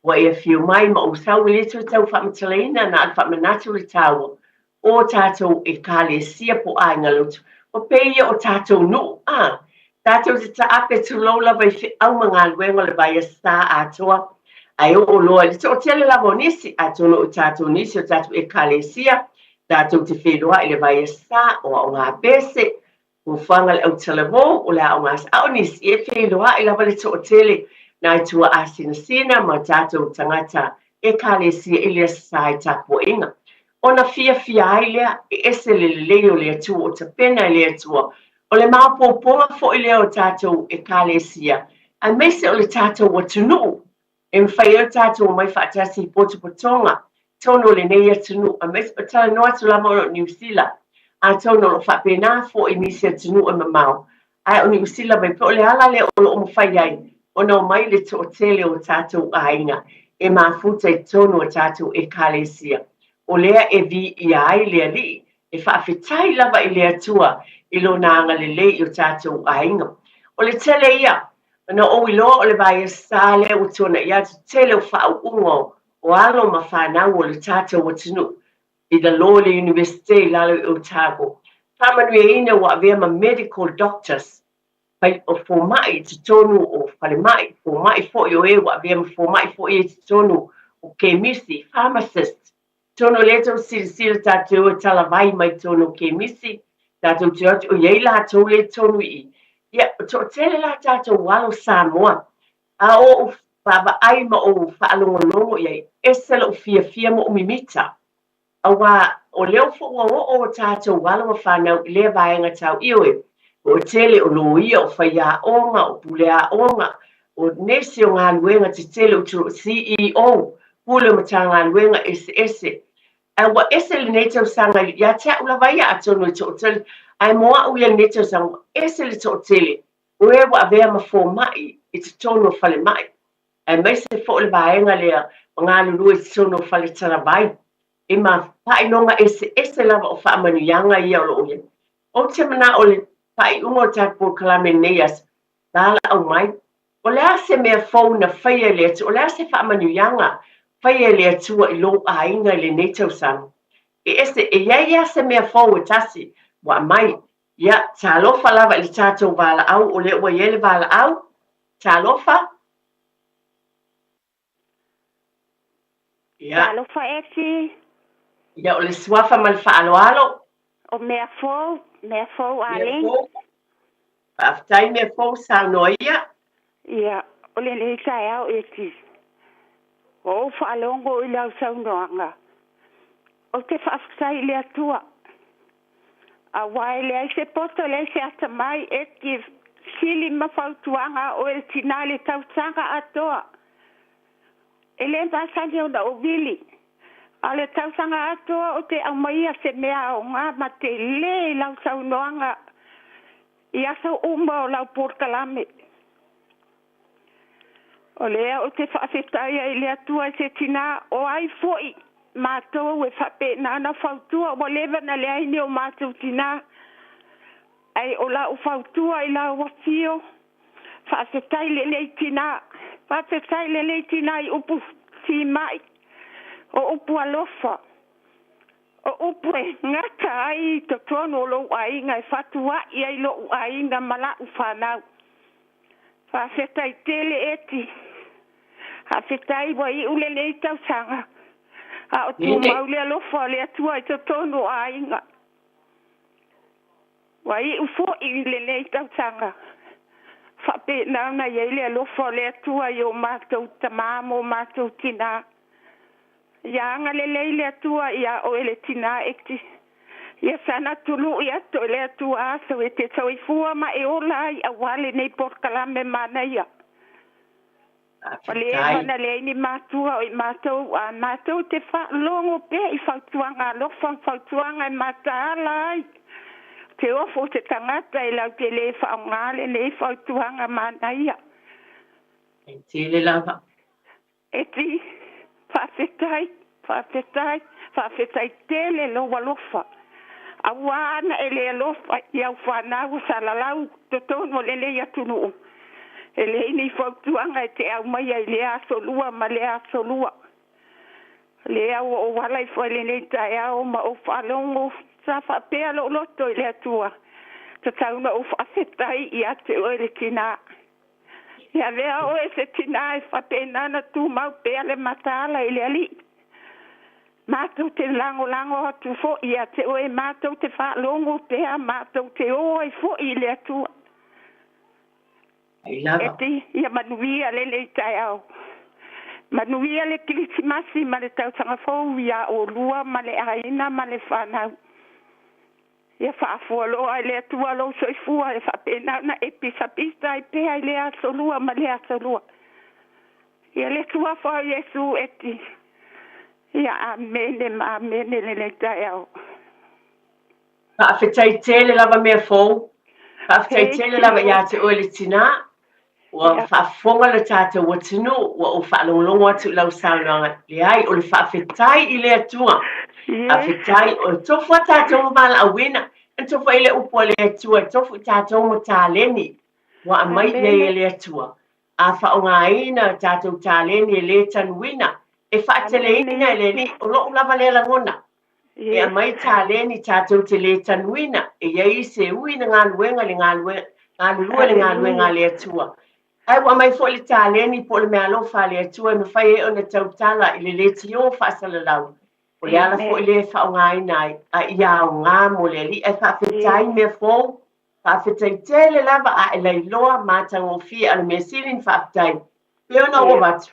Speaker 9: wa e fiu mai ma usau le tu tau whamatalaina na alfa manatu le tau o tatou e kale sia po ainga lotu o peia o tatou nu tatou te taape tu lola vai au mga luenga le vai sa atua ai o loa le to tele la bonisi atono o tatou nisi o tatou e kale sia Tatou te whenua i le vai sa o ngā pese o whanga le au talavo o le au ngā sa o nisi e whenua i lava le to o tele na i tua a sina ma tatou tangata e kale si e lea sai tapo inga. O na fia ai lea e ese le leo lea tua o ta pena lea tua o le maopoponga fo i lea o tatou e kale sia a mese o le tatou o tunu e mwhai o tatou mai whaatasi potonga tono le nei atunu a mes patala no atu lama o New Zealand a tono lo whapena fo i nisi atunu o mamau ai o New Zealand mai po le ala le o lo mwhai ai o no mai le to tele o tatou ainga e mafuta i tono o tatou e kalesia o lea e vi i ai lea li e whaafetai lava i lea tua i lo naanga le lei o tatou ainga o le tele ia na o ilo o le vai sa le o tona ia tele o whau ungo o alo ma whanau o le tātou o tunu i the Loyola University lalo i Otago. Tamanu e ina wa avea ma medical doctors pai o formai te tonu o whalemai, formai fo i o e wa avea ma formai fo i te tonu o kemisi, pharmacist. Tono leto sila tātou o talavai mai tono kemisi, tātou te atu o iei la tau le tonu i. Ia, to tele la tātou walo Samoa. A o Baba ai ma o whaalongo iei, ese lo fia mo umimita. Awa o leo fo o tātou wala whanau i lea vaenga tau iwe. O tele o loia o whaia onga, o pulea onga, o nesi o ngā luenga te tele o tu CEO, pule o ta ngā luenga ese. Awa ese le netau sanga, ia tea ula vaia atono i to tele, ai moa uia netau sanga, ese le to tele, o ewa avea ma fo mai, i te tono whale mai. Ai mai se fo le vaenga lea, o ngā lulu i te tono whale tarabai. E ma painonga ese lava o whaamanuianga ia o lo oia. O te mana o le pai ungo tāpō kalame neias, dāla au mai. O lea se mea fau na whaia lea tu, o lea se whaamanuianga, whaia lea tua i lo a inga le netau sang. E ia se mea fau e tasi, wa mai. Ia, tā lofa lava i tātou wala au, o le ua iele wala au, tā lofa. Ia.
Speaker 14: Tā lofa esi.
Speaker 9: Ia o le suafa ma le whaaloalo.
Speaker 14: O mea fau aling.
Speaker 9: Whaafitai mea fau sa noa ia.
Speaker 14: Ia, o le nei kai au eti. O whaalongo i lau sau noanga. O te whaafitai le atua. A wai le ai se poto le se ata mai eti sili mawhautuanga o e tina le tautanga atoa. E le mpasani o na o vili. A le tausanga atoa o te aumaia se mea o ngā ma te le lau sau noanga i asa uma o lau porkalame. O lea o te whaafetaia i le atua se tina o ai foi mātou e whape nana whautua o lewa na lea ini o mātou tina ai o lau whautua i lau wafio Whaafetai le nei tina. Whaafetai le nei tina I upu si mai. O upu alofa. O upu e ngata ai to tono lo ai ngai fatua I ai lo ai na mala ufanau. Whaafetai tele eti. Whaafetai wa I ule nei tau sanga. A o tu maule alofa le atua I to tono ai nga. Wa I ufo I le nei tau sanga. Whape nau na iele alofa le atua I o mātou tamamo mātou tina. Ia anga le leile atua ia o ele tina ekti. Ia sana tulu ia to le atua aso e te tau I fua ma e ola I awale nei porkalame mana ia. Le mana le ni mātua o I mātou a mātou te wha longo pe I whautuanga alofa whautuanga I mātaala ai. Te ofo te tangata I lau te le whaongale nei whautuanga mana ia.
Speaker 9: E te le lava.
Speaker 14: E ti, whawhetai tele lo walofa. A wana e le alofa I au whanau salalau to tono le le atunu. E le ini whautuanga e te au mai I le asolua ma le asolua. Le au o wala I whale nei tae au ma o whalongo. Sa whapea lo loto I le atua. Ta tauna o whawhetai I ate o le tina. Ia lea o e se tina e whapenana tu mau pea le matala I le ali. Mātou te lango atu fo I ate o e mātou te whalongo pea mātou te o e fo I le atua. E ti, ia manuia le le tai au. Manuia le kirisimasi ma le tautanga fau ia o lua ma le aina ma le whanau. Ia whaafua loa I le atua lo soifua e whapena na e pisa I pea I le asolua ma le asolua. Ia le tua whao Yesu eti. Ia amene le tai au.
Speaker 9: Whaafetai tele lava mea fau. Whaafetai tele lava ia te o le tina. Wa whaafonga le tātou watinu wa o whaalonglongo atu lau saunanga le ai o le whaafetai I le atua. Whaafetai o tofu a tātou mala awina. En tofu I le upo le atua, tofu tātou mo tāleni. Wa a mai nei le atua. A whaonga ina tātou tāleni le tanuina. E whaatele ina le ni o loo lava le langona. E a mai tāleni tātou te le tanuina. E iei se uina ngā luenga le ngā luenga le atua. Ai wa mai fo le tāleni po le mea lofa le atua me whai e o na tautala I le tio whaasala lau. O le ala fo I le whaonga ina a ia o ngā mo le li e whaafetai me fo. Whaafetai tele lava a e leiloa mātang o fia ala mea silin whaafetai. Peo na o watu.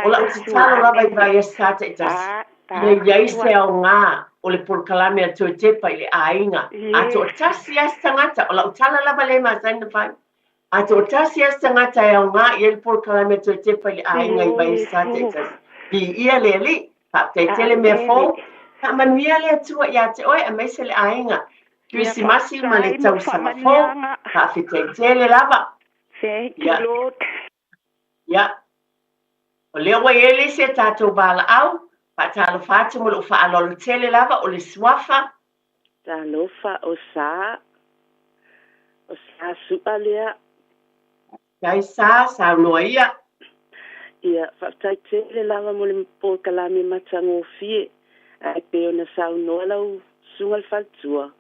Speaker 9: O la utitalo lava I vai esata I tas. Le iai se o ngā o le porkalame a tue tepa I le ainga. A to tasi as tangata o la utala lava le mazai na whai. A to tasi as tangata e o ngā I le porkalame a tue tepa I le ainga I vai esata I tas. I ia le li. Whaafetai tele mea fo. Ka manuia le atua ia te oe a meise le ainga. Krisimasi ma le tau sama fo. Whaafetai tele lava.
Speaker 14: Thank you, Lord.
Speaker 9: Ia. O leo wa ele se tātou bala au. Patalo fatu mo lo whaalolo tele lava o le suafa.
Speaker 11: Talofa o sa sua lea.
Speaker 9: Kai sa noa ia.
Speaker 11: Ia, whaatai tele lava mo le porkalame matango fie. Ai peo na sau noa lau sungal faltua.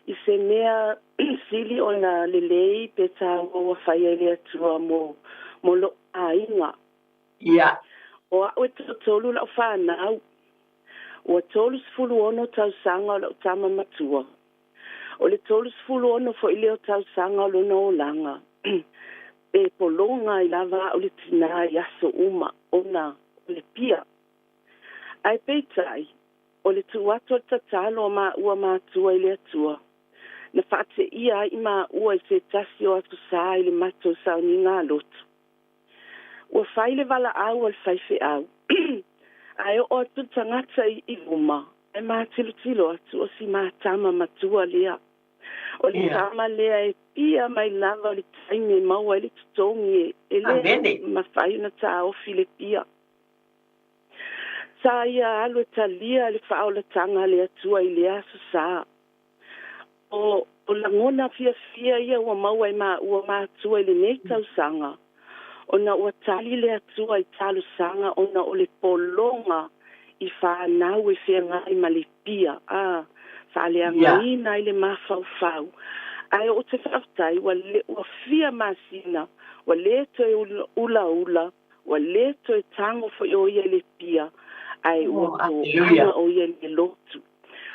Speaker 11: I se mea sili o na lelei pe tāua wa whaia le atua mo lo ainga.
Speaker 9: Ia.
Speaker 11: O a oe tolu lau whanau. O tolu sfulu ono tau sanga o lau tama matua. O le tolu sfulu ono fo ileo tau sanga o lona o langa. E polonga I lava o le tina I aso uma ona o le pia. Ai peitai, o le tuato tatalo ma ua matua I le atua. Na whaate ia I ma ua I se tasi o atu saa I le mato sao ni ngā lotu. Ua whai le wala au al whaife au. Ai o atu tangata I uma. E mā tilo atu o si mā tama matua lea. O le tama lea e pia mai lava o le taime maua I le tutongi e le ma whai na tā ofi le pia. Sa ia alu talia le whaola tanga le atua I le aso saa. o langona fia ia ua maua ua mātua i lenei tausaga ona ua tali le atua i talosaga ona o le polonga i whanau e whiangai ma le pia whaaleangaina i le mafaufau ai o te whaftai ua fia masina ua leto e ula ua leto e tango fo i o ia le pia ai ua ko anga o ia le lotu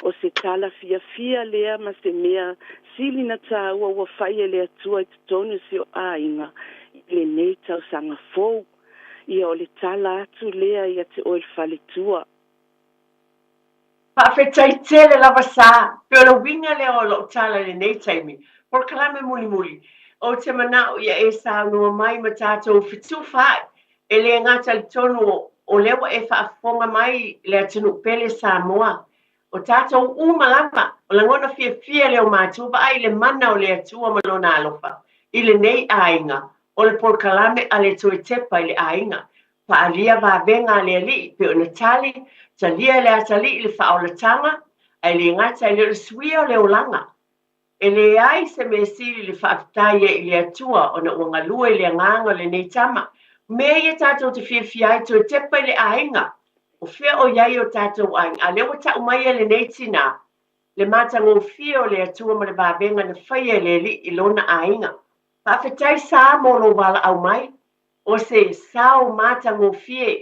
Speaker 11: o se tala fia lea ma se mea sili na tā ua whaia le atua i tutonu si o ainga i le nei tausaga fou ia o le tala atu lea ia te oil faletua.
Speaker 9: Whaafetaitele lava sā, pe o winga leo o lo tala le nei taimi, por kalame muli. O te manao ia e sā noa mai ma tātou fitu whae, e le ngata le tonu o lewa e whaafonga mai le atunu pele Samoa. O tātou umalama, o langona fia leo mātuba ai le mana o le atua malona alofa, i le nei ainga, o le por kalame a le tue tepa i le ainga. Paalia vavenga le ali, pe o natali, talia le atali le whaolatanga, ai le ngata i le suia o le olanga. E le ai se me sili le whaaftaia i le atua o na uangalua i le nganga le nei tama. Mea ia tātou te whiawhia i tue tepa i le ainga. O whia o iai o tātou ainga. A lewa ta umai le nei tina. Le mātango whia o le atua ma le vavenga na whaia le li i lona ainga. Whaafetai sā molo wala au mai. O se sao mātango whia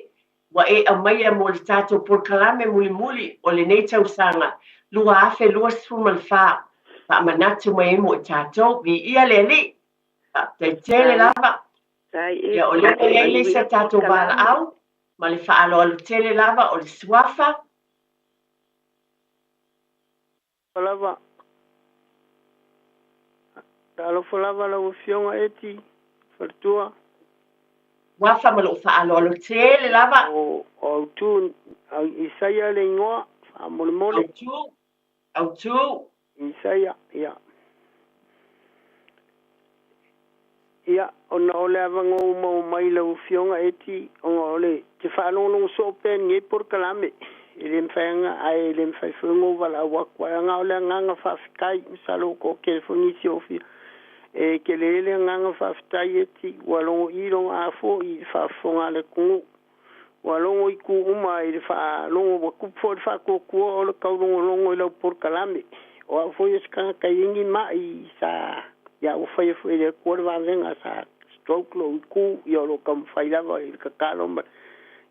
Speaker 9: wa e au mai mo le tātou por kalame muli o le nei tausanga. Lua afe lua sumal wha. Manatu mai mo tātou vi ia le li. Te tele lava. Ia o le le se tātou wala au. Ma le whaalo alu tele lava o le suafa.
Speaker 16: Lava. Talo lava la ufionga eti. Fartua.
Speaker 9: Wafa ma lo whaalo alu tele lava.
Speaker 16: O tu Isaia le ingoa. Mole.
Speaker 9: Au tu.
Speaker 16: Isaia, ia. Ia, ona ole avango umau mai la ufionga eti, ona ole, te whanonong sopen nge por kalame. Ele mwhaenga, ai ele mwhaifungo wala wakwa, anga ole nganga whawhikai, misalo ko Californisi ofia. E ke lele nganga whawhitai eti, walongo ilong afo, i whawhonga le kungu. Walongo i ku uma, i whalongo wakupfo, i whakokua, ole kaulongo longo i lau por kalame. O a foi ska ka ingi mai sa ya o foi le corva venga sa stroke lo ku yo lo kam faila va il ka kalo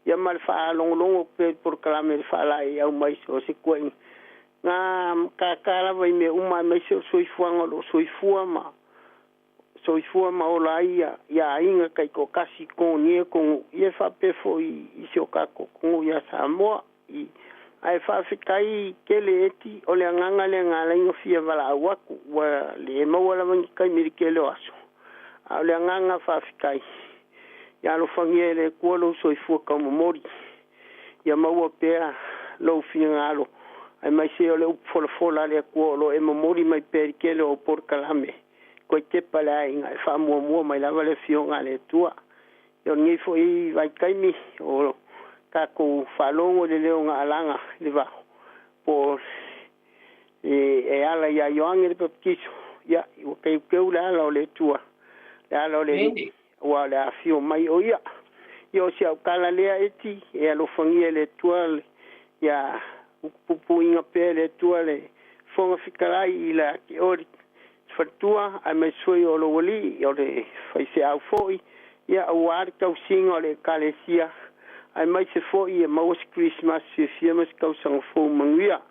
Speaker 16: ya mal fa long pe por clamer fa la ya o mai so se kuen nga ka kala vai me uma mai so fuanga lo fuama o la ya inga kai ko kasi ko nie ko ye fa pe foi i so ka ko ya Samoa i ai whawhikai ke le eti o le anganga le ngala ingo fia wala awaku wa le mawala wangi kai miri ke leo aso. A le anganga whawhikai. Ia lo whangia le kua lo soi fua kaumamori. Ia maua pēra lo fia ngalo. Ai mai se o le upofola le kua lo e mamori mai pēri ke leo por kalame. Koi tepa le ainga e whamua mai lava le fio ngā le tua. Ia ngifo i vai kaimi o ka ko falongo le leo nga alanga le va por e ala ya yoange le papiso ya o ke la ala le tua la ala le wa la afio mai o ya yo si au kala le eti e alo fangia le tua ya pupu inga pe le tua le fonga fikalai ila ki ori fatua a me soi o lo wali o le faise au foi ya o ar ka usinga le kalesia ai mai se foi e maus Christmas se fiamas kausang fo mangia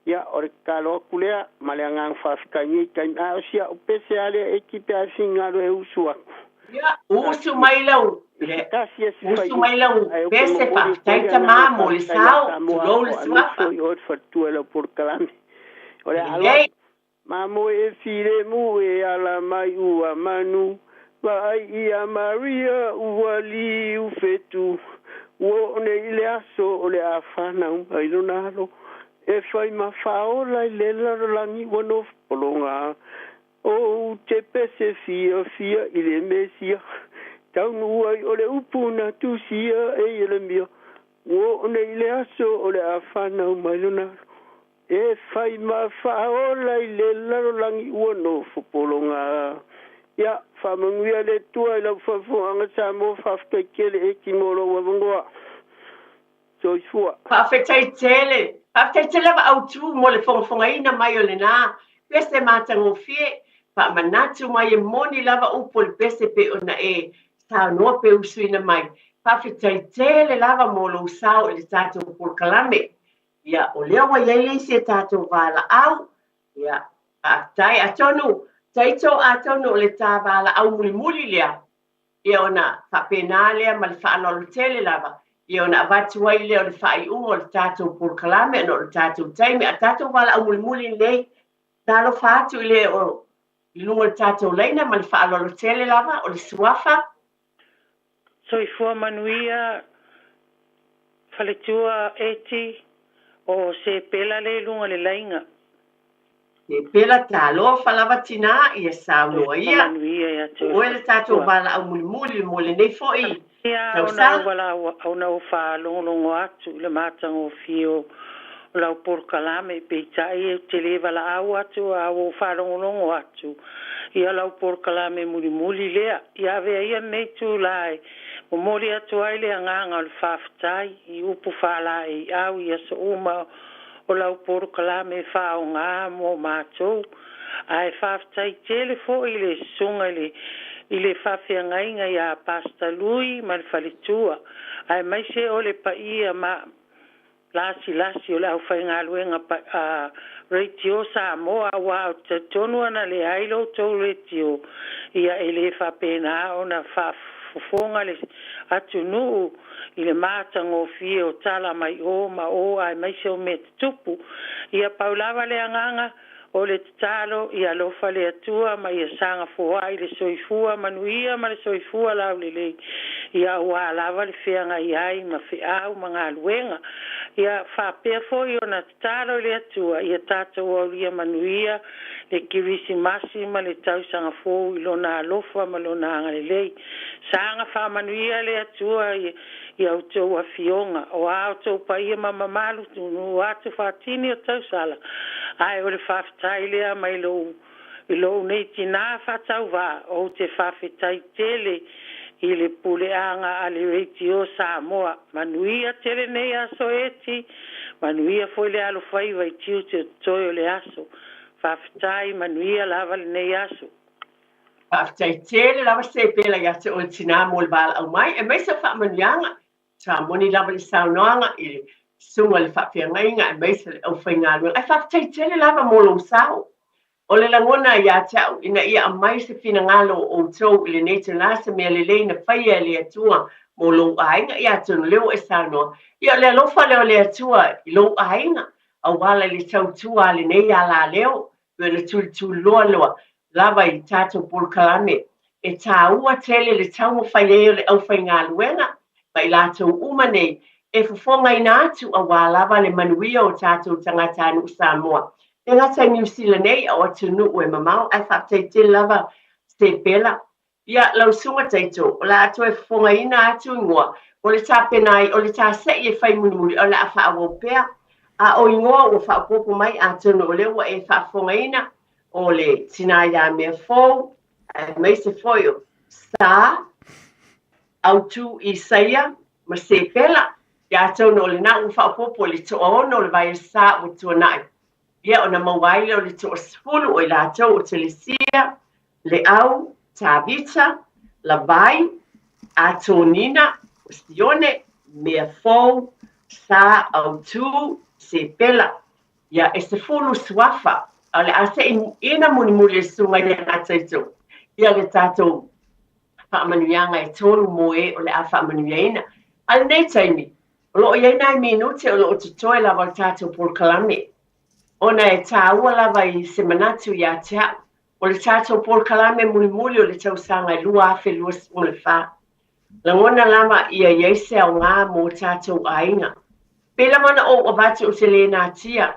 Speaker 16: ya or kalo kulea maleangang fa fikani kan asia o pesiale ekipe asinga lo usua
Speaker 9: ya usu mailau usu mailau pese fa taita mamo le sao lo le suafa
Speaker 16: yo fatuela por kalame ora alo mamo e fire mu e ala mai ua manu vai ia Maria uali ufetu wo ne ile aso ole afana ai lonalo e fai ma faola ile langi wono polonga o te pese fia ile mesia tau ai ole upuna tu sia e ile mio wo ne ile aso ole afana mai lonalo e fai ma whaola I le larolangi ua no whapolonga. Ia, whamanguia le tua I lau whafuanga Samoa whaftaikele e ki moro wavangoa. So I fua.
Speaker 9: Whawhetaitele. Whawhetaitele wa au tu mo le whongafongaina mai o le nā. Pese mātango fie. Whamanatu mai e moni lava upo le pese pe ona e. Tau noa pe usuina mai. Whawhetaitele lava mo lo usao le tātou Polokalame. Ia, o lea wa iei se tātou wala au. Ia, tai atonu. Taito atonu o le tā wala au muli muli lea. Ia ona whapena lea ma le whaanolo tele lava. Ia ona avatu ai lea o le whai ungo o le tātou Polokalame no le tātou taime. A tātou wala au muli muli lei. Talo whātu I lea o lungo le tātou leina ma le whaanolo tele lava o le suafa.
Speaker 3: So I fua manuia whaletua eti o se pela le lunga le lainga.
Speaker 9: Se pela talo whalava tina I e Samoa ia. O le tātou wala au muli muli mo le nei foi.
Speaker 3: Ia ona wala au nau wha longo atu le mātango fio o lau Polokalame pe tai e te le wala au atu au wha longo atu. Ia lau Polokalame muli muli lea. Ia vea ia nei tu lai. O mori atu ai le anganga o le whawhatai I upu whala I au ia sa uma o lau Polokalame wha o ngā mo mātou. Ai whawhatai tele fo I le sunga I le whawhia ngainga I a pasta lui ma le whalitua. Ai mai se o le pa ia ma lasi o le au whainga luenga pa radio Samoa wa o te tonu ana le ailo tau radio ia e le whapena o na whafonga le atu nuu I le mātango fie o tala mai o ma o ai mai se o me tupu ia paulawa le anganga o le talo ia lofa le atua ma ia sanga foa I le soifua manuia ma le soifua lau le ia ua lava le whianga iai ma whiau ma ngā luenga ia whapea fo I ona talo le atua ia tātou au lia manuia le kirisi masi ma le tausanga fo I lona lofa ma lona anga le lei sanga wha manuia le atua ia utou a fionga o autou pa ia mamamalu tunu atu whatini o tausala ai o le whawhitai lea mai lo nei tina whatau wā o te whawhitai tele I le puleanga a le reiti o Samoa manuia tele nei aso eti manuia foi le alo whai vai tiu te toi o le aso whawhitai manuia lava le nei aso
Speaker 9: whawhitai tele lava se pela ia te o tina mo le bala au mai e mai sa whaamanuianga sa moni lava le saunoanga I sunga le whawhiangainga e mai sa le au whainga luenga ai whawhitai tele lava mo lo sao o le langona ia tau ina ia a mai se fina ngalo o tau I le neite lasa mea le leina whaia le atua mo lo ainga ia tunu leo e saunoa ia le alofa leo le atua I lo ainga a wala le tau tua le nei ala leo le tulu loa loa lava I tātou Polokalame e tā ua tele le tau mo whaia le au whainga luenga mai lātou umanei e fufonga ina atu a wālawa le manuia o tātou tangata anu Samoa. E ngata New Zealand nei o atunu ue mamau ai whaptei te lava se pela. Ia lau sunga teito, o la atu e fufonga ina atu ingoa, o le tā penai, o le tā sei e whai muni o la a wha awopea, a o ingoa o wha popo mai atunu o lewa e wha fufonga ina, o le tinaya mea fōu, mai se foio, sā, autu I saia, ma se pela, ia tau no le nau whaopopo le toa ono le vai sā o tua nai. Ia o na mawaile o le toa spulu o I la tau o te le sia, le au, tāvita, la vai, a tōnina, o stione, mea fōu, sā autu, se pela. Ia e se fulu suafa, a le ase ina muni muli e sunga ia nga taito. Ia le tātou whaamanuianga e tōru moe o le a whaamanuiaina. Al nei taimi, o loo iei nai minute o loo tutoe lava o tātou Polokalame. Ona e tāua lava I se manatu ia tea, o le tātou Polokalame muli muli o le tausanga I lua afe lua o le wha. Langona lama ia iese au ngā mō tātou ainga. Pela mana o wavati o te lena tia,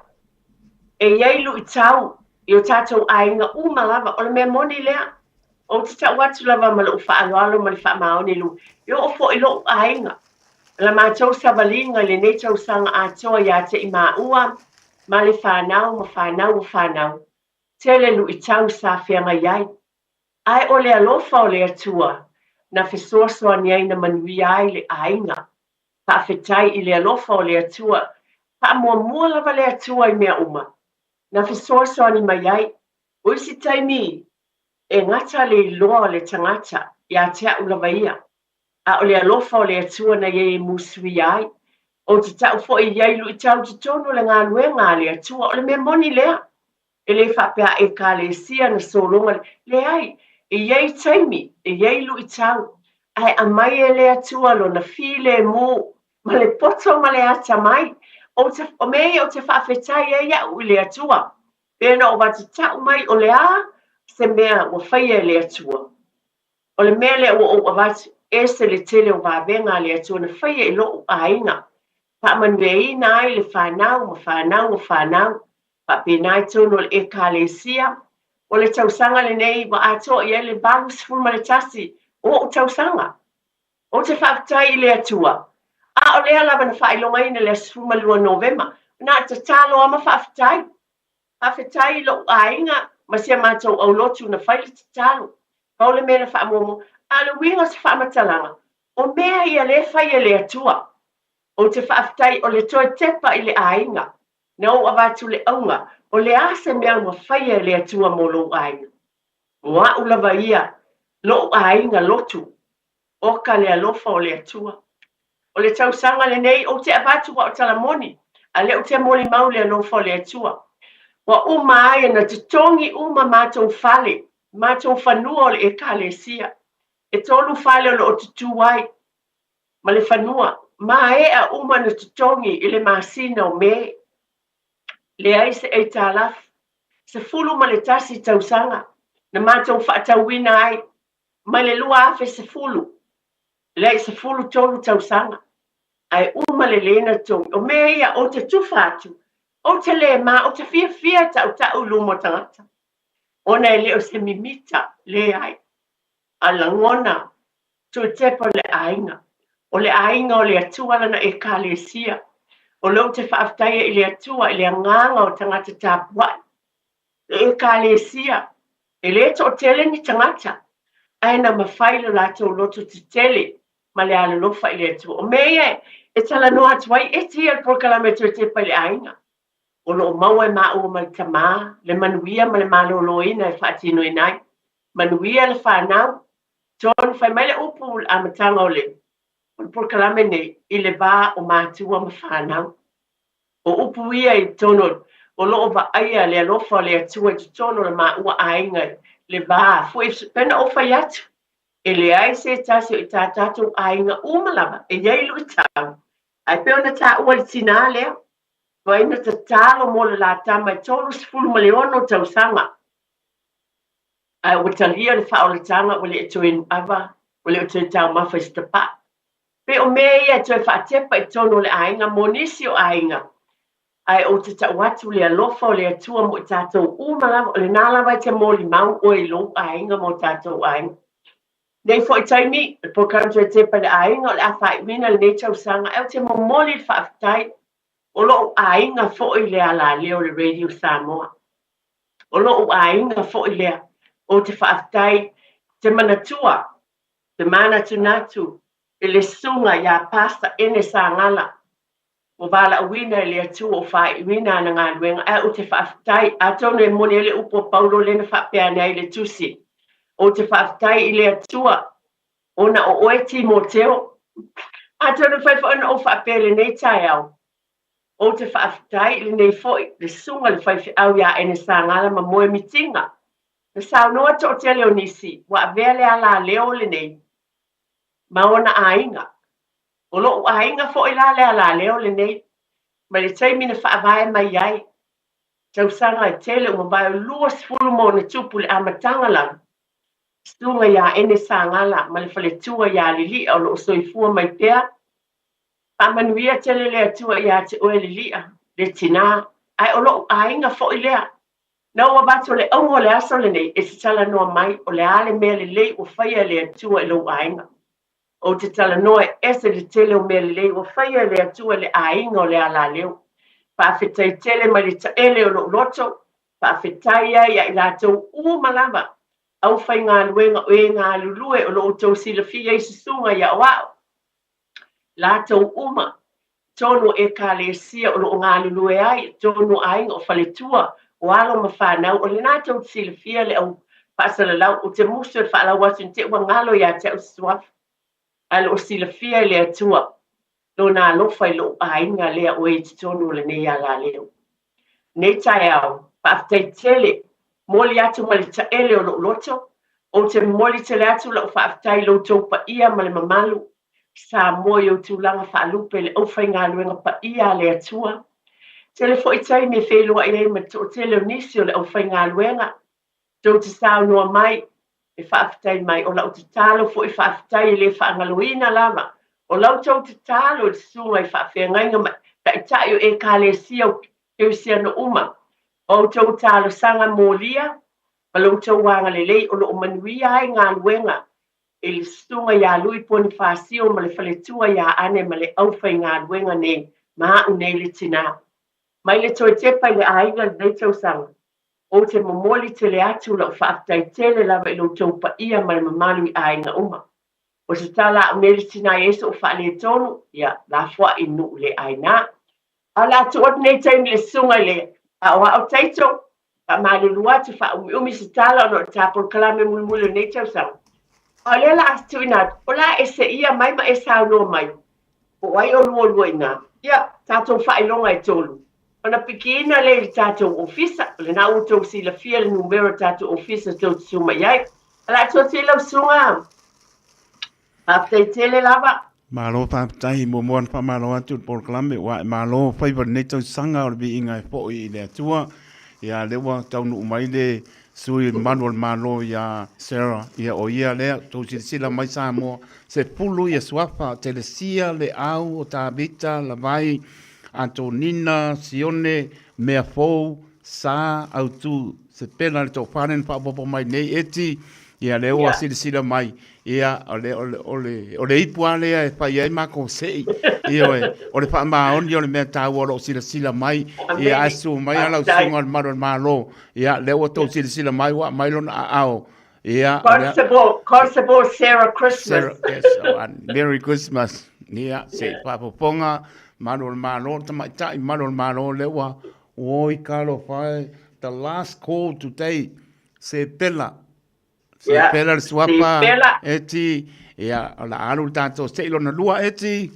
Speaker 9: e ieilu I tau I o tātou ainga uma lava, o le mea moni lea. O te tau atu lava ma loo whaaloalo ma le whaamaoni lu. Io o fo I loo ainga. La mātou savalinga le nei tau sanga atoa ia te I māua, ma le whanau, ma whanau. Tele lu I tau sa whianga iai. Ai o le alofa o le atua, na whesoasoa ni ai na manui ai le ainga. Pa whetai I le alofa o le atua, pa mua lava le atua I mea uma. Na whesoasoa ni mai ai, o isi taimi, e ngata le iloa o le tangata, ia tea ulava ia. A o le alofa o le atua na ye musui ai, o te tau fo I iai lu I tau te tono le ngā luenga le atua, o le mea moni lea. E le whapea e ka le sia na solonga, le ai, e iei taimi, e iei lu I tau, ai a mai e le atua lo na file mo, ma le poto ma le ata mai, o mei o te whawhetai e ia u le atua, pēna o watu tau mai o le a, se mea o whaia le atua. O le mea le o watu, e se le tele o wawenga le atua na whaia I lo a inga. Pa manwei na ai le whanau, pa pēnai tono le e ka le sia, o le tausanga le nei wa ato I le balu sifuma le tasi, o tausanga. O te whaktai I le atua. A o lea lava na whailonga ina le sifuma lua Novema, na te talo ama whaktai. Whaktai lo ainga, ma sia mātou au lotu na whaile te talo. Pau le mea na whaamomo, a le winga se whaamatalanga. O mea ia le whaia le atua. O te whaktai o le toi tepa I le ainga. Na o avatu le aunga, o le ase mea ua whaia le atua mo lo ainga. Wa ulava ia, lo ainga lotu, o ka le alofa o le atua. O le tausanga le nei, o te avatu wa o talamoni, a le o te moli mau le alofa o le atua. Wa uma aia na te tongi uma mātou fale, mātou whanua o le e ka le sia. E tolu fale o le o te tuai, ma le whanua, ma e a uma na te tongi I le masina o me. Le ai se e tālaf, se fulu ma le tasi tausanga, na mātou whaatauina ai, ma le lua afe se fulu, le ai se fulu tolu tausanga, ai uma le lena tongi, o mea ia o te tufatu, o te le ma, o te fia tau lumo tangata, ona e le o se mimita, le ai, a langona, tu tepa le ainga, o le ainga o le atuala na e ka le sia, o leo te whaaftaia I le atua, I le anganga o tangata tāpuai. Le e ka le sia, e le to tele ni tangata. Aina mawhailo lato loto te tele, ma le ala lofa I le atua. O mea, e tala noa tuai, e tia Porkalame te pa le ainga. O lo maua e maa ma le tamā, le manuia ma le maloloina e whaatino I nai. Manuia le whanau, tonu whai mai le upu a matanga o le. O Porkalame nei, I le vā o mātua ma whanau. O upu ia I tono, o loo va aia le alofa le atua I tono le maa ua ainga le vā. Fui pena o whai atu. E le ai se tasi o I tātātou ainga umalava, e ieilu I tau. Ai peo na tā ua le tina lea. Vai na ta talo mo le la tama I tolu sifulu ma le ono tausanga. Ai o talia le wha o le tanga o le etoin ava, o le etoin tau mawha I stapa. Pe o mea ia toi whaatepa I tono le ainga, monisi o ainga. Ai o te tauatu le alofa o le atua mo I tātou umalawa, o le nālawa I te moli mau o I lo ainga mo tātou ainga. Nei fo I taimi, e po kanto e tepa le ainga o le awhai wina le nei tausanga, e o te mo moli le whaafitai, o lo ainga fo I le ala leo le Radio Samoa. O lo ainga fo I lea, o te whaafitai, te manatua, te mana tunatu, e le sunga ia pasta ene sa ngala. O wala uwina le atu o whai uwina na ngā luenga. E o te whaafitai, a tono e mone le upo paulo le na whapea nei le tusi. O te whaafitai I le atua, o na o oeti mo teo. A tono whaiwhaona o whapea le nei tai au. O te whaafitai le nei foi, le sunga le whaifi au ia ene sa ngala ma moe mitinga. Na sao noa to te leo nisi, wa avea le ala leo le nei. Ma ona ainga. O lo ainga fo I la leo le nei. Ma le taimi na whaavae mai ai. Tausanga I tele o mabai o lua sifulu mo na tupu le amatanga lang. Stunga ia ene sa ngala, ma le whale tua ia lili o lo soifua mai pea. Pa manuia tele le atua ia te oe lilia, le tina. Ai o lo ainga fo I lea. Na ua bato le ongo le aso le nei, e se tala noa mai o le ale mea le lei o whaia le atua I lo ainga. O te tala noa ese le tele o mea le lei o whaia le atua le ainga o le ala leo. Whaafetai tele mai le taele o lo loto. Whaafetai ai ai lātou uma lava. Au whai ngā luenga o e ngā lulue o lo tau sila fia i sisunga ia wao. Lātou uma. Tono e ka le sia o lo ngā lulue ai. Tono ainga o whaletua. O alo ma whanau o le nātou sila fia le au pasala lau o te musu e whaala wasun te ua ngalo ia te au suaf. Ala o sila fia le atua. Lo nā lofa i lo ainga lea o e te tono le nei ala leo. Nei tai au. Whaafetai tele. Moli atu ma le taele o lo loto. O te moli tele atu la o whaafetai lo tau pa ia ma le mamalu. Sa moi o tūlanga whaalupe le au whai ngā luenga pa ia le atua. Tele fo i tai me whelua i rei ma tō tele o nisi o le au whai ngā luenga. Tau te sao noa mai, e whaafetai mai, o lau te talo fo i whaafetai le whaangaloina lama. O lau tau te talo te sunga i whaafea ngainga mai, ka i tai o e ka le sia o keu sia no uma. O tau talo sanga mōlia, ma lau tau wanga le lei, o lo o manuia ai ngā luenga. E le sunga ia lui poni whaasio ma le whaletua ia ane ma le au whai ngā luenga nei, maa unei le tina. Mai le toi tepa i le aiga nei tau sanga. O te momoli te le atu la whaafetai tele lava i lo tau pa ia ma le mamalu i ainga uma. O se tala o nele tina eso o whaale tonu, ia la fua i nu le aina. A la tuot nei taimi le sunga le, a oa o taito, a maale lua te wha umi se tala o no tapol kalame mulmule nei tau sang. O le la astu ina, o la e se ia mai ma e sao no mai. O wai o lua lua ina, ia tato wha i longa e tolu. Ona pikina le tātou ofisa, le nā utou si la fia le numero tātou ofisa tau te suma iai. Ala tō te lau sunga. Whaafetai tele lava.
Speaker 17: Malo whaafetai mo moan whamalo atu por Kalame. Wa malo whaiva nei tau sanga o bi inga e po i le atua. Ia lewa tau nu umai le sui manual malo ia Sarah. Ia o ia lea tau sila mai sa mo se pulu ia swafa telesia le au o tā bita la vai. Antonina, Sione, mea fou, sa, au tu, se pena le tō whanen whaapopo mai nei eti, ia leo a sila mai, ia ole ipua lea e whai ai mako sei, ia o le wha maoni o le mea tāua o sila mai, ia asu mai alau sunga le maro malo, ia leo a tō sila mai, wa mai lona a ao, ia...
Speaker 9: Constable Sarah Christmas.
Speaker 17: Merry Christmas, ia, se whaapoponga, Manol Malo, Tamaitai, Manol Malo, Lewa, Oi Carlo Fai, the last call today, se pela. Se pela swapa, eti, ia, la alu tanto, se ilona lua eti.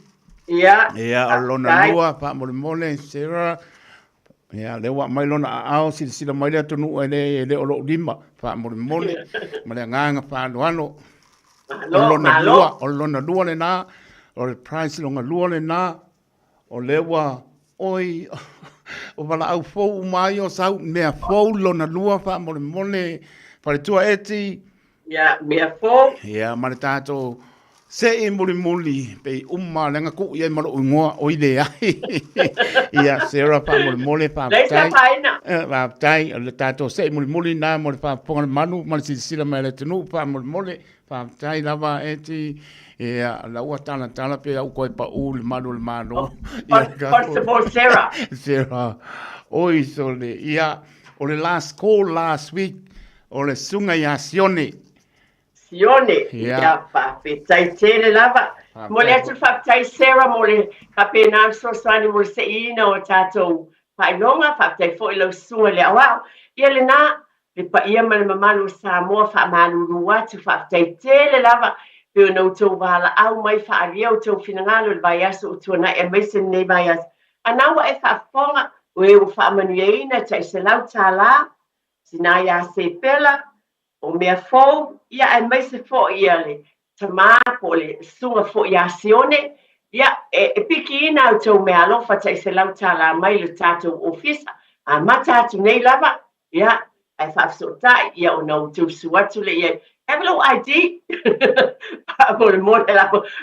Speaker 17: Ia, alona lua, pa mole, Sarah. Ia, lewa mai lona ao, sila mai le tonu ele olo lima, pa mole, male nganga pa ano. Olona lua le na, o le price longa lua le na. O lewa, oi, o wala au fou mai o sau, mea fou lona lua wha mole, whare tua eti.
Speaker 9: Ia, mea fou.
Speaker 17: Ia, mare tātou, se e muli, pei lenga ku ia maro ungoa o ile ai. Ia, Sarah wha mole,
Speaker 9: Leisa paina.
Speaker 17: Whaatai, le tātou, se e muli nā, mole wha manu, mare sila mai le tenu, wha mole, whaatai lava eti. Ia, la ua tala pe au koe pa u le mano.
Speaker 9: Constable Sarah.
Speaker 17: Sarah. Oi, so le, ia, o le last call last week, o le sunga ia Sione.
Speaker 9: Sione, ia, whaafetai tele lava. Mo le atu whaafetai Sarah, mo le kapena sosani mo le seina o tātou whainonga, whaafetai fo i lau sunga le awao. Ia le nā, le pa ia ma le mamalu Samoa, whaamalu ruatu, whaafetai tele lava. Peo no tau wala au mai whaaria o tau whinangalo le vai aso o tuana e meisen nei vai aso. Anawa e whaafonga o e o whaamanueina tai se lau tā la, sina ia se pela, o mea fōu, ia e meise fō ia le tamā po le sunga fō ia Sione, ia e piki ina o tau mea alofa tai se lau tā la mai le tātou ofisa, a matatu nei lava, ia e whaasotai, ia o nau tau suatu le ia, have a little ID.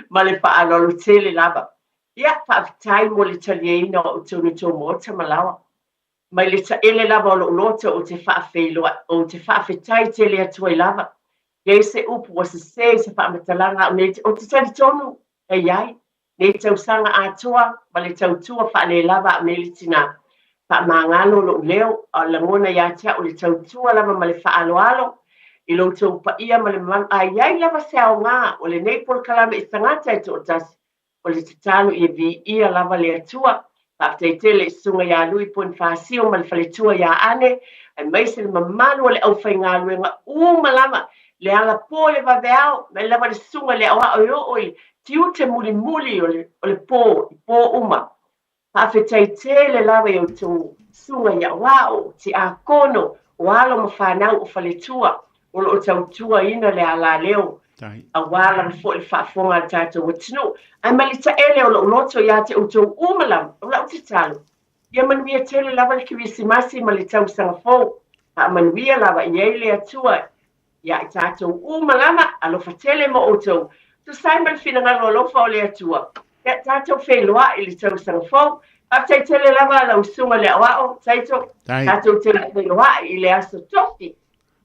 Speaker 9: Male whaalolo tele lava. Ia, whaafitai mo le taliena o tonu tō mōta malawa. Mai le taele lava o lo lota o te whaafeiloa, o te whaafetai tele atua I lava. Ia se upu wa se whaametalanga o te tali tonu e iai. Ne tau sanga atua, ma le tau tua whaale lava a mele tina. Whaamangalo lo leo, o langona ia tea o le tautua lava ma le whaaloalo, I lo tau pa ia ma le man, ai lava se au ngā, o le nei por kalame I tangata e to tasi, o le tatalo I vi ia lava le atua, Whaafteitele I sunga ia lui pon whaasio ma le whaletua ia ane, ai maise le mamanu o le au whai ngā luenga malama, le ala po le vaveao, me lava le sunga le awa o oi, tiu te muli o le po uma. Whaafteitele lava I o tau sunga ia wao, ti a kono, o alo ma whanau o whaletua, o lo tautua ina le ala leo. A wala fo le whaafonga tātou o tino. Ai malita ele o lo loto ia te o tau umalam, o lau te talo. Ia manuia tele lava le kiwisi masi ma le tau sanga fō. A manuia lava I eile atua. Ia I tātou umalama, alofa tele mo o tau. Tu sai mal finanga lo lofa o le atua. Ia tātou wheloa I le tau sanga fō. Aftai tele lava la usunga le awao, taito. Tātou tele wheloa I le aso toki.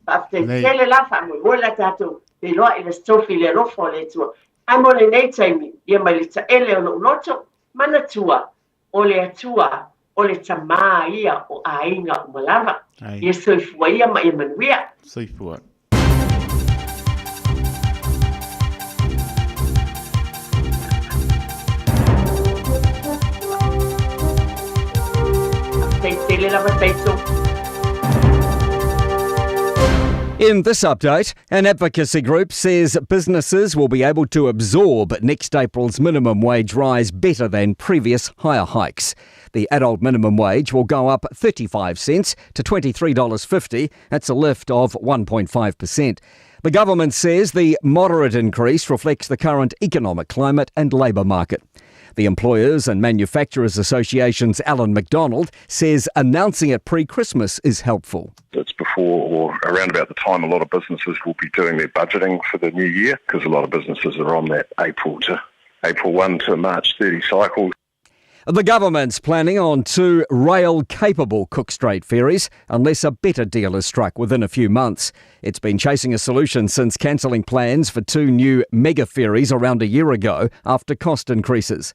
Speaker 9: Aftai tele lava mo la tātou. Le loa I le stofi le rofo le tua. Amo le nei taimi, ia malita ele o lo loto, mana tua, o le atua, o le tamā ia o ainga o malava. Ia soifua ia ma ia manuia.
Speaker 17: Soifua.
Speaker 9: Tele lava taito.
Speaker 4: In this update, an advocacy group says businesses will be able to absorb next April's minimum wage rise better than previous higher hikes. The adult minimum wage will go up 35 cents to $23.50. That's a lift of 1.5%. The government says the moderate increase reflects the current economic climate and labour market. The Employers and Manufacturers Association's Alan McDonald says announcing it pre-Christmas is helpful.
Speaker 18: It's before or around about the time a lot of businesses will be doing their budgeting for the new year, because a lot of businesses are on that April 1 to March 30 cycle.
Speaker 4: The government's planning on 2 rail-capable Cook Strait ferries unless a better deal is struck within a few months. It's been chasing a solution since cancelling plans for 2 new mega ferries around a year ago after cost increases.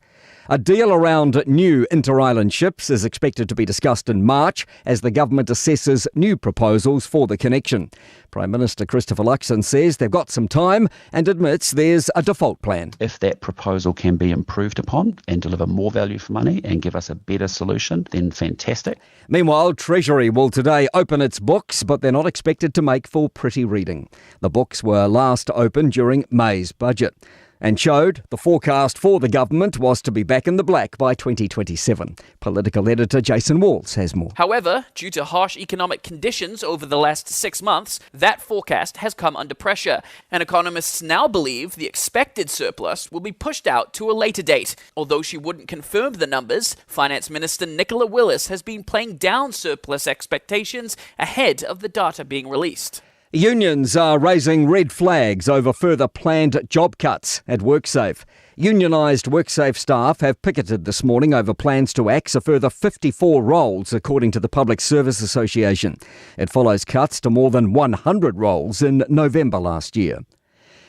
Speaker 4: A deal around new inter-island ships is expected to be discussed in March as the government assesses new proposals for the connection. Prime Minister Christopher Luxon says they've got some time and admits there's a default plan.
Speaker 20: If that proposal can be improved upon and deliver more value for money and give us a better solution, then fantastic.
Speaker 4: Meanwhile, Treasury will today open its books, but they're not expected to make for pretty reading. The books were last opened during May's budget and showed the forecast for the government was to be back in the black by 2027. Political editor Jason Walls has more.
Speaker 22: However, due to harsh economic conditions over the last 6 months, that forecast has come under pressure, and economists now believe the expected surplus will be pushed out to a later date. Although she wouldn't confirm the numbers, Finance Minister Nicola Willis has been playing down surplus expectations ahead of the data being released.
Speaker 4: Unions are raising red flags over further planned job cuts at WorkSafe. Unionised WorkSafe staff have picketed this morning over plans to axe a further 54 roles, according to the Public Service Association. It follows cuts to more than 100 roles in November last year.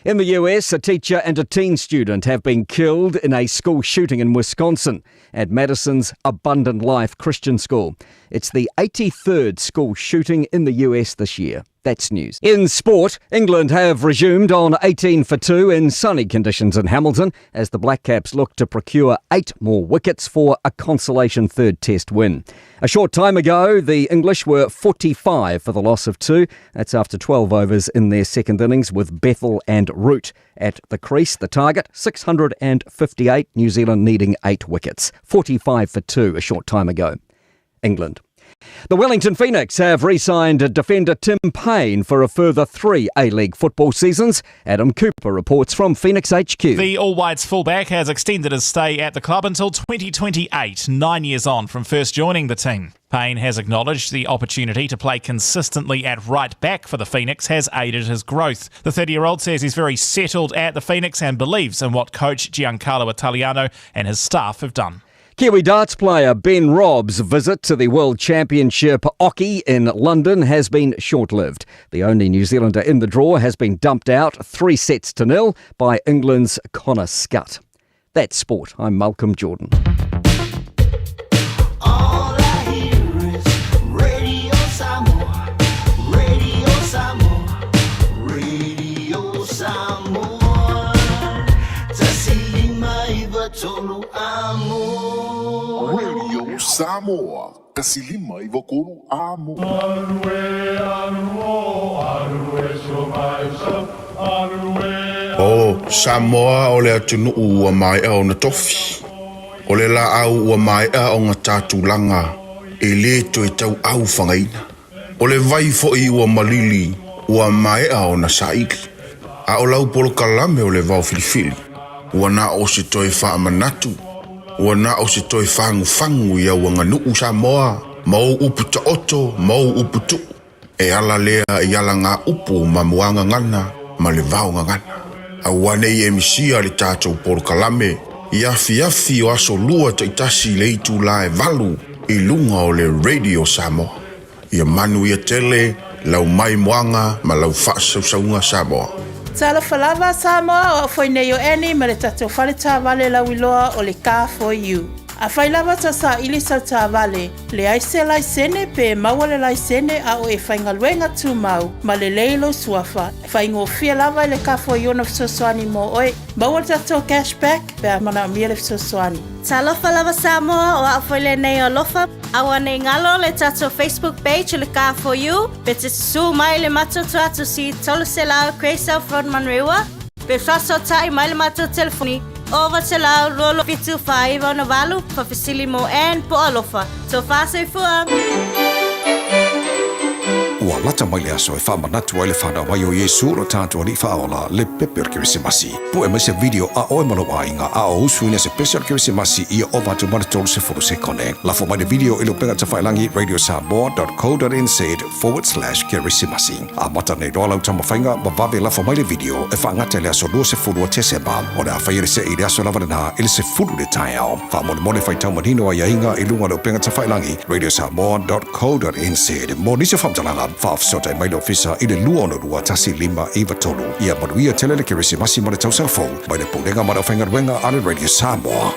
Speaker 4: In the US, a teacher and a teen student have been killed in a school shooting in Wisconsin at Madison's Abundant Life Christian School. It's the 83rd school shooting in the US this year. That's news. In sport, England have resumed on 18 for 2 in sunny conditions in Hamilton as the Black Caps look to procure 8 more wickets for a consolation third test win. A short time ago, the English were 45 for the loss of 2. That's after 12 overs in their second innings with Bethel and Root at the crease. The target, 658, New Zealand needing 8 wickets. 45 for 2 a short time ago. England. The Wellington Phoenix have re-signed defender Tim Payne for a further 3 A-League football seasons. Adam Cooper reports from Phoenix HQ.
Speaker 25: The All Whites fullback has extended his stay at the club until 2028, 9 years on from first joining the team. Payne has acknowledged the opportunity to play consistently at right back for the Phoenix has aided his growth. The 30-year-old says he's very settled at the Phoenix and believes in what coach Giancarlo Italiano and his staff have done.
Speaker 4: Kiwi darts player Ben Robb's visit to the World Championship Oki in London has been short-lived. The only New Zealander in the draw has been dumped out 3-0 by England's Connor Scutt. That's sport. I'm Malcolm Jordan.
Speaker 12: All I hear Samoa, Radio Samoa, tasilima iwa tolu amo.
Speaker 1: Radio Samoa, tasilima iwa kolu amo.
Speaker 7: O Samoa o le atunu ua mai au na tofi. O le la au ua mai au ngā tātulanga e le to e tau au whangaina. O le vai fo i ua malili ua mai au na saili. A o lau polo kalame o le vau filifili. Ua na o se toi wha manatu. Ua na o se toi whangu whangu ia ua nganuu Samoa. Mau upu ta oto, mau upu tu. E ala lea i ala ngā upu ma muanga ngana ma le vau ngana. A wane i emisia le tātou polo kalame. Iafi afi o aso lua ta itasi le itu la e valu i lunga o le Radio Samoa. Ia manu ia tele, lau mai moanga ma lau whaasausaunga Samoa.
Speaker 23: Tala falava Samoa o foi nei o eni ma le tatou whale tā vale lau iloa o le Car for You. A whai lava ta sa ili sa tā vale, le aise lai sene pe maua le lai sene a o e whaingaluenga tū mau, ma le leilo suafa. Whaingo fia lava i le Car for You na fsoswani mo oe, maua le tatou cashback pe a mana mia le fsoswani.
Speaker 5: Talofa lava Samoa o afoile nei o lofa, awa nei ngalo le tatou Facebook page le Car for You, pe te su mai le matoto atu si tolu se lao Craysel Frodman Rewa, pe flaso tai mai le matoto telefoni, over te lau lolo fitu whaiva no walu, pa fisili mo en po alofa. So whase fua.
Speaker 8: Ua lata mai le aso e whamanatu ai le whana wai o Yesu ro tātua ni whaola le pepe o Kirisimasi. Po e mai se video a oe malo ainga a o usu ina se pese o Kirisimasi ia o vatu manatolu se furu se kone. Lafo mai le video ilo penga ta whailangi radiosamoa.co.nz/Kirisimasi. A mata nei roa lau tama whainga ma vawe lafo mai le video e whaangata le aso lua se furu a tesema. O le a whaire se i le aso lava na ili se furu le tai au. Whamone mone whai tau manino a iainga i lunga lau penga ta whailangi radiosamoa.co.nz. Mo nisi whamtalanga whaafsota e mailo fisa i le lua ono rua tasi lima iwa tolu. Ia manuia tele le Kirisimasi ma le tausafou, mai le punenga ma le whaingaruenga a le Radio Samoa.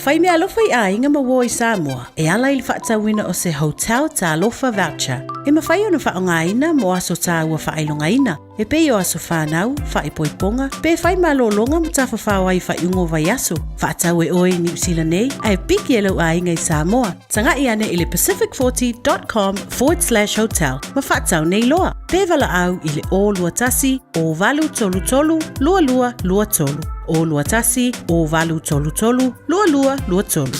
Speaker 23: Whai mea alofa i ainga ma wo i Samoa, e ala i le whaatawina o se hotel ta alofa voucher. E ma whai ona whaongaina mo aso tā ua whailongaina. E pei o aso whanau, whaipoiponga, pe whai malolonga mo ta whawhawai whaiungo vai aso. Whaatau e oi New Zealand nei, ai piki e lau ainga i Samoa. Tanga i ane i le pacific40.com/hotel. Ma whaatau nei loa. Pe vala au i le o lua tasi, o valu tolu tolu, lua lua lua tolu. O lua tasi, o valu tolu tolu, lua lua lua tolu.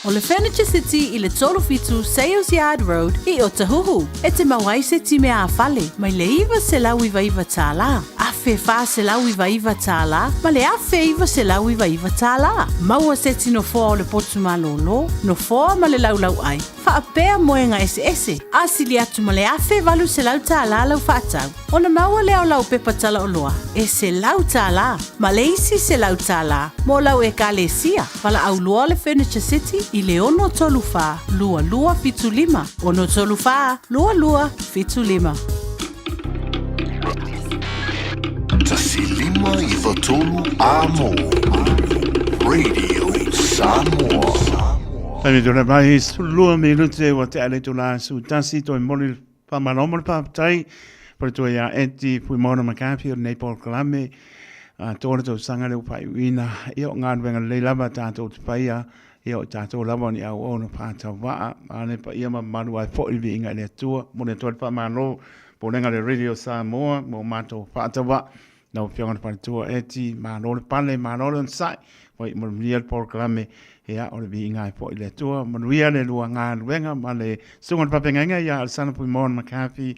Speaker 23: O le Furniture City i le tolu fitu Sales Yard Road i Otahuhu. E te mawai se ti mea awhale, mai le iwa se lau iwa iwa tāla. Afe wha se lau iwa iwa tāla, ma le afe iwa se lau iwa iwa tāla. Maua se ti no fōa o le potu malolo, no fōa ma le lau lau ai. Whaapea moenga ese. Asili atu ma le afe valu se lau tāla lau whaatau. O na maua leo lau pepa tala o loa. E se lau tāla, ma le isi se lau tāla. Mo lau e ka le sia. Wala au loa le Furniture City i le ono tolu wha, lua lua fitu lima. Ono tolu wha, lua lua fitu lima.
Speaker 1: Tasi lima iwa tolu amo. Radio Samoa.
Speaker 17: Ai tōna mai lua minute wa te ale tōna su tasi tōi mori whamaromori pāpai. Pare tōi a enti pui mauna makapi o nei Paul Kalame. Tōna tō sangare upai wina. Io ngā ruenga leilama tātou te paia. Io tātou lawa ni au ono pātau waa. Ane pa ia ma maru ai fo ilvi inga le tua. Mone tōi whamaro. Pōrenga le Radio Samoa. Mō mātou pātau waa. Nau whiongana pare tua eti. Mārore pale, mārore nsai. Wai mo mia Paul Kalame. Ia o le vi ngai po ile tua manuia le lua ngā ruenga ma le sunga papenga ia alsana pui mon makafi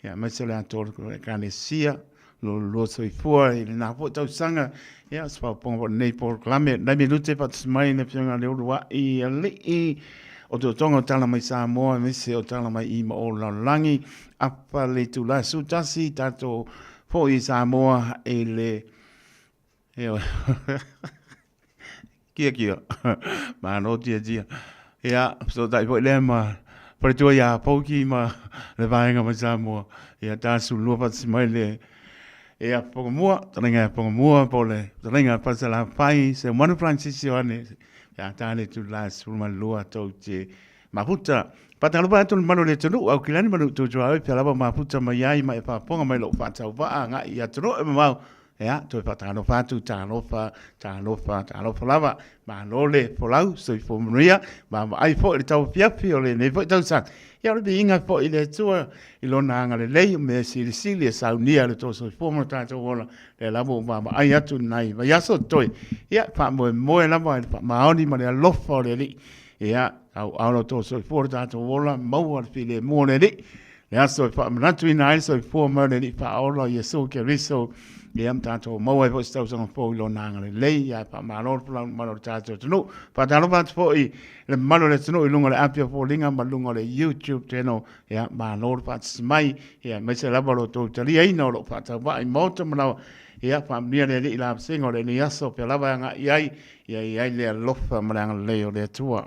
Speaker 17: ia mesele ator ko e kane sia lo soifua i le na po tau sanga ia spa pongo nei Paul Kalame na mi lute pat mai ne pinga le ua i le i o to tonga tala mai Samoa me se o tala mai i ma o la langi apa le tu la sutasi tato po i Samoa e le Kia. Ma no tia. Ia, so tai po le ma pare tua ia poki ma le vaenga ma Samoa. Ia tasu lua pat mai le. Ia pongomua, taringa pongomua po le. Taringa pasala pai se manu Francisco ane. Ia tane tu la sulma lua tau te maputa. Patalo pa atu mano le tonu au kilani manu tu jua pe lava maputa mai ai mai fa ponga mai lo fa tau va nga ia tonu e mau ya to patalo fa tu talo fa lava ma lo le polau so fo mria ma ai fo le tau pia pia le ne fo tau sa ya le inga fo ile tua ilona nga le me sili sa unia le to so fo mo tatu wala le lavo ma ai atu nai va ya so toi ya fa mo na ma oni ma le lo fo le li ya au to so fo tatu wala mo file mo ne li ya so fa na tu nai so fo mo ne li fa ola ye so ke riso le am tanto mo e sto so fo lo nangale le ya pa ma lo ma lo tanto no pa tanto pa fo i le ma lo le no lungo le app fo linga ma lungo le YouTube channel ya ma lo pa mai ya me se la lo to tali ai no lo pa ta va i mo to ma ya pa mi le la singo le ni aso pe la va nga ai le lo fa ma le le tua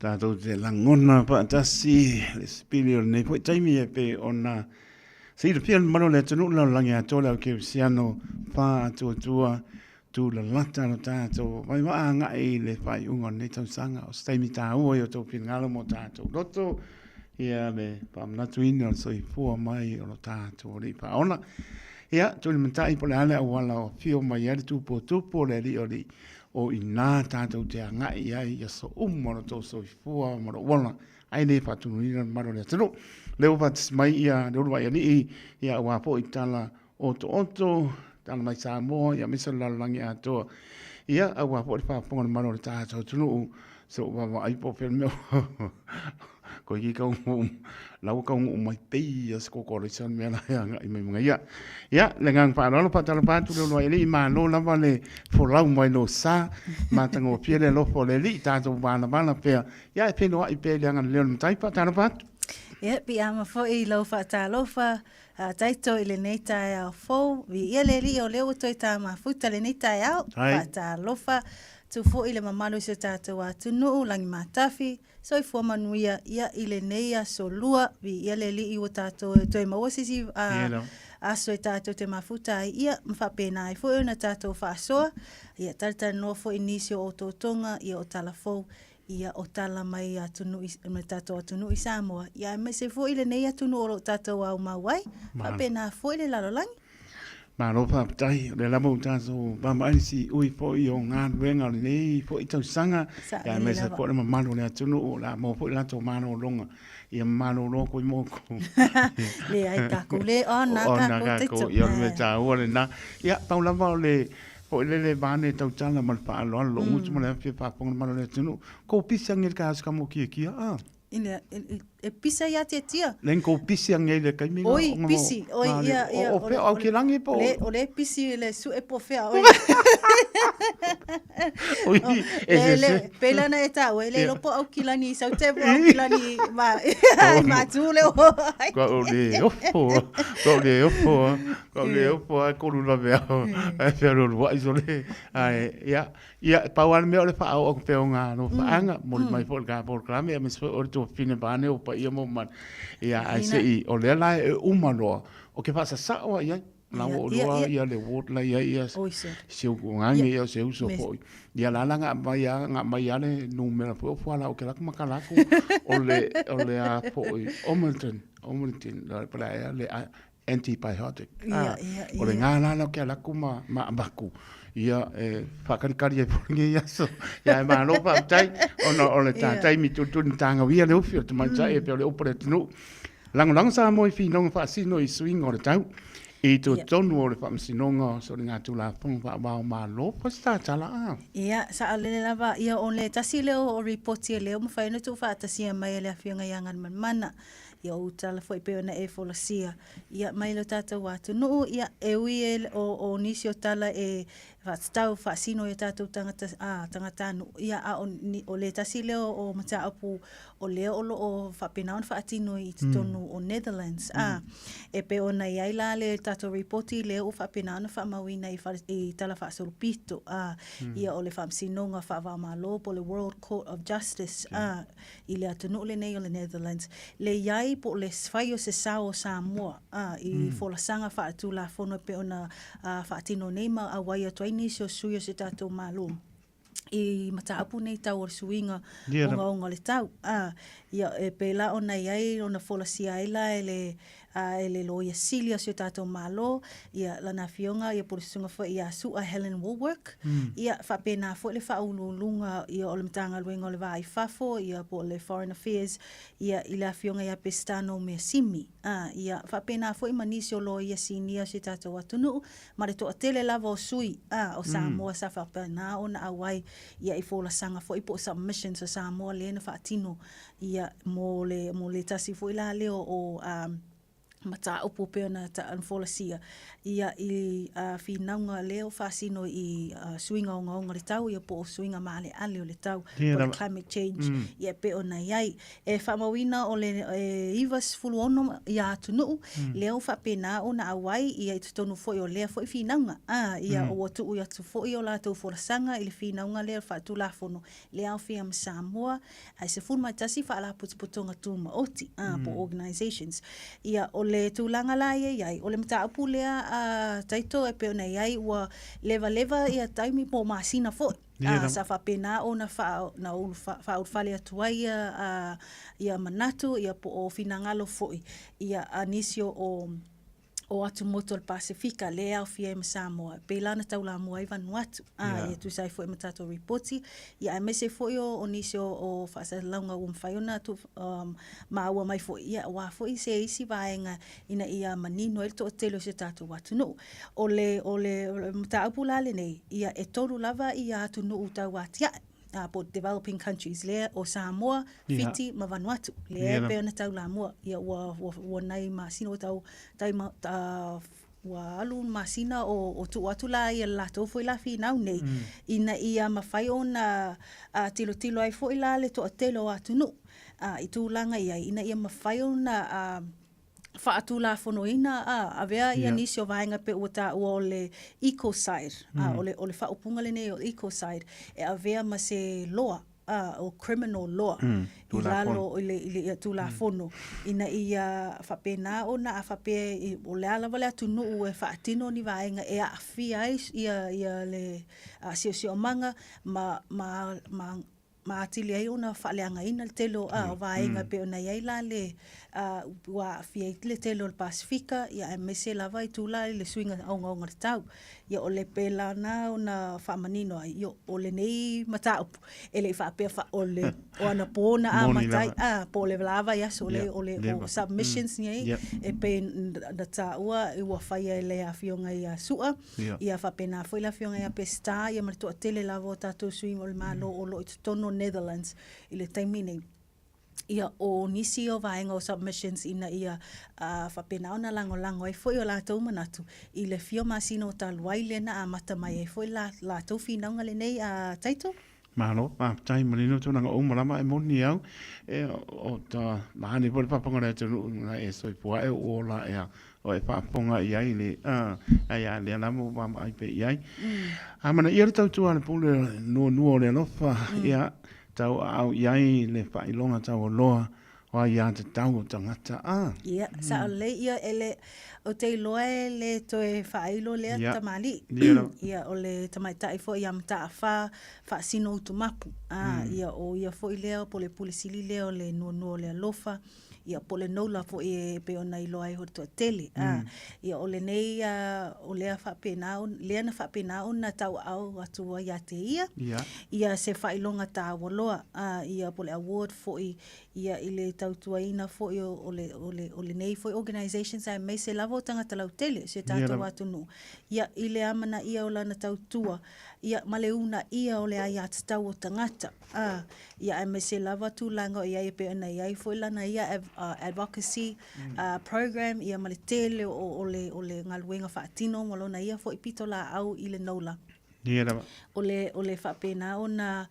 Speaker 17: tātou te langona paatasi, le spili o nei poi taimi e pe ona si le pia mano le tunu la langi atola o ke siano pa tua tu la lata no tātou mai nga e le pai unga nei tau sanga o staimi tā ua o tau pingalo mo tātou roto ia me pamnatu ina o soi fua mai o tātou ri pa ona ia tu le mentai po le ale au wala o fio mai ale tupo le li o li o ina tātou te angai ai ia so umaro tau soi fua maro wala ai nei patunu ina maro le tanu leo pat mai ia leo mai ali ia wa po itala oto tala mai Samoa ia misa lalangi atoa ia wa po pa ponga maro le tātou tunu so wa ai po pel meu ko ki ka lau ka mai pei as ko ko san me la ngai mai ia le ngang pa lo pa tala pa tu lo ele ma lo la vale fo lau mai no sa ma tango piele lo fo le li ta to bana pe ia pe no ai pe le ngang le tai pa tala pa
Speaker 2: ia pi ama fo I lo fa ta lo fa taito ile nei tai au fo vi ele li o le o toi ta ma futa le nei tai au fa ta lo fa tu fo ile mamalo se tātou atu nuu langi matafi, so I fua manuia ia ile neia so lua vi ia le li I o tātou toi mawasisi aso e tātou te mafuta ai ia mwhapena ai fo e na tātou whaasoa, ia tarata no fo inisio o tōtonga ia o tala fo ia o tala mai atunu me tātou atunu I Samoa, ia me se fo ile neia tunu o tātou au mawai, mwhapena fo ile lalolangi.
Speaker 17: Ma lo pa tai le la mo taso ba mai si ui po I o nga wenga le po I tau sanga ya me se po le malo le atunu o la mo po la to mano longa ia malo lo ko mo ko
Speaker 2: le ai ka ko le ona ka
Speaker 17: ko ia me ta o le na ia pa la va le po le bane tau tala mal pa lo mo mo le pa pon malo le atunu ko pisang el ka ska mo ki
Speaker 2: ina e pisa ia te tia.
Speaker 17: Len ko pisi ang ele kai minga.
Speaker 2: Oi pisi, oi ia.
Speaker 17: O pe au ki langi po.
Speaker 2: O le pisi le su e po fea oi.
Speaker 17: Oi,
Speaker 2: le pela na eta o le lopo au ki langi sau te po au ki langi ma tu le o.
Speaker 17: Ko le opo ko lu la vea. Ai pero lo ai sole. Ai ia pa wan me o le fa au pe nga no fa anga mo mai por klame me so o to fine bane o pa ia mo man ia ai se I o le la e umano o ke pasa sa o ia na o lo ia le wot la ia se o ngange ia se uso po ia la nga mai ale numero po la o ke la makala ko o le a po Omilton la para le antibiotic o le ngana la ke la kuma ma baku ia whakarikari e poringi ia so ia ma no pa tai o le tai mi tu tanga wia le ofio te mai tai e pe le opere tunu lang sa mo fi no fa si no I swing o le tau I tu tonu o le fa msinonga so le ngatu la pong fa ba ma lo pa sta tala
Speaker 2: ia sa le lava ia on le tasi le o report le mo fa no tu fa tasi mai le afia ngangan mana ia o tala foi pe na e folasia ia mai lo tata watu no ia e wi o nisio tala e tau fa sino ia tata tangata no ia o le tasi le o mata apu o le o fa penaun fa atino I tonu o Netherlands e pe ona ia la le tata reporti le o fa penaun fa mawina I tala fa solpito ia o le fa sinonga fa va malo po le World Court of Justice I le atunu le nei o le Netherlands le iai po le sfai o se sao Samoa I folasanga fa atu la fono pe ona fa atino nei ma a wai atu aini se o sui o se tatou malo I mata apu nei tau o suinga onga le tau ia e pe la ona iai ona folasia ila ele loia Silia se tatou malo ia lana fionga ia por sunga fo ia su a Helen Woolwork ia fa pena fo le fa ulunga ia o le mtanga luenga le vai fafo ia po le Foreign Affairs ia ila fionga ia pestano me simi ia fa pena fo manisio loia sinia se tatou atunu ma le to atele lava o sui o Samoa sa fa pena ona awai ia I fola sanga fo po submissions o Samoa le na fa tino ia mo le tasi fo ila leo o mata upo peona ta anfolasia ia i finaunga leo fasino i swinga o ngaunga le tau ia po swinga maale ale o le tau po le climate change ia peona iai e whamawina o le ivas fuluono ia tunu leo whapena o na awai ia i tutonu foi o lea foi finaunga ia o atu ia tu foi o la tau folasanga i le finaunga leo whatu lafono leo fia Samoa ai se fulma tasi whaala putuputonga tuma oti po organizations ia o le tūlanga la iai, o le mata apu lea taito e peona iai, ua leva ia taimi po masina fo. Sa whapena o na whaurwhale atuai ia manatu, ia po o finangalo foi, ia anisio o atu moto le Pasifika, le au fia e Samoa. Pelana tau la mua i Vanuatu. Ia tu sai foi matato reporti. Ia e mese foi o nisio o whaasa launga umwhaiona tu maua mai foi. Ia wa foi se isi vaenga ina ia manino el to telo se tatu watu no. O le mataupu lale nei. Ia e toru lava ia atu no utau watia. Po developing countries lea o Samoa, Fiti, ma Vanuatu. Lea peona tau la mua. Ia wa nai masina o tau wa alu masina o tu atu la ia la to foi la finau nei. Ina ia mawhai o na tilo ai foi la le to telo atu no. I tūlanga ia ina ia mawhai o na whaatu la fonoina avea ia nisi o vaenga pe ua o le ecocide o le whaupunga le nei o ecocide e avea ma se loa o criminal law i lalo i le tula fono ina ia whapena o na whape o le ala wale atu nuu e whaatino ni vaenga e a fia ia le sio manga ma atili ai ona whaaleanga ina le telo o vaenga pe ona iai la le wa fia le telo le Pasifika ia e mese lava i tula le swinga aunga le tau ia o le pela na ona whamanino ai o le nei mataupu e le whapea o le o ana pōna a matai po le lava ia so le o submissions ni ai e pe na taua i wa whaia le a fionga ia sua ia whapena foi la fionga ia pesta ia marito a tele lava o tatou swinga o le malo o lo i tono Netherlands i le taimine ia o nisi o vaenga o submissions ina ia whapena ona lango ai foi o lātou manatu i le fio masino o taluai lena a mata mai e foi lātou whinaunga le nei a taito?
Speaker 17: Malo, tai marino tu nanga o marama e moni au e o ta mahani pole paponga rea tunu na e soi pua e o la e o e paponga i ai le ai a le anamo mama ai pe i ai mana i tau tu ana pule nuo le alofa ia tau au i ai le whailonga tau o loa o ia te tau o tangata
Speaker 2: ia sa o le ia ele o te loe le toe whailo lea tamali ia o le tamaitai fo ia mta wha sino utumapu ia o ia fo i lea po le pulisili lea o le nuo le alofa ia po le noula fo i pe ona i loa i horto tele ia o le nei o lea lea na whapenao na tau au atua ia te ia se whailonga ta waloa ia po le award fo ia i le tautuaina fo i o le nei fo organizations ai mai se lavo tangata lau tele se tātou atu nu ia i le amana ia o lana tautua ia maleuna ia o le ai atatau o tangata ia ai mai se lava tūlanga ia i pe ana ia i fo i lana ia advocacy program ia male tele o le ngaluenga whaatino malona ia fo i pito la au i le noula o le whapena o na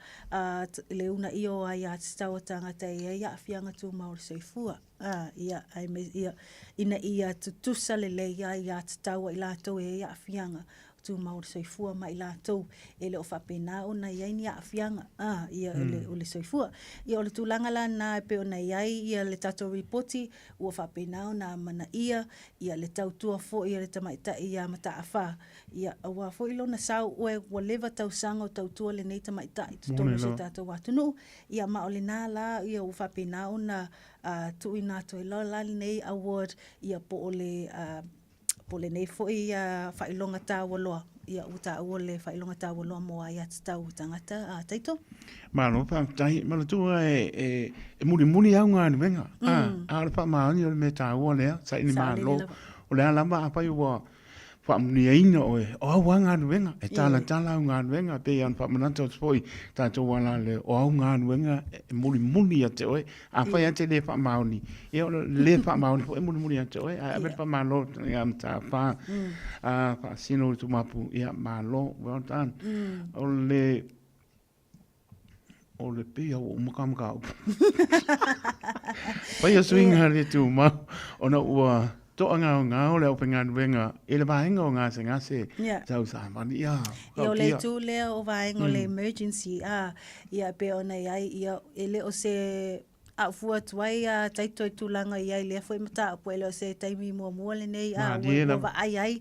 Speaker 2: le una io ai atatau o tangata ia fianga tu maori soifua ia ina ia tutusa le ia atatau i lātou ia fianga tu maori soifua mai lātou e le o whapena o na iai ni afianga ia o le soifua ia o le tūlanga la na pe o na iai ia le tatou reporti ua whapena o na mana ia le tautua fo ia le tamaita ia mata awha ia awa fo ilo na sau ue ua lewa tau sanga o tautua le nei tamaita i tutono se tatou watunu ia ma o le nā la ia ua whapena o na tui nato i la nei award ia po o le nei fo ia whailonga tāwaloa ia uta o le whailonga tāwaloa mo ai atatau tangata taito?
Speaker 17: Malo, tai malatua e muri au ngā ni venga a le wha maani o le me tāua lea sa ini malo o lea lama apai ua whamuniaina o au ngā nuenga, e tala au ngā nuenga, pe an whamanata o spoi, tātou wala le o au ngā nuenga, e muli a te oe, a whai ate le whamaoni, e o le whamaoni, e muli a te oe, a me whamalo, e am tā wha, a sino tu mapu, e a malo, well done, o le pia o makamaka au. Pai a swinga le tu mau, ona ua, to ngā o le openga nuenga, e le vaenga o ngā se ngase, tau sa mani, ia.
Speaker 2: Ia o le tū lea o vaenga o le emergency, ia pe ona iai, ia ele o se a fua tuai a taitoi tūlanga iai lea foi mata apu ele o se taimi mua le nei, o va ai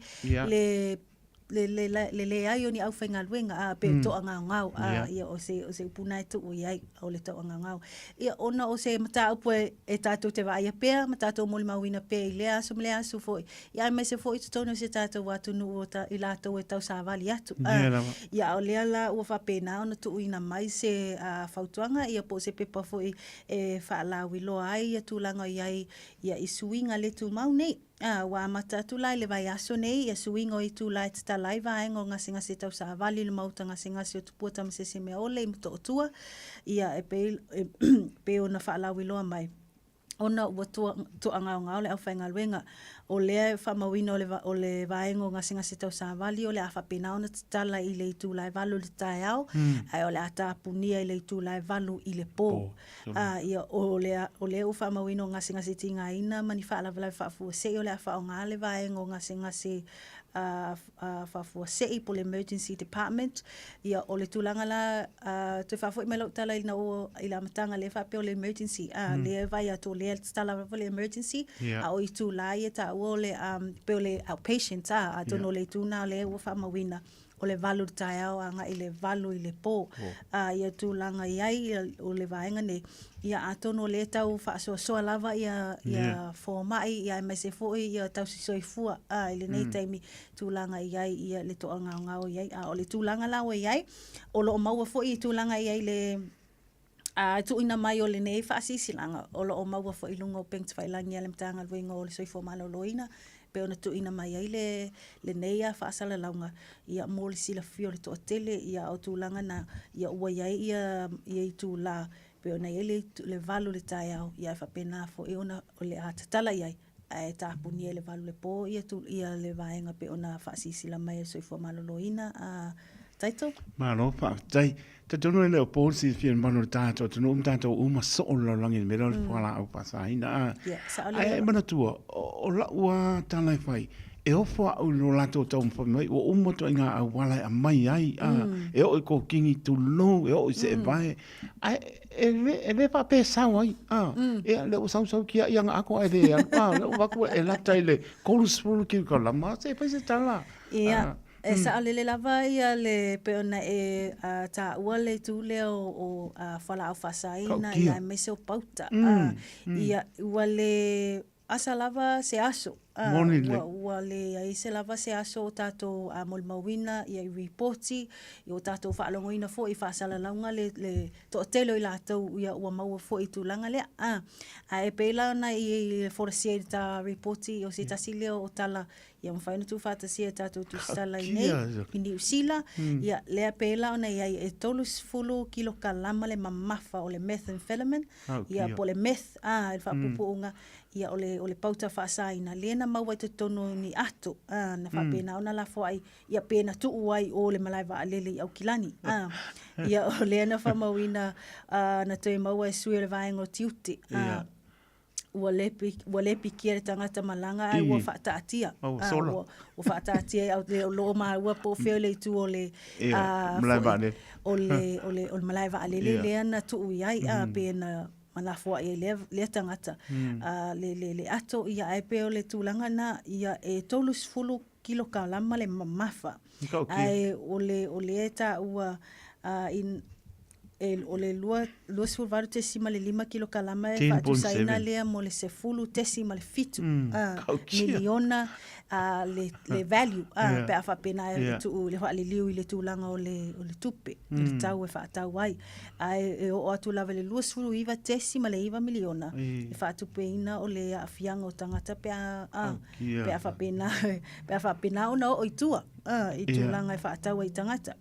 Speaker 2: le ai o ni au whainga luenga a pe to anga ngau ia o se punai tu o iai o le to anga ngau ia ona o se mata upu e tātou te vai a pea ma tātou moli mawina pea i lea so mlea su foi ia me se foi tutono se tātou watu nu o i lātou e tau sa vali atu ia o lea la ua whapena ona tu uina mai se whautuanga ia po se pepa foi e whaalawi loa ai ia tūlanga iai ia i suinga le tu mau nei wa mata tu lai le vai aso nei ia suinga i tu lai ta lai vai ngo ngasi tau sa vali le mauta ngasi o tu puata me se me ole i mto tua ia e pe ona whaalawi loa mai ona ua tu anga le au whainga luenga o lea whamawina o le vaengo ngasi tau sa vali o le a whapena ona tala i le itu lai valu le tae au ai o le a tāpunia i le itu lai valu i le pō ia o lea u whamawina o ngasi tinga ina mani whaalawalai whaafua sei o le a whaonga le vaengo ngasi whaafua sei po le emergency department ia o le tūlanga la te whaafua i mai lau tala i la matanga le whape o le emergency le vai atu le tala o le emergency a o i tū lai e ta o le pe o le outpatient a tono le tūna o le ua whamawina o le valu tae au anga i le valu i le pō ia tūlanga iai o le vaenga ne ia atono le tau whaasoa lava ia formai ia mai se foi ia tau si soifua i le nei taimi tūlanga iai ia le toanga ngao iai o le tūlanga lawa iai o lo maua foi tūlanga iai le tu ina mai o le nei whaasisilanga o lo maua foi lungo peng twailangi ale mtanga luenga o le soifua malo loina pe ona tu ina mai ai le nei a whaasala launga ia mōli sila fio le toa tele ia o tūlanga na ia ua iai ia i tū la pe ona ia le valu le tae au ia whapena fo e ona o le a tatala iai e tāpuni le valu le pō ia le vaenga pe ona whaasisila mai e soifua malo loina taito?
Speaker 17: Malo, whaatai. Te tono e leo pōsi whian mano tātou, te noum tātou uma so'ola langi me rau whala au pasahina. E mana tua, o la ua tālai whai, e ofo au lo lato tau mwhamai, o umoto inga au walai a mai ai, e o i ko kingi tu lo, e o i se e vai, e le pa pe sau ai, e le o sau kia ianga ako ai rea, le o waku e latai le kolu spulu ki ka lama, se paise tala.
Speaker 2: Ia. E sa alele lava ia le peona e ta ua le tūle o whala au whasaina ia me se o pauta. Ia ua le asa lava se aso. Ua le ai se lava se aso o tātou molmawina ia i reporti i o tātou whaalongoina fo i whaasala launga le to'atelo i lātou ia ua maua fo i tūlanga lea. E peila na i forasia i ta reporti o se tasile o tala ia mwhaina tu whātasia tātou tu sala i nei i New Zealand. Ia lea peila ona ia e tolus fulu kilo kalama le mamafa o le methamphetamine. Ia po le meth, e whapupu unga ia o le pauta whaasaina. Lena maua te tono ni ato na whapena ona la fo ai ia pena tuu ai o le malaiwa alele i au kilani. Ia o lena whamawina na toi maua e sui le vaengo tiuti. Ua lepi kia le tangata malanga ai ua whaataatia. Ua whaataatia au le lo maa ua po feo le tu o le
Speaker 17: malaiwa alele.
Speaker 2: O le malaiwa alele lea na tuu iai pena malafua e le tangata le ato ia e peo le tūlanga na ia e tolus fulu kilo kalama le mamafa ai o le eta ua o le lua sefulu valu tesi ma le 5 kilokalama e
Speaker 17: 10.7.
Speaker 2: faatusaina lea mo le sefulu tesi ma le fitu miliona le value
Speaker 17: Yeah.
Speaker 2: pe a faapena
Speaker 17: Yeah.
Speaker 2: tuu le faaliliu i le tulaga o le tupe i le tau e faatau ai ae e oo atu lava le lua sefulu iva tesi ma le 1 miliona e faatupeina o le aafiaga o tagata pe a faapena ona oo itua i tulaga e faatau ai tagata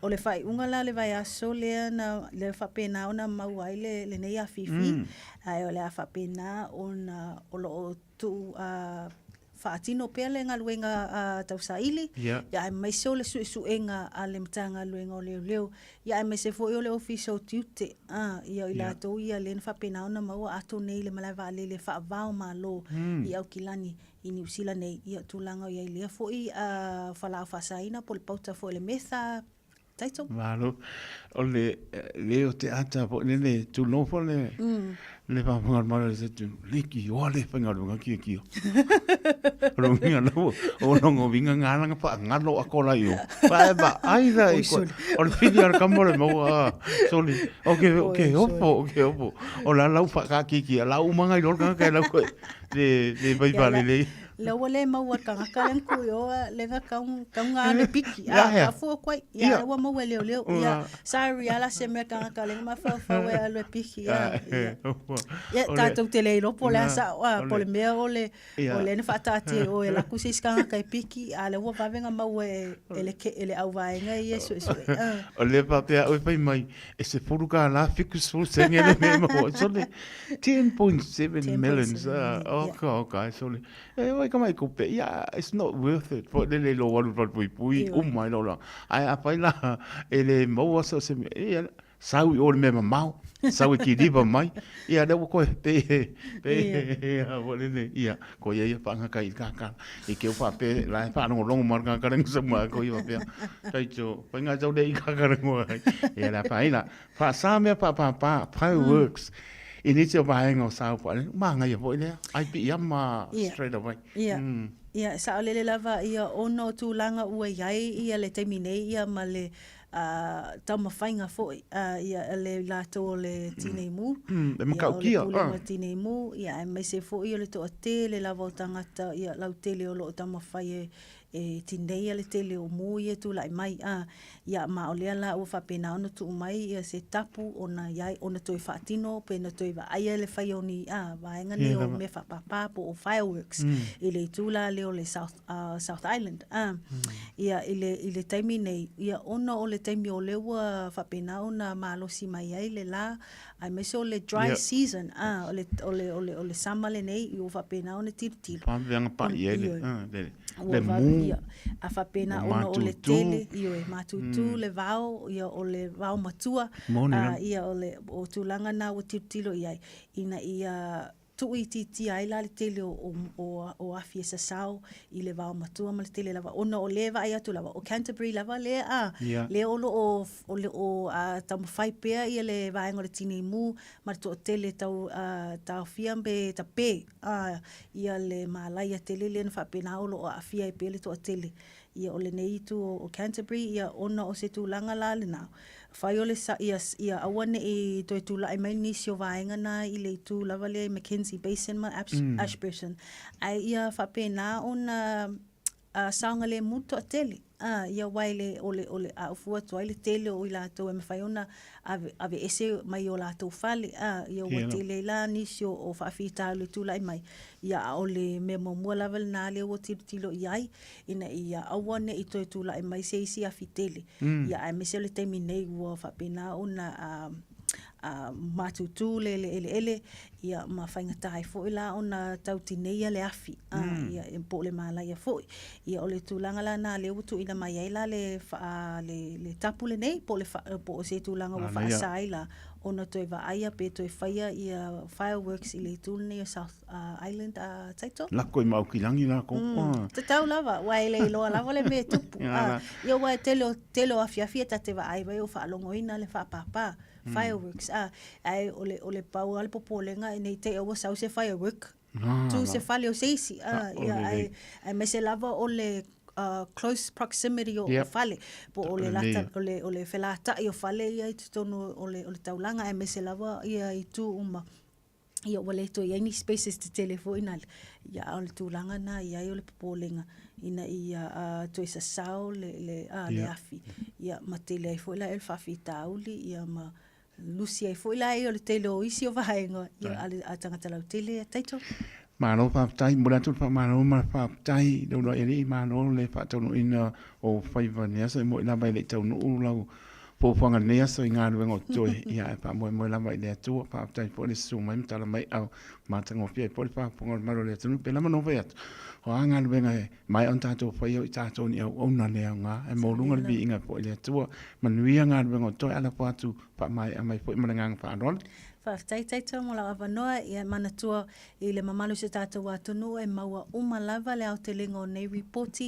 Speaker 2: o le faiʻuga la le vaiaso lea na le faapena ona mau ai lenei afifi ae o le a faapena ona o loo tuu faatino pea le galuega tausaili ia e maise o le suʻesuʻega a le matagaluega o leoleo ia e maise foʻi o le office o tiute ia o i latou ia lē na faapena ona maua atou nei le malae vaalele faavao malo i aukilani i New Zealand nei ia tulaga o iai lea foʻi falao faasaina po le pauta foʻi le metha taito
Speaker 17: Malo, o le o te ata po le tulofo le whapunga mara le setu liki o le whangarunga kia kia. Rongia no, o longo vinga ngālanga pa ngalo a kola i o. Paeba, aira i ko, o le whini ara kamore maua, soli, oke opo. O la lau whakakiki, a lau umanga i lorkanga kai lau koe, le vaipale le.
Speaker 2: Le wale maua kangaka len kuioa lenga kaunga le piki a fu kwai ya wa maua leo ya sorry ala se me kangaka len ma fa wa le piki ya tato tele lo pole sa wa pole me ole ne fatati o la kusis kangaka piki ala wa va venga maua ele au va nga yeso
Speaker 17: o le papea o pai mai e se furuka la fikus fu se ngene me mo sole 10.7 millions okay sole come I could pay. Yeah, it's not worth it. For the little one for pui. Oh my lord. I paila ele mo so se sau o me mau. Sau ki diva mai. Ia le ko pe ya wole ia ko ia pa nga kai ka. I ke fa pe la fa no long mar ka reng sama ko ia pe. Tai cho pa nga jau de ka reng. Ia la paila. Fa sa me pa fireworks. Inicio buying o sao po mga ya po ile ai pi yama straight away
Speaker 2: sa ole le lava ia ono tulanga ua iai ia le teminei ia ma le tamafainga foi ia le lato le tineimu
Speaker 17: le makaukia
Speaker 2: tineimu ia mai se foi le to tele lava tangata ia lau tele o lo tamafai e tinei le tele o mu ia tu lai mai ia ma ole la o fa pena ono tu mai ia se tapu ona iai ona toi fatino pe na toi va ai le fai oni vaenga ne o me fa papa po fireworks ile tu la le o le South Island ia ile taimi nei ia ona o le taimi o le wa fa pena ona malo si mai ai le la ai me so le dry season ole sama le nei o fa pena ona tirtir
Speaker 17: pa venga pa ie le mu
Speaker 2: a fa pena ona o le tele io e matutu le vao ia o le vao matua ia o le o tulanga na o tirtilo ia ina ia tu iti ai la le tele o afi esa sao i le vao matua ma le tele lava ona o leva ai atu lava o Canterbury lava le le o tamawhai pea ia le vaenga le tini mu ma le to tele tau fiambe ta pe ia le malaya tele le na whapena o lo afia i pe le to tele ia o le nei tu o Canterbury ia ona o se tūlanga la le nao. Whai o le sa ia awane i toi tūla ai mai nisi o vaenga na i le tū lava le Mackenzie Basin ma Ashburton. Ai ia whapena ona saunga le muto a tele. Ia waile ole a ufua to ile tele o ila to me fai ona ave ese mai o la to fale ia o tele la nisi o fafita le tula mai ia ole me mo level na le o tilo iai ina ia awane i to tula mai se isi afitele ia ai me se le terminate wo fa pena ona matutu ele ia ma fainga tai fo ila ona tautineia le afi ia empo le mala ia fo ia ole tulanga la na le utu ina mai ila le tapu le nei po se tulanga o fa saila ona toi va aia pe toi faia ia fireworks i le tulne South Island taito
Speaker 17: la koi mau kilangi na ko
Speaker 2: te tau lava waile lo lava le me tupu ia wa telo afia ta te va ai vai o fa longoina le fa papa fireworks ai ole pau al popolenga nei te o se firework tu se fale o seisi ia ai me se lava ole close proximity o fale po o le lata o le felata i o fale ia i tonu o le taulanga e mese lava ia i tu uma ia wale to ia ni spaces te telefone ia o le tulanga na ia o le popolenga ina ia to isa sao le afi ia matele ai foi la el fafi tauli ia ma Lucia foi la o le tele o isi o vaenga ia ale atanga la tele taito
Speaker 17: Mano pa tai mura tu pa mano ma pa tai do no eri mano le pa tonu ina o faiva ne so mo na mai le tonu lau po fanga ne so inga no ngo toi ia pa mo la mai le tu pa tai po le su mai tala mai au ma tango pie po pa po ngol maro le tonu pe la mano vet o anga no venga mai on tato fa yo tato ni o na le nga e mo lunga bi inga po le tu manuia nga no ngo toi ala pa tu pa mai mai po mananga pa ron
Speaker 2: Whaftaitaita mo la awanoa ia manatua i le mamalu se tātou atunu e maua umalava le au te lengo o nei reporti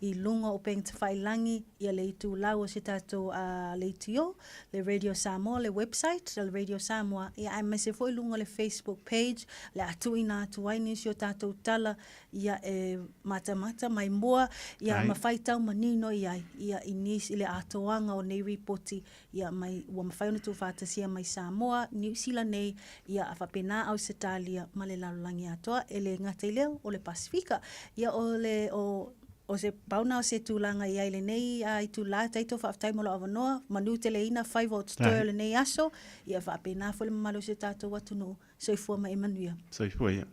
Speaker 2: i lunga o peng te whailangi ia le itu lau o se tātou le itio, le Radio Samoa, le website, le Radio Samoa, ia ai mese fo i lunga le Facebook page, le atu ina atu waini si o tātou tala ia e mata mai mua, ia mawhaitau manino ia inis i le atoanga o nei reporti ia mai ua mawhaiona tu whātasia mai Samoa, New Zealand nei ia awhapena au Setalia ma le lalulangi atoa e le ngata leo o le Pasifika ia o se pauna o se tūlanga i aile nei i tu la taito whaaftai molo awanoa manu te le ina 5 o tutoe le nei aso ia whapena fo le mamalo se tātou watunu soifua ma Emanuia
Speaker 17: soifua ia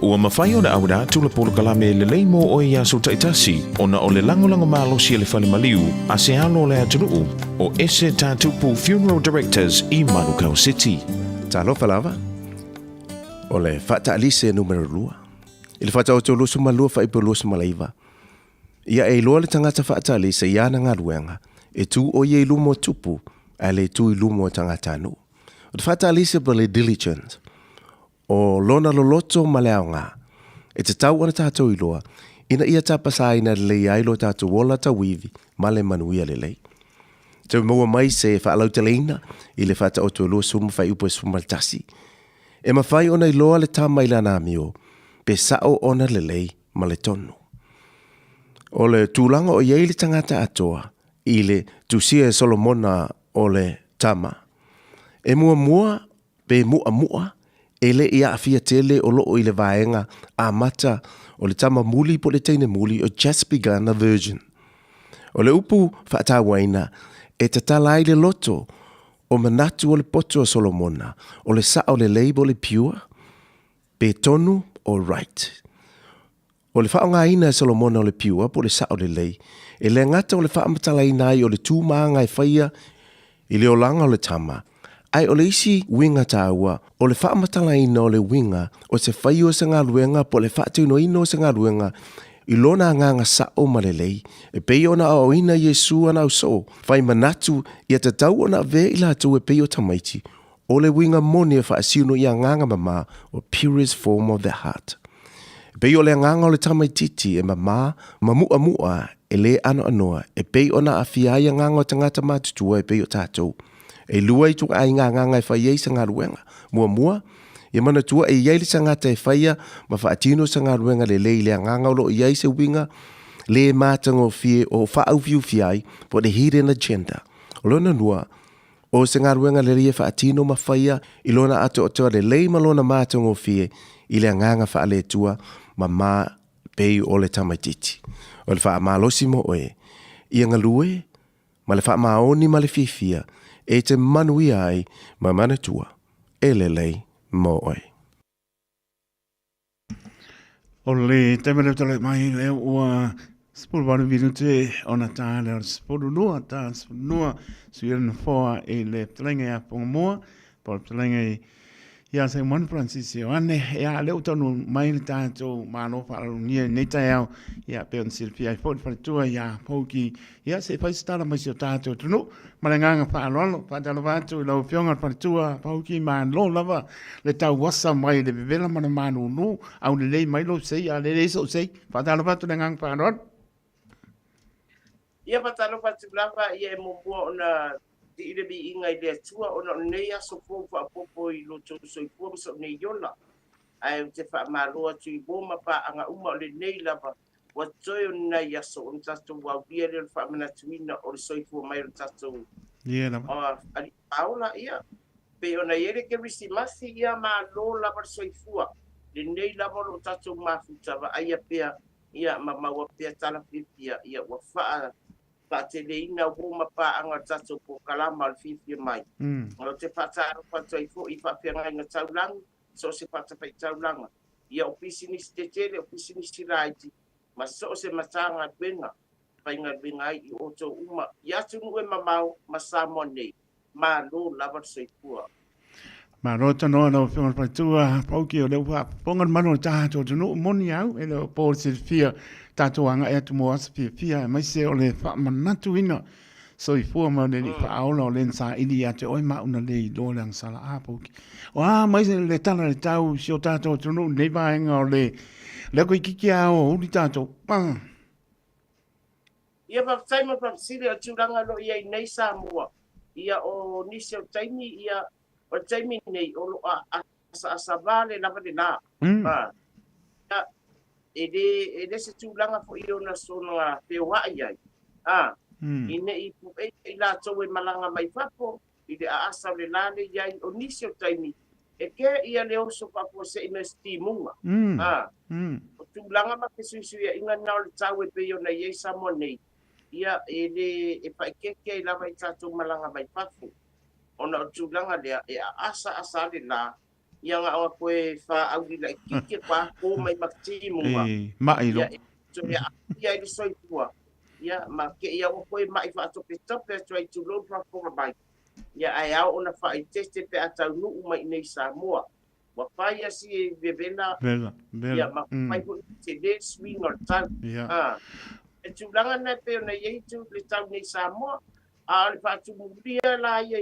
Speaker 6: Ua mawhai o na aura tula polo kalame le leimo o ia so taitasi o na o le langolango malo si le whale maliu a se alo le atunuu o ese tātupu Funeral Directors i Manukau City.
Speaker 13: Talo falava o le whata alise numero 2. I le whata o tō lusu malua whaipo lusu malaiva. Ia e loa le tangata whata alise i ana ngā ruenga e tū o ie lumo tupu a le tū i lumo tangata anu. O le whata alise pa le diligence o lona loloto maleo ngā. E te tau ana tātou i loa, ina ia tapasa ina le ailo tātou wola ta wivi, male manuia le lei. Te maua mai se whaalau te leina, i le whata o tō loa sumu whai upo e sumaltasi. E mawhai ona i loa le tā maila nā mio, pe sao ona le lei, male tonu. O le tūlanga o iei le tangata atoa, i le tusia e Solomona o le tama. E mua pe mua, e le ia afia tele o loo i le vaenga a mata o le tama muli po le teine muli o Just Begun a Virgin. O le upu whaatawaina e te talai le loto o manatu o le poto o Solomona o le sa o le leibo le pure pe tonu o right. O le whaonga ina e Solomona o le pure po le sa o le lei e le ngata o le whaamatalai nai o le tūmaanga e whaia i le olanga o le tama. Ai o le isi winga tāua, o le whaamatala ina o le winga, o se whai o se ngā luenga, po le whaatino ino o se ngā luenga, i lona nganga sa o malelei, e pei ona o ina Yesu ana o so, whai manatu i a te tau ona ve i la tu e pei o tamaiti, o le winga moni e whaasino i a nganga mama, o purest form of the heart. E pei o le nganga o le tamaititi e mama, mua, e le ano anoa, e pei ona a fiai a nganga o tangata matutua e pei o tātou. E lua i tuka ai ngā nganga e whaia i sa ngā ruenga. Mua, i mana tua e iai li sa ngā te whaia, ma whaatino sa ngā ruenga le lei lea nganga lo iai se winga, le mātango fie o whaauviu fiai, po the hidden agenda. O lona nua, o sa ngā ruenga le ria whaatino ma whaia, i lona ato o toa le lei ma lona mātango fie, i lea nganga whaale tua, ma mā pei o le tamaititi. O le wha malosi mo oe, i ngalue, ma le wha maoni ma le fifia, e te manui ai ma manatua e lelei mo oi.
Speaker 17: O le temere tole mai leo ua spulu wanu vinu te ona tā leo spulu nua suira na foa e le ptalenga a pongamoa po le ptalenga ia se Juan Francisco ane ia leo tonu mai le tātou mano whaarungia nei tai au ia peon silpia i fōt wharitua ia pauki ia se whaistara mai si o tātou tunu maranganga whaarolo whaatalo wātu i lau whionga wharitua pauki maan lo lava le tau wasa mai le bebela mana manu nu au le lei mai lo sei a le reiso sei whaatalo wātu le ngang whaarolo
Speaker 19: ia whaatalo wātu lava ia e mōmua ona te ire bi inga I lea tua ona nei aso fō whaapopo I loto soifua so nei yola. Ai te whaamaloa tu I bōma pa anga uma o le nei lava Wa toi o na ia so on tatou wa bia le whamana tuina o le soifua mai o tatou.
Speaker 17: Ia na.
Speaker 19: Ali paula ia. Pe ona iere ke risi masi ia ma lo lava soifua. Le nei lava lo tatou mafutava aia pea ia maua pea tala pipia ia wa faa Pateleina uma pa anga tato po kalama al fifi mai. O te pataro patoi fo I fa pia nga taulang so se pata pa taulanga. Ia opisi ni stetele opisi ni siraiti. Ma so se matanga benga. Pa inga benga I oto uma. Ia tunu e mamau masamo nei. Ma lo lava soifua.
Speaker 17: Ma rota no no fiona pa tua pauki o le wa pongan mano tato no moni au e le po se fia tato anga e tu mo as fia mai se o le fa manatu ina so I fu ma le fa aulo le sa ili ate oi ma una le do lang sala a pauki wa mai se le tala le tau si o tato no nei va nga o le ko kiki a o uli tato pa
Speaker 19: Ia pa taima pa sile o tulanga lo ia nei sa mua. Ia o nisi o taimi ia o taimi nei o lo a vale lava de la. Ede se tulanga fo I ona sona te wai ai. Ine I pu e la tau e malanga mai fapo. Ide a asa le lale iai o nisi o taimi. E ke ia le oso papo se ina stimunga. O tulanga ma ke suisui a inga nao le tau e pe ona iei samo nei. Ia e paikeke I lava I tatou malanga mai fapo. Ona o tulanga lea e a asa le la. Ia nga o koe fa au di la kike pa ko mai makti mua.
Speaker 17: Mai lo.
Speaker 19: So ia I soifua. Ia ma ke ia o koe mai fa to tope try to load for for mai. Ia ai au ona fa I teste pe atau nu mai nei Samoa. Wa fa ia si bebela.
Speaker 17: Bela.
Speaker 19: Ia ma mai ko te de swing or tau. E tulanga na pe ona ia tu le tau nei Samoa. A le fa tu mulia la ia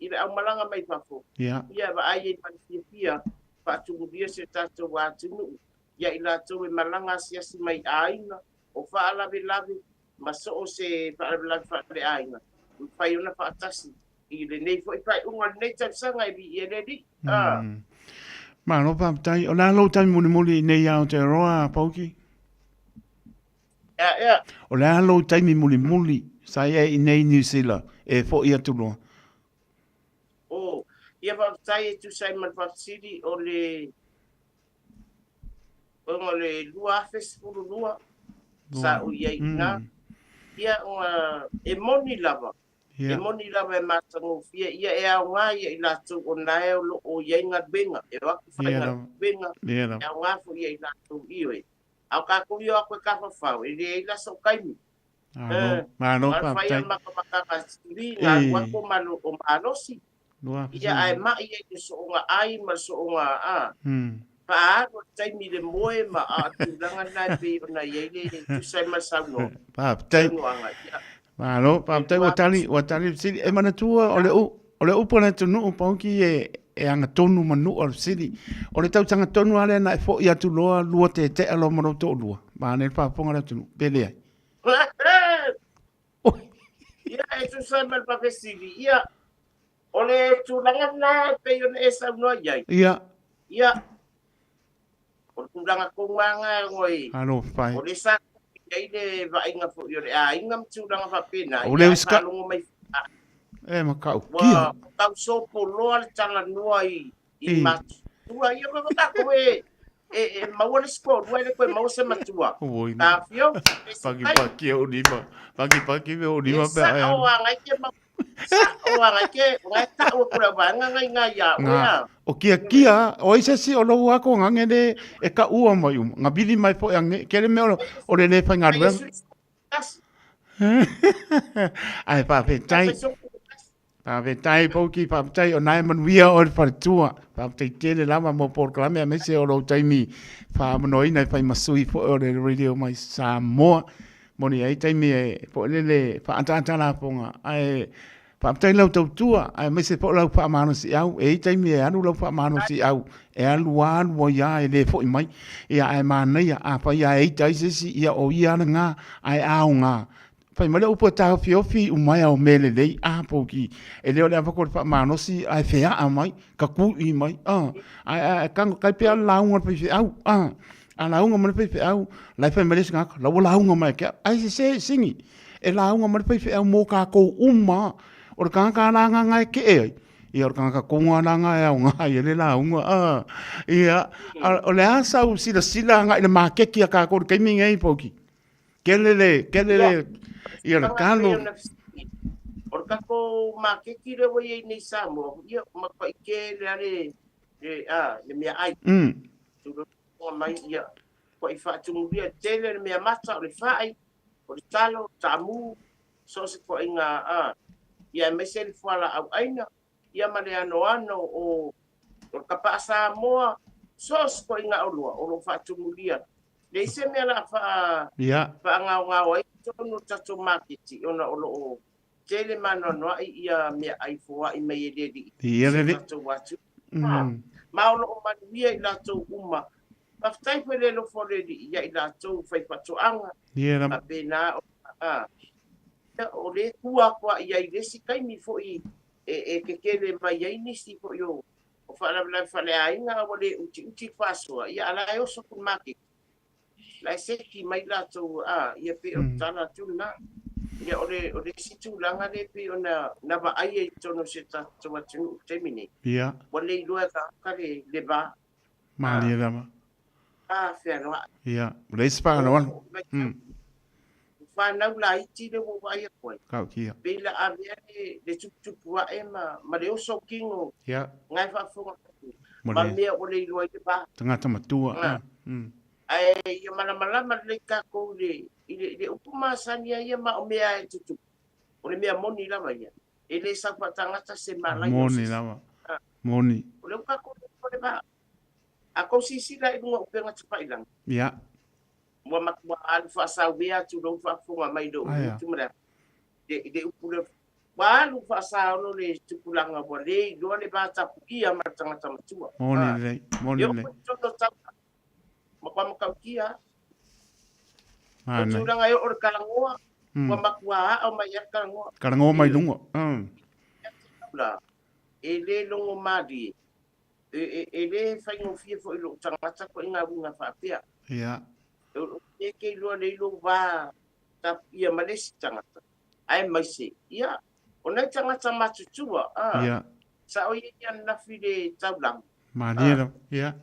Speaker 19: Ira au malanga mai fafo. Ia ba ai pa fia pa tu dia se tato wa tunu. Ia ila tu malanga sia si mai aina o fa ala lavi ma so se fa ala le aina. Fa una fa tasi. I le nei fo fa unga nei tsa sanga I bi redi.
Speaker 17: Ma no pa tai o la lo tai muli nei au te roa pauki.
Speaker 19: Ia.
Speaker 17: O la lo tai muli sai e nei New Zealand e fo ia tu no.
Speaker 19: Ia pa tai tu sai man pa siri o le lua festival lua sa o ia ina ia o e moni lava e matango fia ia e au nga ia ila tu o nai o ia inga benga e wa fa benga e au nga fo ia ila tu iwe au ka ko yo ko ka fa e ila so kaimi
Speaker 17: ma no pa tai
Speaker 19: ma ka siri na wa ko malo o malosi Ia ai mai e so nga ai ma so nga pa ko tai mi le moe ma a tulanga na pe na ye tu sai ma sa no
Speaker 17: pa tai ma no pa tai wa tali si e mana tua o le upona tu no pa ki e anga tonu manu o sili o le tau tanga tonu ale na fo ia tu loa lua te alo mo to lua ma ne pa ponga le tu pele ai
Speaker 19: ia e tu sai ma pa sili ia Ole tulanga na pe yon esa no yai. Ia. O tulanga ko manga ngoi.
Speaker 17: Alo fai.
Speaker 19: Ole sa yai de va inga fo yon a inga tulanga fa pena.
Speaker 17: Ole uska. Ma kau.
Speaker 19: Wa kau so po lo al tala noi I mat. Tua ia ba ta ko e mau le sko, dua le ko mau se matua. Ta fio.
Speaker 17: Pagi o ni ma. Pagi o ni ma pe.
Speaker 19: O anga ke ma o anga ke ngai ta o kura banga ngai ya
Speaker 17: o kia o isa si o lo ako ngangene e ka ua mai ngabili mai po yang kele me o le fa ngarwe ai pa tai po ki pa tai o nai man via o fa tua pa tai tele lama mo por klame me se o lo tai mi fa monoi nai fa masui po o le radio mai Samoa moni ai tai mi po le fa anta la ponga ai pa tai lau tau tua ai me se po lau pa mano si au e tai mi anu lau pa mano si au e aluan wo ya e le fo mai ia ai mana ia a pa ia e tai se si ia o ia nga ai au nga fa mai o po ta fiofi o mai o mele le a po ki e le o le pa ko pa mano si ai fea a mai ka ku I mai ai kan kai pe lau ngur pe au ala unga mana pe au lai fa mele singa la wala unga mai ke ai se singi e la unga mana pe au mo ka ko uma o ka la nga ke e ia o ka ko nga nga e unga ia le la unga ia o le asa u sila nga ile ma ke ki ka ko ke mi ngai poki kelele ia na kalo
Speaker 19: o ka ko ma ke ki le we ni samo ia ma pa ke le ale le mia ai tu o mai ia ko I fa tu dia tele le mia mata o le fai o le talo tamu so se ko inga ia me se le fala au aina ia mane ano o ka pasa moa so se ko inga o lo fa tu dia le se me la fa fa nga o to no tatu makiti ona o lo tele mano no ia me ai fo I me ye di
Speaker 17: ia le
Speaker 19: ma o lo manuia I la to uma Maftai pele lo fore di ia I la to fai patoanga a pena o le kua kwa ia I resi kai mi fo I ke kele mai ia ni si fo yo o fala fale ainga o le uti pasua ia ala yo so kun maki la se ki mai la to ia pe o tana tu na ia o le si tu langa le pe ona na ba ai to no se ta to wa tu termine
Speaker 17: ia
Speaker 19: o le lo ka le ba
Speaker 17: ma le dama
Speaker 19: fe no
Speaker 17: ia le spa no
Speaker 19: fa na la iti le wo vai ko
Speaker 17: ka kia
Speaker 19: pela a le tup wa ma le so kingo
Speaker 17: ia
Speaker 19: ngai fa fo ma me o le lo I ba
Speaker 17: tanga tama tua
Speaker 19: ai ia malama le ka ko le upuma sania ia ma o mea tutu o le mea moni lava ia e le sa patangata se malai
Speaker 17: moni lava moni
Speaker 19: o le ka ko le ba a ko sisi la ingo penga tpai lang
Speaker 17: ia
Speaker 19: mo ma alfa sa wea tu do fa fo mai do tu mera de upule ba lu fa sa no le tupulanga bo le do le ba ta ia ma tangata matua
Speaker 17: moni le
Speaker 19: ma ka kia
Speaker 17: ana
Speaker 19: tu nga yo or kalangoa wa makwa o mai kalangoa
Speaker 17: kalangoa mai lungo
Speaker 19: la ele longo madi ele fa no fie fo lo tangata ko inga bunga fa pia
Speaker 17: ia
Speaker 19: e ke lo le lo va ta ia malesi tangata ai mai se ia ona tangata matutua
Speaker 17: ia
Speaker 19: sa o ia na fide tablang
Speaker 17: manera ia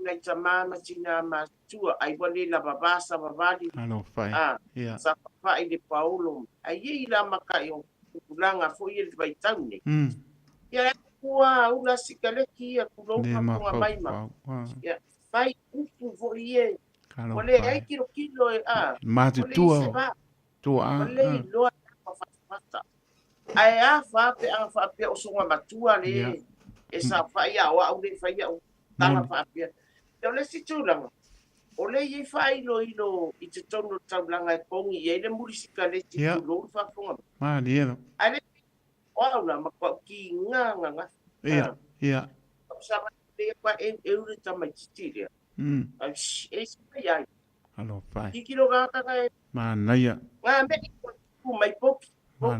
Speaker 19: na chamama china matua ai wale la babasa babali
Speaker 17: ano fai ia
Speaker 19: sa fai de paulo ai la makai o kulanga fo ia vai taune ia kua ula sikaleki a kulo ka mai ma ia fai upu fo ia wale ai kilo
Speaker 17: matu tua
Speaker 19: wale lo fa ai a fa pe o songa matua le esa fai a wa o le fai a tala fa pia yo le situla o le ye fai lo I te tono taulanga kongi ye le murisika le titulo fa fonga
Speaker 17: ma dia
Speaker 19: ale o la ma ko ki nga
Speaker 17: ia
Speaker 19: sa ma le pa e le tama titiria e ya
Speaker 17: alo fai
Speaker 19: ki kilo ga ka
Speaker 17: ma naia
Speaker 19: nga me ku mai poki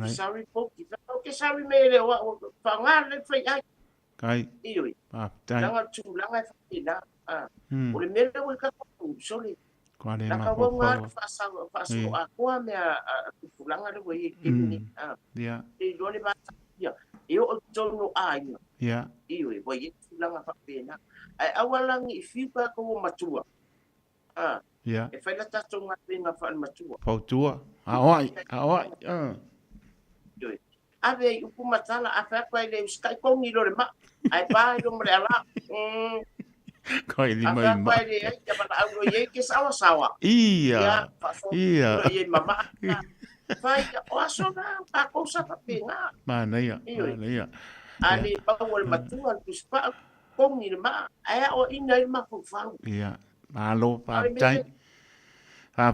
Speaker 19: sorry poki ke sorry me le wa fa nga le fai ai
Speaker 17: kai
Speaker 19: ioi
Speaker 17: tai
Speaker 19: langa tu langa ina o le mele o ka ko soli
Speaker 17: kwale
Speaker 19: ma ko nga fa sa a ko me a tu langa le we ni
Speaker 17: dia
Speaker 19: e do le ba ya e o tono ai
Speaker 17: ia
Speaker 19: ioi we tu langa fa pena ai awalang I fipa ko matua
Speaker 17: ia
Speaker 19: e fa la ta tonga pena fa matua
Speaker 17: pautua ai
Speaker 19: ioi ave upu matala a fa kwa le sky ko ni lo le ma ai pa lo mo la
Speaker 17: kai li mai ma
Speaker 19: ai le ai ya ba au ye ke sawa
Speaker 17: ia
Speaker 19: ye mama vai o asona a cosa pa pena
Speaker 17: mana ia
Speaker 19: ali pa o matua tu spa ko ni ma ai o ina ma fu fa
Speaker 17: ia malo pa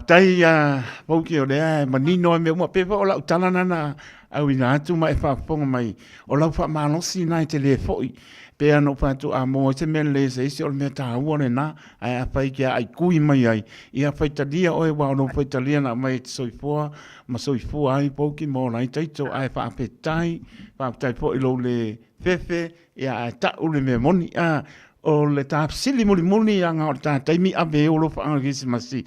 Speaker 17: tai ya poki o le manino me mo pe o la tala na au ina tu mai fa fonga mai o la fa malo si na te foi pe ano fa tu a mo se mele se si o me ta o na ai fa ki ai kui mai ai ia fa talia o e wa no fa talia na mai soifua ma soifua ai poki mo na tai to ai fa pe tai po lo le fefe ia ta o le me moni o le tāpsili muli anga o tā taimi awe o lo whaanga Keresimasi.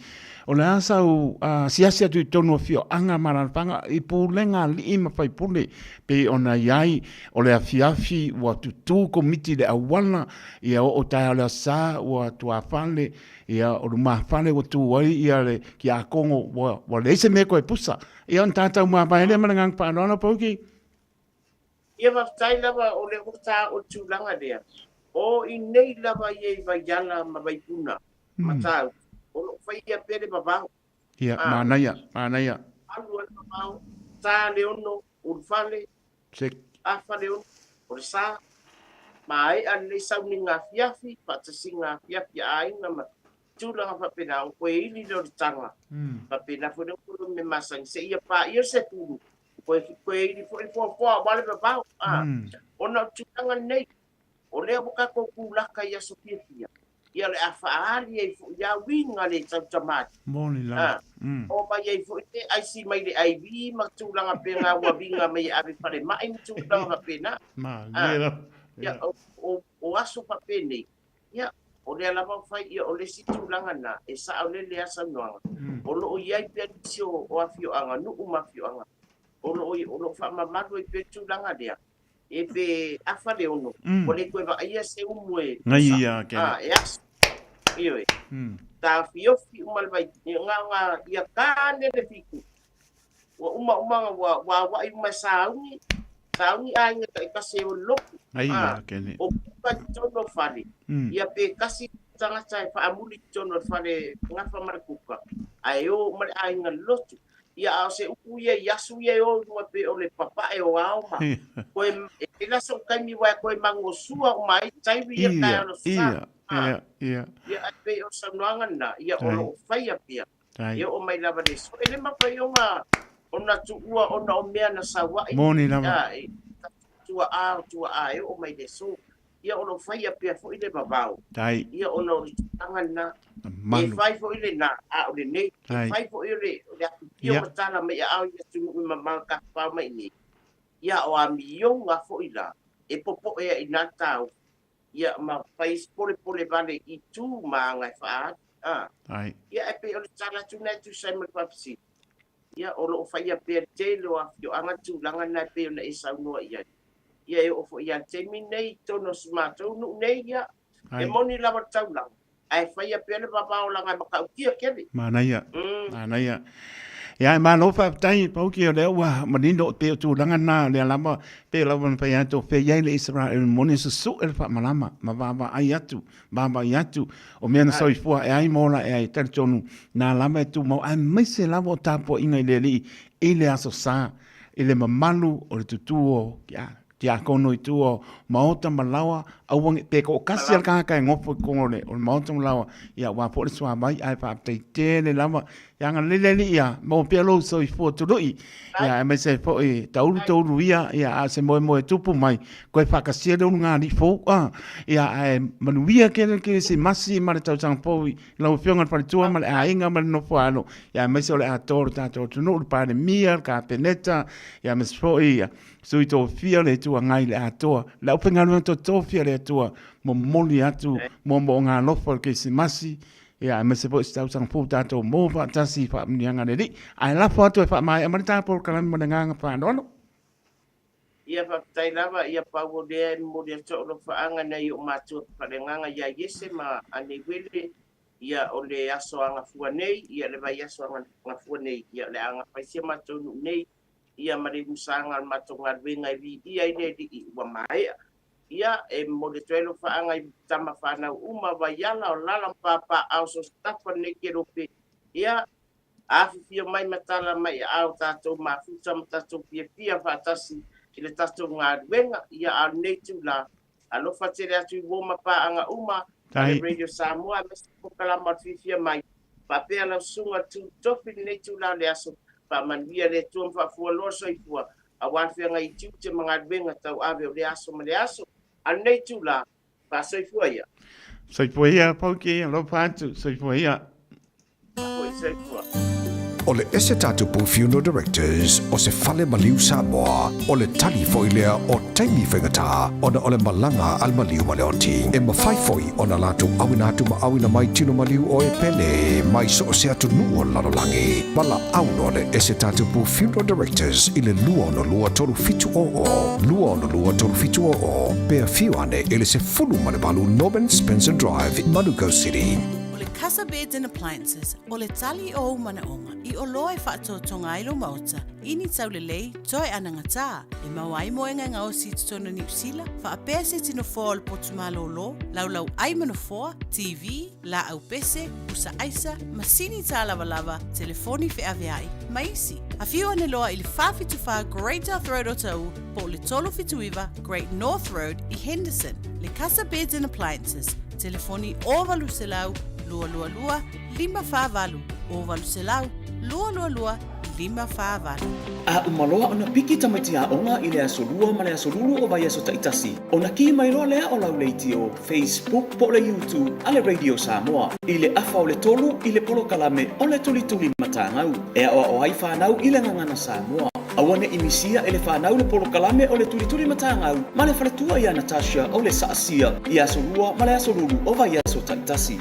Speaker 17: O le asau siasi atu I tonu o fio anga maranapanga I pūlenga li ima whai pule pe ona iai o le afiafi ua tutu komiti le awana ia o tae o le asa ua tua whane ia o luma whane o tu wai ia le ki a kongo ua leise me koe pusa ia on tātau maa paele marangang pānoana pauki.
Speaker 19: Ia waftai lava o le urta o tūlanga lea. O I nei lava I vai yala ma vai puna. Matau. O lo fai ia pere babau.
Speaker 17: Ia, mānaia.
Speaker 19: Alu al babau. Tā leono, urfale.
Speaker 17: Sek.
Speaker 19: Afa leono. O le sā. Mai an le sauni ngā fiafi. Patasi ngā fiafi a inga ma. Tūlanga whapena o koe ili leo le tanga. Whapena fwere kuru me masang. Se ia pā ia se pūru. Koe ili fwere fwere wale babau. Ona tūlanga nei. O lea buka ko kulaka ia sofiafia. Ia le afaali ai fu ia winga le tamati.
Speaker 17: Moni la.
Speaker 19: O ba ia fu te ai si mai le ai vi ma tulanga penga wa winga mai ave pare mai tulanga pena.
Speaker 17: Ma gera.
Speaker 19: Ia o aso pa pene. Ia o le lava fai ia o le si tulanga na e sa o le asa noanga. O lo ia pe sio o afio anga nu uma fio anga. O lo fa mamado I pe tulanga dia. E pe afa le ono. O le koe wa ia se umue.
Speaker 17: Ngai ia kena.
Speaker 19: E as. Iyo e. Ta fiofi umalwai. Nga ia kane le fiku. Wa wa I sauni. Sauni a inga ka ikase o loku.
Speaker 17: Ngai ia kene.
Speaker 19: O puka tono fale. Ia pe kasi tangata e whaamuli tono fale ngafa marakuka. Ai o mare a inga lotu. Ia au se uku ia yasu ia o nua pe o le papa e o ao ma. Koe e laso kaimi wai koe mangosua o mai taiwi ia kai alo sa. Ia pe o sanuanga na ia o lo whaia pia. Ia o mai lava de so. Ele ma pai o nga o na tuua o na o mea na sawa.
Speaker 17: Moni lava.
Speaker 19: Tua a e o mai de so. Ia o lo whaia pia fo ile babau. Ia o lo tanga na. E fai fo ile na a o le nei. E fai fo ile o le aku pio matala me au ia tunu mamanga ka pao mai ni. Ia o a mionga fo ila. E popo e ina tau. Ia ma fai pole vale I tu ma ngai faat. Ia e pe o le tala tuna tu sai me papsi. Ia o lo fai a pe te lo a fio anga tu langa na pe o na e saunua ia. Ia e o fo ia te minei tono smato nu nei ia. E moni lava tau langa. Ai fai a pele papa o langa makaukia kele.
Speaker 17: Manaia. Ia e malo fa tai pauki o leo wa manino pe tu langa na le lama pe lava pa ia to fe ia le Israel moni su el fa malama ma baba ayatu o mena soi fua e ai mola e ai tel tonu na lama tu mo ai mese lava tapo inga le li ile aso sa ile mamalu o le tutuo ya kono I tuo maota malawa awang pe ko kasi al ka ngofo ko le o maota malawa ya wa po so mai ai pa te le lama yang le ia mo pe lo so I fo tu loi ya me se fo I tauru ia ya se mo tupu mai ko fa kasi le nga ni fo ya ai manuia ke se masi ma tau sang po lo fionga pa tu ma ai nga ma no fo ano ya me se le ator tu no pa de mia ka peneta ya me fo ia so I to fia le tua ngai le atoa. La upenga lua to fia le atoa. Mo moli atu, mo ngā lofa ke se masi. Ia, me se po stau sang pu tato mo fa tasi fa mnianga le li. Ai la fa to fa mai amarita por kalami mananga fa nono.
Speaker 19: Ia fa tai lava ia pau de mo de to lo fa anga na yo matu fa le nganga ia yese ma ane wele ia o le aso anga fuanei, ia le vai aso anga fuanei, ia le anga paisia matu nei. Ia mari musanga matonga winga vi ia ine di wa mai ia e mo de telo fa anga tama fa na uma va yala o lala papa au so stafa ne kero pe ia afi fio mai matala mai au tato ma futa tato pia fa tasi ile tato nga winga ia al netu la alo fa tere atu wo ma pa anga uma radio Samoa mes ko kala ma fia mai pa pe ala sunga tu tofi netu la le aso pa manuia le tuam fa fu lo so I fu a wan fe ngai tiu te manga benga tau ave o le aso al nei tu la pa so I fu ia
Speaker 17: so I fu ia pauki lo patu so I fu ia
Speaker 19: so I fu
Speaker 8: o le ese tatupu funeral directors o se fale maliu Samoa o le tali foilea o taimi whengata o na o le malanga al maliu maleoti e mawhaifoi o na latu awinatu ma awina mai tino maliu o e pele mai so o se atu nuo lalolangi wala auno le ese tatupu funeral directors i le lua no lua tolu fitu lua no lua tolu fitu pea fiuane ele se fulu male balu Norman Spencer Drive in Manuka City.
Speaker 23: Casa Beds and Appliances, o le tali o manaonga, i o loa e whaato tonga ilo mauta, ini tau le lei, toi anangata, e mawai moenga ngā o si tutona New Zealand, wha apea se tino fōa le potumalo lo, lau ai manafoa, TV, la au pese, usa aisa, masini tā lava, telefoni fe aveai, maisi. A whiu ane loa i le whawhituwha Great North Road o tau, po le tolo fituiva Great North Road i Henderson, le Casa Beds and Appliances, telefoni o valu se lau, lua 5 o valu se lau, lua 5
Speaker 10: A umaloa ona piki tamaiti a onga i le asolua ma le asolulu o vai aso taitasi. Ona ki mai loa lea o lau leiti o Facebook po le YouTube a le Radio Samoa. I le afa o le tolu i le polo kalame o le tuli matangau. Ea o ai whanau i le ngangana Samoa. Awane imisia e le whanau le polo kalame o le tuli matangau. Ma le wharatua i a Natasha o le saasia i asolua ma le asolulu o vai aso taitasi.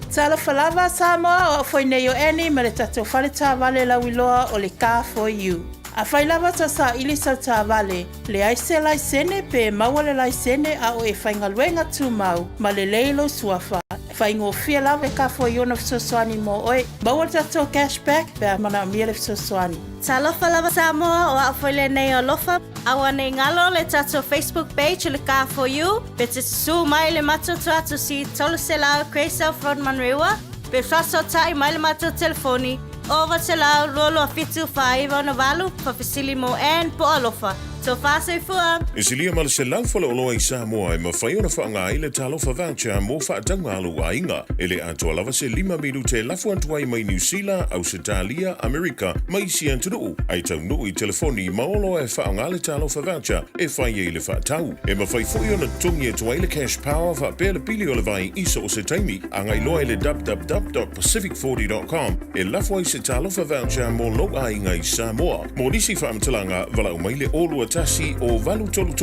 Speaker 23: Tala falava Samoa o foi nei o eni ma le tatou whale tā wale lauiloa o le Car for You. A whai lava ta sa ili sa tā wale, le aise laisene pe maua le laisene a o e whaingaluenga tū mau ma le leilo suafa. Whaingo fia lava e Car for You na fisoswani mo oe, maua le tatou cashback pe a mana mia le fisoswani.
Speaker 5: Tala falava Samoa o a foi le nei o lofa, awa nei ngalo le tatou Facebook page o le Car for You, pe te su mai le matoto atu si tolo se lao Craysel Front Manrewa, pe fraso tai mai le mato telefoni, ova se lao lolo a fitu whaiva na walu, pa fisili mo en po alofa. So fasa i fua.
Speaker 6: E silia ma le se lau fala oloa i Samoa e mawhai ona whaanga i le talofa voucher mo whaatanga alu a inga. E le atua lava se 5 milu te lafu antuai mai New Zealand, Australia, Amerika, mai si antunuu. Ai tau nuu i telefoni ma oloa e whaanga le talofa voucher e whai e le whaatau. E mawhai fui ona tungi e tuai le cash power wha pēr le pili o le vai iso o se taimi. Angai loa i le www.pacific40.com e lafu ai se talofa voucher mo lo a inga i Samoa. Mo nisi whaamatalaga vala umai le olua tasi o valu tolu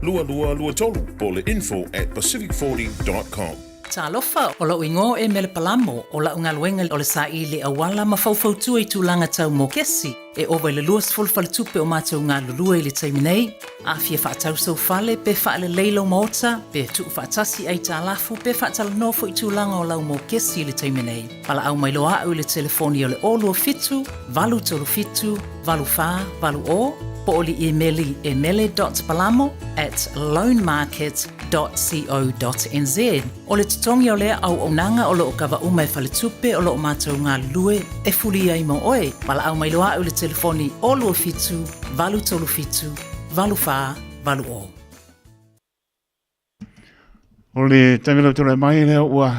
Speaker 6: lua tolu po le info@pacific40.com.
Speaker 14: Talofa o lau ingo e mele palamo o lau ngaluenga o le sa i le awala ma faufautua i tūlanga tau mo kesi e owa le luas fulfale tupe o mātou ngā lulua i le taiminei a fia whaatau sau fale pe whaale leilo maota pe tuu whaatasi ai tā lafu pe whaatala nofo i tūlanga o lau mo kesi i le taiminei pala au mai loa au i le telefoni o le olua fitu valu tolu fitu valu wha valu o po o li emeli@loanmarket.co.nz o le tutongi o lea au onanga o loo kawa umai fale tupe o loo mātou ngā lue e fuli ai mo oe pala au mai loa au le telefoni o lua fitu valu tolu fitu valu wha valu o.
Speaker 17: O le tangila tula mai lea ua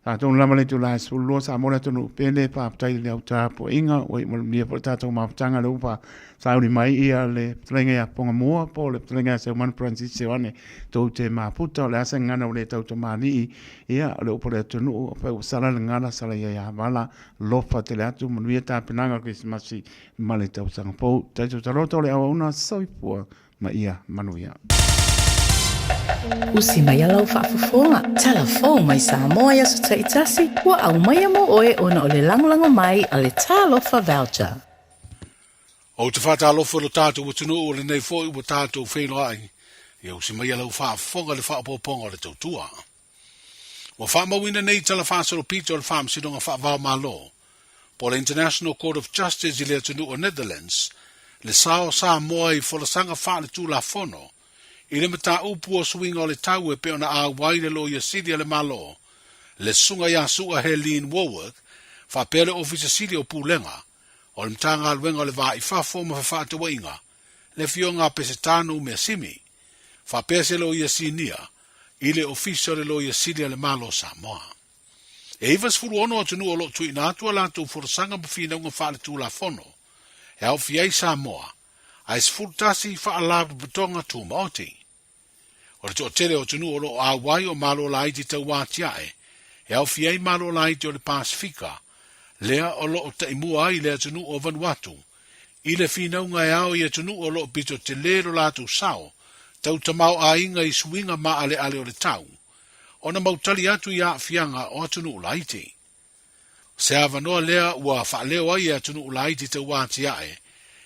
Speaker 17: tātou lama le tula sulua sa mora tonu pele pa aptai le au tāpo inga o i mia po tātou mawhtanga le upa sauri mai ia le tlenga ia ponga mua po le tlenga se man Francis se wane tau te maputa o le asa ngana o le tau tomani ia o le upa le tonu o pa usala le ngana sala ia wala lofa te le atu manuia tā pinanga Krismasi ma le tau sangapou tātou taroto le awa una soipua ma ia manuia.
Speaker 15: Usi mai alau whaafafonga. Talafo mai Samoa ia so taitasi. Wa au mai mo oe ona o le langolango mai a le talofa voucher.
Speaker 21: O te whaatalofa lo tātou watunu o le nei fōi o tātou whenua ai. Ia usi mai alau whaafonga le whaapoponga le tautua. Wa whaamawina nei tala whaasaro pito le whaamsidonga whaavao malo. Po le International Court of Justice i le atunu o Netherlands. Le sao Samoa i wholasanga wha le tū la whono. I le mata upu o swinga o le tau e pe ona a waile lo ia sidi le malo. Le sunga ia sua Helene Warwick, fa pele ofisa sidi o pulenga, o le mtanga alwenga o le va i fafoma fa fata wainga, le fionga pese tanu mea simi, fa pese lo ia sinia, i le ofisa le lo ia sidi le malo Samoa. E ivas furu ono o tunu o lo tui na atua lantu furasanga mafina unga fa le tu la fono, e au fiai Samoa, a isfurtasi fa alabu butonga tu maoti. O le tōtere o tunu o lo a wai o malo la iti tau wātiae, e au fiei malo la iti o le Pasifika, Lea o loo ta imua ai lea tunu o Vanuatu. I le whinaunga e ao ia tunu o loo pito te lero lātou sao, tau tamau a inga i suinga ma ale ale o le tau. Ona mautali atu ia fianga o tunu ulaiti. Se avanoa lea ua whaaleo ai a tunu ulaiti te wāti ae,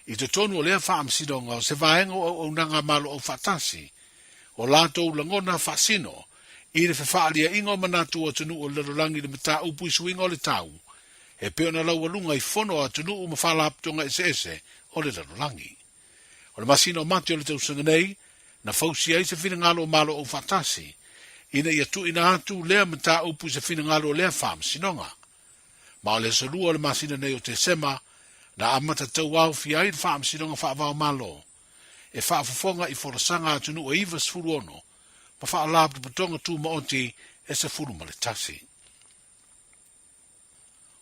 Speaker 21: i te tonu o lea whaamsidonga o se vaenga o unanga malo o whatasi, o lātou langona whasino, i le whaalia ingo manatu o tunu o lerolangi le mata upu i suinga o le tau, e peona lau alunga i fono a tunu o mawhalaptonga ese o le lerolangi. O le masino mati o le tausanga nei, na fausi ai se whina o malo o whatasi, ina ia tu ina atu lea mata upu se whina o lea whaamsinonga. Ma o le salua o le masina nei o te sema, na amata tau au fi ai le whaamsinonga whaavao malo, e whaafafonga i forasanga atunu o iwa sfuru ono, ma whaalaptu patonga tu maoti e se furu maletasi.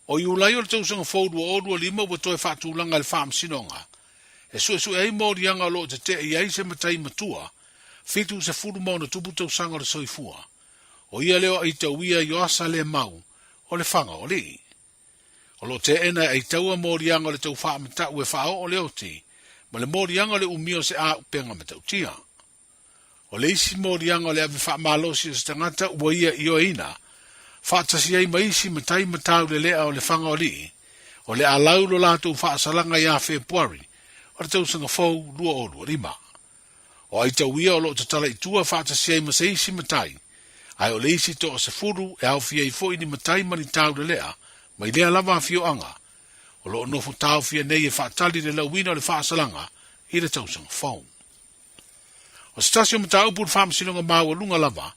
Speaker 21: O iulai o le tausanga faudu o odua lima wa toe whaatulanga le whaamsinonga, e su ei mori anga lo te te i eise matai matua, fitu se furu mauna tupu tausanga le soifua, o ia leo ai tauia i oasa le mau, o le whanga o li. O lo te ena ai taua morianga le tau wha mata ue whao o leo ti, ma le morianga le umio se a upenga mata utia. O le isi morianga le ave wha malosi o se tangata ua ia i o ina, wha tasi ai maisi matai matau le lea o le whanga o li, o le alau lo lato wha salanga ia Februari, o le tau sanga fau lua o lua rima. O ai tau ia o lo te tala i tua wha tasi ai maseisi matai, ai o le isi to o se furu e au fia i fo ini matai mani tau le lea, mai lea lava fio anga, o lo nofo tau fia nei e whaatali le lauina o le whaasalanga i le tausanga fau. O stasio mata upu le whaamasinonga maua lunga lava,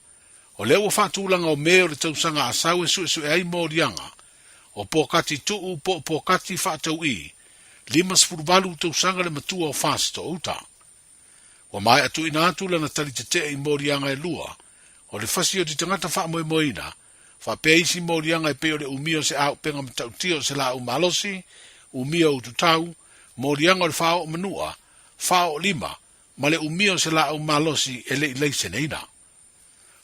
Speaker 21: o leo o whaatulanga o meo le tausanga a sau e su e ai morianga, o pokati tuu pokati whaatau i, 5 tausanga le matua o whaasto uta. O mai atu ina atu lana tali te te i morianga e lua, o le fasio di tangata whaamoe moina, fa peisi morianga e peo le umio se au penga matau tio se la umalosi, umio ututau, morianga o le whao manua, whao 5, ma le umio se la umalosi e le leise neina.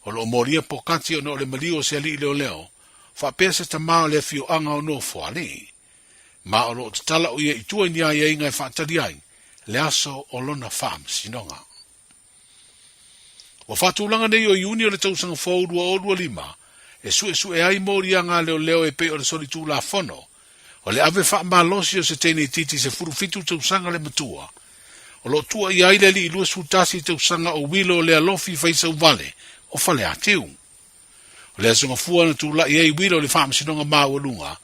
Speaker 21: O lo moria pokati o no le malio se ali leo leo, fa pese ta mao le fio anga o no fo ali. Ma o lo tala o ia itua ni ai inga e whaatari ai, le aso o lona whaam sinonga. O whaatulanga nei o iuni o le tausanga fōrua o 5, e su e ai morianga leo leo e pe o le solitu la fono, o le ave wha malosi o se tene titi se furufitu tausanga le matua, o lo tua i aile li ilua sutasi tausanga o wilo le alofi faisa uvale, o fale atiu. O le asonga fua na tu la i ei wilo le wha masinonga maua lunga,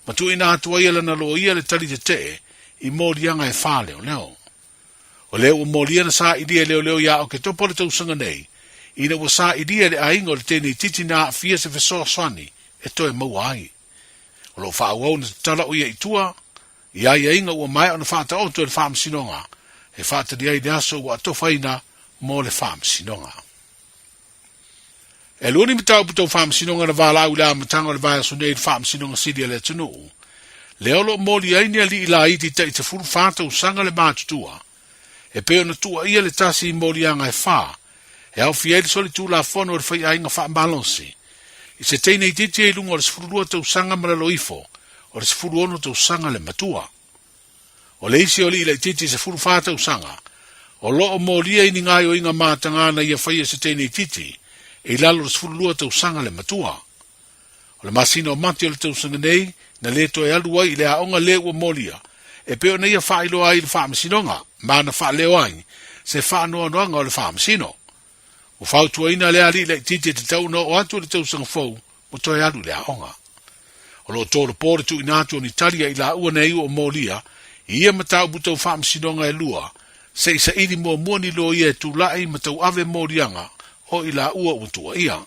Speaker 21: ma tu ina atua ia lana lo ia le tali te te, i morianga e wha leo leo. O leo o moriana sa idia leo leo ia o ke topo le tausanga nei, ina wa sa idia le aingo le tene titi na fia se fesoa swani, e toe maua ai. O lo wha awau na tala o ia itua, i ai ainga ua mai o na wha ta oto le wha masinonga, e wha ta di ai de aso ua atofaina mo le wha masinonga. E luoni mitau puto wha masinonga na wala au la matanga le vaya sunei le wha masinonga sidia le tunu. Leo lo moli ainia li ila iti ta ita furu whata usanga le mātutua, e peo na tua ia le tasi i morianga e wha, e au fiei le soli tu la fono le whai ainga wha malonsi. I se teine i titi e lunga o le sifurua tau sanga mara lo ifo, o le sifuru ono tau sanga le matua. O le isi o li ila i titi se furu wha tau sanga, o lo o molia i ni ngai o inga mātangana ia whai e se teine i titi, e lalo le sifurua tau sanga le matua. O le masina o mati o le tau sanga nei, na le to e alua i le aonga le ua molia, e peo na ia wha ilo ai le wha masinonga, ma na wha leo ai, se wha noa noanga o le wha masino. O whautua ina le ali le titi te tau no o atu le tau sanga fau, mo toi alu le aonga. O lo tōra pōre tu ina atu o ni talia i la ua nei o molia, i ia matau butau wha masinonga e lua, se isa ili mua mua ni lo ia tu lai matau ave morianga, o i la ua utua ia.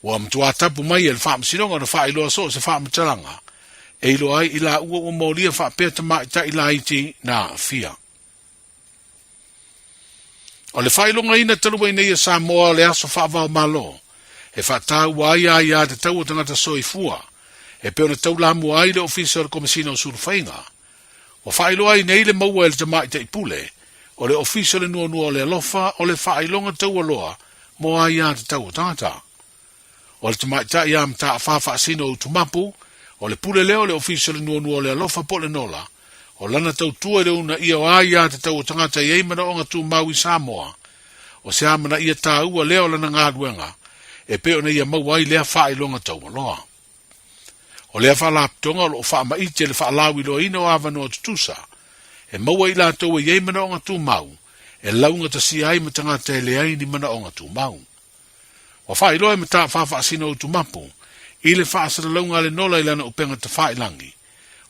Speaker 21: Wa mtua tapu mai e le wha masinonga na wha iloa so se wha matalanga, e ilo ai i la ua o molia wha pēta mai ta i la iti na fia. O le whailonga ina talua ina ia Samoa le aso whaavao malo, e whaatau ai ai a te tau o tangata soifua, e peo na tau lamu ai le ofisa o le komisina o surufaiga. O whailo ai nei le maua e le tamai te ipule, o le ofisa le nua nua o le alofa o le whailonga tau aloa, mo ai a te tau o tangata. O le tamai ta ia mta whawha sino o tumapu, O le pule leo le official nuanua le alofa po le nola, o lana tautua le una ia o aia te tau o tangata i eimana o ngā tū Maui Samoa, o se amana ia tā ua leo lana ngā ruenga, e peo na ia mauai lea wha ilonga tau maloa. O lea wha laptonga o lo wha maite le wha lawi lo ina o avano o tutusa, e mauai la tau i eimana o ngā tū Mau, e launga ta si ai ma tangata e le ai ni mana o ngā tū Mau. Wa wha ilo e mata wha sino o tu mapu, i le wha asara launga le nola ilana upenga ta wha ilangi,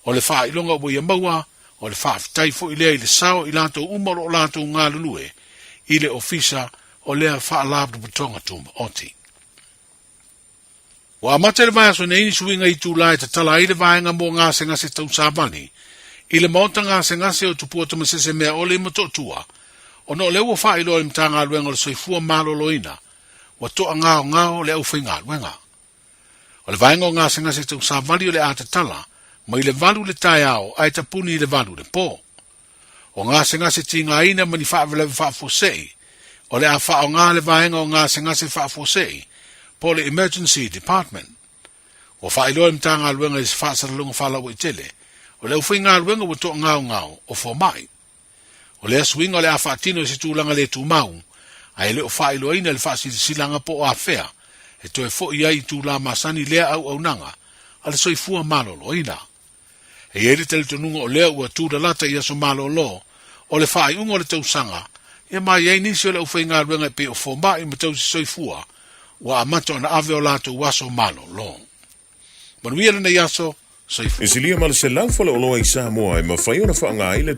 Speaker 21: o le wha ilonga o ia maua, o le wha fitai fo i lea i le sao i lato umaro o lato ngā lulue, i le ofisa o lea wha alabdu putonga tuma oti. Wa amata le vai aso ne ini suinga i tūlai ta tala i le vaenga mo ngā se ngase tau sāpani, i le maota ngā se ngase o tupua tama sese mea o le matotua, o no le ua wha ilo i mta ngā luenga le soifua malo loina, wa toa ngao le au whai ngā luenga. O le vaenga o ngā se ngase tau sāpani o le ata tala, ma i le valu le tai ao, ai ta puni i le valu le pō. O ngā se ngase ti ngā ina mani whaavelewe whaafosei, o le a wha o ngā le vaenga o ngā se ngase whaafosei, po le emergency department. O wha ilo im tā ngā luenga i se whaasara lunga whalau i tele, o le uwhi ngā luenga wa toa ngao o fo mai. O le asuinga o le a whaatino i se tūlanga le tū mau, ai le o wha ilo ina le whaasirisilanga po o a whea, e toe fo i ai tūla masani lea au nanga, a le soifua malolo ina. E eri tele tonunga o lea ua tūra lata i aso malolo, o le wha i unga o le tausanga, e mai ei nisi o le uwhi ngā luenga pe o fo mai ma tausi soifua, wa amato na ave o lato waso malo lo. Manuia na yaso soifua.
Speaker 6: Isilia mal se lau fala o loa i Samoa e mawhai o na whaanga i le